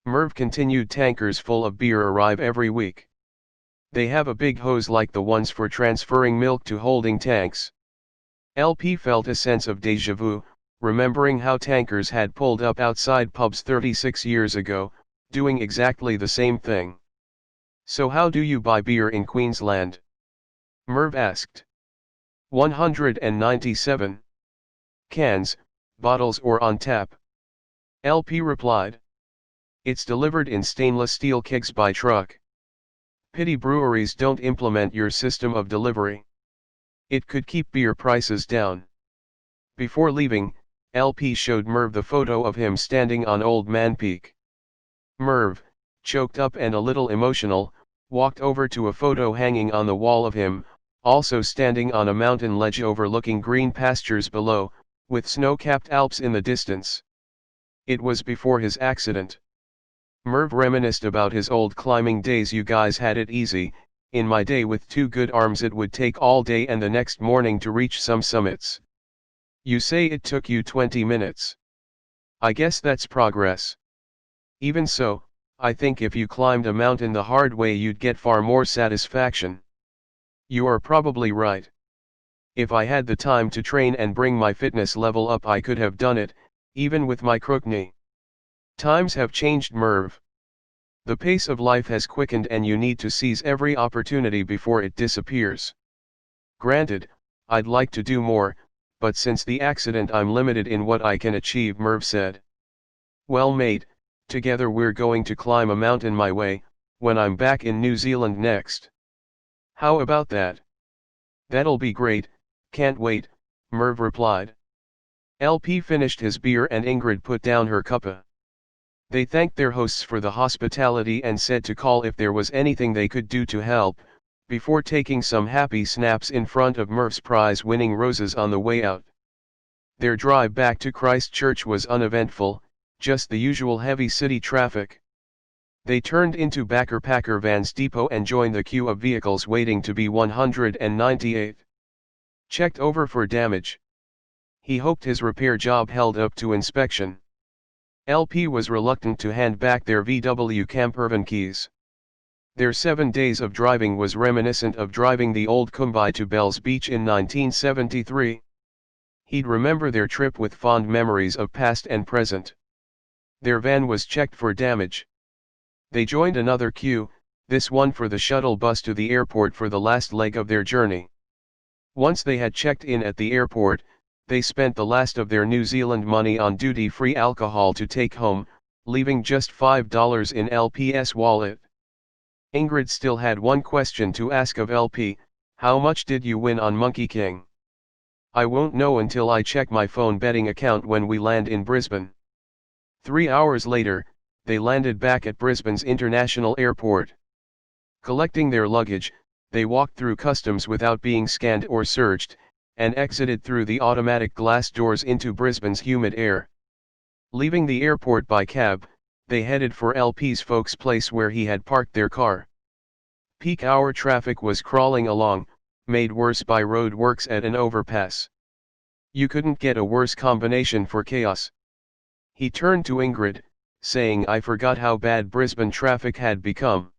Merv continued. "Tankers full of beer arrive every week. They have a big hose like the ones for transferring milk to holding tanks." LP felt a sense of déjà vu, remembering how tankers had pulled up outside pubs 36 years ago, doing exactly the same thing. "So how do you buy beer in Queensland?" Merv asked. 197. "Cans, bottles or on tap?" LP replied. "It's delivered in stainless steel kegs by truck. Pity breweries don't implement your system of delivery. It could keep beer prices down." Before leaving, LP showed Merv the photo of him standing on Old Man Peak. Merv, choked up and a little emotional, walked over to a photo hanging on the wall of him, also standing on a mountain ledge overlooking green pastures below, with snow-capped Alps in the distance. It was before his accident. Merv reminisced about his old climbing days. "You guys had it easy. In my day with 2 good arms it would take all day and the next morning to reach some summits. You say it took you 20 minutes. I guess that's progress. Even so, I think if you climbed a mountain the hard way you'd get far more satisfaction." You are probably right. If I had the time to train and bring my fitness level up I could have done it, even with my crook knee. Times have changed, Merv. The pace of life has quickened and you need to seize every opportunity before it disappears. Granted, I'd like to do more, but since the accident I'm limited in what I can achieve, Merv said. Well mate, together we're going to climb a mountain my way, when I'm back in New Zealand next. How about that? That'll be great, can't wait, Merv replied. LP finished his beer and Ingrid put down her cuppa. They thanked their hosts for the hospitality and said to call if there was anything they could do to help, before taking some happy snaps in front of Merv's prize-winning roses on the way out. Their drive back to Christchurch was uneventful, just the usual heavy city traffic. They turned into Backer Vans Depot and joined the queue of vehicles waiting to be 198. Checked over for damage. He hoped his repair job held up to inspection. LP was reluctant to hand back their VW campervan keys. Their 7 days of driving was reminiscent of driving the old Kumbai to Bells Beach in 1973. He'd remember their trip with fond memories of past and present. Their van was checked for damage. They joined another queue, this one for the shuttle bus to the airport for the last leg of their journey. Once they had checked in at the airport, they spent the last of their New Zealand money on duty-free alcohol to take home, leaving just $5 in LP's wallet. Ingrid still had one question to ask of LP: how much did you win on Monkey King? I won't know until I check my phone betting account when we land in Brisbane. 3 hours later, they landed back at Brisbane's International Airport. Collecting their luggage, they walked through customs without being scanned or searched, and exited through the automatic glass doors into Brisbane's humid air. Leaving the airport by cab, they headed for LP's folks' place where he had parked their car. Peak hour traffic was crawling along, made worse by road works at an overpass. You couldn't get a worse combination for chaos. He turned to Ingrid, saying, I forgot how bad Brisbane traffic had become.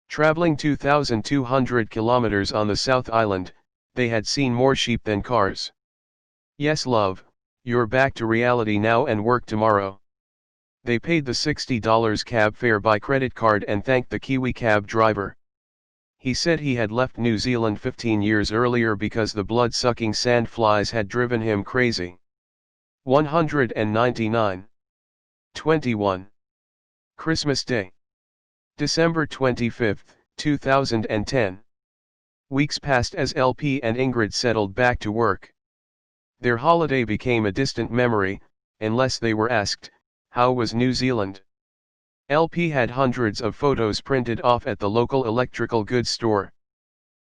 Traveling 2,200 kilometers on the South Island, they had seen more sheep than cars. Yes, love, you're back to reality now and work tomorrow. They paid the $60 cab fare by credit card and thanked the Kiwi cab driver. He said he had left New Zealand 15 years earlier because the blood-sucking sandflies had driven him crazy. 199. 21. Christmas Day. December 25, 2010. Weeks passed as LP and Ingrid settled back to work. Their holiday became a distant memory, unless they were asked, how was New Zealand? LP had hundreds of photos printed off at the local electrical goods store.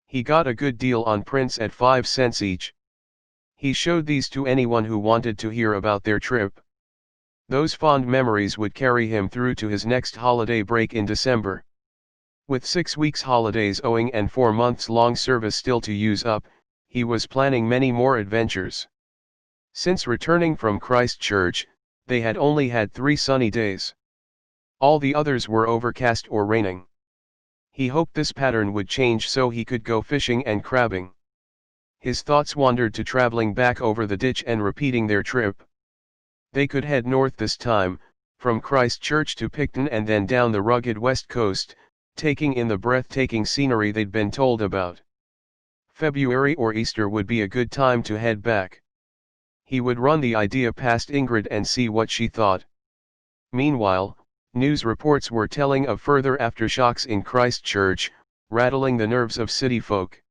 He got a good deal on prints at 5 cents each. He showed these to anyone who wanted to hear about their trip. Those fond memories would carry him through to his next holiday break in December. With 6 weeks holidays owing and 4 months long service still to use up, he was planning many more adventures. Since returning from Christchurch, they had only had 3 sunny days. All the others were overcast or raining. He hoped this pattern would change so he could go fishing and crabbing. His thoughts wandered to traveling back over the ditch and repeating their trip. They could head north this time, from Christchurch to Picton and then down the rugged west coast, taking in the breathtaking scenery they'd been told about. February or Easter would be a good time to head back. He would run the idea past Ingrid and see what she thought. Meanwhile, news reports were telling of further aftershocks in Christchurch, rattling the nerves of city folk.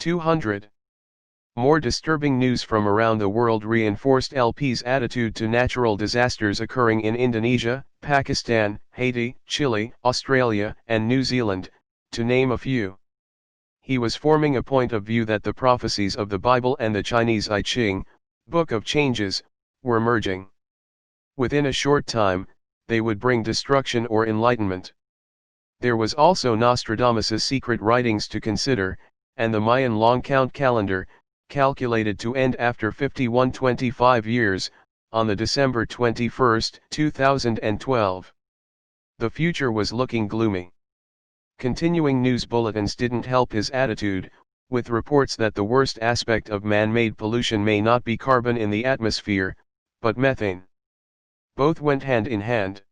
200. More disturbing news from around the world reinforced LP's attitude to natural disasters occurring in Indonesia, Pakistan, Haiti, Chile, Australia, and New Zealand, to name a few. He was forming a point of view that the prophecies of the Bible and the Chinese I Ching, Book of Changes, were merging. Within a short time, they would bring destruction or enlightenment. There was also Nostradamus' secret writings to consider, and the Mayan long count calendar, calculated to end after 5125 years, on the December 21, 2012. The future was looking gloomy. Continuing news bulletins didn't help his attitude, with reports that the worst aspect of man-made pollution may not be carbon in the atmosphere, but methane. Both went hand in hand.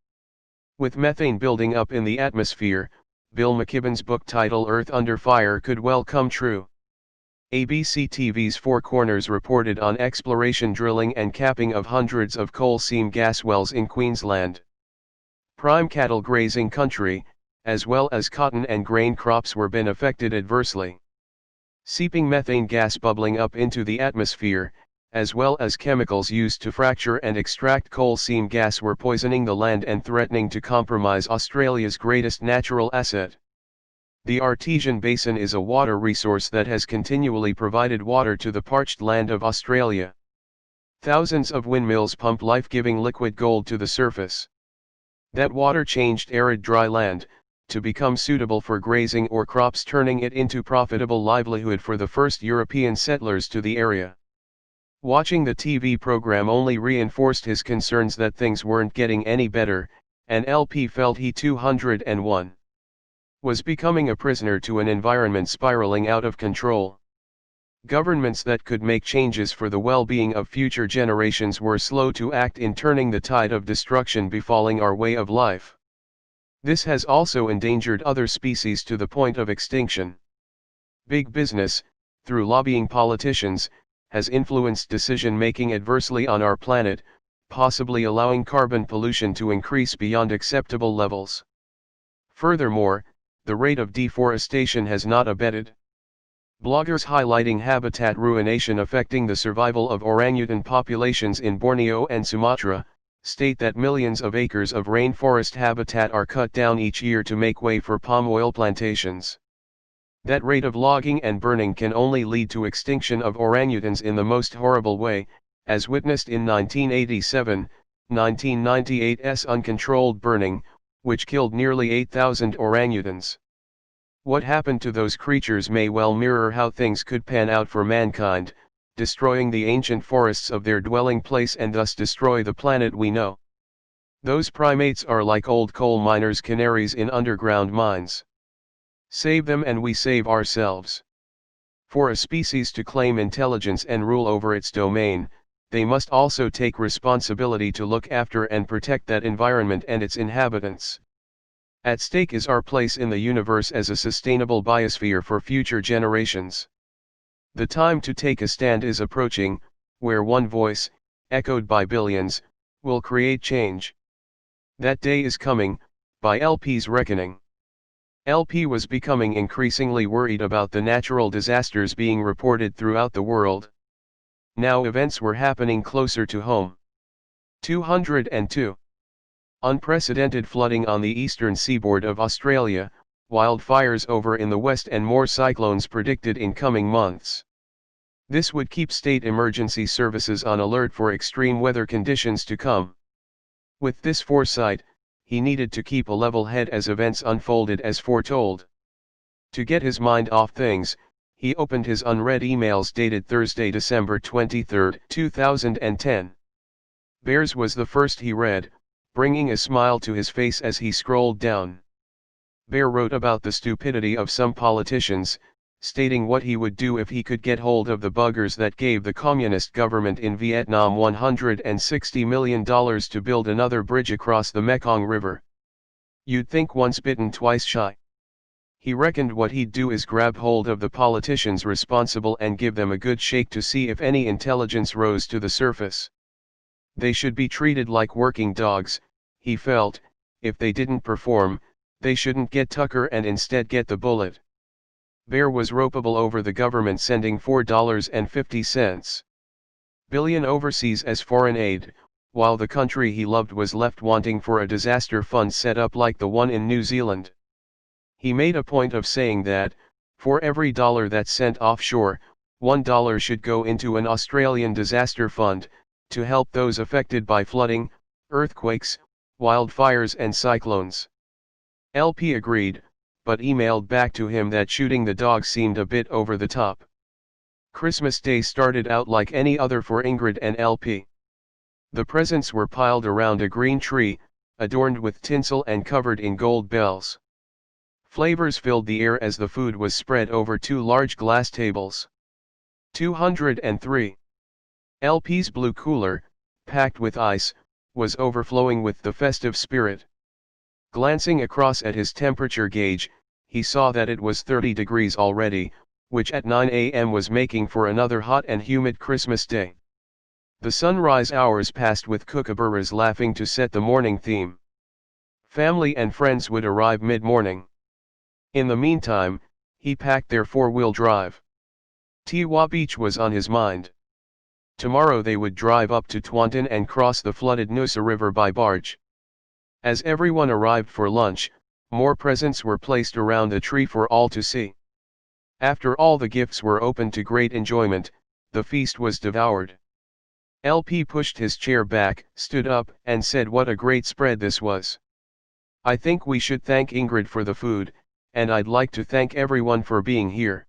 With methane building up in the atmosphere, Bill McKibben's book title Earth Under Fire could well come true. ABC TV's Four Corners reported on exploration drilling and capping of hundreds of coal seam gas wells in Queensland. Prime cattle grazing country, as well as cotton and grain crops were been affected adversely. Seeping methane gas bubbling up into the atmosphere, as well as chemicals used to fracture and extract coal seam gas were poisoning the land and threatening to compromise Australia's greatest natural asset. The Artesian Basin is a water resource that has continually provided water to the parched land of Australia. Thousands of windmills pump life-giving liquid gold to the surface. That water changed arid dry land, to become suitable for grazing or crops, turning it into profitable livelihood for the first European settlers to the area. Watching the TV program only reinforced his concerns that things weren't getting any better, and LP felt he 201 was becoming a prisoner to an environment spiraling out of control. Governments that could make changes for the well-being of future generations were slow to act in turning the tide of destruction befalling our way of life. This has also endangered other species to the point of extinction. Big business, through lobbying politicians, has influenced decision-making adversely on our planet, possibly allowing carbon pollution to increase beyond acceptable levels. Furthermore, the rate of deforestation has not abated. Bloggers highlighting habitat ruination affecting the survival of orangutan populations in Borneo and Sumatra, state that millions of acres of rainforest habitat are cut down each year to make way for palm oil plantations. That rate of logging and burning can only lead to extinction of orangutans in the most horrible way, as witnessed in 1987-1998's uncontrolled burning, which killed nearly 8,000 orangutans. What happened to those creatures may well mirror how things could pan out for mankind, destroying the ancient forests of their dwelling place and thus destroy the planet we know. Those primates are like old coal miners' canaries in underground mines. Save them and we save ourselves. For a species to claim intelligence and rule over its domain, they must also take responsibility to look after and protect that environment and its inhabitants. At stake is our place in the universe as a sustainable biosphere for future generations. The time to take a stand is approaching, where one voice, echoed by billions, will create change. That day is coming, by LP's reckoning. LP was becoming increasingly worried about the natural disasters being reported throughout the world. Now events were happening closer to home. 202. Unprecedented flooding on the eastern seaboard of Australia, wildfires over in the west and more cyclones predicted in coming months. This would keep state emergency services on alert for extreme weather conditions to come. With this foresight, he needed to keep a level head as events unfolded as foretold. To get his mind off things, he opened his unread emails dated Thursday, December 23, 2010. Bears was the first he read, bringing a smile to his face as he scrolled down. Bear wrote about the stupidity of some politicians, stating what he would do if he could get hold of the buggers that gave the communist government in Vietnam $160 million to build another bridge across the Mekong River. You'd think once bitten twice shy. He reckoned what he'd do is grab hold of the politicians responsible and give them a good shake to see if any intelligence rose to the surface. They should be treated like working dogs, he felt. If they didn't perform, they shouldn't get Tucker and instead get the bullet. Bear was ropeable over the government sending $4.50 billion overseas as foreign aid, while the country he loved was left wanting for a disaster fund set up like the one in New Zealand. He made a point of saying that, for every dollar that's sent offshore, $1 should go into an Australian disaster fund, to help those affected by flooding, earthquakes, wildfires and cyclones. LP agreed, but emailed back to him that shooting the dog seemed a bit over the top. Christmas Day started out like any other for Ingrid and LP. The presents were piled around a green tree, adorned with tinsel and covered in gold bells. Flavors filled the air as the food was spread over two large glass tables. 203. LP's blue cooler, packed with ice, was overflowing with the festive spirit. Glancing across at his temperature gauge, he saw that it was 30 degrees already, which at 9 a.m. was making for another hot and humid Christmas day. The sunrise hours passed with kookaburras laughing to set the morning theme. Family and friends would arrive mid-morning. In the meantime, he packed their four-wheel drive. Tiwa Beach was on his mind. Tomorrow they would drive up to Taunton and cross the flooded Noosa River by barge. As everyone arrived for lunch, more presents were placed around the tree for all to see. After all the gifts were opened to great enjoyment, the feast was devoured. LP pushed his chair back, stood up, and said what a great spread this was. I think we should thank Ingrid for the food, and I'd like to thank everyone for being here.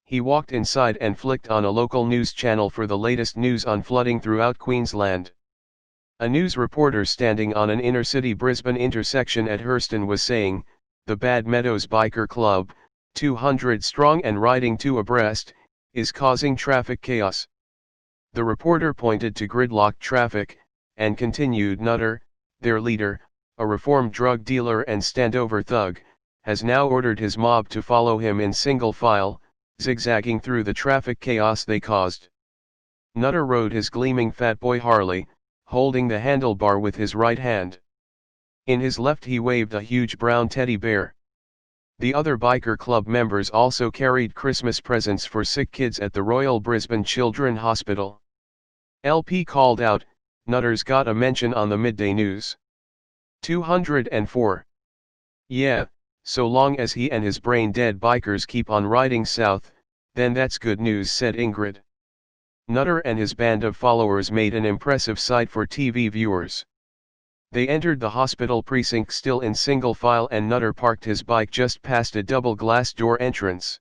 He walked inside and flicked on a local news channel for the latest news on flooding throughout Queensland. A news reporter standing on an inner-city Brisbane intersection at Hurston was saying, "The Bad Meadows Biker Club, 200 strong and riding two abreast, is causing traffic chaos." The reporter pointed to gridlocked traffic, and continued, "Nutter, their leader, a reformed drug dealer and standover thug, has now ordered his mob to follow him in single file, zigzagging through the traffic chaos they caused." Nutter rode his gleaming Fatboy Harley, holding the handlebar with his right hand. In his left he waved a huge brown teddy bear. The other biker club members also carried Christmas presents for sick kids at the Royal Brisbane Children's Hospital. LP called out, "Nutter's got a mention on the midday news." 204. "Yeah, so long as he and his brain-dead bikers keep on riding south, then that's good news," said Ingrid. Nutter and his band of followers made an impressive sight for TV viewers. They entered the hospital precinct still in single file, and Nutter parked his bike just past a double glass door entrance.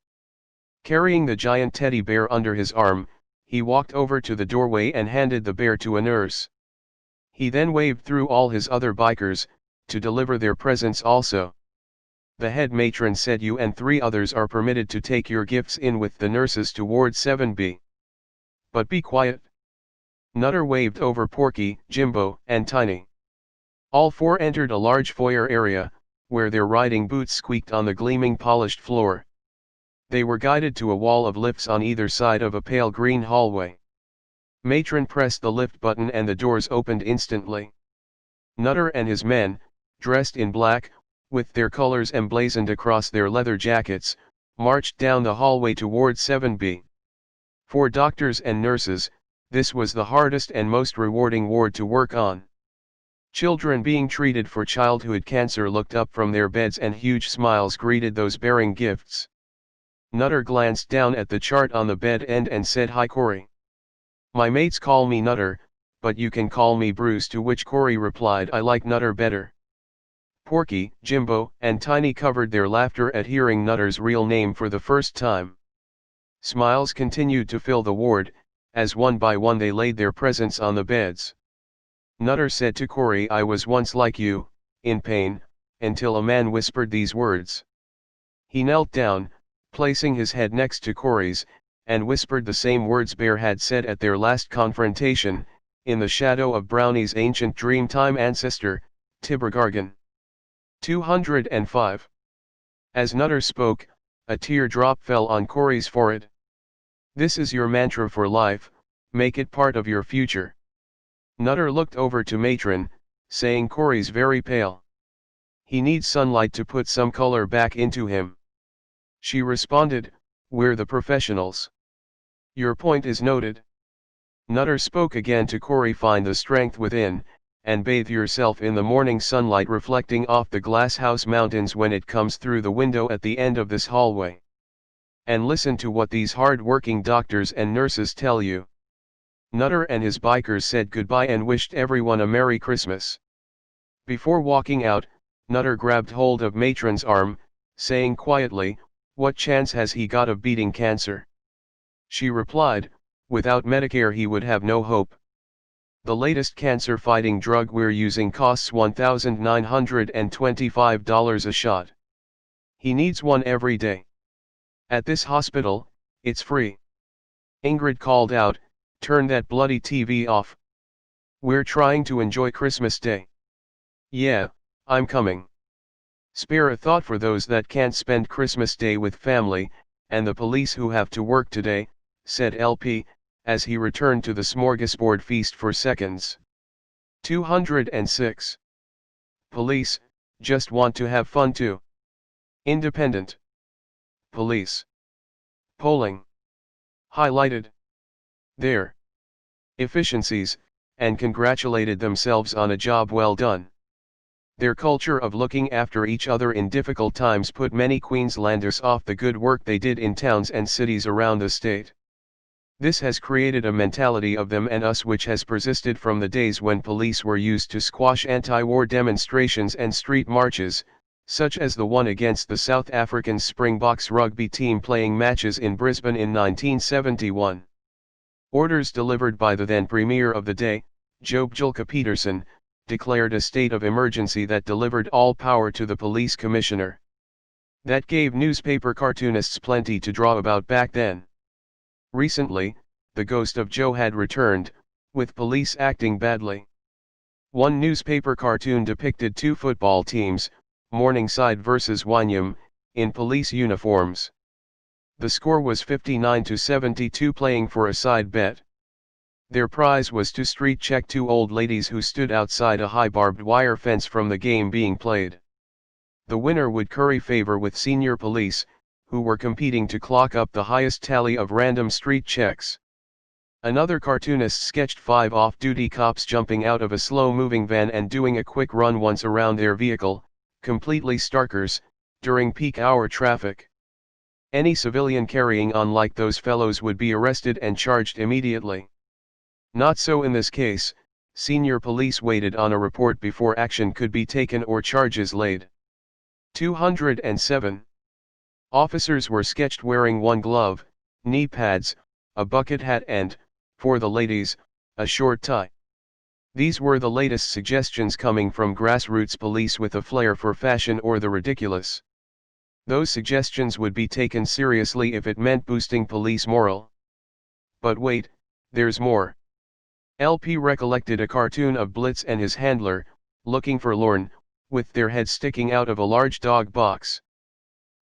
Carrying the giant teddy bear under his arm, he walked over to the doorway and handed the bear to a nurse. He then waved through all his other bikers, to deliver their presents also. The head matron said, "You and 3 others are permitted to take your gifts in with the nurses to Ward 7B. But be quiet." Nutter waved over Porky, Jimbo, and Tiny. All 4 entered a large foyer area, where their riding boots squeaked on the gleaming polished floor. They were guided to a wall of lifts on either side of a pale green hallway. Matron pressed the lift button and the doors opened instantly. Nutter and his men, dressed in black, with their colors emblazoned across their leather jackets, marched down the hallway toward 7B. For doctors and nurses, this was the hardest and most rewarding ward to work on. Children being treated for childhood cancer looked up from their beds and huge smiles greeted those bearing gifts. Nutter glanced down at the chart on the bed end and said, "Hi Corey. My mates call me Nutter, but you can call me Bruce," to which Corey replied, "I like Nutter better." Porky, Jimbo, and Tiny covered their laughter at hearing Nutter's real name for the first time. Smiles continued to fill the ward, as one by one they laid their presents on the beds. Nutter said to Corey, "I was once like you, in pain, until a man whispered these words." He knelt down, placing his head next to Corey's, and whispered the same words Bear had said at their last confrontation, in the shadow of Brownie's ancient Dreamtime ancestor, Tibbergargan. 205. As Nutter spoke, a teardrop fell on Corey's forehead. "This is your mantra for life, make it part of your future." Nutter looked over to Matron, saying, "Corey's very pale. He needs sunlight to put some color back into him." She responded, "We're the professionals." "Your point is noted." Nutter spoke again to Corey, "Find the strength within, and bathe yourself in the morning sunlight reflecting off the Glass House Mountains when it comes through the window at the end of this hallway. And listen to what these hard-working doctors and nurses tell you." Nutter and his bikers said goodbye and wished everyone a Merry Christmas. Before walking out, Nutter grabbed hold of Matron's arm, saying quietly, "What chance has he got of beating cancer?" She replied, "Without Medicare he would have no hope. The latest cancer-fighting drug we're using costs $1,925 a shot. He needs one every day. At this hospital, it's free." Ingrid called out, "Turn that bloody TV off. We're trying to enjoy Christmas Day." "Yeah, I'm coming. Spare a thought for those that can't spend Christmas Day with family, and the police who have to work today," said LP, as he returned to the smorgasbord feast for seconds. 206. Police, just want to have fun too. Independent. Police. Polling. Highlighted their efficiencies, and congratulated themselves on a job well done. Their culture of looking after each other in difficult times put many Queenslanders off the good work they did in towns and cities around the state. This has created a mentality of them and us which has persisted from the days when police were used to squash anti-war demonstrations and street marches, such as the one against the South African Springboks rugby team playing matches in Brisbane in 1971. Orders delivered by the then Premier of the day, Job Julka Peterson, declared a state of emergency that delivered all power to the police commissioner. That gave newspaper cartoonists plenty to draw about back then. Recently, the ghost of Joe had returned, with police acting badly. One newspaper cartoon depicted two football teams, Morningside versus Wynyam, in police uniforms. The score was 59-72 playing for a side bet. Their prize was to street check two old ladies who stood outside a high barbed wire fence from the game being played. The winner would curry favor with senior police, who were competing to clock up the highest tally of random street checks. Another cartoonist sketched 5 off-duty cops jumping out of a slow-moving van and doing a quick run once around their vehicle, completely starkers, during peak hour traffic. Any civilian carrying on like those fellows would be arrested and charged immediately. Not so in this case. Senior police waited on a report before action could be taken or charges laid. 207. Officers were sketched wearing one glove, knee pads, a bucket hat and, for the ladies, a short tie. These were the latest suggestions coming from grassroots police with a flair for fashion or the ridiculous. Those suggestions would be taken seriously if it meant boosting police morale. But wait, there's more. LP recollected a cartoon of Blitz and his handler, looking forlorn, with their heads sticking out of a large dog box.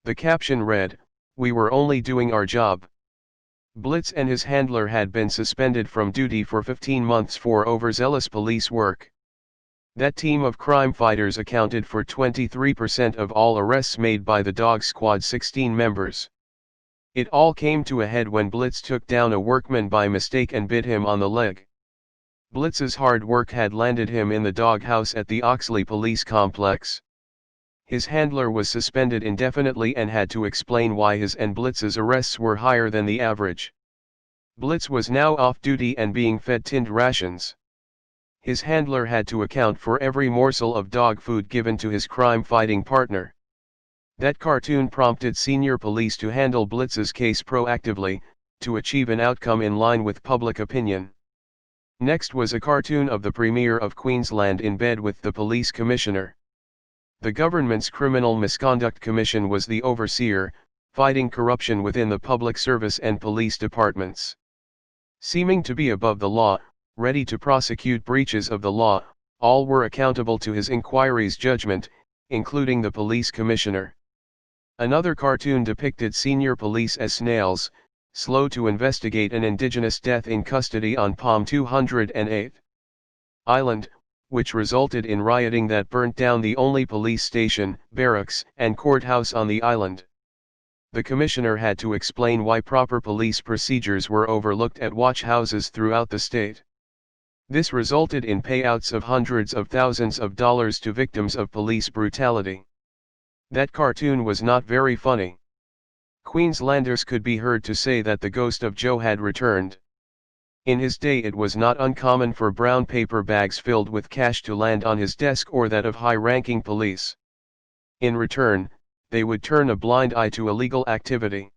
The caption read, "We were only doing our job." Blitz and his handler had been suspended from duty for 15 months for overzealous police work. That team of crime fighters accounted for 23% of all arrests made by the Dog Squad's 16 members. It all came to a head when Blitz took down a workman by mistake and bit him on the leg. Blitz's hard work had landed him in the doghouse at the Oxley Police Complex. His handler was suspended indefinitely and had to explain why his and Blitz's arrests were higher than the average. Blitz was now off duty and being fed tinned rations. His handler had to account for every morsel of dog food given to his crime-fighting partner. That cartoon prompted senior police to handle Blitz's case proactively, to achieve an outcome in line with public opinion. Next was a cartoon of the Premier of Queensland in bed with the police commissioner. The government's Criminal Misconduct Commission was the overseer, fighting corruption within the public service and police departments. Seeming to be above the law, ready to prosecute breaches of the law, all were accountable to his inquiry's judgment, including the police commissioner. Another cartoon depicted senior police as snails, slow to investigate an indigenous death in custody on Palm 208 Island, which resulted in rioting that burnt down the only police station, barracks, and courthouse on the island. The commissioner had to explain why proper police procedures were overlooked at watch houses throughout the state. This resulted in payouts of hundreds of thousands of dollars to victims of police brutality. That cartoon was not very funny. Queenslanders could be heard to say that the ghost of Joe had returned. In his day it was not uncommon for brown paper bags filled with cash to land on his desk or that of high-ranking police. In return, they would turn a blind eye to illegal activity.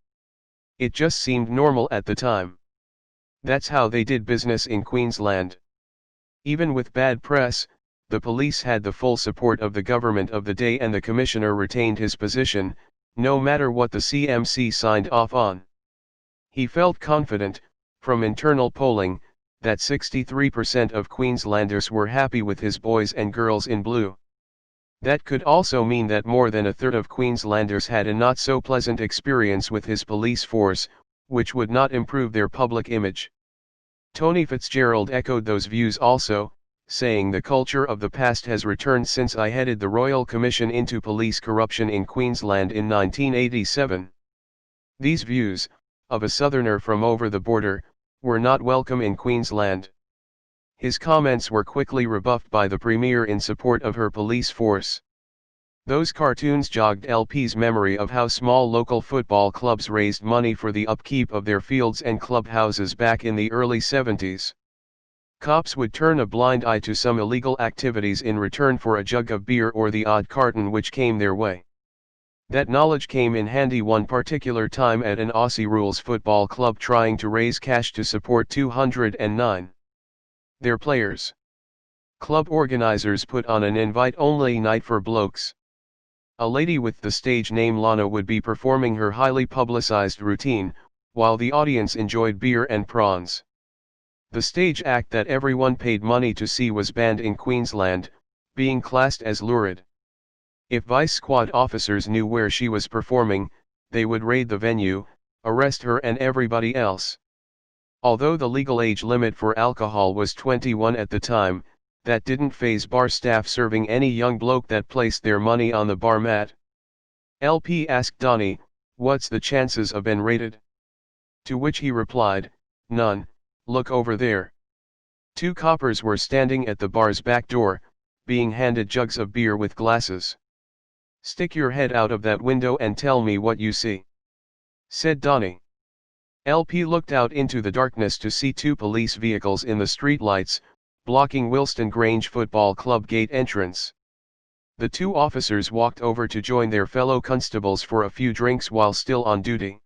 It just seemed normal at the time. That's how they did business in Queensland. Even with bad press, the police had the full support of the government of the day and the commissioner retained his position, no matter what the CMC signed off on. He felt confident, from internal polling, that 63% of Queenslanders were happy with his boys and girls in blue. That could also mean that more than a third of Queenslanders had a not-so-pleasant experience with his police force, which would not improve their public image. Tony Fitzgerald echoed those views also, saying the culture of the past has returned since I headed the Royal Commission into Police Corruption in Queensland in 1987. These views, of a southerner from over the border, were not welcome in Queensland. His comments were quickly rebuffed by the Premier in support of her police force. Those cartoons jogged LP's memory of how small local football clubs raised money for the upkeep of their fields and clubhouses back in the early 70s. Cops would turn a blind eye to some illegal activities in return for a jug of beer or the odd carton which came their way. That knowledge came in handy one particular time at an Aussie rules football club trying to raise cash to support 209. Their players. Club organizers put on an invite-only night for blokes. A lady with the stage name Lana would be performing her highly publicized routine, while the audience enjoyed beer and prawns. The stage act that everyone paid money to see was banned in Queensland, being classed as lurid. If Vice Squad officers knew where she was performing, they would raid the venue, arrest her and everybody else. Although the legal age limit for alcohol was 21 at the time, that didn't faze bar staff serving any young bloke that placed their money on the bar mat. LP asked Donnie, "What's the chances of being raided?" To which he replied, "None, look over there." Two coppers were standing at the bar's back door, being handed jugs of beer with glasses. "Stick your head out of that window and tell me what you see," said Donnie. LP looked out into the darkness to see two police vehicles in the streetlights, blocking Wilston Grange Football Club gate entrance. The two officers walked over to join their fellow constables for a few drinks while still on duty.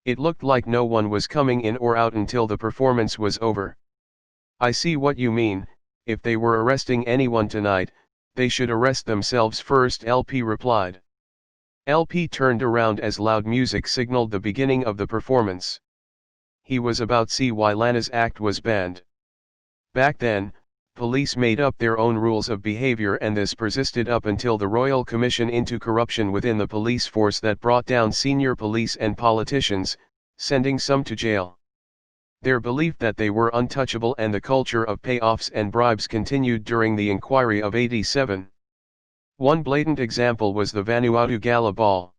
It looked like no one was coming in or out until the performance was over. "I see what you mean. If they were arresting anyone tonight, they should arrest themselves first," LP replied. LP turned around as loud music signaled the beginning of the performance. He was about to see why Lana's act was banned. Back then, police made up their own rules of behavior, and this persisted up until the Royal Commission into Corruption within the police force that brought down senior police and politicians, sending some to jail. Their belief that they were untouchable and the culture of payoffs and bribes continued during the inquiry of '87. One blatant example was the Vanuatu Gala Ball.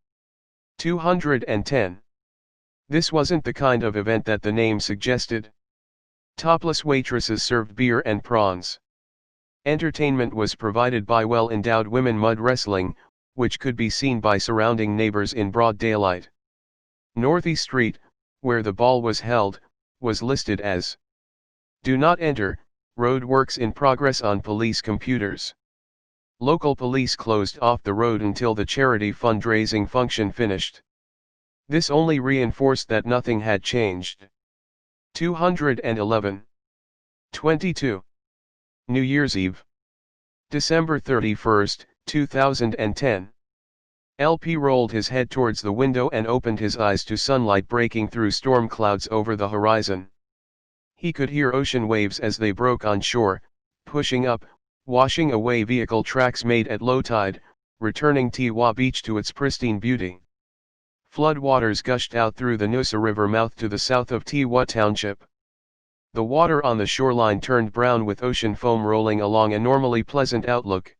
210. This wasn't the kind of event that the name suggested. Topless waitresses served beer and prawns. Entertainment was provided by well-endowed women mud wrestling, which could be seen by surrounding neighbors in broad daylight. Northeast Street, where the ball was held, was listed as "Do not enter, road works in progress" on police computers. Local police closed off the road until the charity fundraising function finished. This only reinforced that nothing had changed. 211. 22. New Year's Eve. December 31, 2010. LP rolled his head towards the window and opened his eyes to sunlight breaking through storm clouds over the horizon. He could hear ocean waves as they broke on shore, pushing up, washing away vehicle tracks made at low tide, returning Tiwa Beach to its pristine beauty. Flood waters gushed out through the Noosa River mouth to the south of Tiwa Township. The water on the shoreline turned brown with ocean foam rolling along a normally pleasant outlook.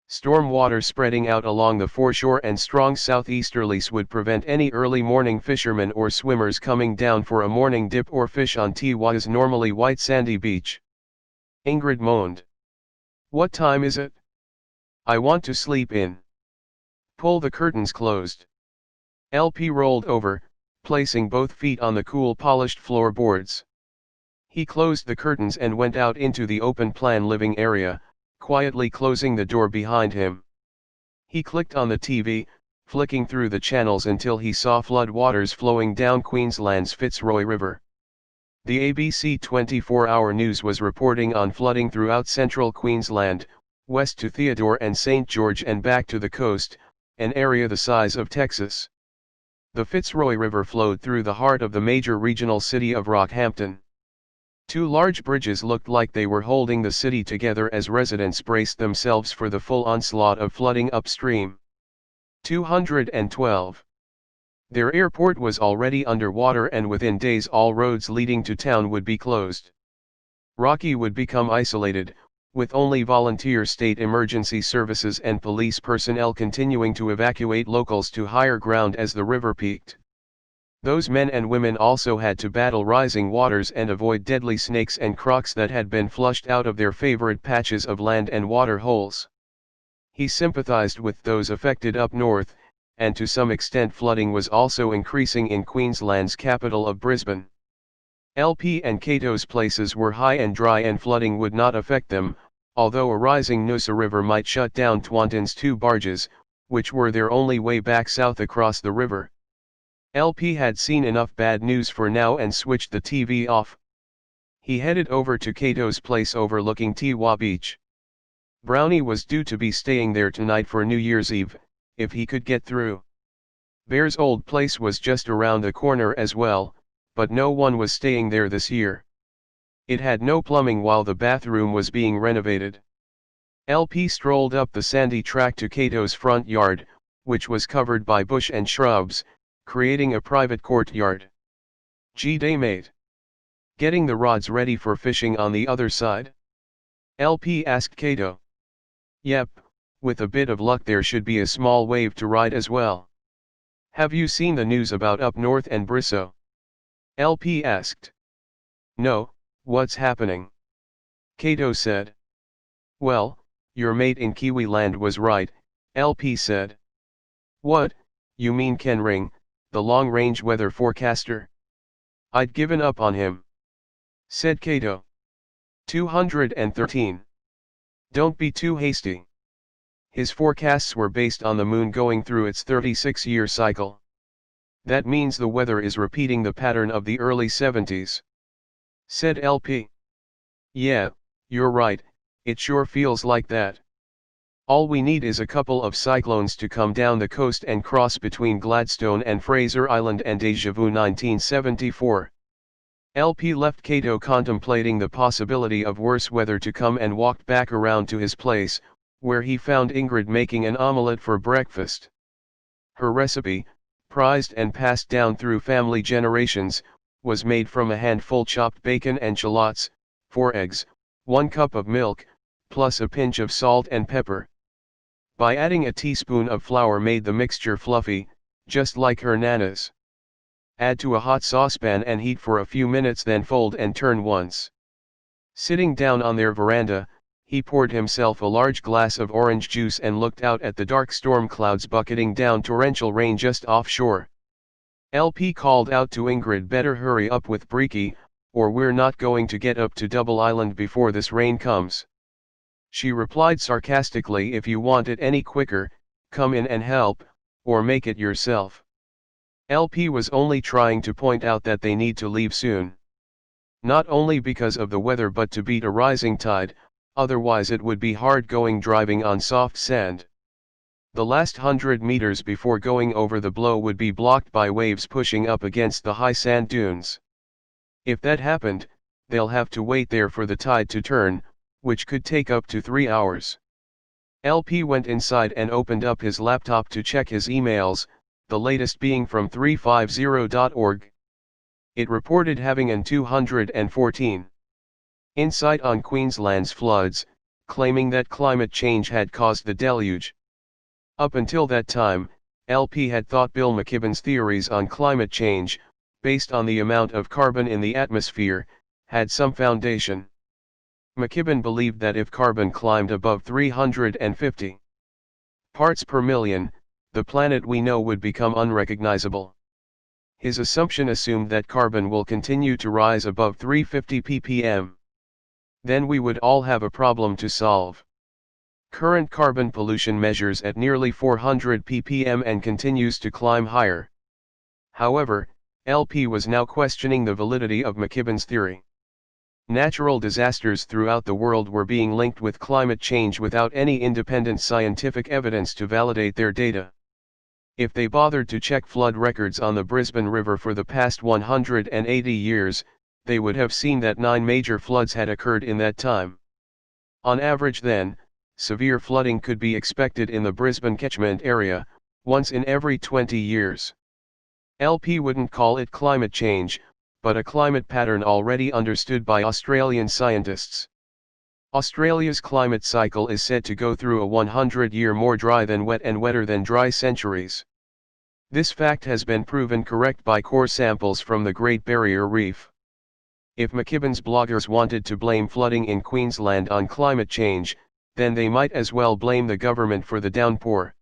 Storm water spreading out along the foreshore and strong southeasterlies would prevent any early morning fishermen or swimmers coming down for a morning dip or fish on Tiwa's normally white sandy beach. Ingrid moaned. "What time is it? I want to sleep in." "Pull the curtains closed." LP rolled over, placing both feet on the cool polished floorboards. He closed the curtains and went out into the open-plan living area, quietly closing the door behind him. He clicked on the TV, flicking through the channels until he saw flood waters flowing down Queensland's Fitzroy River. The ABC 24-hour news was reporting on flooding throughout central Queensland, west to Theodore and St. George and back to the coast, an area the size of Texas. The Fitzroy River flowed through the heart of the major regional city of Rockhampton. Two large bridges looked like they were holding the city together as residents braced themselves for the full onslaught of flooding upstream. 212. Their airport was already underwater, and within days all roads leading to town would be closed. Rocky would become isolated, with only volunteer state emergency services and police personnel continuing to evacuate locals to higher ground as the river peaked. Those men and women also had to battle rising waters and avoid deadly snakes and crocs that had been flushed out of their favorite patches of land and water holes. He sympathized with those affected up north, and to some extent flooding was also increasing in Queensland's capital of Brisbane. LP and Cato's places were high and dry and flooding would not affect them, although a rising Noosa River might shut down Twanton's 2 barges, which were their only way back south across the river. LP had seen enough bad news for now and switched the TV off. He headed over to Cato's place overlooking Tiwa Beach. Brownie was due to be staying there tonight for New Year's Eve, if he could get through. Bear's old place was just around the corner as well, but no one was staying there this year. It had no plumbing while the bathroom was being renovated. LP strolled up the sandy track to Cato's front yard, which was covered by bush and shrubs, creating a private courtyard. "G'day mate. Getting the rods ready for fishing on the other side?" LP asked Cato. "Yep, with a bit of luck there should be a small wave to ride as well." "Have you seen the news about up north and Brisso?" LP asked. "No, what's happening?" Cato said. "Well, your mate in Kiwi land was right," LP said. "What, you mean Ken Ring, the long-range weather forecaster?" "I'd given up on him," said Cato. 213. Don't be too hasty. His forecasts were based on the moon going through its 36-year cycle. That means the weather is repeating the pattern of the early 70s. Said LP. "Yeah, you're right, it sure feels like that. All we need is a couple of cyclones to come down the coast and cross between Gladstone and Fraser Island and Deja Vu 1974. LP left Cato contemplating the possibility of worse weather to come and walked back around to his place, where he found Ingrid making an omelette for breakfast. Her recipe, prized and passed down through family generations, was made from a handful chopped bacon and shallots, 4 eggs, 1 cup of milk, plus a pinch of salt and pepper. By adding a teaspoon of flour made the mixture fluffy, just like her nana's. Add to a hot saucepan and heat for a few minutes, then fold and turn once. Sitting down on their veranda, he poured himself a large glass of orange juice and looked out at the dark storm clouds bucketing down torrential rain just offshore. LP called out to Ingrid, "Better hurry up with brekkie, or we're not going to get up to Double Island before this rain comes." She replied sarcastically, "If you want it any quicker, come in and help, or make it yourself." LP was only trying to point out that they need to leave soon. Not only because of the weather but to beat a rising tide, otherwise it would be hard going driving on soft sand. The last 100 meters before going over the blow would be blocked by waves pushing up against the high sand dunes. If that happened, they'll have to wait there for the tide to turn, which could take up to 3 hours. LP went inside and opened up his laptop to check his emails, the latest being from 350.org. It reported having an 214 insight on Queensland's floods, claiming that climate change had caused the deluge. Up until that time, LP had thought Bill McKibben's theories on climate change, based on the amount of carbon in the atmosphere, had some foundation. McKibben believed that if carbon climbed above 350 parts per million, the planet we know would become unrecognizable. His assumption assumed that carbon will continue to rise above 350 ppm. Then we would all have a problem to solve. Current carbon pollution measures at nearly 400 ppm and continues to climb higher. However, LP was now questioning the validity of McKibben's theory. Natural disasters throughout the world were being linked with climate change without any independent scientific evidence to validate their data. If they bothered to check flood records on the Brisbane River for the past 180 years, they would have seen that 9 major floods had occurred in that time. On average then, severe flooding could be expected in the Brisbane catchment area, once in every 20 years. LP wouldn't call it climate change, but a climate pattern already understood by Australian scientists. Australia's climate cycle is said to go through a 100-year more dry than wet and wetter than dry centuries. This fact has been proven correct by core samples from the Great Barrier Reef. If McKibben's bloggers wanted to blame flooding in Queensland on climate change, then they might as well blame the government for the downpour.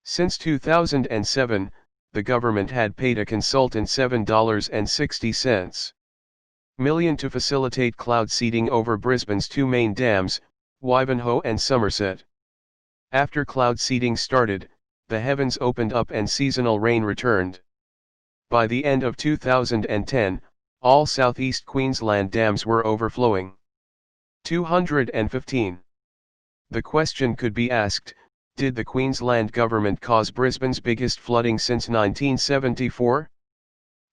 Since 2007, the government had paid a consultant $7.60 million to facilitate cloud seeding over Brisbane's two main dams, Wivenhoe and Somerset. After cloud seeding started, the heavens opened up and seasonal rain returned. By the end of 2010, all southeast Queensland dams were overflowing. 215. The question could be asked, did the Queensland government cause Brisbane's biggest flooding since 1974?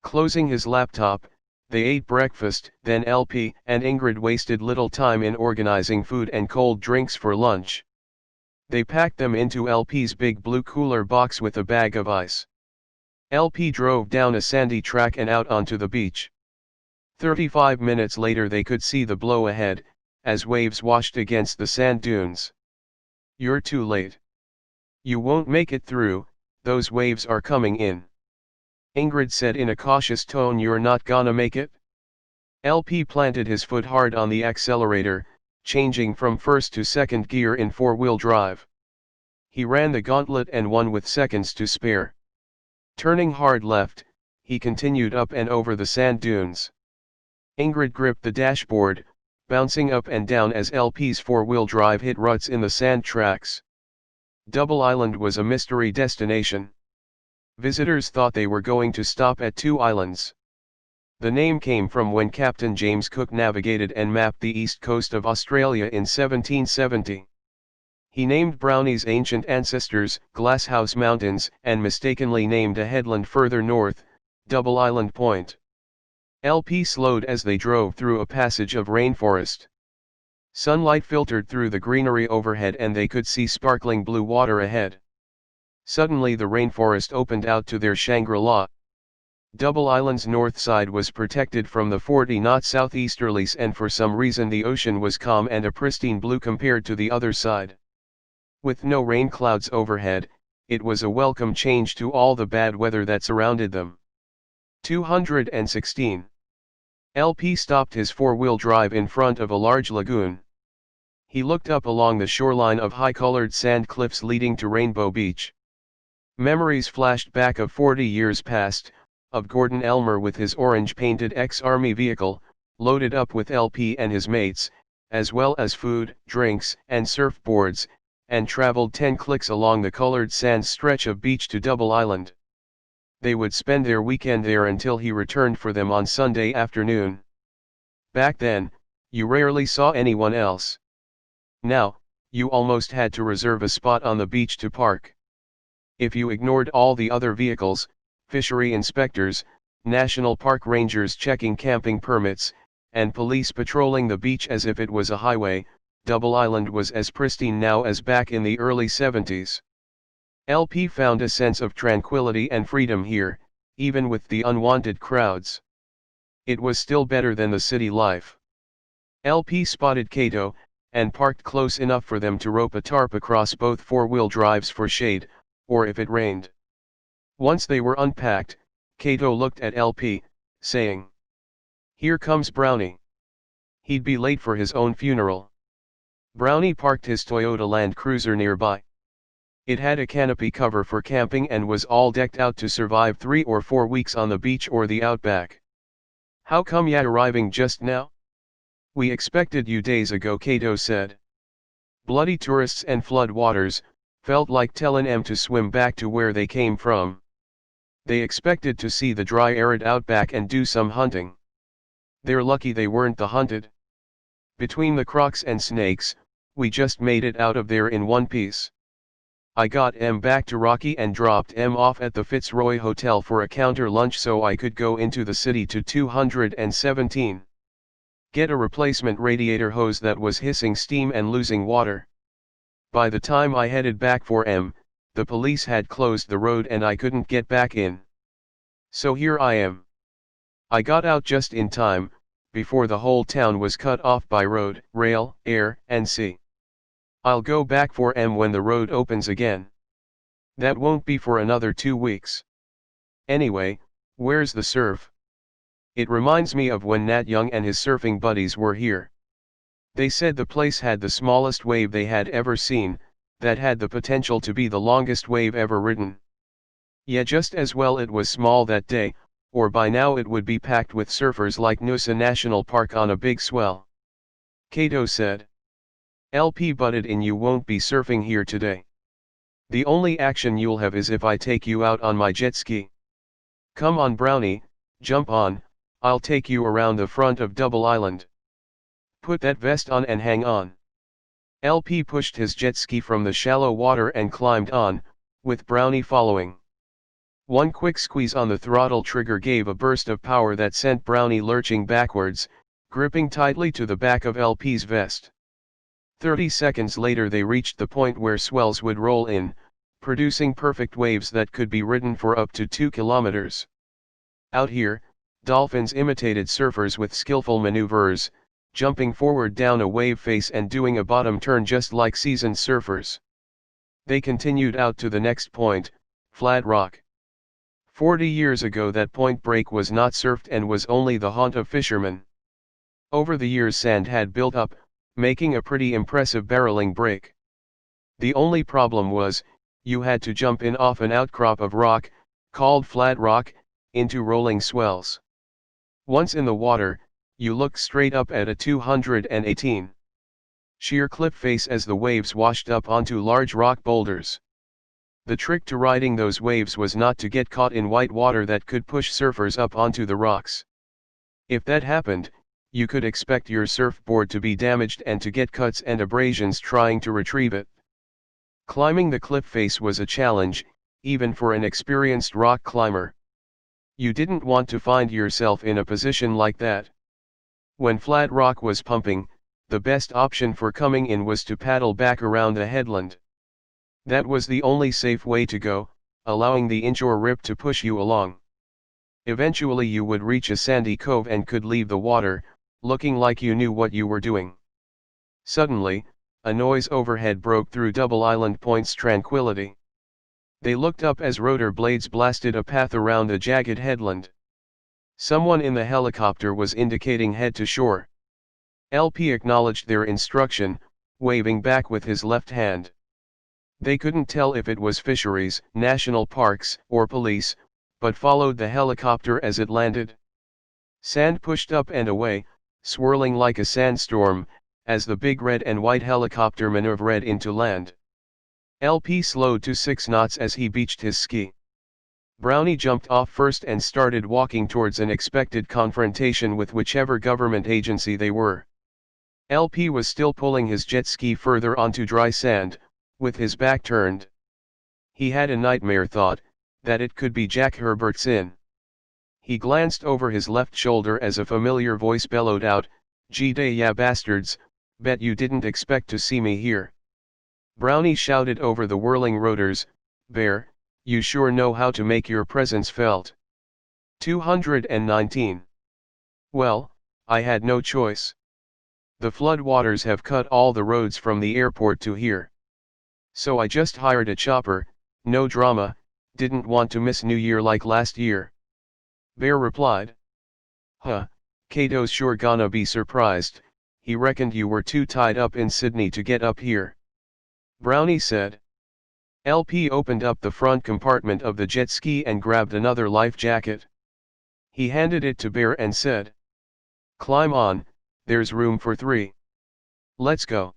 Closing his laptop, they ate breakfast, then LP and Ingrid wasted little time in organising food and cold drinks for lunch. They packed them into LP's big blue cooler box with a bag of ice. LP drove down a sandy track and out onto the beach. 35 minutes later they could see the blow ahead, as waves washed against the sand dunes. "You're too late. You won't make it through, those waves are coming in," Ingrid said in a cautious tone. "You're not gonna make it?" LP planted his foot hard on the accelerator, changing from first to second gear in four-wheel drive. He ran the gauntlet and won with seconds to spare. Turning hard left, he continued up and over the sand dunes. Ingrid gripped the dashboard, bouncing up and down as LP's four-wheel drive hit ruts in the sand tracks. Double Island was a mystery destination. Visitors thought they were going to stop at two islands. The name came from when Captain James Cook navigated and mapped the east coast of Australia in 1770. He named Brownie's ancient ancestors, Glasshouse Mountains, and mistakenly named a headland further north, Double Island Point. LP slowed as they drove through a passage of rainforest. Sunlight filtered through the greenery overhead and they could see sparkling blue water ahead. Suddenly the rainforest opened out to their Shangri-La. Double Island's north side was protected from the 40-knot southeasterlies and for some reason the ocean was calm and a pristine blue compared to the other side. With no rain clouds overhead, it was a welcome change to all the bad weather that surrounded them. 216. LP stopped his four-wheel drive in front of a large lagoon. He looked up along the shoreline of high-colored sand cliffs leading to Rainbow Beach. Memories flashed back of 40 years past, of Gordon Elmer with his orange-painted ex-army vehicle, loaded up with LP and his mates, as well as food, drinks, and surfboards, and traveled 10 clicks along the colored sand stretch of beach to Double Island. They would spend their weekend there until he returned for them on Sunday afternoon. Back then, you rarely saw anyone else. Now, you almost had to reserve a spot on the beach to park. If you ignored all the other vehicles, fishery inspectors, national park rangers checking camping permits, and police patrolling the beach as if it was a highway, Double Island was as pristine now as back in the early 70s. LP found a sense of tranquility and freedom here, even with the unwanted crowds. It was still better than the city life. LP spotted Cato, and parked close enough for them to rope a tarp across both four-wheel drives for shade, or if it rained. Once they were unpacked, Cato looked at LP, saying, "Here comes Brownie. He'd be late for his own funeral." Brownie parked his Toyota Land Cruiser nearby. It had a canopy cover for camping and was all decked out to survive 3 or 4 weeks on the beach or the outback. "How come ya arriving just now? We expected you days ago," Cato said. Bloody tourists and flood waters, felt like tellin' 'em to swim back to where they came from. They expected to see the dry arid outback and do some hunting. They're lucky they weren't the hunted. Between the crocs and snakes, we just made it out of there in one piece. I got 'em back to Rocky and dropped 'em off at the Fitzroy Hotel for a counter lunch so I could go into the city to 217. Get a replacement radiator hose that was hissing steam and losing water. By the time I headed back for 'em, the police had closed the road and I couldn't get back in. So here I am. I got out just in time, before the whole town was cut off by road, rail, air, and sea. I'll go back for 'em when the road opens again. That won't be for another 2 weeks. Anyway, where's the surf? It reminds me of when Nat Young and his surfing buddies were here. They said the place had the smallest wave they had ever seen, that had the potential to be the longest wave ever ridden. Yeah, just as well it was small that day, or by now it would be packed with surfers like Nusa National Park on a big swell. Kato said. LP butted in, you won't be surfing here today. The only action you'll have is if I take you out on my jet ski. Come on Brownie, jump on, I'll take you around the front of Double Island. Put that vest on and hang on. LP pushed his jet ski from the shallow water and climbed on, with Brownie following. One quick squeeze on the throttle trigger gave a burst of power that sent Brownie lurching backwards, gripping tightly to the back of LP's vest. 30 seconds later they reached the point where swells would roll in, producing perfect waves that could be ridden for up to 2 kilometers. Out here, dolphins imitated surfers with skillful maneuvers, jumping forward down a wave face and doing a bottom turn just like seasoned surfers. They continued out to the next point, Flat Rock. 40 years ago that point break was not surfed and was only the haunt of fishermen. Over the years sand had built up, making a pretty impressive barreling break. The only problem was, you had to jump in off an outcrop of rock, called Flat Rock, into rolling swells. Once in the water, you looked straight up at a 218 sheer cliff face as the waves washed up onto large rock boulders. The trick to riding those waves was not to get caught in white water that could push surfers up onto the rocks. If that happened, you could expect your surfboard to be damaged and to get cuts and abrasions trying to retrieve it. Climbing the cliff face was a challenge, even for an experienced rock climber. You didn't want to find yourself in a position like that. When Flat Rock was pumping, the best option for coming in was to paddle back around the headland. That was the only safe way to go, allowing the inshore rip to push you along. Eventually you would reach a sandy cove and could leave the water, looking like you knew what you were doing. Suddenly, a noise overhead broke through Double Island Point's tranquility. They looked up as rotor blades blasted a path around a jagged headland. Someone in the helicopter was indicating head to shore. LP acknowledged their instruction, waving back with his left hand. They couldn't tell if it was fisheries, national parks, or police, but followed the helicopter as it landed. Sand pushed up and away, swirling like a sandstorm, as the big red and white helicopter maneuvered into land. LP slowed to 6 knots as he beached his ski. Brownie jumped off first and started walking towards an expected confrontation with whichever government agency they were. LP was still pulling his jet ski further onto dry sand, with his back turned. He had a nightmare thought, that it could be Jack Herbert's inn. He glanced over his left shoulder as a familiar voice bellowed out, "G'day ya bastards, bet you didn't expect to see me here." Brownie shouted over the whirling rotors, "Bear, you sure know how to make your presence felt." 219. Well, I had no choice. The flood waters have cut all the roads from the airport to here. So I just hired a chopper, no drama, didn't want to miss New Year like last year. Bear replied. Huh, Kato's sure gonna be surprised, he reckoned you were too tied up in Sydney to get up here. Brownie said. LP opened up the front compartment of the jet ski and grabbed another life jacket. He handed it to Bear and said. Climb on, there's room for 3. Let's go.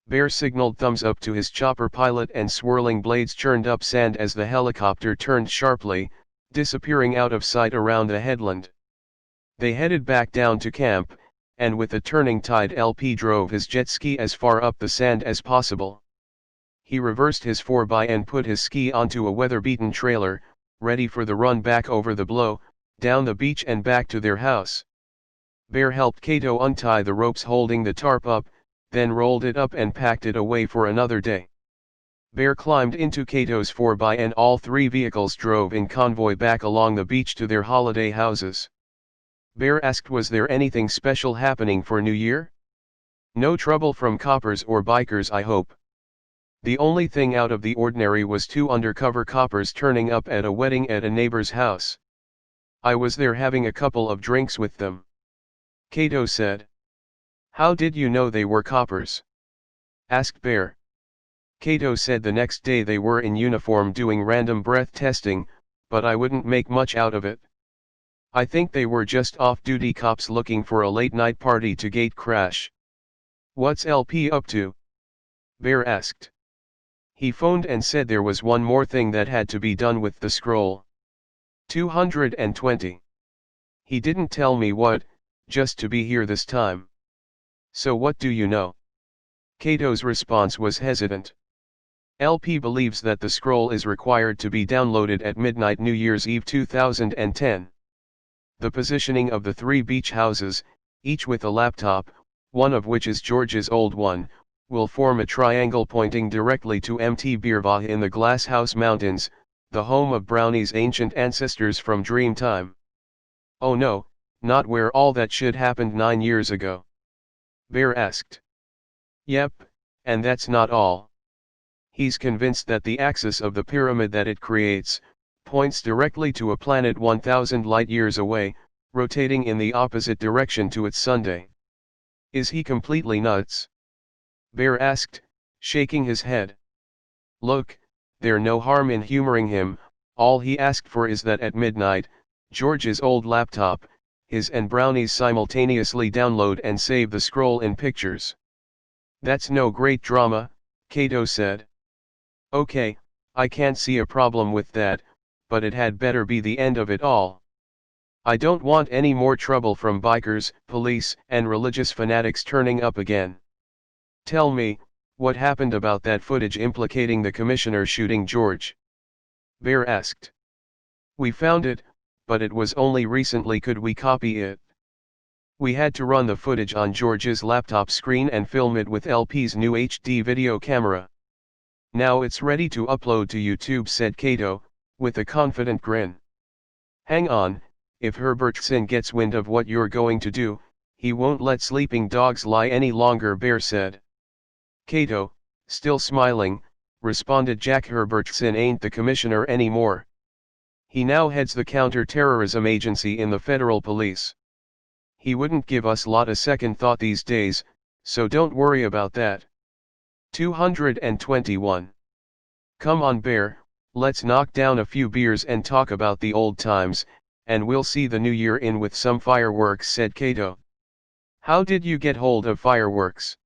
Bear signaled thumbs up to his chopper pilot and swirling blades churned up sand as the helicopter turned sharply, disappearing out of sight around a headland. They headed back down to camp, and with the turning tide LP drove his jet ski as far up the sand as possible. He reversed his 4x and put his ski onto a weather-beaten trailer, ready for the run back over the blow, down the beach and back to their house. Bear helped Kato untie the ropes holding the tarp up, then rolled it up and packed it away for another day. Bear climbed into Kato's 4x and all 3 vehicles drove in convoy back along the beach to their holiday houses. Bear asked, was there anything special happening for New Year? No trouble from coppers or bikers, I hope. The only thing out of the ordinary was 2 undercover coppers turning up at a wedding at a neighbor's house. I was there having a couple of drinks with them. Kato said. How did you know they were coppers? Asked Bear. Kato said the next day they were in uniform doing random breath testing, but I wouldn't make much out of it. I think they were just off-duty cops looking for a late-night party to gate crash. What's LP up to? Bear asked. He phoned and said there was one more thing that had to be done with the scroll. 220. He didn't tell me what, just to be here this time. So what do you know? Kato's response was hesitant. LP believes that the scroll is required to be downloaded at midnight New Year's Eve 2010. The positioning of the 3 beach houses, each with a laptop, one of which is George's old one, will form a triangle pointing directly to Mt. Birvah in the Glass House Mountains, the home of Brownie's ancient ancestors from Dreamtime. Oh no, not where all that shit happened 9 years ago? Bear asked. Yep, and that's not all. He's convinced that the axis of the pyramid that it creates, points directly to a planet 1,000 light-years away, rotating in the opposite direction to its Sunday. Is he completely nuts? Bear asked, shaking his head. Look, there's no harm in humoring him, all he asked for is that at midnight, George's old laptop, his and Brownie's simultaneously download and save the scroll in pictures. That's no great drama, Kato said. Okay, I can't see a problem with that, but it had better be the end of it all. I don't want any more trouble from bikers, police, and religious fanatics turning up again. Tell me, what happened about that footage implicating the commissioner shooting George? Bear asked. We found it, but it was only recently. Could we copy it? We had to run the footage on George's laptop screen and film it with LP's new HD video camera. Now it's ready to upload to YouTube, said Kato, with a confident grin. Hang on, if Herbertson gets wind of what you're going to do, he won't let sleeping dogs lie any longer, Bear said. Kato, still smiling, responded. Jack Herbertson ain't the commissioner anymore. He now heads the counter-terrorism agency in the federal police. He wouldn't give us lot a second thought these days, so don't worry about that. 221. Come on, Bear, let's knock down a few beers and talk about the old times, and we'll see the new year in with some fireworks, said Kato. How did you get hold of fireworks?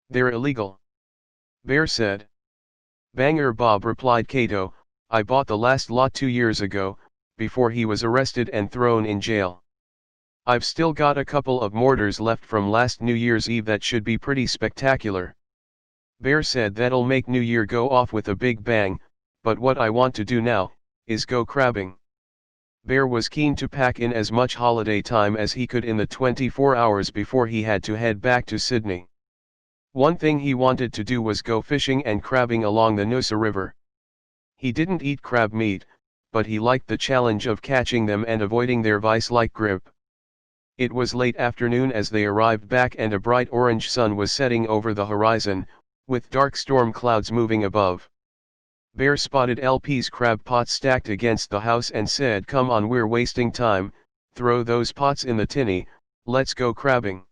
They're illegal. Bear said. Banger Bob, replied Kato, I bought the last lot 2 years ago, before he was arrested and thrown in jail. I've still got a couple of mortars left from last New Year's Eve that should be pretty spectacular. Bear said that'll make New Year go off with a big bang, but what I want to do now, is go crabbing. Bear was keen to pack in as much holiday time as he could in the 24 hours before he had to head back to Sydney. One thing he wanted to do was go fishing and crabbing along the Noosa River. He didn't eat crab meat, but he liked the challenge of catching them and avoiding their vice-like grip. It was late afternoon as they arrived back and a bright orange sun was setting over the horizon, with dark storm clouds moving above. Bear spotted LP's crab pots stacked against the house and said, come on, we're wasting time, throw those pots in the tinny, let's go crabbing.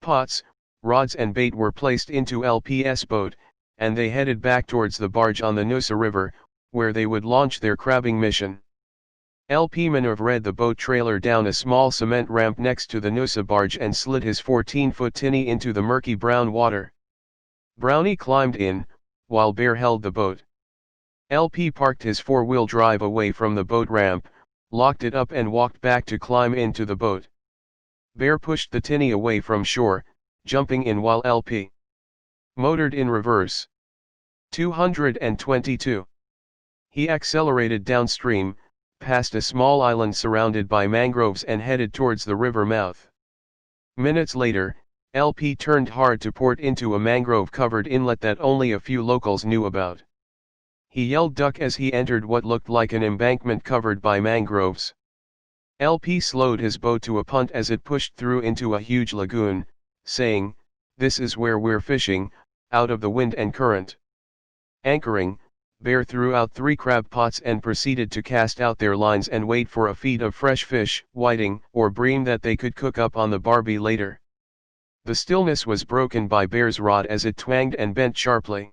Pots, rods and bait were placed into LP's boat, and they headed back towards the barge on the Noosa River, where they would launch their crabbing mission. LP maneuvered the boat trailer down a small cement ramp next to the Noosa barge and slid his 14-foot tinny into the murky brown water. Brownie climbed in, while Bear held the boat. LP parked his four-wheel drive away from the boat ramp, locked it up and walked back to climb into the boat. Bear pushed the tinny away from shore, jumping in while LP motored in reverse. 222. He accelerated downstream, past a small island surrounded by mangroves and headed towards the river mouth. Minutes later, LP turned hard to port into a mangrove-covered inlet that only a few locals knew about. He yelled duck as he entered what looked like an embankment covered by mangroves. LP slowed his boat to a punt as it pushed through into a huge lagoon, saying, "This is where we're fishing, out of the wind and current." Anchoring, Bear threw out 3 crab pots and proceeded to cast out their lines and wait for a feed of fresh fish, whiting, or bream that they could cook up on the barbie later. The stillness was broken by Bear's rod as it twanged and bent sharply.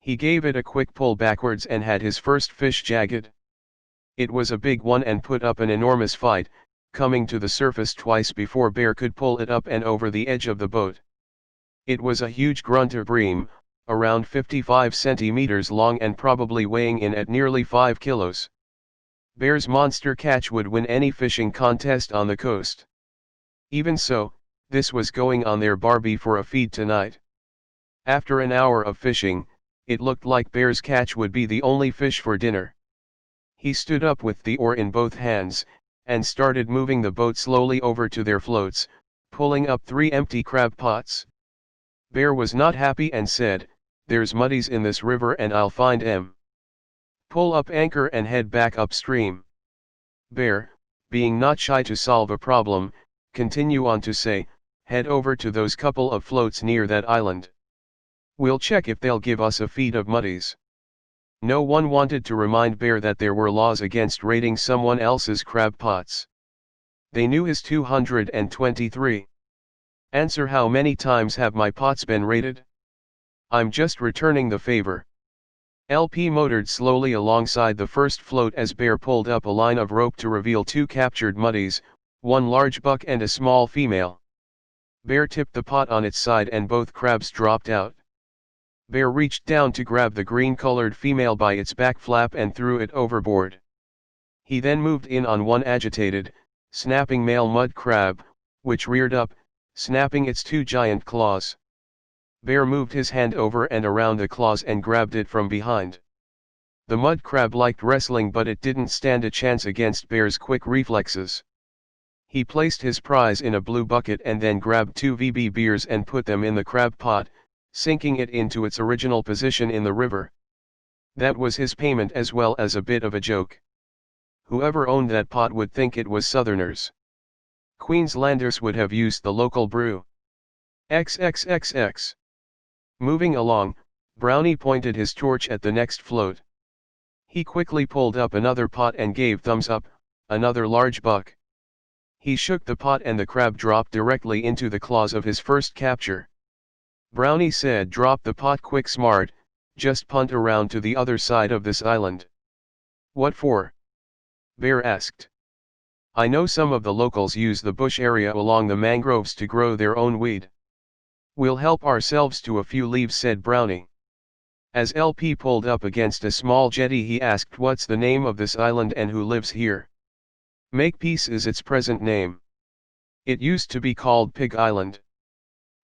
He gave it a quick pull backwards and had his first fish jagged. It was a big one and put up an enormous fight, coming to the surface twice before Bear could pull it up and over the edge of the boat. It was a huge grunter bream, around 55 centimeters long and probably weighing in at nearly 5 kilos. Bear's monster catch would win any fishing contest on the coast. Even so, this was going on their Barbie for a feed tonight. After an hour of fishing, it looked like Bear's catch would be the only fish for dinner. He stood up with the oar in both hands, and started moving the boat slowly over to their floats, pulling up 3 empty crab pots. Bear was not happy and said, "There's muddies in this river and I'll find 'em. Pull up anchor and head back upstream." Bear, being not shy to solve a problem, continue on to say, "Head over to those couple of floats near that island. We'll check if they'll give us a feed of muddies." No one wanted to remind Bear that there were laws against raiding someone else's crab pots. They knew his 223. Answer: how many times have my pots been raided? I'm just returning the favor. LP motored slowly alongside the first float as Bear pulled up a line of rope to reveal 2 captured muddies, one large buck and a small female. Bear tipped the pot on its side and both crabs dropped out. Bear reached down to grab the green-colored female by its back flap and threw it overboard. He then moved in on one agitated, snapping male mud crab, which reared up, snapping its 2 giant claws. Bear moved his hand over and around the claws and grabbed it from behind. The mud crab liked wrestling, but it didn't stand a chance against Bear's quick reflexes. He placed his prize in a blue bucket and then grabbed 2 VB beers and put them in the crab pot, sinking it into its original position in the river. That was his payment as well as a bit of a joke. Whoever owned that pot would think it was Southerners. Queenslanders would have used the local brew. XXXX. Moving along, Brownie pointed his torch at the next float. He quickly pulled up another pot and gave thumbs up, another large buck. He shook the pot and the crab dropped directly into the claws of his first capture. Brownie said, "Drop the pot quick, smart, just punt around to the other side of this island." "What for?" Bear asked. "I know some of the locals use the bush area along the mangroves to grow their own weed. We'll help ourselves to a few leaves," said Brownie. As LP pulled up against a small jetty, he asked, "What's the name of this island and who lives here?" "Makepeace is its present name. It used to be called Pig Island.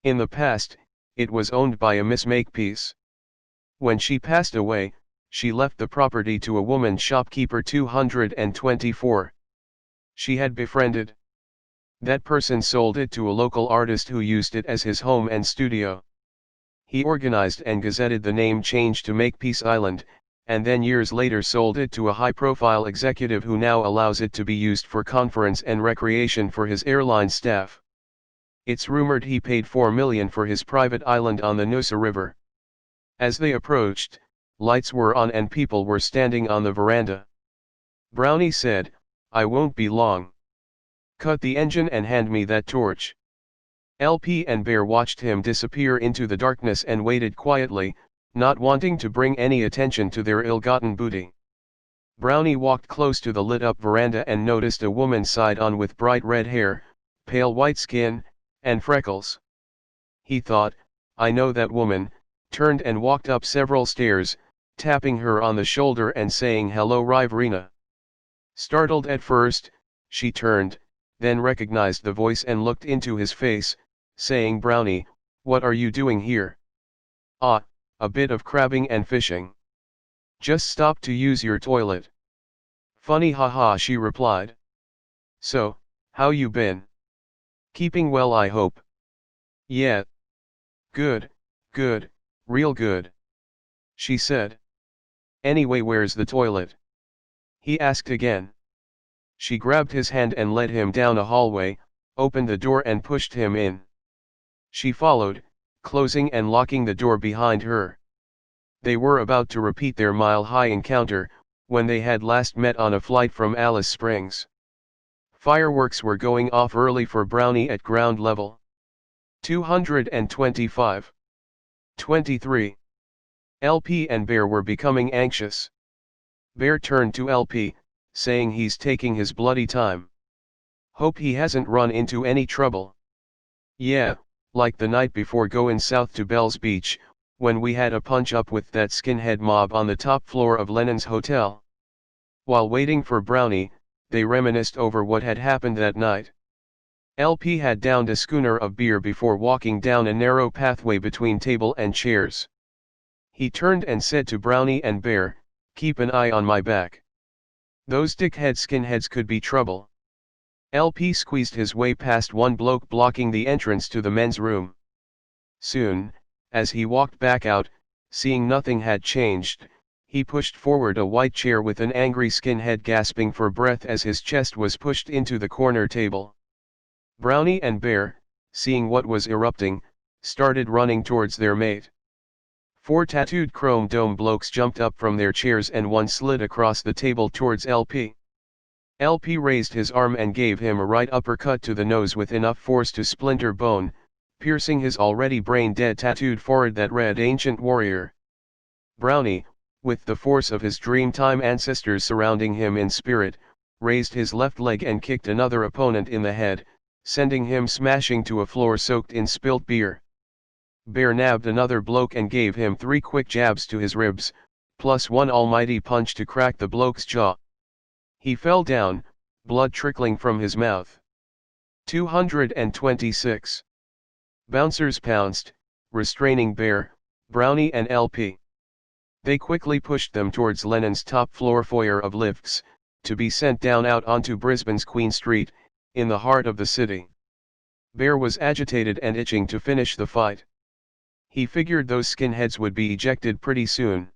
In the past, it was owned by a Miss Makepeace. When she passed away, she left the property to a woman shopkeeper 224. She had befriended. That person sold it to a local artist who used it as his home and studio. He organized and gazetted the name change to Makepeace Island, and then years later sold it to a high-profile executive who now allows it to be used for conference and recreation for his airline staff. It's rumored he paid $4 million for his private island on the Noosa River." As they approached, lights were on and people were standing on the veranda. Brownie said, "I won't be long. Cut the engine and hand me that torch." LP and Bear watched him disappear into the darkness and waited quietly, not wanting to bring any attention to their ill-gotten booty. Brownie walked close to the lit-up veranda and noticed a woman side on with bright red hair, pale white skin, and freckles. He thought, "I know that woman," turned and walked up several stairs, tapping her on the shoulder and saying, "Hello, Riverina." Startled at first, she turned, then recognized the voice and looked into his face, saying, "Brownie, what are you doing here?" "Ah, a bit of crabbing and fishing. Just stopped to use your toilet." "Funny, haha," she replied. "So, how you been? Keeping well, I hope." "Yeah. Good, good, real good," she said. "Anyway, where's the toilet?" he asked again. She grabbed his hand and led him down a hallway, opened the door and pushed him in. She followed, closing and locking the door behind her. They were about to repeat their mile-high encounter, when they had last met on a flight from Alice Springs. Fireworks were going off early for Brownie at ground level. 225. 23. LP and Bear were becoming anxious. Bear turned to LP, saying he's taking his bloody time. Hope he hasn't run into any trouble. Yeah, like the night before goin' south to Bell's Beach, when we had a punch-up with that skinhead mob on the top floor of Lennon's hotel. While waiting for Brownie, they reminisced over what had happened that night. LP had downed a schooner of beer before walking down a narrow pathway between table and chairs. He turned and said to Brownie and Bear, "Keep an eye on my back. Those dickhead skinheads could be trouble." LP squeezed his way past one bloke blocking the entrance to the men's room. Soon, as he walked back out, seeing nothing had changed, he pushed forward a white chair with an angry skinhead gasping for breath as his chest was pushed into the corner table. Brownie and Bear, seeing what was erupting, started running towards their mate. Four tattooed chrome dome blokes jumped up from their chairs and one slid across the table towards LP. LP raised his arm and gave him a right uppercut to the nose with enough force to splinter bone, piercing his already brain-dead tattooed forehead that read Ancient Warrior. Brownie, with the force of his Dreamtime ancestors surrounding him in spirit, raised his left leg and kicked another opponent in the head, sending him smashing to a floor soaked in spilt beer. Bear nabbed another bloke and gave him 3 quick jabs to his ribs, plus one almighty punch to crack the bloke's jaw. He fell down, blood trickling from his mouth. 226. Bouncers pounced, restraining Bear, Brownie and LP. They quickly pushed them towards Lennon's top floor foyer of lifts, to be sent down out onto Brisbane's Queen Street, in the heart of the city. Bear was agitated and itching to finish the fight. He figured those skinheads would be ejected pretty soon.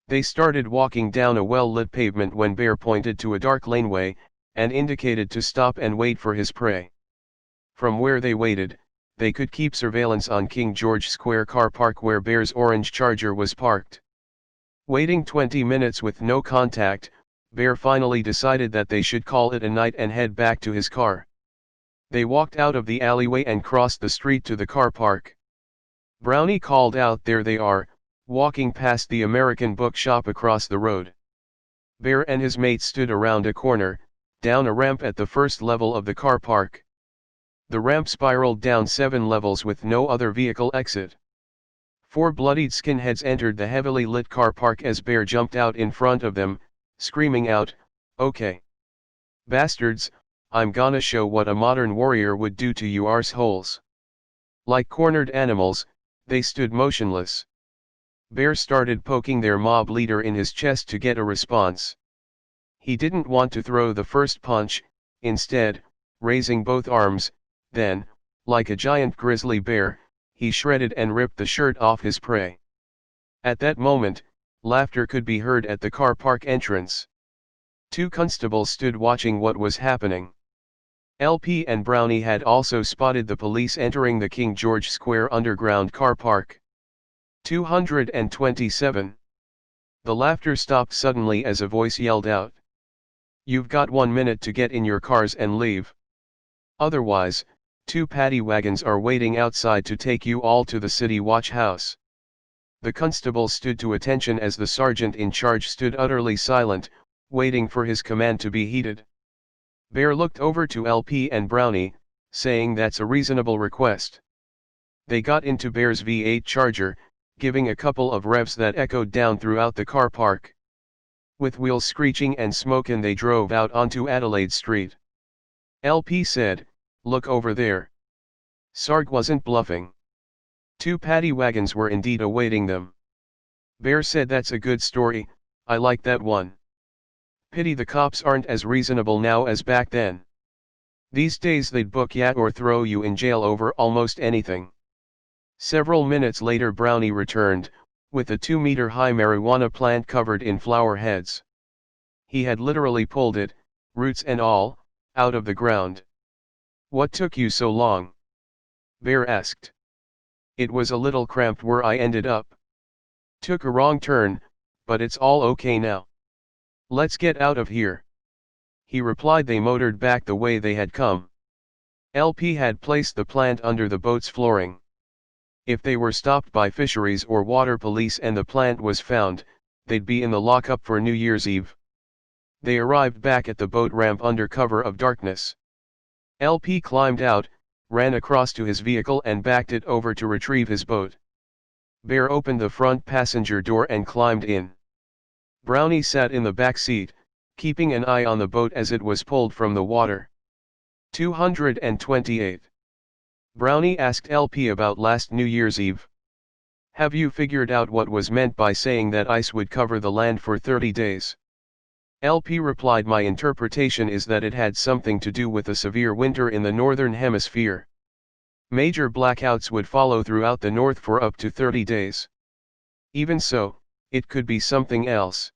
They started walking down a well-lit pavement when Bear pointed to a dark laneway, and indicated to stop and wait for his prey. From where they waited, they could keep surveillance on King George Square car park where Bear's orange Charger was parked. Waiting 20 minutes with no contact, Bear finally decided that they should call it a night and head back to his car. They walked out of the alleyway and crossed the street to the car park. Brownie called out, "There they are," walking past the American bookshop across the road. Bear and his mate stood around a corner, down a ramp at the first level of the car park. The ramp spiraled down 7 levels with no other vehicle exit. 4 bloodied skinheads entered the heavily lit car park as Bear jumped out in front of them, screaming out, "Okay. Bastards, I'm gonna show what a modern warrior would do to you arseholes." Like cornered animals, they stood motionless. Bear started poking their mob leader in his chest to get a response. He didn't want to throw the first punch, instead, raising both arms, then, like a giant grizzly bear, he shredded and ripped the shirt off his prey. At that moment, laughter could be heard at the car park entrance. 2 constables stood watching what was happening. LP and Brownie had also spotted the police entering the King George Square underground car park. 227. The laughter stopped suddenly as a voice yelled out, "You've got 1 minute to get in your cars and leave. Otherwise, 2 paddy wagons are waiting outside to take you all to the city watch house." The constable stood to attention as the sergeant in charge stood utterly silent, waiting for his command to be heeded. Bear looked over to LP and Brownie, saying that's a reasonable request. They got into Bear's V8 Charger, giving a couple of revs that echoed down throughout the car park. With wheels screeching and smoking they drove out onto Adelaide Street. LP said, "Look over there." Sarg wasn't bluffing. 2 paddy wagons were indeed awaiting them. Bear said, "That's a good story, I like that one. Pity the cops aren't as reasonable now as back then. These days they'd book ya or throw you in jail over almost anything." Several minutes later Brownie returned, with a 2-meter-high marijuana plant covered in flower heads. He had literally pulled it, roots and all, out of the ground. "What took you so long?" Bear asked. "It was a little cramped where I ended up. Took a wrong turn, but it's all okay now. Let's get out of here." He replied. They motored back the way they had come. LP had placed the plant under the boat's flooring. If they were stopped by fisheries or water police and the plant was found, they'd be in the lockup for New Year's Eve. They arrived back at the boat ramp under cover of darkness. LP climbed out, ran across to his vehicle and backed it over to retrieve his boat. Bear opened the front passenger door and climbed in. Brownie sat in the back seat, keeping an eye on the boat as it was pulled from the water. 228. Brownie asked LP about last New Year's Eve. Have you figured out what was meant by saying that ice would cover the land for 30 days? LP replied, my interpretation is that it had something to do with a severe winter in the northern hemisphere. Major blackouts would follow throughout the north for up to 30 days. Even so, it could be something else.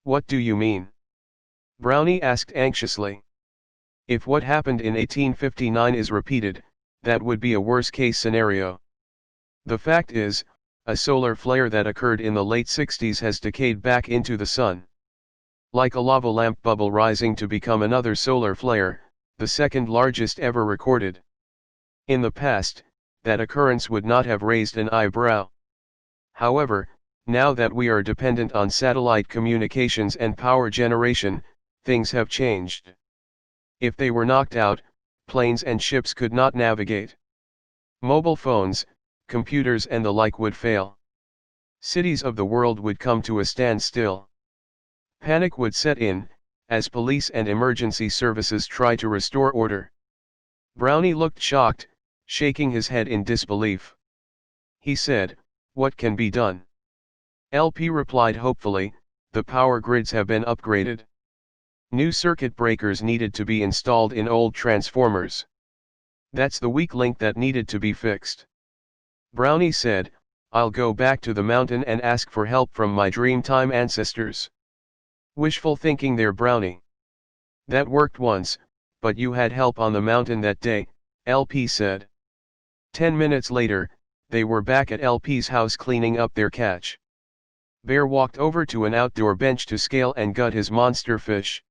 What do you mean? Brownie asked anxiously. If what happened in 1859 is repeated, that would be a worst-case scenario. The fact is, a solar flare that occurred in the late 60s has decayed back into the sun. Like a lava lamp bubble rising to become another solar flare, the second largest ever recorded. In the past, that occurrence would not have raised an eyebrow. However, now that we are dependent on satellite communications and power generation, things have changed. If they were knocked out, planes and ships could not navigate. Mobile phones, computers and the like would fail. Cities of the world would come to a standstill. Panic would set in, as police and emergency services try to restore order. Brownie looked shocked, shaking his head in disbelief. He said, what can be done? LP replied hopefully, the power grids have been upgraded. New circuit breakers needed to be installed in old transformers. That's the weak link that needed to be fixed. Brownie said, I'll go back to the mountain and ask for help from my Dreamtime ancestors. Wishful thinking there, Brownie. That worked once, but you had help on the mountain that day, LP said. 10 minutes later, they were back at LP's house cleaning up their catch. Bear walked over to an outdoor bench to scale and gut his monster fish.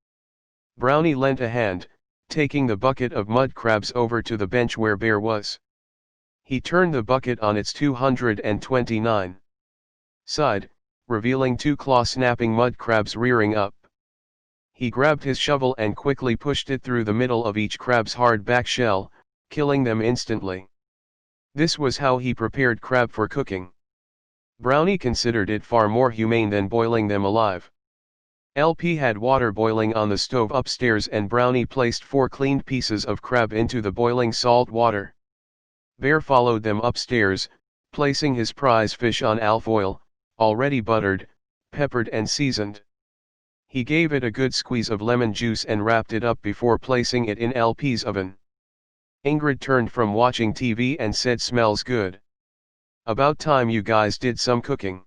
Brownie lent a hand, taking the bucket of mud crabs over to the bench where Bear was. He turned the bucket on its 229 side, revealing 2 claw-snapping mud crabs rearing up. He grabbed his shovel and quickly pushed it through the middle of each crab's hard back shell, killing them instantly. This was how he prepared crab for cooking. Brownie considered it far more humane than boiling them alive. LP had water boiling on the stove upstairs and Brownie placed 4 cleaned pieces of crab into the boiling salt water. Bear followed them upstairs, placing his prize fish on alfoil, already buttered, peppered and seasoned. He gave it a good squeeze of lemon juice and wrapped it up before placing it in LP's oven. Ingrid turned from watching TV and said, smells good. About time you guys did some cooking.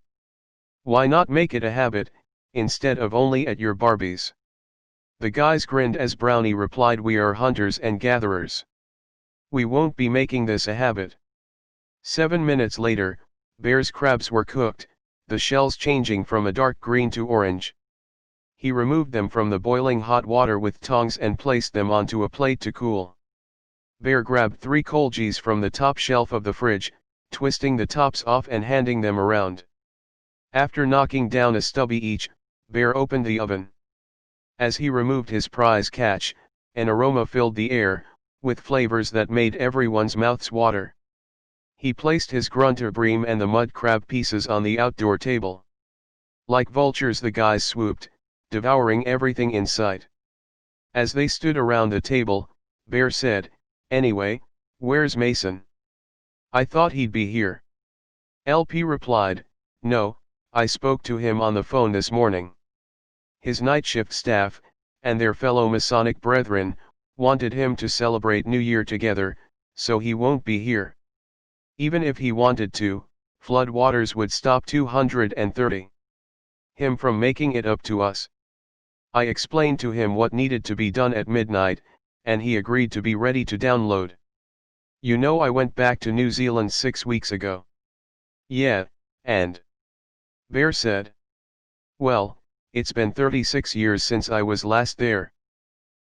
Why not make it a habit, instead of only at your Barbies? The guys grinned as Brownie replied, we are hunters and gatherers. We won't be making this a habit. 7 minutes later, Bear's crabs were cooked, the shells changing from a dark green to orange. He removed them from the boiling hot water with tongs and placed them onto a plate to cool. Bear grabbed 3 kolgies from the top shelf of the fridge, twisting the tops off and handing them around. After knocking down a stubby each, Bear opened the oven. As he removed his prize catch, an aroma filled the air, with flavors that made everyone's mouths water. He placed his grunter bream and the mud crab pieces on the outdoor table. Like vultures the guys swooped, devouring everything in sight. As they stood around the table, Bear said, anyway, where's Mason? I thought he'd be here. LP replied, no, I spoke to him on the phone this morning. His night shift staff, and their fellow Masonic brethren, wanted him to celebrate New Year together, so he won't be here. Even if he wanted to, flood waters would stop 230 him from making it up to us. I explained to him what needed to be done at midnight, and he agreed to be ready to download. You know, I went back to New Zealand 6 weeks ago. Yeah, and? Bear said. Well, it's been 36 years since I was last there.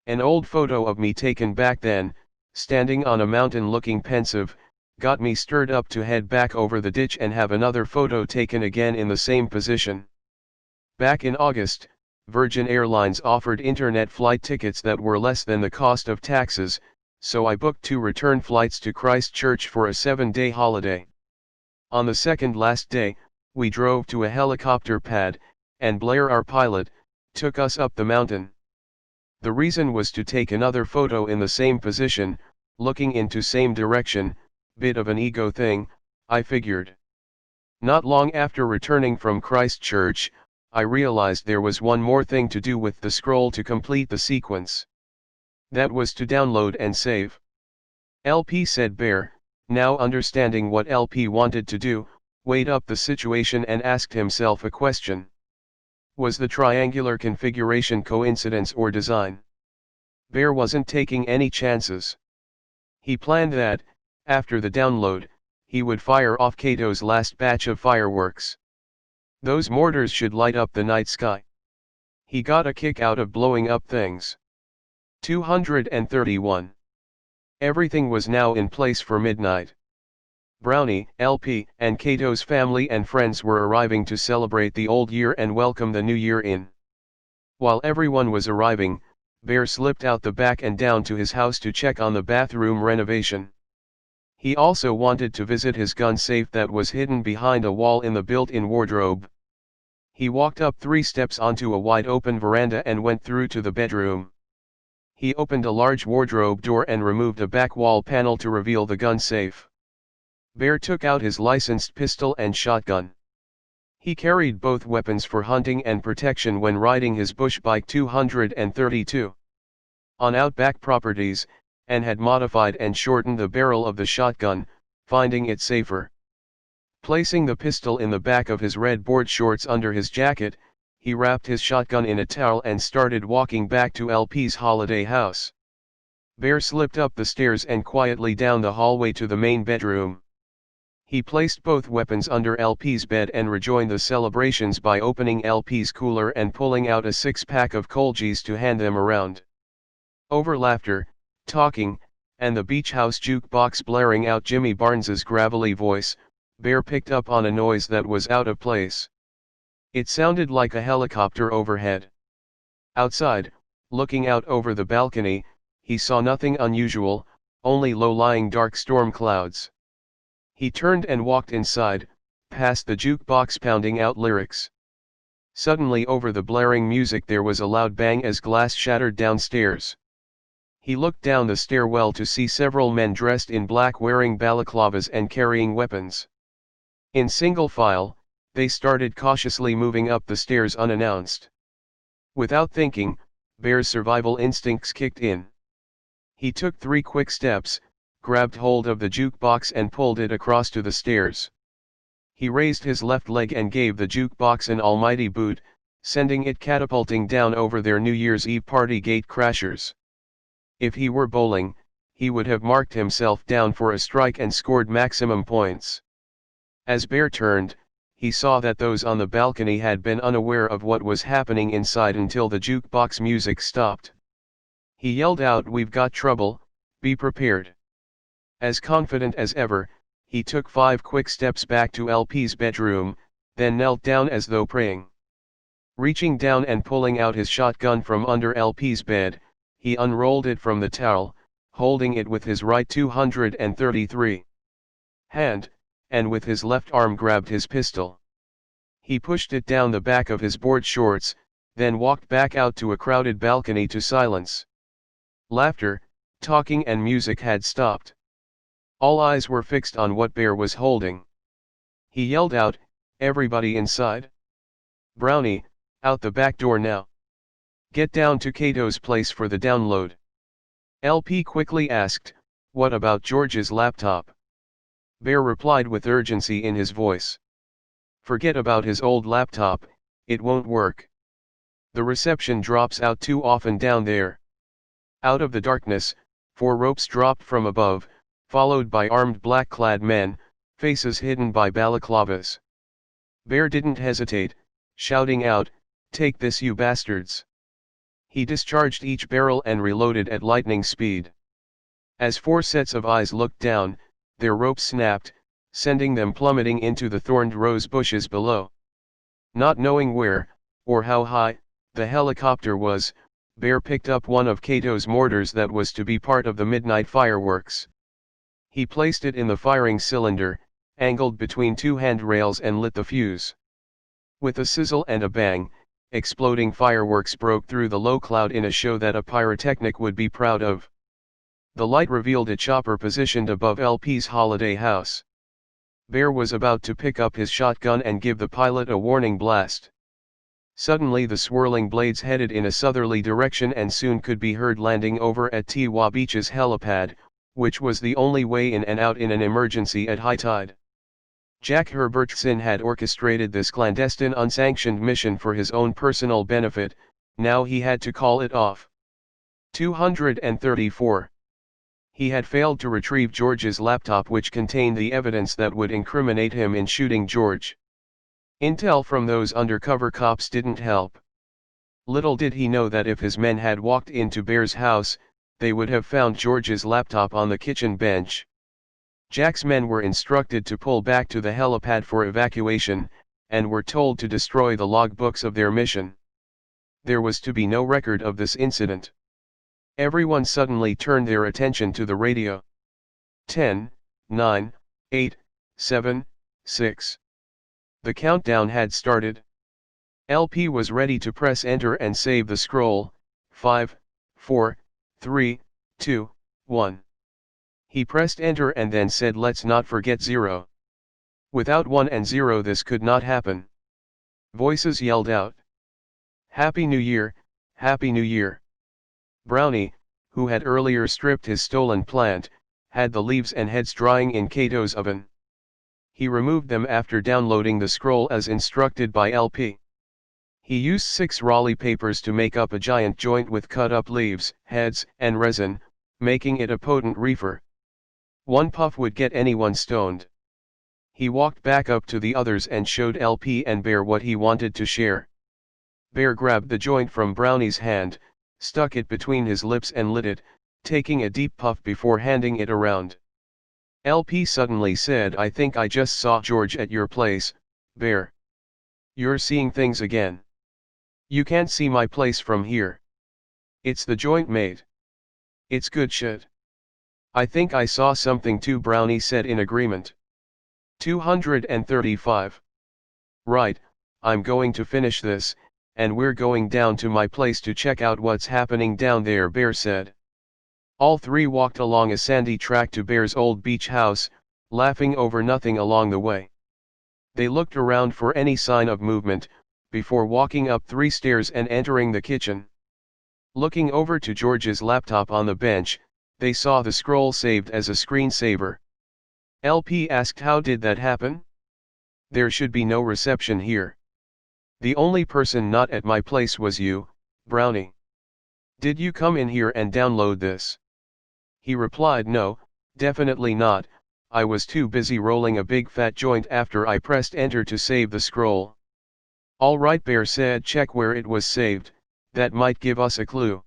An old photo of me taken back then, standing on a mountain looking pensive, got me stirred up to head back over the ditch and have another photo taken again in the same position. Back in August, Virgin Airlines offered internet flight tickets that were less than the cost of taxes, so I booked 2 return flights to Christchurch for a 7-day holiday. On the second last day, we drove to a helicopter pad, and Blair, our pilot, took us up the mountain. The reason was to take another photo in the same position, looking into same direction, bit of an ego thing, I figured. Not long after returning from Christchurch, I realized there was one more thing to do with the scroll to complete the sequence. That was to download and save. LP, said Bear, now understanding what LP wanted to do, weighed up the situation and asked himself a question. Was the triangular configuration coincidence or design? Bear wasn't taking any chances. He planned that, after the download, he would fire off Cato's last batch of fireworks. Those mortars should light up the night sky. He got a kick out of blowing up things. 231. Everything was now in place for midnight. Brownie, LP, and Cato's family and friends were arriving to celebrate the old year and welcome the new year in. While everyone was arriving, Bear slipped out the back and down to his house to check on the bathroom renovation. He also wanted to visit his gun safe that was hidden behind a wall in the built-in wardrobe. He walked up 3 steps onto a wide-open veranda and went through to the bedroom. He opened a large wardrobe door and removed a back wall panel to reveal the gun safe. Bear took out his licensed pistol and shotgun. He carried both weapons for hunting and protection when riding his bush bike 232 on outback properties, and had modified and shortened the barrel of the shotgun, finding it safer. Placing the pistol in the back of his red board shorts under his jacket, he wrapped his shotgun in a towel and started walking back to LP's holiday house. Bear slipped up the stairs and quietly down the hallway to the main bedroom. He placed both weapons under LP's bed and rejoined the celebrations by opening LP's cooler and pulling out a 6-pack of Colgies to hand them around. Over laughter, talking, and the beach house jukebox blaring out Jimmy Barnes's gravelly voice, Bear picked up on a noise that was out of place. It sounded like a helicopter overhead. Outside, looking out over the balcony, he saw nothing unusual, only low-lying dark storm clouds. He turned and walked inside, past the jukebox pounding out lyrics. Suddenly over the blaring music there was a loud bang as glass shattered downstairs. He looked down the stairwell to see several men dressed in black wearing balaclavas and carrying weapons. In single file, they started cautiously moving up the stairs unannounced. Without thinking, Bear's survival instincts kicked in. He took 3 quick steps, grabbed hold of the jukebox and pulled it across to the stairs. He raised his left leg and gave the jukebox an almighty boot, sending it catapulting down over their New Year's Eve party gate crashers. If he were bowling, he would have marked himself down for a strike and scored maximum points. As Bear turned, he saw that those on the balcony had been unaware of what was happening inside until the jukebox music stopped. He yelled out, "We've got trouble, be prepared." As confident as ever, he took 5 quick steps back to LP's bedroom, then knelt down as though praying. Reaching down and pulling out his shotgun from under LP's bed, he unrolled it from the towel, holding it with his right 233 hand, and with his left arm grabbed his pistol. He pushed it down the back of his board shorts, then walked back out to a crowded balcony to silence. Laughter, talking and music had stopped. All eyes were fixed on what Bear was holding. He yelled out, "Everybody inside? Brownie, out the back door now. Get down to Cato's place for the download." LP quickly asked, "What about George's laptop?" Bear replied with urgency in his voice. "Forget about his old laptop, it won't work. The reception drops out too often down there." Out of the darkness, 4 ropes dropped from above, followed by armed black-clad men, faces hidden by balaclavas. Bear didn't hesitate, shouting out, "Take this, you bastards!" He discharged each barrel and reloaded at lightning speed. As 4 sets of eyes looked down, their ropes snapped, sending them plummeting into the thorned rose bushes below. Not knowing where, or how high, the helicopter was, Bear picked up one of Cato's mortars that was to be part of the midnight fireworks. He placed it in the firing cylinder, angled between 2 handrails and lit the fuse. With a sizzle and a bang, exploding fireworks broke through the low cloud in a show that a pyrotechnic would be proud of. The light revealed a chopper positioned above LP's holiday house. Bear was about to pick up his shotgun and give the pilot a warning blast. Suddenly the swirling blades headed in a southerly direction and soon could be heard landing over at Tiwa Beach's helipad, which was the only way in and out in an emergency at high tide. Jack Herbertson had orchestrated this clandestine unsanctioned mission for his own personal benefit, now he had to call it off. 234. He had failed to retrieve George's laptop, which contained the evidence that would incriminate him in shooting George. Intel from those undercover cops didn't help. Little did he know that if his men had walked into Bear's house, they would have found George's laptop on the kitchen bench. Jack's men were instructed to pull back to the helipad for evacuation, and were told to destroy the logbooks of their mission. There was to be no record of this incident. Everyone suddenly turned their attention to the radio. 10, 9, 8, 7, 6. The countdown had started. LP was ready to press enter and save the scroll. 5, 4, 3, 2, 1. He pressed enter and then said, "Let's not forget 0. Without 1 and 0 this could not happen." Voices yelled out, "Happy New Year, Happy New Year." Brownie, who had earlier stripped his stolen plant, had the leaves and heads drying in Cato's oven. He removed them after downloading the scroll as instructed by LP. He used 6 Raleigh papers to make up a giant joint with cut-up leaves, heads, and resin, making it a potent reefer. 1 puff would get anyone stoned. He walked back up to the others and showed LP and Bear what he wanted to share. Bear grabbed the joint from Brownie's hand, stuck it between his lips and lit it, taking a deep puff before handing it around. LP suddenly said, "I think I just saw George at your place, Bear. You're seeing things again. You can't see my place from here. It's the joint, mate. It's good shit." "I think I saw something too," Brownie said in agreement. 235. "Right, I'm going to finish this, and we're going down to my place to check out what's happening down there," Bear said. All 3 walked along a sandy track to Bear's old beach house, laughing over nothing along the way. They looked around for any sign of movement, before walking up 3 stairs and entering the kitchen. Looking over to George's laptop on the bench, they saw the scroll saved as a screensaver. LP asked, "How did that happen? There should be no reception here. The only person not at my place was you, Brownie. Did you come in here and download this?" He replied, "No, definitely not. I was too busy rolling a big fat joint after I pressed enter to save the scroll." "All right," Bear said, "check where it was saved, that might give us a clue."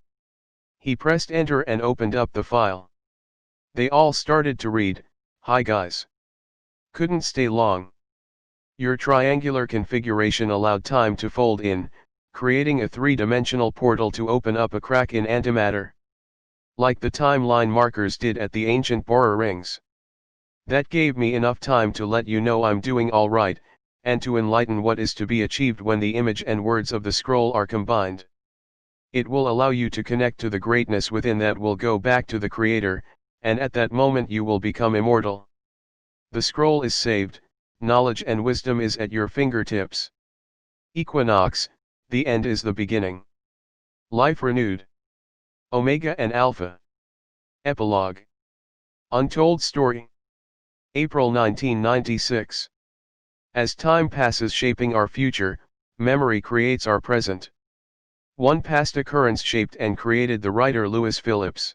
He pressed enter and opened up the file. They all started to read. "Hi guys. Couldn't stay long. Your triangular configuration allowed time to fold in, creating a 3-dimensional portal to open up a crack in antimatter. Like the timeline markers did at the ancient Borer rings. That gave me enough time to let you know I'm doing all right, and to enlighten what is to be achieved when the image and words of the scroll are combined. It will allow you to connect to the greatness within that will go back to the Creator, and at that moment you will become immortal. The scroll is saved, knowledge and wisdom is at your fingertips. Equinox, the end is the beginning. Life renewed. Omega and Alpha. Epilogue. Untold story. April 1996. As time passes shaping our future, memory creates our present. One past occurrence shaped and created the writer Lewis Phillips.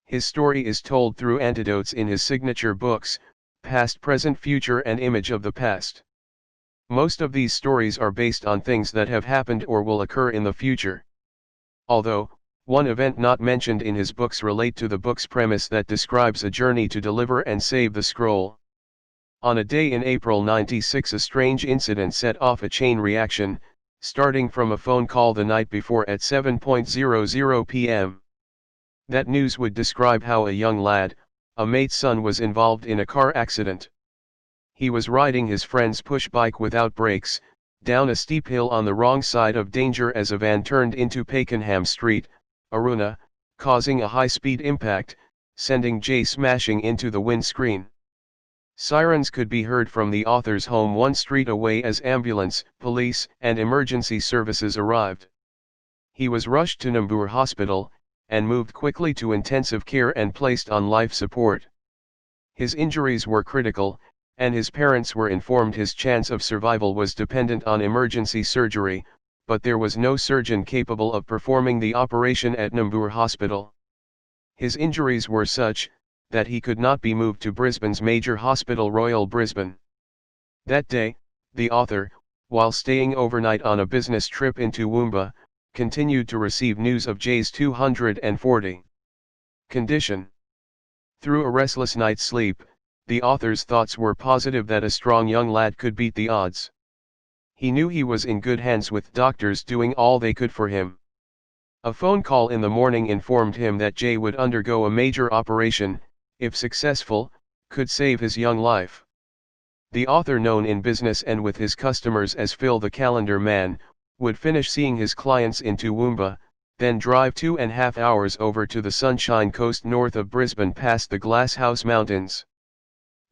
His story is told through anecdotes in his signature books, Past, Present, Future and Image of the Past. Most of these stories are based on things that have happened or will occur in the future. Although, One event not mentioned in his books relate to the book's premise that describes a journey to deliver and save the scroll. On a day in April 96, a strange incident set off a chain reaction, starting from a phone call the night before at 7:00 p.m. That news would describe how a young lad, a mate's son, was involved in a car accident. He was riding his friend's push bike without brakes, down a steep hill on the wrong side of danger as a van turned into Pakenham Street, Aruna, causing a high-speed impact, sending Jay smashing into the windscreen. Sirens could be heard from the author's home one street away as ambulance, police, and emergency services arrived. He was rushed to Nambur Hospital, and moved quickly to intensive care and placed on life support. His injuries were critical, and his parents were informed his chance of survival was dependent on emergency surgery, but there was no surgeon capable of performing the operation at Nambur Hospital. His injuries were such that he could not be moved to Brisbane's major hospital, Royal Brisbane. That day, the author, while staying overnight on a business trip into Toowoomba, continued to receive news of Jay's 240 condition. Through a restless night's sleep, the author's thoughts were positive that a strong young lad could beat the odds. He knew he was in good hands with doctors doing all they could for him. A phone call in the morning informed him that Jay would undergo a major operation, if successful, could save his young life. The author, known in business and with his customers as Phil the Calendar Man, would finish seeing his clients in Toowoomba, then drive 2.5 hours over to the Sunshine Coast north of Brisbane past the Glasshouse Mountains.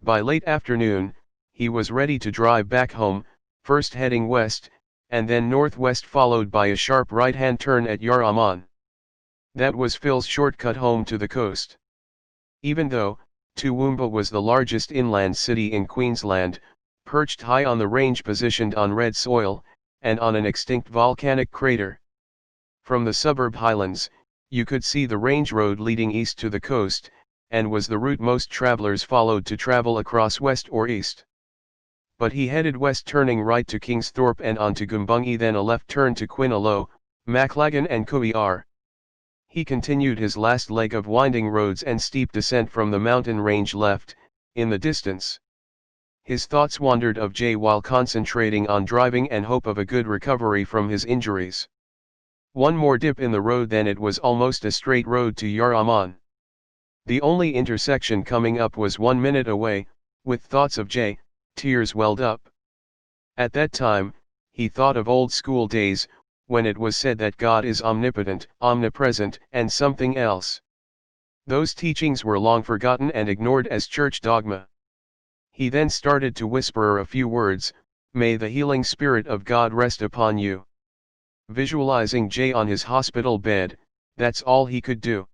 By late afternoon, he was ready to drive back home, first heading west, and then northwest, followed by a sharp right-hand turn at Yarraman. That was Phil's shortcut home to the coast. Even though Toowoomba was the largest inland city in Queensland, perched high on the range, positioned on red soil, and on an extinct volcanic crater. From the suburb highlands, you could see the range road leading east to the coast, and was the route most travellers followed to travel across west or east. But he headed west, turning right to Kingsthorpe and on to Goombungie, then a left turn to Quinalo, Maclagan and Kuiar. He continued his last leg of winding roads and steep descent from the mountain range left, in the distance. His thoughts wandered of Jay while concentrating on driving and hope of a good recovery from his injuries. One more dip in the road, then it was almost a straight road to Yarraman. The only intersection coming up was 1 minute away. With thoughts of Jay, tears welled up. At that time, he thought of old school days, when it was said that God is omnipotent, omnipresent, and something else. Those teachings were long forgotten and ignored as church dogma. He then started to whisper a few words, "May the healing spirit of God rest upon you." Visualizing Jay on his hospital bed, that's all he could do.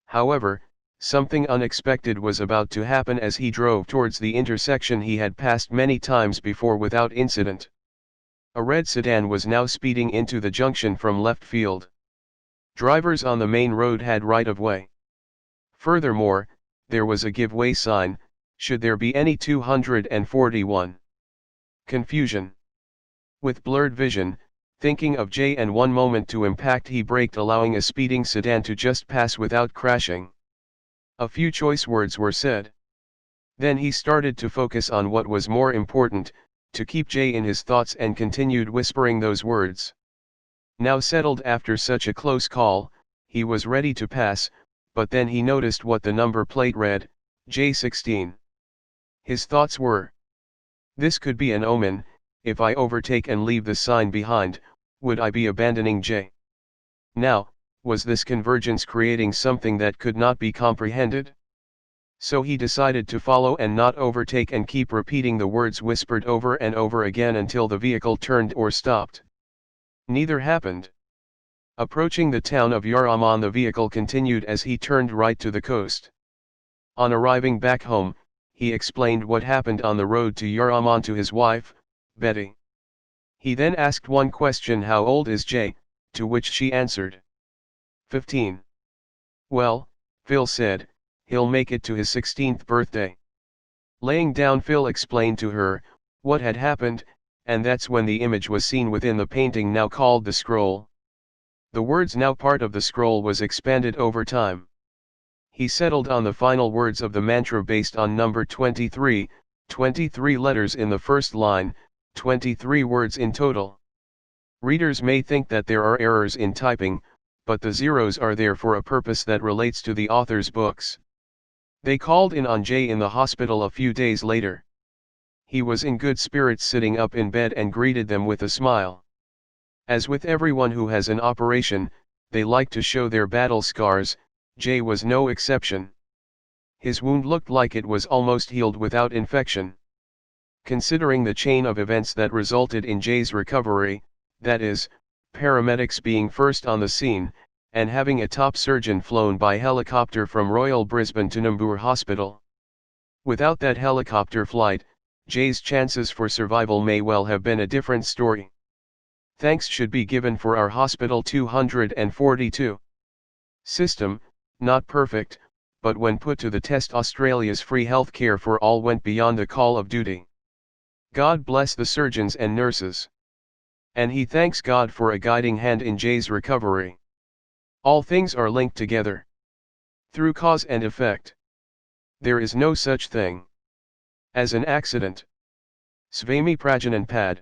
However, something unexpected was about to happen as he drove towards the intersection he had passed many times before without incident. A red sedan was now speeding into the junction from left field. Drivers on the main road had right-of-way. Furthermore, there was a give-way sign, should there be any 241. Confusion. With blurred vision, thinking of Jay and one moment to impact, he braked, allowing a speeding sedan to just pass without crashing. A few choice words were said. Then he started to focus on what was more important, to keep Jay in his thoughts, and continued whispering those words. Now settled after such a close call, he was ready to pass, but then he noticed what the number plate read, J16. His thoughts were, this could be an omen. If I overtake and leave the sign behind, would I be abandoning Jay? Now, was this convergence creating something that could not be comprehended? So he decided to follow and not overtake, and keep repeating the words whispered over and over again until the vehicle turned or stopped. Neither happened. Approaching the town of Yarraman, the vehicle continued as he turned right to the coast. On arriving back home, he explained what happened on the road to Yarraman to his wife, Betty. He then asked one question: how old is Jay? To which she answered, 15. Well, Phil said, he'll make it to his 16th birthday. Laying down, Phil explained to her what had happened, and that's when the image was seen within the painting now called the scroll. The words now part of the scroll was expanded over time. He settled on the final words of the mantra based on number 23, 23 letters in the first line, 23 words in total. Readers may think that there are errors in typing, but the zeros are there for a purpose that relates to the author's books. They called in on Jay in the hospital a few days later. He was in good spirits sitting up in bed and greeted them with a smile. As with everyone who has an operation, they like to show their battle scars. Jay was no exception. His wound looked like it was almost healed without infection. Considering the chain of events that resulted in Jay's recovery, that is, paramedics being first on the scene, and having a top surgeon flown by helicopter from Royal Brisbane to Nambour Hospital. Without that helicopter flight, Jay's chances for survival may well have been a different story. Thanks should be given for our Hospital 242 system, not perfect, but when put to the test Australia's free healthcare for all went beyond the call of duty. God bless the surgeons and nurses. And he thanks God for a guiding hand in Jay's recovery. All things are linked together. Through cause and effect. There is no such thing as an accident. Svami Prajananpad.